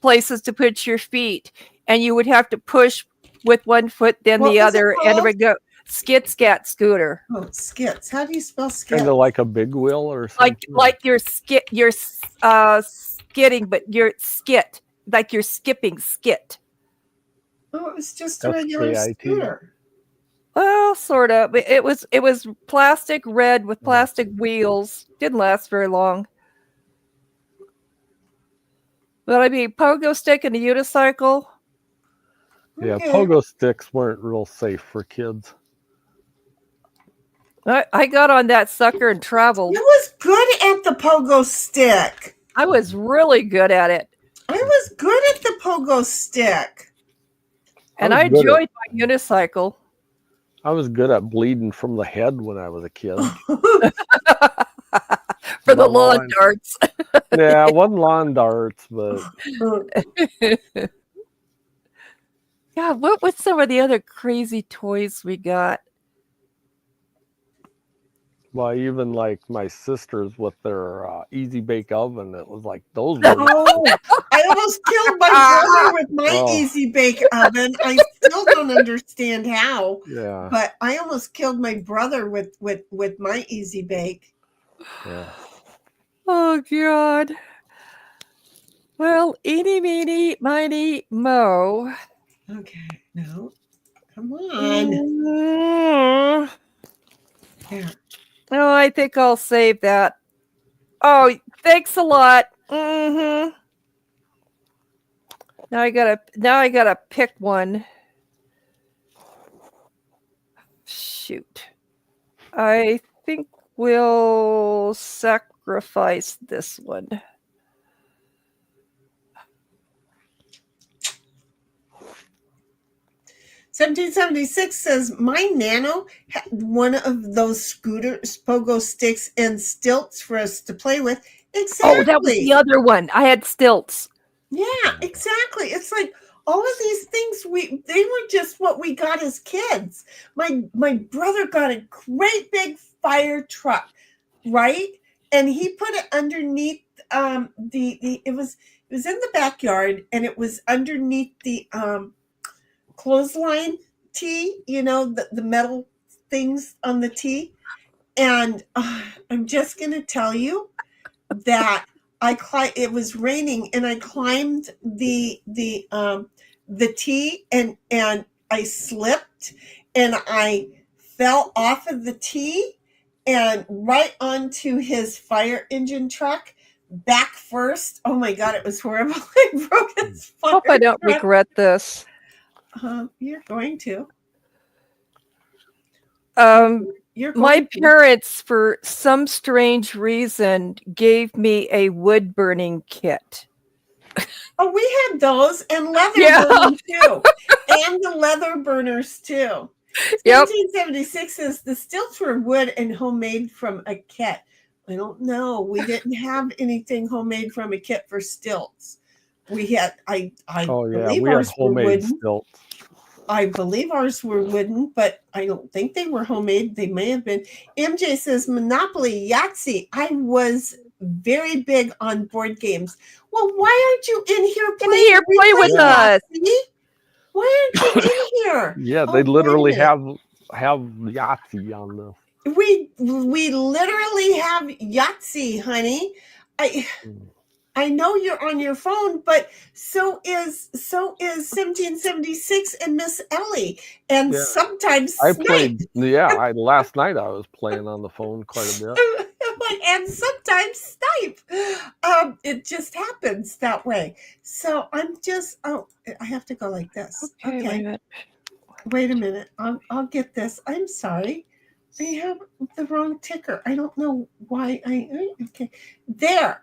places to put your feet, and you would have to push with one foot, then the other, and it would go skit-scat scooter. Oh, skits. How do you spell skit? Kind of like a big wheel or something? Like you're skidding, but you're skit, like you're skipping skit. Oh, it was just a regular scooter. Well, sort of. It was plastic red with plastic wheels. Didn't last very long. But I mean, pogo stick and a unicycle. Yeah, pogo sticks weren't real safe for kids. I got on that sucker and traveled. You was good at the pogo stick. I was really good at it. I was good at the pogo stick. And I enjoyed my unicycle. I was good at bleeding from the head when I was a kid. For the lawn darts. Yeah, it wasn't lawn darts, but... God, what was some of the other crazy toys we got? Well, even like my sisters with their easy bake oven, it was like those were... Oh, I almost killed my brother with my easy bake oven. I still don't understand how. Yeah. But I almost killed my brother with my easy bake. Yeah. Oh, God. Well, eeny, meeny, miny, mo. Okay, no. Come on. There. Oh, I think I'll save that. Oh, thanks a lot. Mm-hmm. Now I gotta pick one. Shoot. I think we'll sacrifice this one. $17.76 says my nano had one of those scooters, pogo sticks, and stilts for us to play with. Exactly. Oh, that was the other one. I had stilts. Yeah, exactly. It's like all of these things they were just what we got as kids. My brother got a great big fire truck, right? And he put it underneath it was in the backyard, and it was underneath the clothesline tee, the metal things on the tee. And I'm just going to tell you that it was raining, and I climbed the tee, and I slipped, and I fell off of the tee and right onto his fire engine truck, back first. Oh my God, it was horrible. I broke his fire Hope I don't truck. regret this. You're going to. My parents, for some strange reason, gave me a wood burning kit. Oh, we had those, and leather burning too, and the leather burners too. Yep. 1776 says the stilts were wood and homemade from a kit. I don't know. We didn't have anything homemade from a kit for stilts. We had, I Oh yeah, believe we had ours were homemade wooden. stilts. I believe ours were wooden, but I don't think they were homemade. They may have been. MJ says Monopoly, Yahtzee. I was very big on board games. Well, why aren't you in here In playing? here, We play with play us. Yahtzee. Why aren't you in here? Yeah, Oh, they wait a literally minute. have Yahtzee on this. We literally have Yahtzee, honey. I know you're on your phone, but so is 1776 and Miss Ellie, and Yeah. sometimes I Snipe. played. Yeah, last night I was playing on the phone quite a bit. And sometimes Snipe. It just happens that way. So I'm just. Oh, I have to go like this. Okay, wait a minute. Wait a minute. I'll get this. I'm sorry. I have the wrong ticker. I don't know why okay. There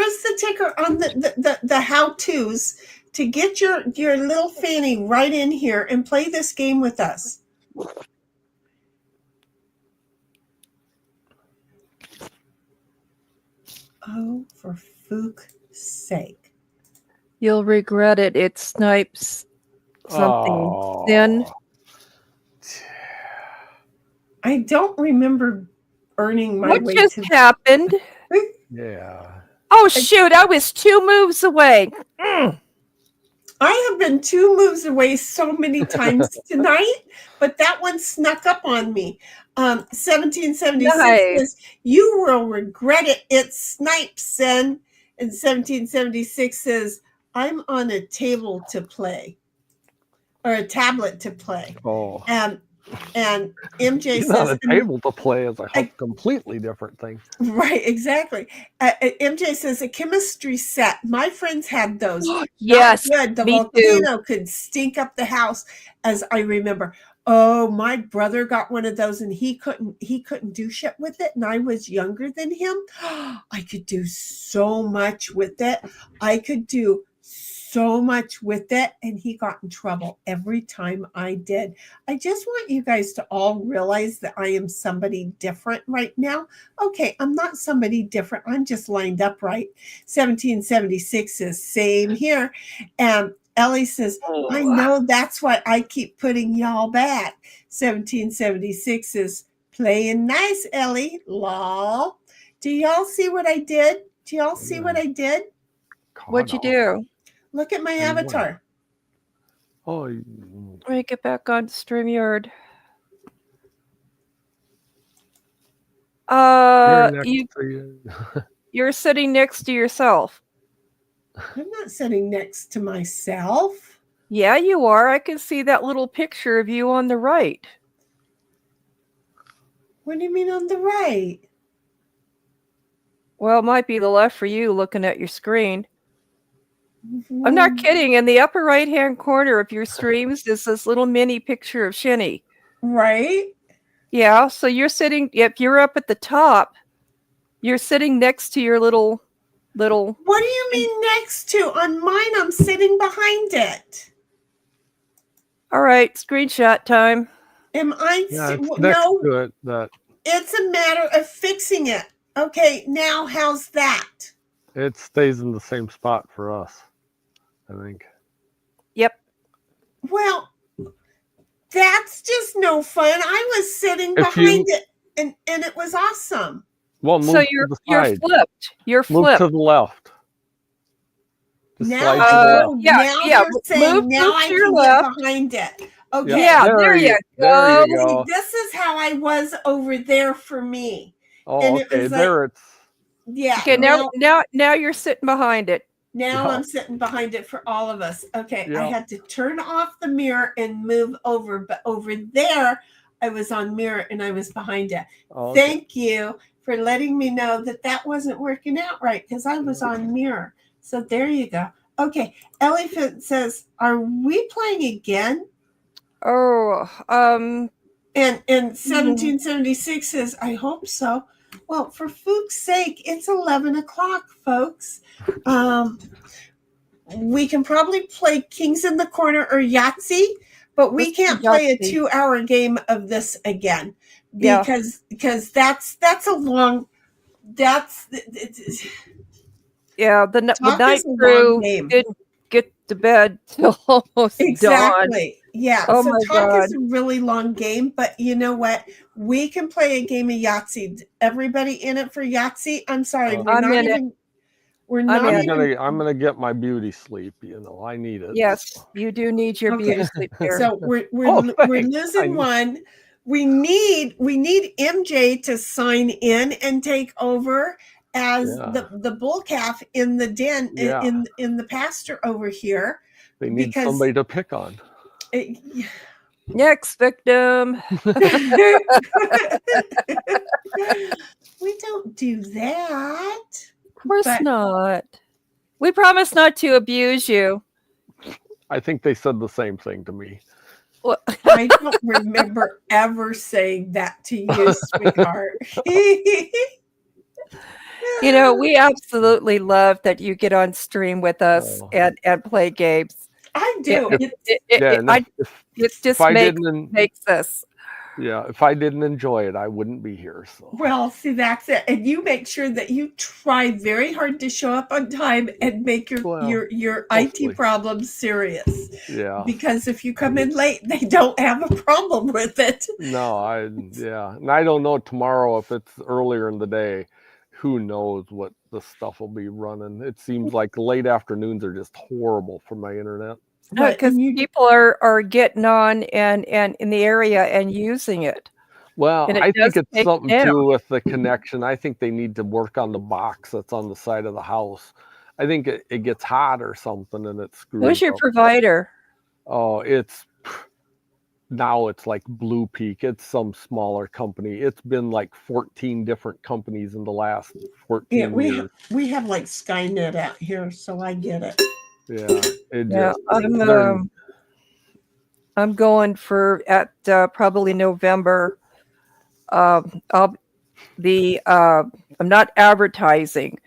is the ticker on the how-tos to get your little fanny right in here and play this game with us. Oh, for fuck's sake. You'll regret it. It snipes something thin. I don't remember earning my What way just to. happened? Yeah. Oh shoot! I was 2 moves away. Mm. I have been 2 moves away so many times tonight, but that one snuck up on me. 1776 Nice. says, you will regret it. It snipes, Sen. And 1776 says, I'm on a table to play. Or a tablet to play. Oh. And MJ He's on says, a table to play is a completely different thing. right, exactly. MJ says a chemistry set. My friends had those. Yes, Not good. The me volcano could stink up the house, as I remember. Oh, my brother got one of those, and he couldn't do shit with it. And I was younger than him. I could do so much with it. And he got in trouble every time I did. I just want you guys to all realize that I am somebody different right now. Okay, I'm not somebody different. I'm just lined up right. 1776 is same here. And Ellie says, I know that's why I keep putting y'all back. 1776 is playing nice, Ellie. Lol. Do y'all see what I did? What'd you do? Look at my avatar. Oh, Let me get back on StreamYard. You're sitting next to yourself. I'm not sitting next to myself. Yeah, you are. I can see that little picture of you on the right. What do you mean on the right? Well, it might be the left for you looking at your screen. I'm not kidding. In the upper right-hand corner of your streams is this little mini picture of Shinny. Right? Yeah, so you're sitting, if you're up at the top, you're sitting next to your little... What do you mean next to? On mine, I'm sitting behind it. All right, screenshot time. Am I? yeah, it's next No, to it. That it's a matter of fixing it. Okay, now how's that? it stays in the same spot for us, I think. Yep. Well, that's just no fun. I was sitting behind it, and it was awesome. Well, move So to you're the side. flipped. You're Move flipped. to the left. Just Now, slide to the left. now you're saying move now to I your can left. get behind it. Okay. Yeah, there you go. There you go. This is how I was over there for me. Oh, and it okay. was There it's. Yeah. Okay, now you're sitting behind it. Now Yeah. I'm sitting behind it for all of us. Okay, I Yeah. had to turn off the mirror and move over, but over there I was on mirror and I was behind it. Oh, okay. Thank you for letting me know that wasn't working out right because I was on mirror. So there you go. Okay, Elephant says, "Are we playing again?" Oh, And 1776 says, "I hope so." Well, for fuck's sake, it's 11 o'clock, folks. We can probably play Kings in the Corner or Yahtzee, but we can't play a 2-hour game of this again because that's a long. Yeah, the Talk night is a long crew game. didn't get to bed till almost dawn. Exactly. Yeah. Oh so my talk God. is a really long game, but you know what? We can play a game of Yahtzee. Everybody in it for Yahtzee? I'm sorry, we're I'm not in it. even. We're I'm not in. even. I'm gonna get my beauty sleep. You know, I need it. Yes, you do need your beauty Okay. sleep there. So we're Oh, we're thanks. losing one. We need MJ to sign in and take over as Yeah. the bull calf in the den Yeah. in the pasture over here. They need because somebody to pick on. Next victim. We don't do that. Of course But- not. We promise not to abuse you. I think they said the same thing to me. Well, I don't remember ever saying that to you, sweetheart. you know, we absolutely love that you get on stream with us Oh. and play games. I do. It just makes us. Yeah, if I didn't enjoy it, I wouldn't be here. So Well, see, that's it. And you make sure that you try very hard to show up on time and make your hopefully. IT problems serious. Yeah. Because if you come in late, they don't have a problem with it. No, and I don't know tomorrow if it's earlier in the day. Who knows what the stuff will be running? It seems like late afternoons are just horrible for my internet. Because people are getting on and in the area and using it. Well, And I think does it's take something down. too with the connection. I think they need to work on the box that's on the side of the house. I think it gets hot or something and it screws Who's your up. provider? Oh, now it's like Blue Peak. It's some smaller company. It's been like 14 different companies in the last 14 years. We have like Skynet out here, so I get it. Yeah, I'm going for at probably November. I'm not advertising,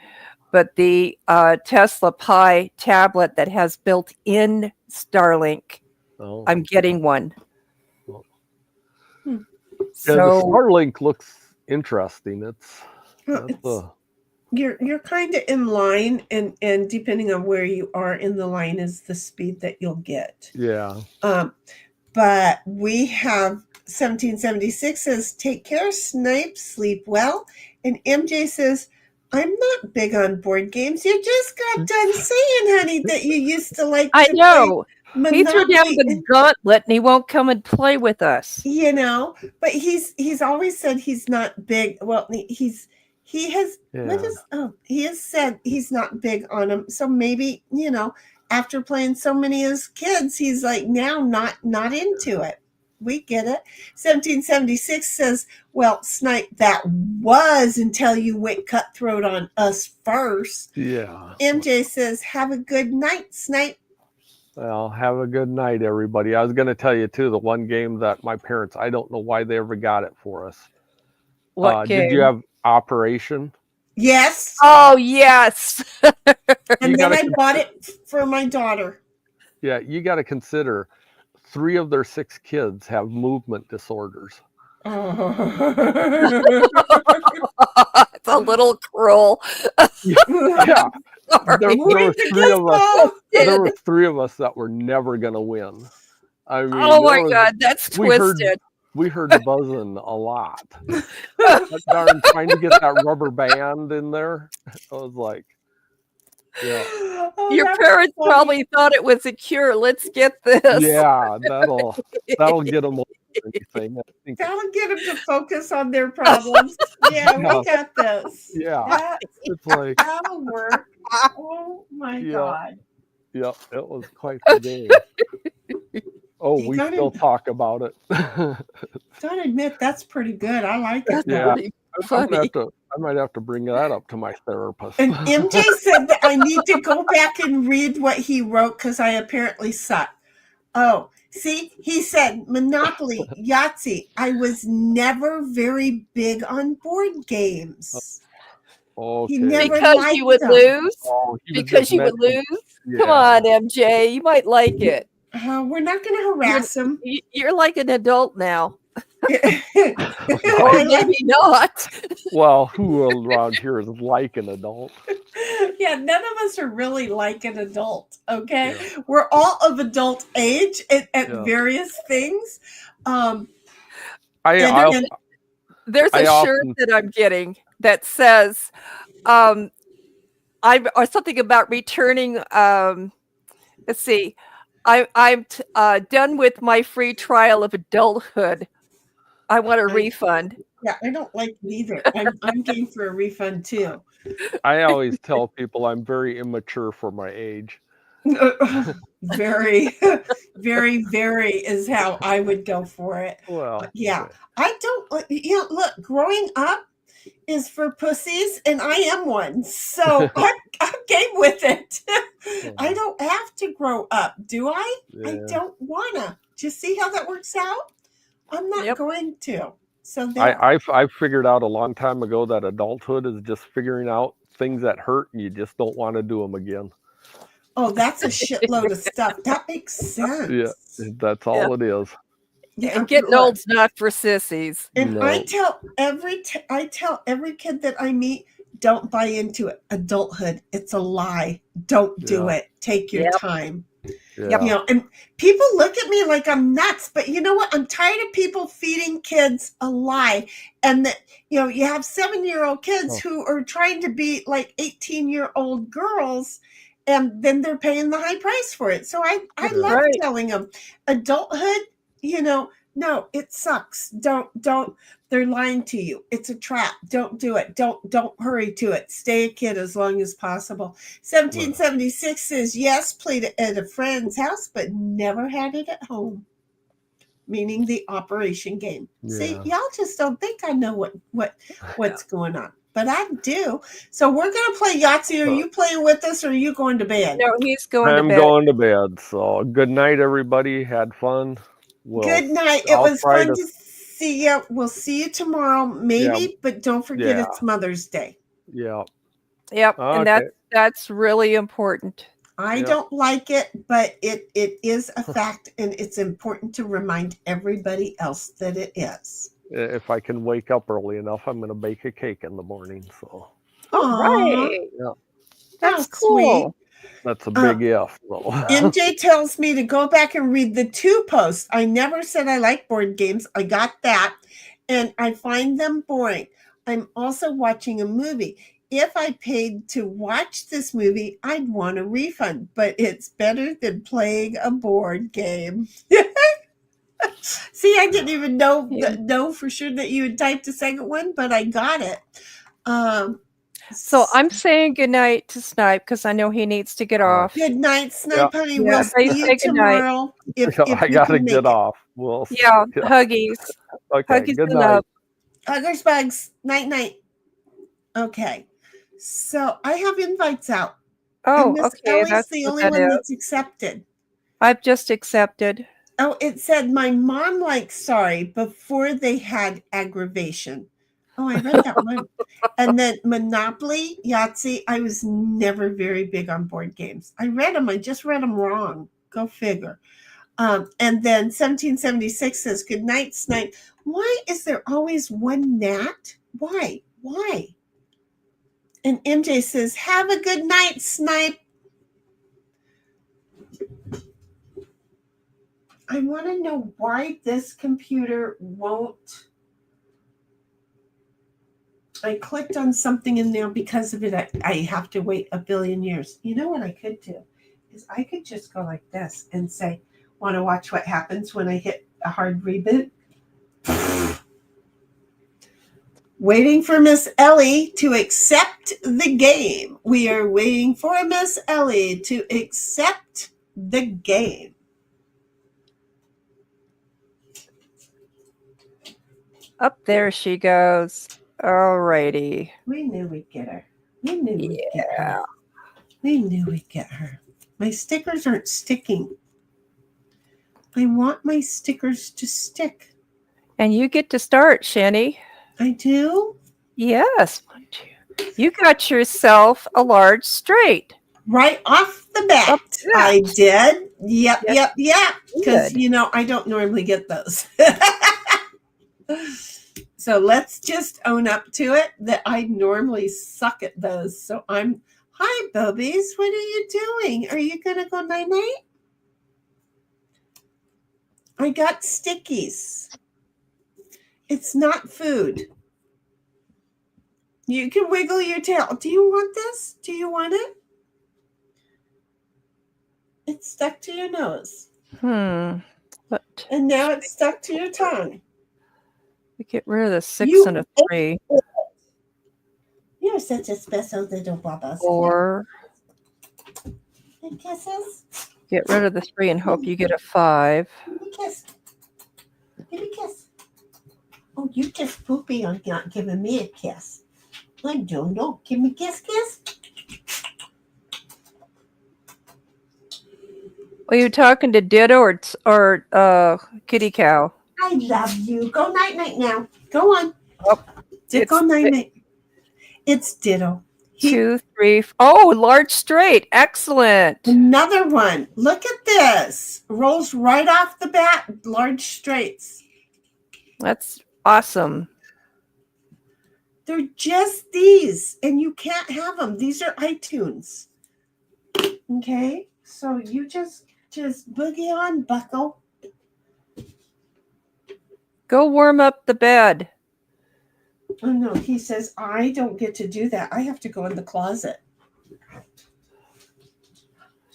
but the Tesla Pi tablet that has built-in Starlink. Oh. I'm getting one. Yeah, So the Starlink looks interesting. You're kind of in line, and depending on where you are in the line is the speed that you'll get. Yeah. But we have 1776 says, take care, Snipe, sleep well. And MJ says, I'm not big on board games. You just got done saying, honey, that you used to like I to know. play He threw down Monopoly the gauntlet and he won't come and play with us. You know, but he's always said he's not big. Well, he has said he's not big on them. So maybe, after playing so many as kids, he's like now not into it. We get it. 1776 says, well, Snipe, that was until you went cutthroat on us first. Yeah. MJ says, have a good night, Snipe. Well, have a good night, everybody. I was going to tell you, too, the one game that my parents, I don't know why they ever got it for us. What game? Did you have Operation? Yes. Oh, yes. And then I bought it for my daughter. Yeah, you got to consider 3 of their 6 kids have movement disorders. It's a little cruel. Yeah. There were 3 of us. There There were 3 of us that were never going to win. I mean, oh my God, that's twisted. We heard buzzing a lot. That darn trying to get that rubber band in there. I was like, yeah. Your parents probably thought it was a cure. Let's get this. Yeah, that'll get them anything. I think. That'll get them to focus on their problems. Yeah, we got this. Yeah, it's like that'll work. Oh my God. Yeah, it was quite the game. Oh, we still talk about it. Don't admit that's pretty good. I like it. Yeah, I might have to bring that up to my therapist. And MJ said that I need to go back and read what he wrote because I apparently suck. Oh, see, he said Monopoly, Yahtzee. I was never very big on board games. Okay. Because you would lose? Because you would lose? Yeah. Come on, MJ. You might like it. We're not going to harass him. You're like an adult now. Or I like- maybe not. Well, who around here is like an adult? yeah, none of us are really like an adult. Okay, Yeah. we're all of adult age at Yeah. various things. I And There's I a shirt often- that I'm getting that says, or something about returning. Let's see, I'm done with my free trial of adulthood. I want a I- refund. yeah, I don't like it either. I'm game for a refund too. I always tell people I'm very immature for my age. Very, very, very is how I would go for it. Well, Yeah, okay. I don't. Look, growing up is for pussies, and I am one, so I'm game with it. I don't have to grow up, do I? I Yeah. don't wanna. Just see how that works out. I'm not Yep. going to. So there. I figured out a long time ago that adulthood is just figuring out things that hurt and you just don't want to do them again. Oh, that's a shitload of stuff. That makes sense. Yeah, that's all it is. Yeah, And getting look. old's not for sissies. And No. I tell every kid that I meet, don't buy into it. Adulthood, it's a lie. Don't do Yeah. it. Take your Yep. time. Yeah. And people look at me like I'm nuts, but you know what? I'm tired of people feeding kids a lie. And that, you have 7-year-old kids who are trying to be like 18-year-old girls, and then they're paying the high price for it. So I love Right. telling them adulthood, no, it sucks. Don't, they're lying to you. It's a trap. Don't do it. Don't hurry to it. Stay a kid as long as possible. 1776 says, yes, played it at a friend's house, but never had it at home. Meaning the operation game. See, Yeah. y'all just don't think I know what's going on. But I do. So we're going to play Yahtzee. Are you playing with us, or are you going to bed? No, he's going I'm to bed. going to bed. So good night, everybody. Had fun. Good night. It I'll was try fun to- to see you. We'll see you tomorrow, maybe, but don't forget Yeah. it's Mother's Day. Yeah. Yep, and Okay. that's really important. I Yeah. don't like it, but it is a fact, and it's important to remind everybody else that it is. If I can wake up early enough, I'm going to bake a cake in the morning. So Aw, Right. yeah, That's how cool. that's a big if. So. MJ tells me to go back and read the 2 posts. I never said I like board games. I got that. And I find them boring. I'm also watching a movie. If I paid to watch this movie, I'd want a refund, but it's better than playing a board game. See, I didn't even know for sure that you had typed the second one, but I got it. So I'm saying goodnight to Snipe because I know he needs to get off. Good night, Snipe, honey. Yeah, We'll say see you goodnight. tomorrow. If I you got to can make get it. off. Well, Yeah, huggies. Okay. Huggies Good and night. love. Huggers, bugs. Night, night. Okay. So I have invites out. Oh, and Miss okay. Ellie's That's the what only that one is. that's accepted. I've just accepted. Oh, it said my mom likes sorry before they had aggravation. Oh, I read that one. And then Monopoly, Yahtzee. I was never very big on board games. I read them. I just read them wrong. Go figure. And then 1776 says, good night, Snipe. Why is there always one gnat? Why? And MJ says, have a good night, Snipe. I want to know why this computer won't. I clicked on something and now because of it, I have to wait a billion years. You know what I could do is I could just go like this and say, want to watch what happens when I hit a hard reboot? Waiting for Miss Ellie to accept the game. We are waiting for Miss Ellie to accept the game. Up there she goes. Alrighty. We knew we'd get her. We knew we'd get her. Yeah. We knew we'd get her. My stickers aren't sticking. I want my stickers to stick. And you get to start, Shenny. I do? Yes. You got yourself a large straight. Right off the bat. Up top. I did. Yep. Because, Good. I don't normally get those. So let's just own up to it that I normally suck at those. So hi, Bubbies. What are you doing? Are you going to go night-night? I got stickies. It's not food. You can wiggle your tail. Do you want this? Do you want it? It's stuck to your nose. But And now it's stuck to your tongue. we get rid of the 6 You and a 3. You're such a special little Bubba. 4. And kisses. Get rid of the 3 and hope you get a 5. Give me a kiss. Give me a kiss. Oh, you just poopy on not giving me a kiss. I don't know. Give me a kiss. Are you talking to Ditto or Kitty Cow? I love you. Go night-night now. Go on. Oh, Go night-night. It's Ditto. 2, 3. Oh, large straight. Excellent. Another one. Look at this. Rolls right off the bat. Large straights. That's awesome. They're just these, and you can't have them. These are iTunes. Okay? So you just boogie on, bucko. Go warm up the bed. Oh, no. He says, I don't get to do that. I have to go in the closet.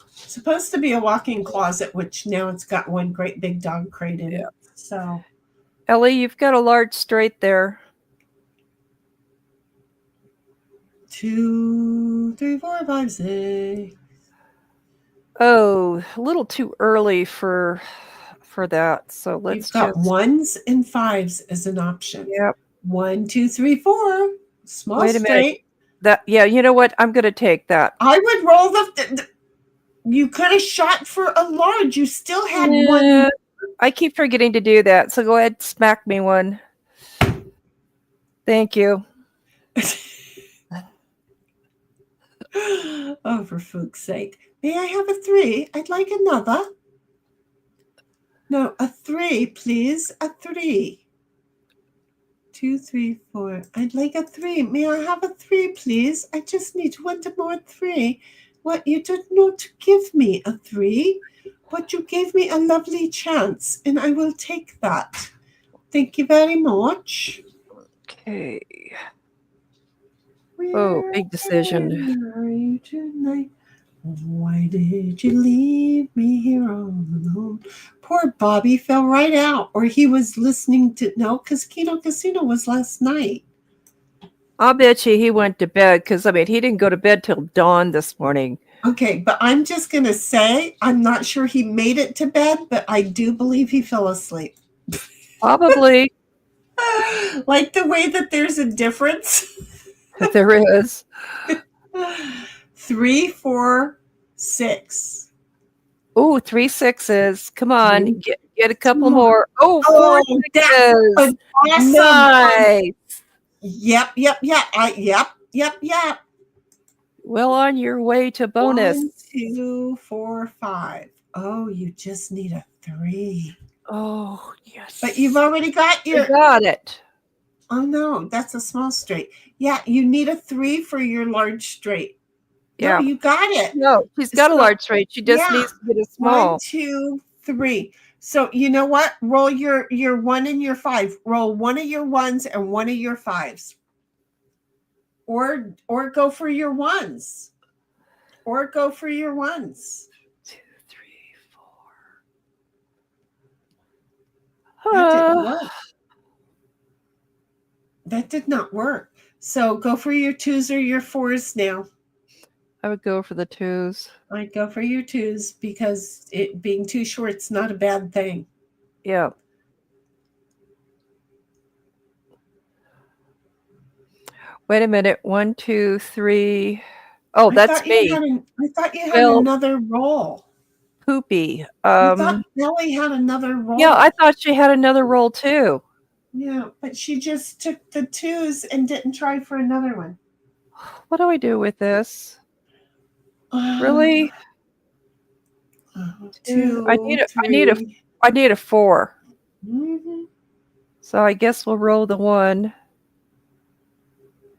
It's supposed to be a walk-in closet, which now it's got one great big dog crate in it. So, Ellie, you've got a large straight there. 2, 3, 4, 5, 6. Oh, a little too early for that. So let's You've got just. 1s and 5s as an option. Yep. 1, 2, 3, 4. Small Wait a minute. straight. You know what? I'm going to take that. I would roll the you could have shot for a large. You still had one. Yeah, I keep forgetting to do that. So go ahead, smack me one. Thank you. Oh, for fuck's sake. May I have a 3? I'd like another. No, a 3, please. A 3. 2, 3, 4. I'd like a 3. May I have a 3, please? I just need one more 3. What? You did not give me a 3, but you gave me a lovely chance, and I will take that. Thank you very much. Okay. Oh, big decision. Where are you tonight? Why did you leave me here all alone? Poor Bobby fell right out, or he was listening to because Kino Casino was last night. I'll bet you he went to bed because he didn't go to bed till dawn this morning. Okay, but I'm just gonna say I'm not sure he made it to bed, but I do believe he fell asleep. Probably. Like the way that there's a difference. There is. 3, 4, 6. Oh, 3 6s. Come on. Get a couple Come on. more. Oh, 4 6s. Awesome. Nice. Yep. Well on your way to bonus. 1, 2, 4, 5. Oh, you just need a 3. Oh, yes. But you've already got You got it. Oh no, that's a small straight. Yeah, you need a 3 for your large straight. Yeah. No, you got it. No, she's got a large straight. She just Yeah. needs to get a small. 1, 2, 3. So you know what? Roll your 1 and your 5. Roll one of your 1s and one of your 5s. Or go for your 1s. Or go for your 1s. 2, 3, 4. That didn't work. That did not work. So go for your 2s or your 4s now. I would go for the 2s. I'd go for your 2s because it being too short's not a bad thing. Yeah. Wait a minute. 1, 2, 3. Oh, that's me. I thought you had Well, another roll. Poopy. I thought Nellie had another roll. Yeah, I thought she had another roll too. Yeah, but she just took the 2s and didn't try for another one. What do I do with this? Really? 2, I need a 4. Mm-hmm. So I guess we'll roll the 1.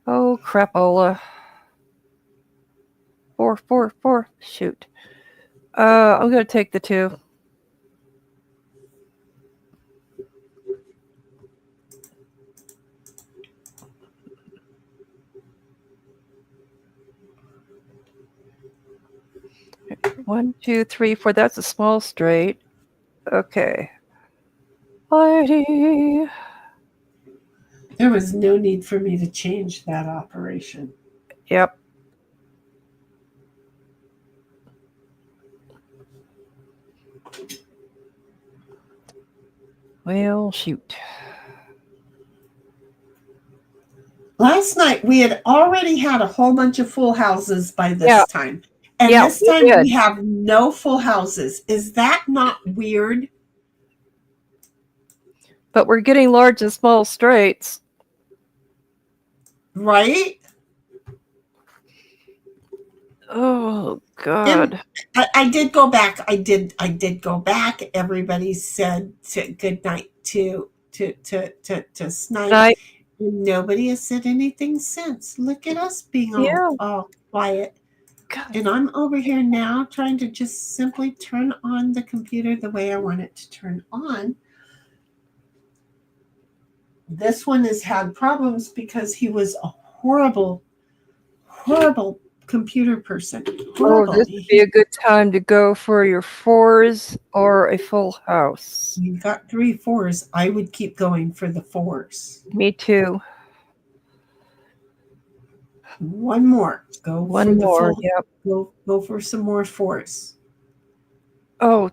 Oh, crapola. 4, 4, 4. Shoot. I'm going to take the 2. One, 2, 3, 4. That's a small straight. Okay. Heidi. There was no need for me to change that operation. Yep. Well, shoot. Last night we had already had a whole bunch of full houses by this Yeah. time. And Yeah, this we time did. we have no full houses. Is that not weird? But we're getting large and small straights. Right? Oh God. I did go back. I did go back. Everybody said good night to Snipe. Night. Nobody has said anything since. Look at us being Yeah. all quiet. God. And I'm over here now trying to just simply turn on the computer the way I want it to turn on. This one has had problems because he was a horrible computer person. Horrible. Oh, this would be a good time to go for your 4s or a full house. You've got 3 4s. I would keep going for the 4s. Me too. One more. Go One for the more. full. Yep. Go for some more 4s. Oh,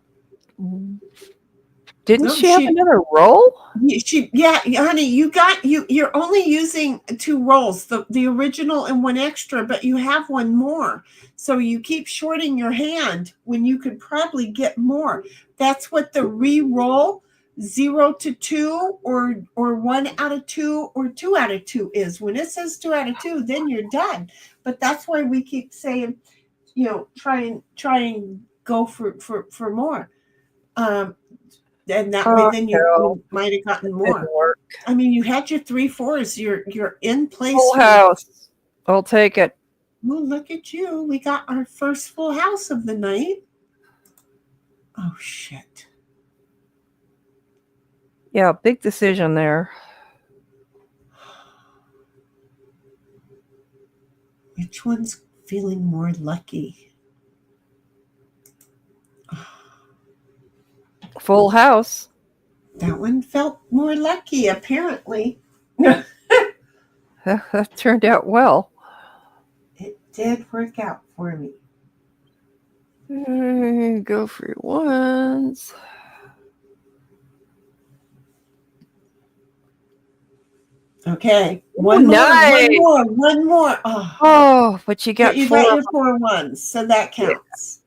didn't No, she have she- another roll? Yeah, honey, you're only using 2 rolls, the original and 1 extra, but you have 1 more. So you keep shorting your hand when you could probably get more. That's what the re-roll 0 to 2 or 1 out of 2 or 2 out of 2 is. When it says 2 out of 2, then you're done. But that's why we keep saying, try and go for more. And that way, then you might have gotten more. Didn't work. I mean, you had your 3 4s. You're in place. Full house. I'll take it. Oh, look at you! We got our first full house of the night. Oh shit! Yeah, big decision there. Which one's feeling more lucky? Full house. That one felt more lucky, apparently. That turned out well. It did work out for me. Go for your 1s. Okay, Ooh, one nice. more. Oh, but you got But you 4. got your 4 1s, so that counts.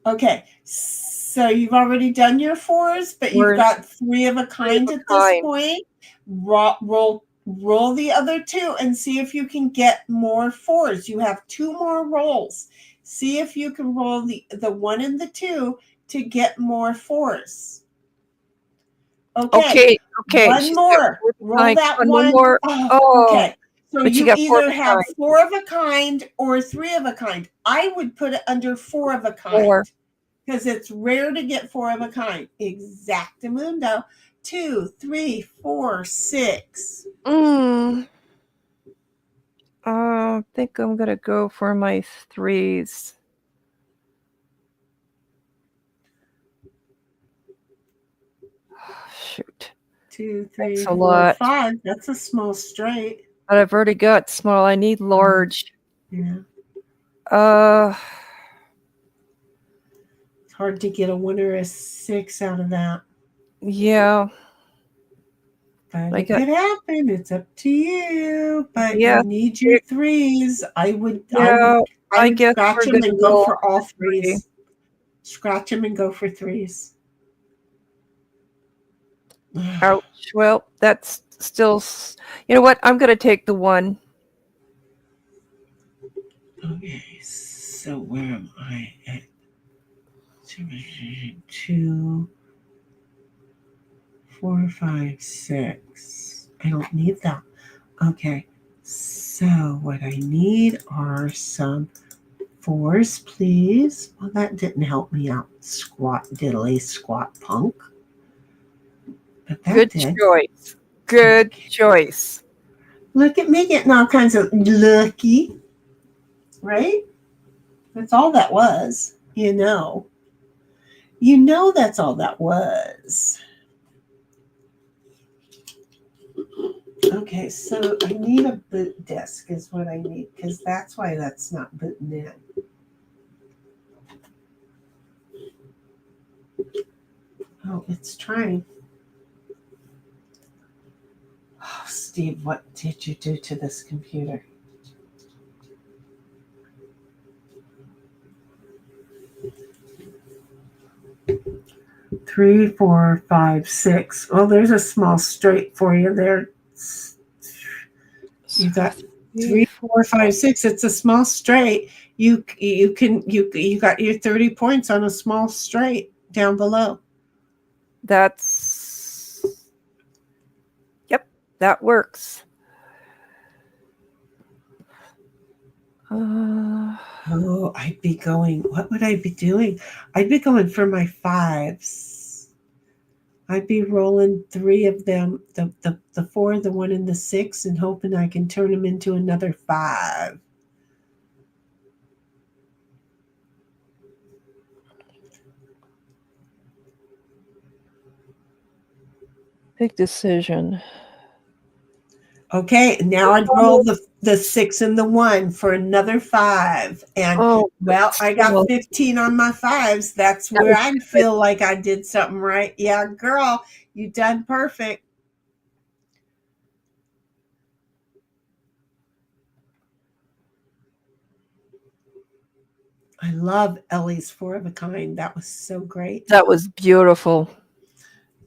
Yeah. Okay, so you've already done your 4s, but you've got 3 of a kind at this point. Roll the other 2 and see if you can get more 4s. You have 2 more rolls. See if you can roll the 1 and the 2 to get more 4s. Okay. One more. Roll that one. More. Okay. So but you got either have 4 of a kind or 3 of a kind. I would put it under 4 of a kind. 4. Because it's rare to get 4 of a kind. Exactamundo. 2, 3, 4, 6. I think I'm gonna go for my 3s. Shoot. 2, 3, That's a 4, lot. 5. That's a small straight. But I've already got small. I need large. Yeah. It's hard to get a 1 or a 6 out of that. Yeah. But it could happen. It's up to you. But Yeah. you need your 3s. I would I guess scratch we're them gonna and go roll for all 3. 3s. Scratch them and go for 3s. Ouch. Well, that's still. You know what? I'm gonna take the 1. Okay, so where am I at? 2, 4, 5, 6. I don't need that. Okay. So what I need are some 4s, please. Well, that didn't help me out. Squat diddly squat punk. But that Good did. choice. Good choice. Look at me getting all kinds of lucky. Right? That's all that was. You know that's all that was. Okay, so I need a boot disc is what I need, because that's why that's not booting in. Oh, it's trying. Oh, Steve, what did you do to this computer? Three, 4, 5, 6. Well, there's a small straight for you there. You got 3, 4, 5, 6. It's a small straight. You got your 30 points on a small straight down below. Yep, that works. Oh, I'd be going. What would I be doing? I'd be going for my 5s. I'd be rolling 3 of them, the 4, the 1, and the 6, and hoping I can turn them into another 5. Big decision. Okay, now I'd roll the 6 and the 1 for another 5. And well, I got 15 on my 5s. That's where I'd feel like I did something right. Yeah, girl, you done perfect. I love Ellie's 4 of a kind. That was so great. That was beautiful.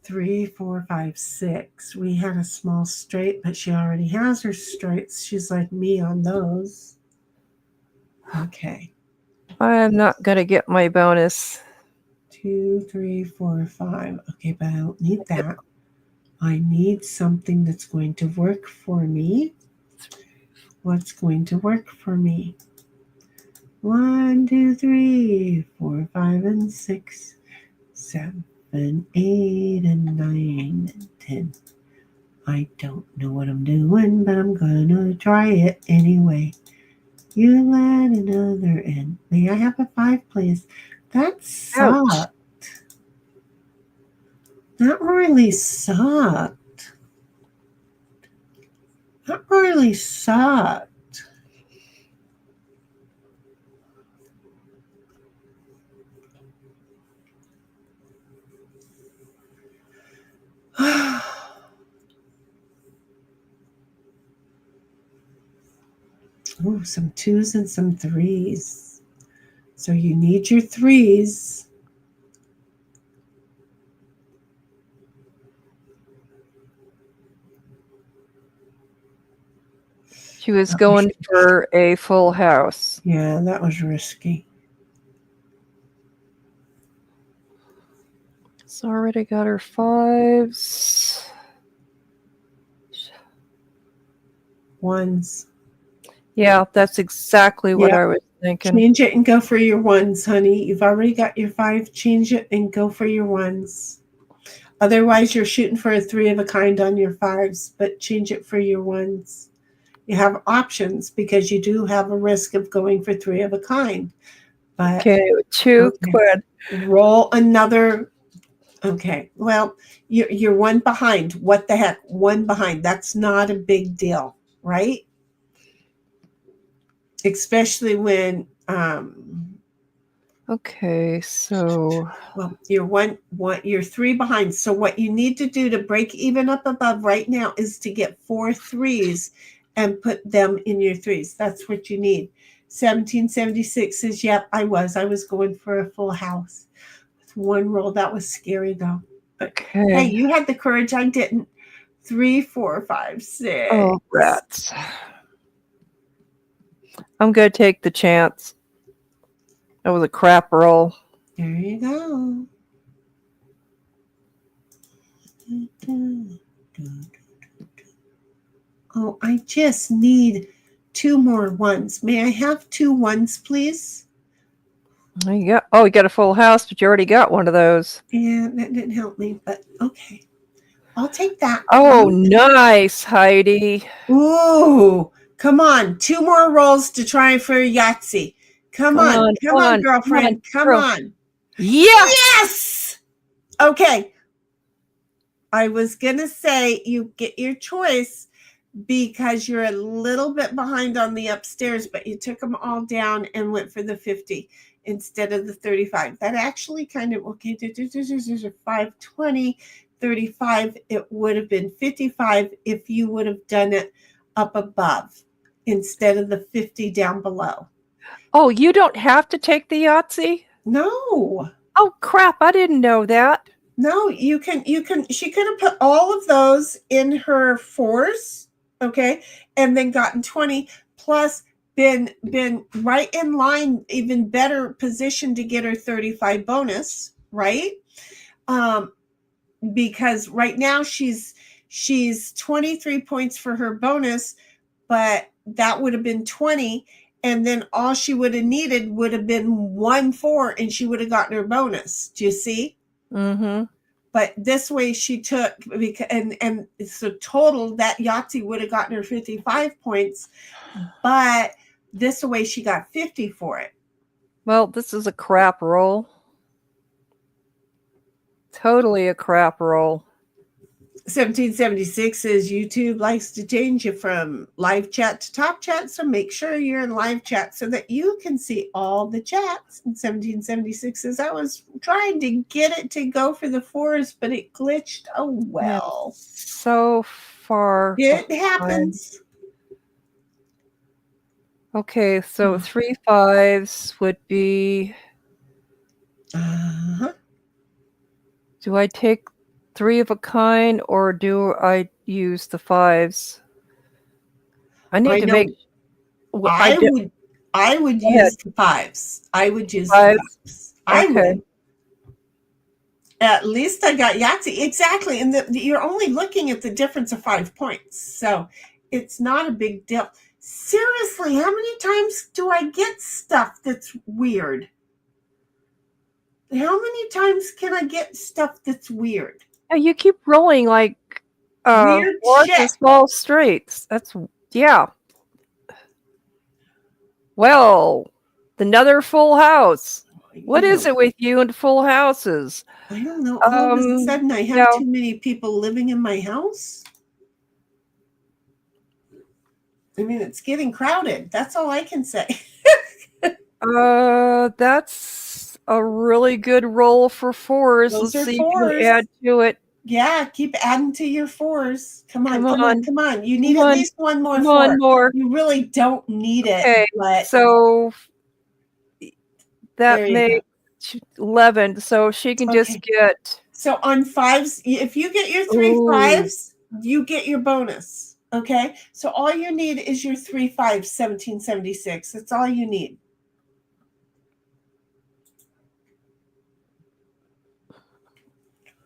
3, 4, 5, 6. We had a small straight, but she already has her straights. She's like me on those. Okay. I am not going to get my bonus. 2, 3, 4, 5. Okay, but I don't need that. I need something that's going to work for me. What's going to work for me? 1, 2, 3, 4, 5, and 6, 7, 8, and 9, and 10. I don't know what I'm doing, but I'm gonna try it anyway. You let another in. May I have a 5, please? That sucked. Ouch. That really sucked. That really sucked. Oh, some 2s and some 3s. So you need your 3s. She was going for a full house. Yeah, that was risky. So already got her 5s. 1s. Yeah, that's exactly what Yep. I was thinking. Change it and go for your 1s, honey. You've already got your 5. Change it and go for your 1s. Otherwise, you're shooting for a 3 of a kind on your 5s, but change it for your 1s. You have options because you do have a risk of going for 3 of a kind. But Okay, 2 quid. roll another. Okay, well, you're 1 behind. What the heck? 1 behind. That's not a big deal, right? Especially when Okay, so well, you're 3 behind. So what you need to do to break even up above right now is to get 4 3s and put them in your 3s. That's what you need. 1776 says, yep, I was going for a full house. With 1 roll. That was scary though. But okay. hey, you had the courage. I didn't. 3, 4, 5, 6. Oh, rats. I'm going to take the chance. That was a crap roll. There you go. Oh, I just need 2 more ones. May I have 2 ones, please? You got a full house, but you already got one of those. Yeah, that didn't help me, but okay. I'll take that. Oh, nice, Heidi. Ooh, come on. 2 more rolls to try for Yahtzee. Come on, girlfriend. Come girl. on. Yes! Yes! Okay. I was going to say you get your choice because you're a little bit behind on the upstairs, but you took them all down and went for the 50 instead of the 35. That actually kind of, okay, 520, 35. It would have been 55 if you would have done it up above instead of the 50 down below. Oh, you don't have to take the Yahtzee? No. Oh, crap. I didn't know that. No, you can, she could have put all of those in her 4s, okay, and then gotten 20 plus been right in line, even better position to get her 35 bonus, right? Because right now she's 23 points for her bonus, but that would have been 20, and then all she would have needed would have been 1 4, and she would have gotten her bonus. Do you see? Mm-hmm. But this way she took, and so total that Yahtzee would have gotten her 55 points, but this way she got 50 for it. Well, this is a crap roll. Totally a crap roll. 1776 says YouTube likes to change you from live chat to top chat, so make sure you're in live chat so that you can see all the chats. And 1776 says I was trying to get it to go for the 4s, but it glitched. Oh well. So far. It happens. Okay, so 3 5s would be. Uh-huh. Do I take 3 of a kind or do I use the 5s? I need to make. I would use the 5s. I would use the 5s. I would. At least I got Yahtzee. Exactly. And you're only looking at the difference of 5 points. So it's not a big deal. Seriously, how many times do I get stuff that's weird? How many times can I get stuff that's weird? Oh, you keep rolling like Weird large shit. and small straights. That's, yeah. Well, another full house. What is it with you and full houses? I don't know. All of a sudden, I have too many people living in my house. I mean, it's getting crowded. That's all I can say. That's a really good roll for 4s. Those Let's are see 4s. if you can add to it. Yeah, keep adding to your 4s. Come on. You need at least one more 4. One more. You really don't need it. Okay, but so that there you makes 11. So she can just get. So on 5s, if you get your 3 5s, you get your bonus. Okay, so all you need is your 3 5s, 1776. That's all you need.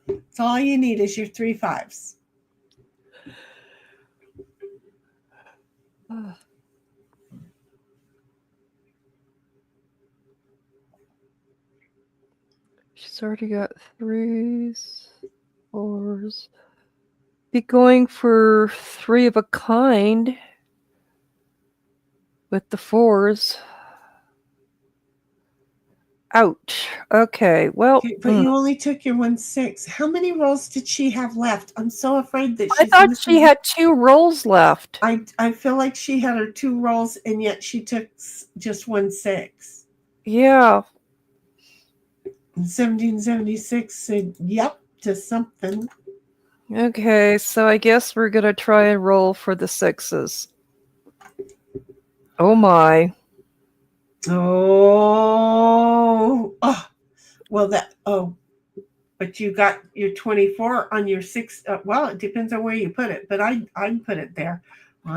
That's all you need is your 3 5s. She's already got 3s, 4s. Be going for 3 of a kind with the 4s. Ouch. Okay, well. Okay, but you only took your 1 6. How many rolls did she have left? I'm so afraid that I thought she had 2 rolls left. I feel like she had her 2 rolls, and yet she took just 1 6. Yeah. 1776 said yep to something. Okay, so I guess we're gonna try and roll for the 6s. Oh my. Oh, well but you got your 24 on your 6. Well, it depends on where you put it, but I'd put it there.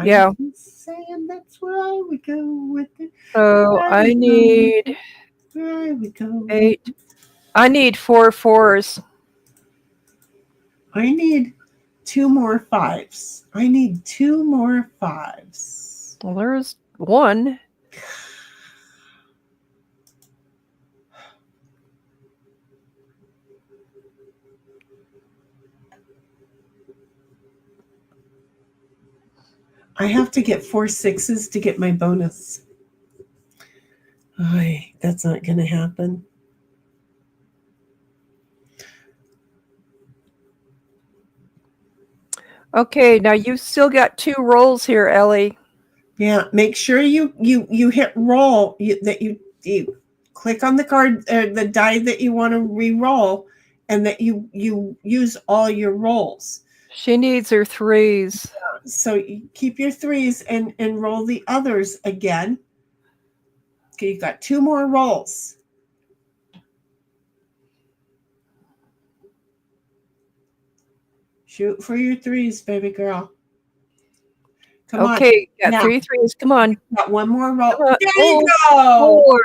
Yeah. I'm saying that's where I would go with it. So I need 8. I need 4 4s. I need 2 more 5s. I need 2 more 5s. Well, there's one. I have to get 4 6s to get my bonus. Ay, that's not going to happen. Okay, now you've still got 2 rolls here, Ellie. Yeah, make sure you hit roll, that you click on the card or the die that you want to re-roll, and that you use all your rolls. She needs her 3s. So you keep your 3s and roll the others again. Okay, you got 2 more rolls. Shoot for your 3s, baby girl. Come on. Okay, got Now. 3 3s. Come on. Got one more roll. Come on. There you Oh, go. 4.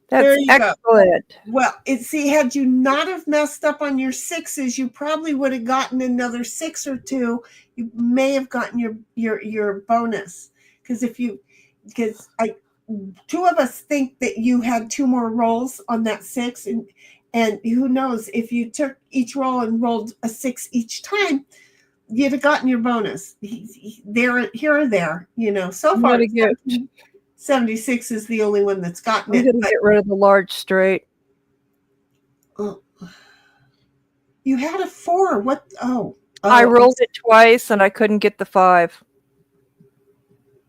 That's There you go. excellent. Well, had you not have messed up on your 6s, you probably would have gotten another 6 or 2. You may have gotten your bonus, because 2 of us think that you had 2 more rolls on that 6, and who knows, if you took each roll and rolled a 6 each time, you'd have gotten your bonus. There, here or there, So I'm far, gonna get 76 is the only one that's gotten I'm it. gonna get rid of the large straight. Oh, you had a 4. What? Oh, I rolled it twice and I couldn't get the 5.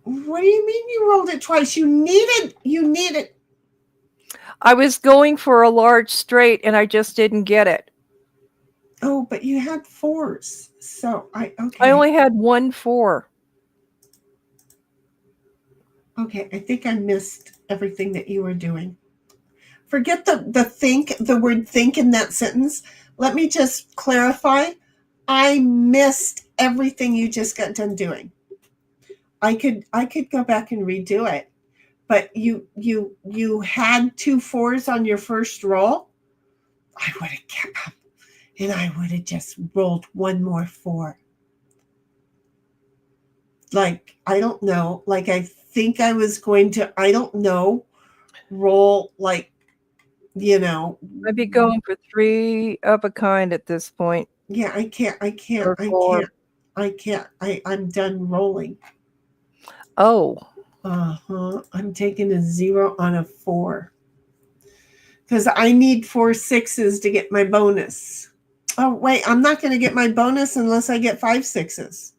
What do you mean you rolled it twice? You needed. I was going for a large straight and I just didn't get it. Oh, but you had 4s. So okay. I only had 1 4. Okay, I think I missed everything that you were doing. Forget the word think in that sentence. Let me just clarify. I missed everything you just got done doing. I could go back and redo it, but you had 2 4s on your first roll. I would have kept them, and I would have just rolled 1 more 4. Like, I don't know. Like, I think I was going to, I don't know, roll like, I'd be going for 3 of a kind at this point. Yeah, I can't. Or 4. I'm done rolling. Oh. I'm taking a 0 on a 4. Because I need 4 6s to get my bonus. Oh, wait, I'm not going to get my bonus unless I get 5 6s.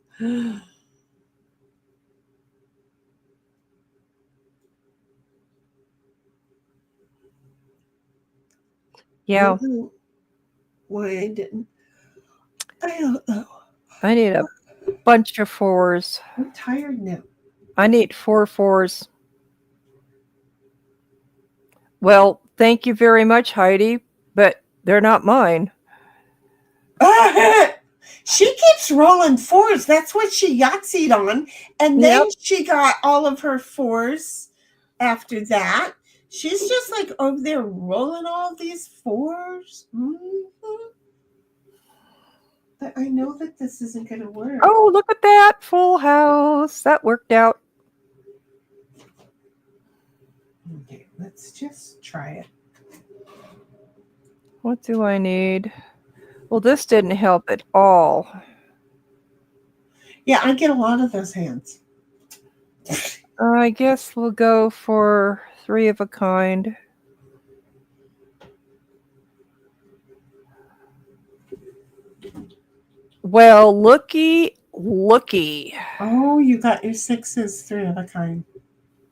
Yeah. Why I didn't. I don't know. I need a bunch of 4s. I'm tired now. I need 4 4s. Well, thank you very much, Heidi, but they're not mine. She keeps rolling 4s. That's what she Yahtzeed on. And then she got all of her 4s after that. She's just like over there rolling all these 4s. Mm-hmm. But I know that this isn't going to work. Oh, look at that. Full house. That worked out. Okay, let's just try it. What do I need? Well, this didn't help at all. Yeah, I get a lot of those hands. I guess we'll go for 3 of a kind. Well, looky. Oh, you got your 6s, 3 of a kind.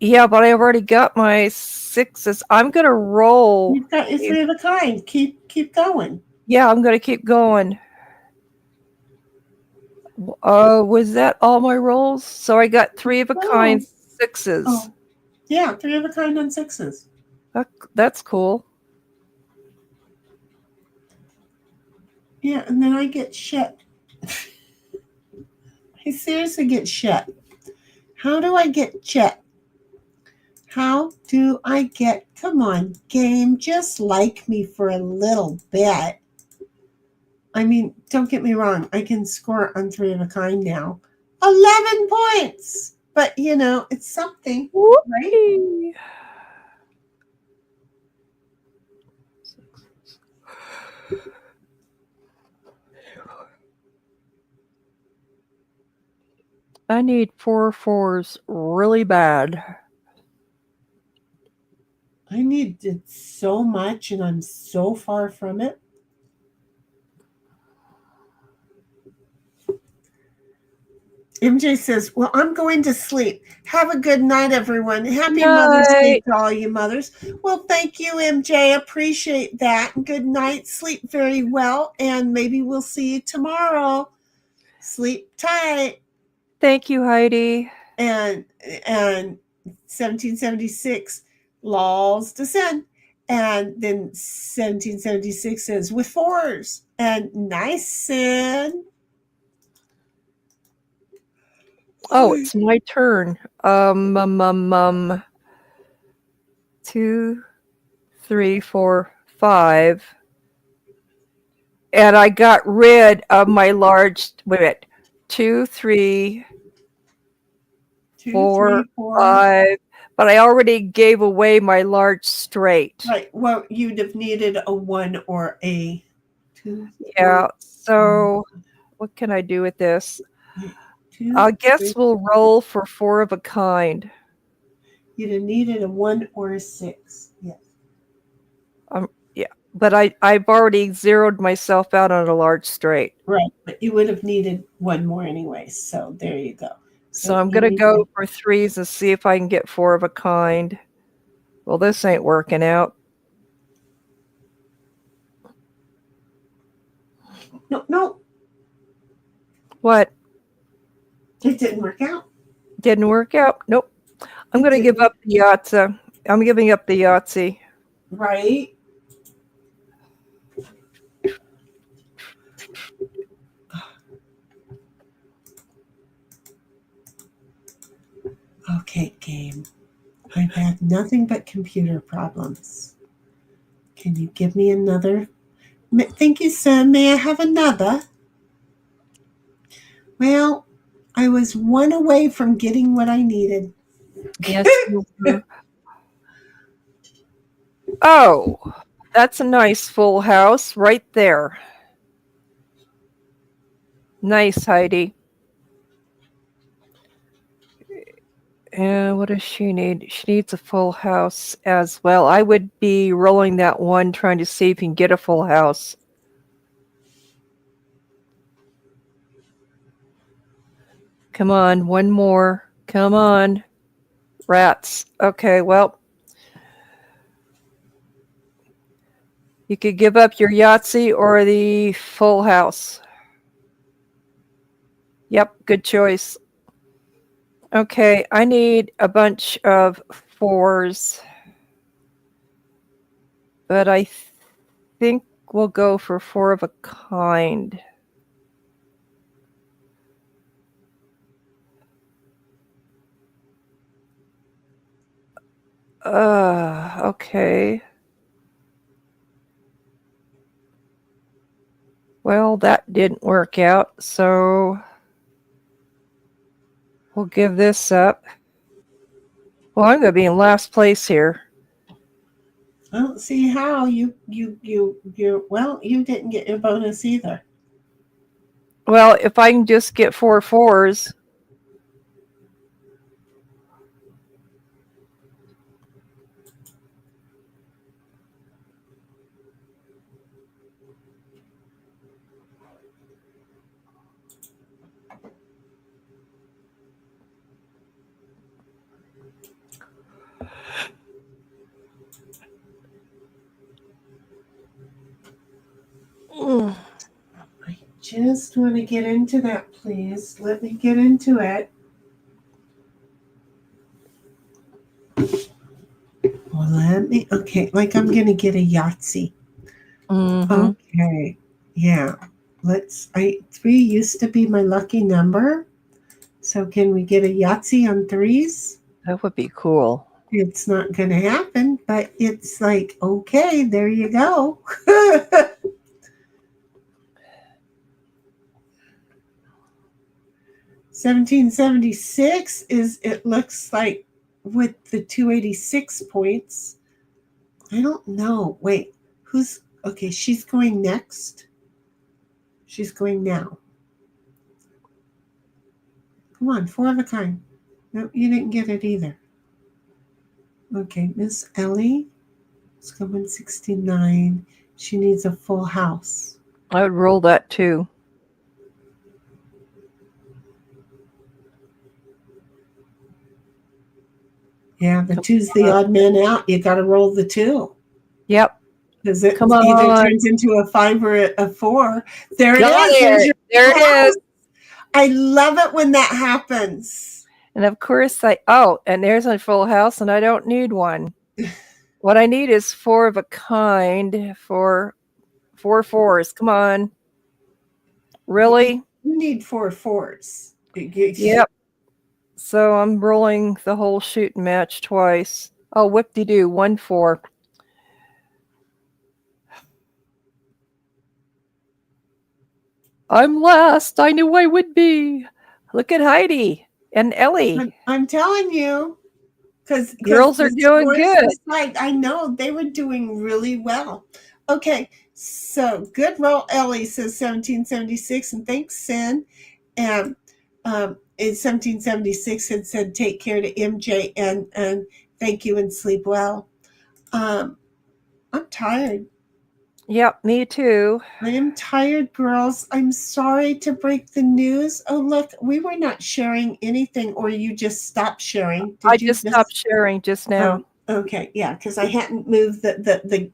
Yeah, but I've already got my 6s. I'm going to roll. You've got your 3 of a kind. Keep going. Yeah, I'm going to keep going. Was that all my rolls? So I got 3 of a kind 6s. Oh. Yeah, 3 of a kind on 6s. That's cool. Yeah, and then I get shit. I seriously get shit. How do I get shit? How do I get, come on, game, just like me for a little bit. I mean, don't get me wrong. I can score on 3 of a kind now. 11 points. But, you know, it's something, right? Whoopee. I need 4 4s really bad. I need it so much, and I'm so far from it. MJ says, well, I'm going to sleep. Have a good night, everyone. Happy Mother's Day Night. to all you mothers. Well, thank you, MJ. Appreciate that. Good night. Sleep very well, and maybe we'll see you tomorrow. Sleep tight. Thank you, Heidi. And 1776, laws descend. And then 1776 says, with 4s. And nice, sin. Oh, it's my turn. 2, 3, 4, 5. And I got rid of my large. Wait a minute. 2, 3, 2, 4, 3, 4. 5. But I already gave away my large straight. Right. Well, you'd have needed a 1 or a 2. Yeah. So what can I do with this? 2, I guess 3. we'll roll for 4 of a kind. You'd have needed a 1 or a 6. Yes. Yeah. But I've already zeroed myself out on a large straight. Right. But you would have needed 1 more anyway. So there you go. So I'm going to go for 3s and see if I can get 4 of a kind. Well, this ain't working out. No. What? It didn't work out. Didn't work out? Nope. I'm going to give up the Yahtzee. I'm giving up the Yahtzee. Right. Okay, game. I've had nothing but computer problems. Can you give me another? Thank you, sir. May I have another? Well, I was 1 away from getting what I needed. Yes, you were. Oh, that's a nice full house right there. Nice, Heidi. And what does she need? She needs a full house as well. I would be rolling that 1, trying to see if you can get a full house. Come on, 1 more. Come on. Rats. Okay, well. You could give up your Yahtzee or the full house. Yep, good choice. Okay, I need a bunch of 4s. But I think we'll go for 4 of a kind. Okay. Well, that didn't work out, so we'll give this up. Well, I'm going to be in last place here. I don't see how you well, you didn't get your bonus either. Well, if I can just get 4 4s. I just want to get into that, please. Let me get into it. Well, okay, like I'm going to get a Yahtzee. Mm-hmm. Okay, yeah. 3 used to be my lucky number. So can we get a Yahtzee on 3s? That would be cool. It's not going to happen, but it's like, okay, there you go. 1776 is, it looks like, with the 286 points. I don't know. Wait, who's okay? She's going next. She's going now. Come on, 4 of a kind. No, you didn't get it either. Okay, Miss Ellie is going 69. She needs a full house. I would roll that too. Yeah, the 2's the odd man out. You got to roll the 2. Yep. Because it Come either on. turns into a 5 or a 4. There it Got is. There's it. your There it house. is. I love it when that happens. And of course, and there's a full house, and I don't need one. What I need is 4 of a kind for 4 4s. Come on. Really? You need 4 4s. Yep. So I'm rolling the whole shooting match twice. Oh, whoop-de-doo, 1 4. I'm last. I knew I would be. Look at Heidi and Ellie. I'm telling you. Because Girls are doing good. I know they were doing really well. Okay, so good roll. Ellie says 1776, and thanks, Sin. And in 1776 had said take care to MJ and thank you and sleep well. I'm tired. Yep, me too. I am tired, girls. I'm sorry to break the news. Oh, look, we were not sharing anything, or you just stopped sharing. I just stopped sharing just now. Oh, okay, yeah, because I hadn't moved the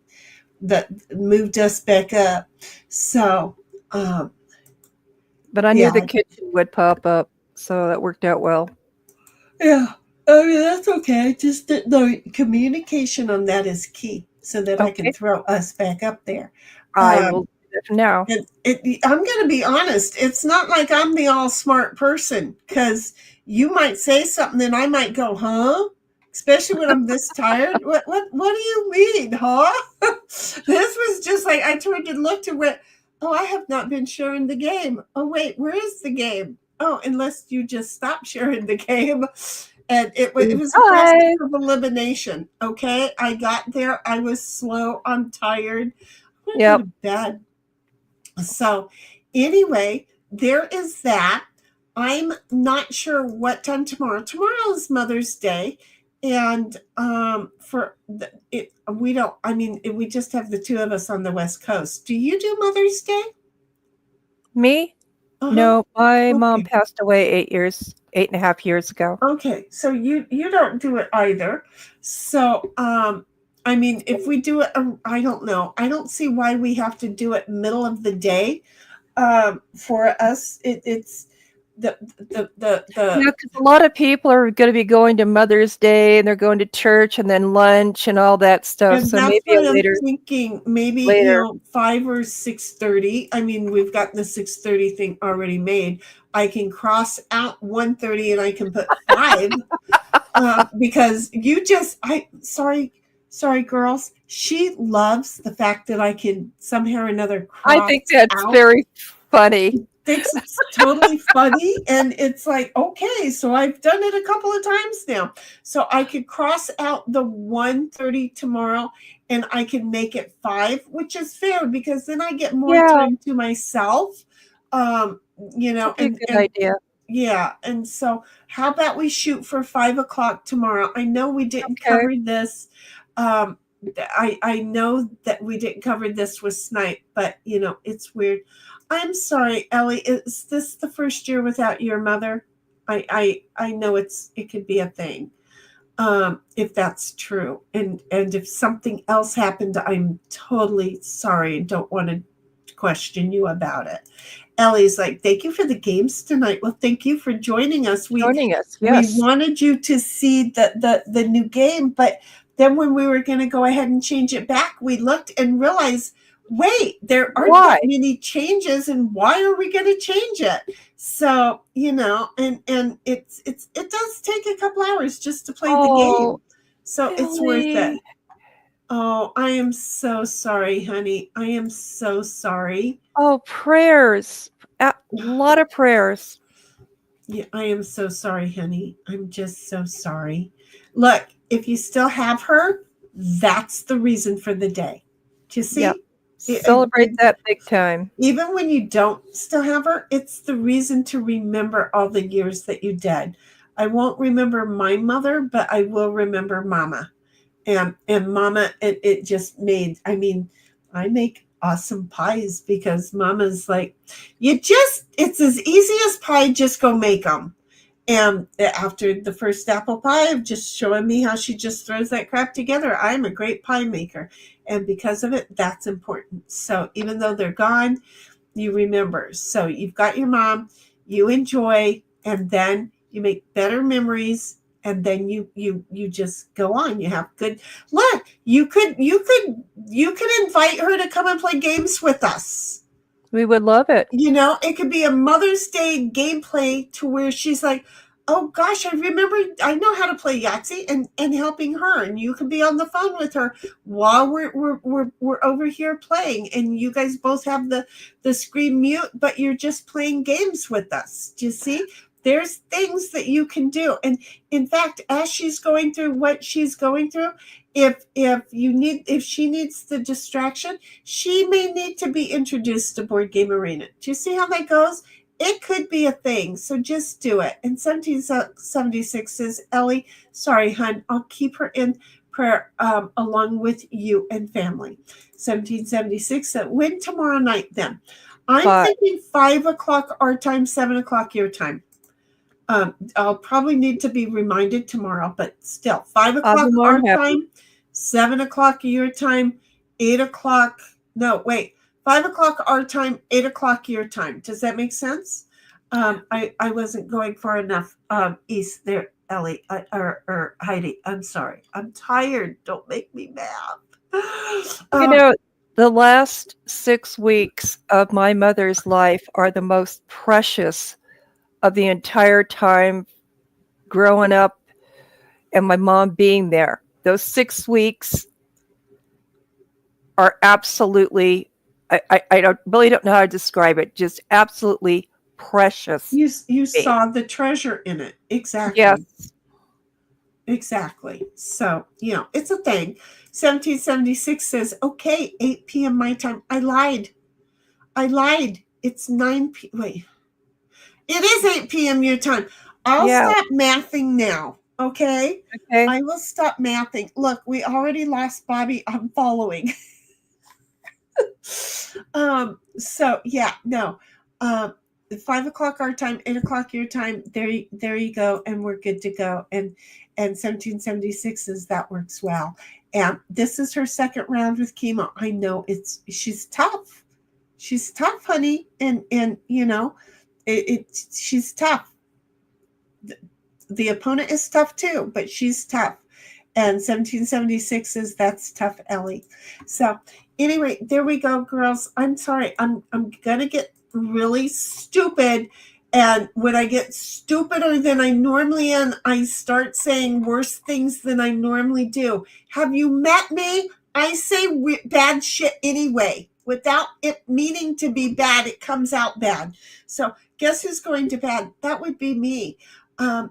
moved us back up. So, but I knew the kitchen would pop up, so that worked out well. Yeah, I mean that's okay. Just the communication on that is key, so that I can throw us back up there. I will do that now. I'm going to be honest. It's not like I'm the all smart person, because you might say something and I might go, huh? Especially when I'm this tired. What do you mean, huh? This was just like I turned and looked and went, oh, I have not been sharing the game. Oh, wait, where is the game? Oh, unless you just stop sharing the game. And it was a process of elimination. Okay, I got there. I was slow. I'm tired. I'm going to go to bed. So anyway, there is that. I'm not sure what time tomorrow. Tomorrow is Mother's Day. And we just have the 2 of us on the West Coast. Do you do Mother's Day? Me? No, my mom passed away 8.5 years ago. Okay, so you don't do it either. So if we do it, I don't know. I don't see why we have to do it middle of the day. For us, it's the because a lot of people are going to be going to Mother's Day and they're going to church and then lunch and all that stuff. And so that's maybe what later. I'm thinking. Maybe 5 or 6:30. I mean, we've got the 6:30 thing already made. I can cross out 1:30 and I can put 5 because sorry girls. She loves the fact that I can somehow or another cross I think that's out. very funny. Thinks it's totally funny, and it's like, okay, so I've done it a couple of times now. So I could cross out the 1:30 tomorrow and I can make it 5, which is fair because then I get more time to myself. A good idea. Yeah. And so how about we shoot for 5 o'clock tomorrow? I know we didn't cover this. I know that we didn't cover this with Snipe, but it's weird. I'm sorry, Ellie. Is this the first year without your mother? I know it could be a thing, if that's true. And if something else happened, I'm totally sorry and don't want to question you about it. Ellie's like, thank you for the games tonight. Well, thank you for joining us. Yes. We wanted you to see the new game, but then when we were going to go ahead and change it back, we looked and realized, wait, there aren't that many changes, and why are we going to change it? So, and it does take a couple hours just to play the game. So it's worth it. Oh, I am so sorry, honey. I am so sorry. Oh, prayers. A lot of prayers. Yeah, I am so sorry, honey. I'm just so sorry. Look, if you still have her, that's the reason for the day. Do you see? Yep. It- Celebrate it- that big time. Even when you don't still have her, it's the reason to remember all the years that you did. I won't remember my mother, but I will remember Mama. And Mama, it just made, I mean, I make awesome pies because Mama's like, it's as easy as pie, just go make them. And after the first apple pie of just showing me how she just throws that crap together, I'm a great pie maker. And because of it, that's important. So even though they're gone, you remember. So you've got your mom, you enjoy, and then you make better memories, and then you just go on. You have good look. You could invite her to come and play games with us. We would love it. You know, it could be a Mother's Day gameplay to where she's like, oh gosh, I know how to play Yahtzee, and helping her, and you can be on the phone with her while we're over here playing, and you guys both have the screen mute, but you're just playing games with us. Do you see? There's things that you can do. And in fact, as she's going through what she's going through, if she needs the distraction, she may need to be introduced to Board Game Arena. Do you see how that goes? It could be a thing. So just do it. And 1776 says, Ellie, sorry, hun, I'll keep her in prayer along with you and family. 1776 said, when tomorrow night then? I'm thinking 5 o'clock our time, 7 o'clock your time. I'll probably need to be reminded tomorrow, but still, 5 o'clock our time, 7 o'clock your time, 8 o'clock. No, wait, 5 o'clock our time, 8 o'clock your time. Does that make sense? I wasn't going far enough east there, Ellie, or Heidi. I'm sorry. I'm tired. Don't make me mad. The last 6 weeks of my mother's life are the most precious of the entire time growing up and my mom being there. Those 6 weeks are absolutely, I really don't know how to describe it, just absolutely precious. You saw the treasure in it. Exactly. Yes. Exactly. So, it's a thing. 1776 says, okay, 8 p.m. my time. I lied. It's 9 p.m. Wait. It is 8 p.m. your time. I'll stop mathing now. Okay? Okay. I will stop mathing. Look, we already lost Bobby. I'm following. So yeah, no. 5 o'clock our time, 8 o'clock your time. There you go, and we're good to go. And 1776 says that works well. And this is her second round with chemo. I know she's tough. She's tough, honey, and she's tough. The opponent is tough too, but she's tough. And 1776 says that's tough, Ellie. So anyway, there we go, girls. I'm sorry. I'm gonna get really stupid. And when I get stupider than I normally am, I start saying worse things than I normally do. Have you met me? I say bad shit anyway. Without it meaning to be bad, it comes out bad. So guess who's going to bed? That would be me.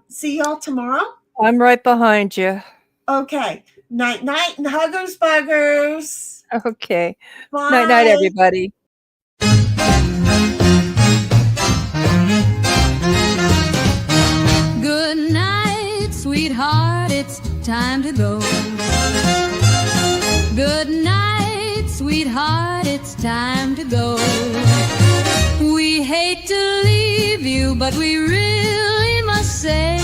See y'all tomorrow. I'm right behind you. Okay. Night, and huggers, buggers. Okay. Bye. Night, everybody. Good night, sweetheart, it's time to go. Good night, sweetheart, it's time to go. We hate to leave you, but we really must say,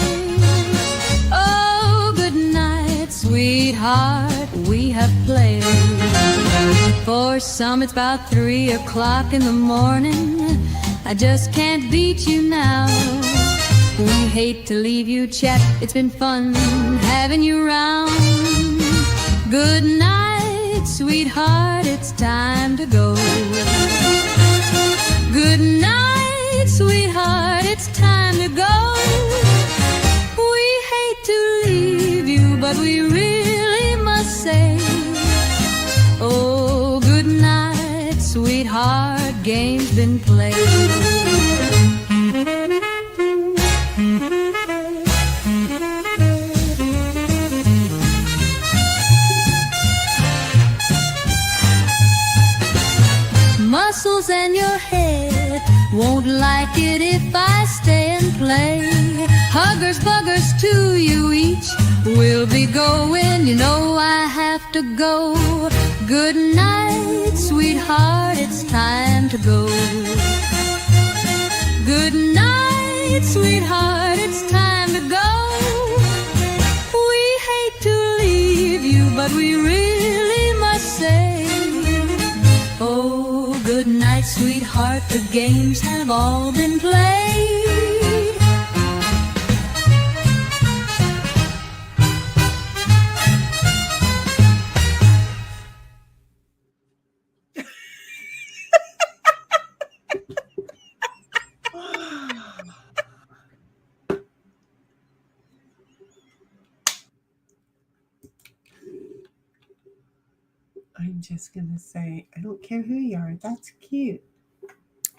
oh, good night, sweetheart, we have played. For some it's about 3 o'clock in the morning. I just can't beat you now. We hate to leave you, chat. It's been fun having you round. Good night, sweetheart, it's time to go. Good night, sweetheart, it's time to go. We hate to leave you, but we really must say, oh, good night, sweetheart, game's been played. if I stay and play. Huggers, buggers to you each. We'll be going, you know I have to go. Good night, sweetheart, it's time to go. Good night, sweetheart, it's time to go. We hate to leave you, but we really must say, oh, good night, sweetheart, the games have all been played. I'm just going to say, I don't care who you are. That's cute.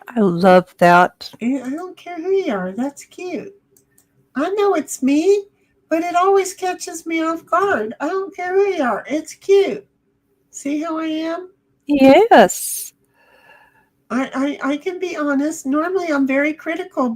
I love that. I don't care who you are. That's cute. I know it's me, but it always catches me off guard. I don't care who you are. It's cute. See how I am? Yes. I can be honest. Normally, I'm very critical,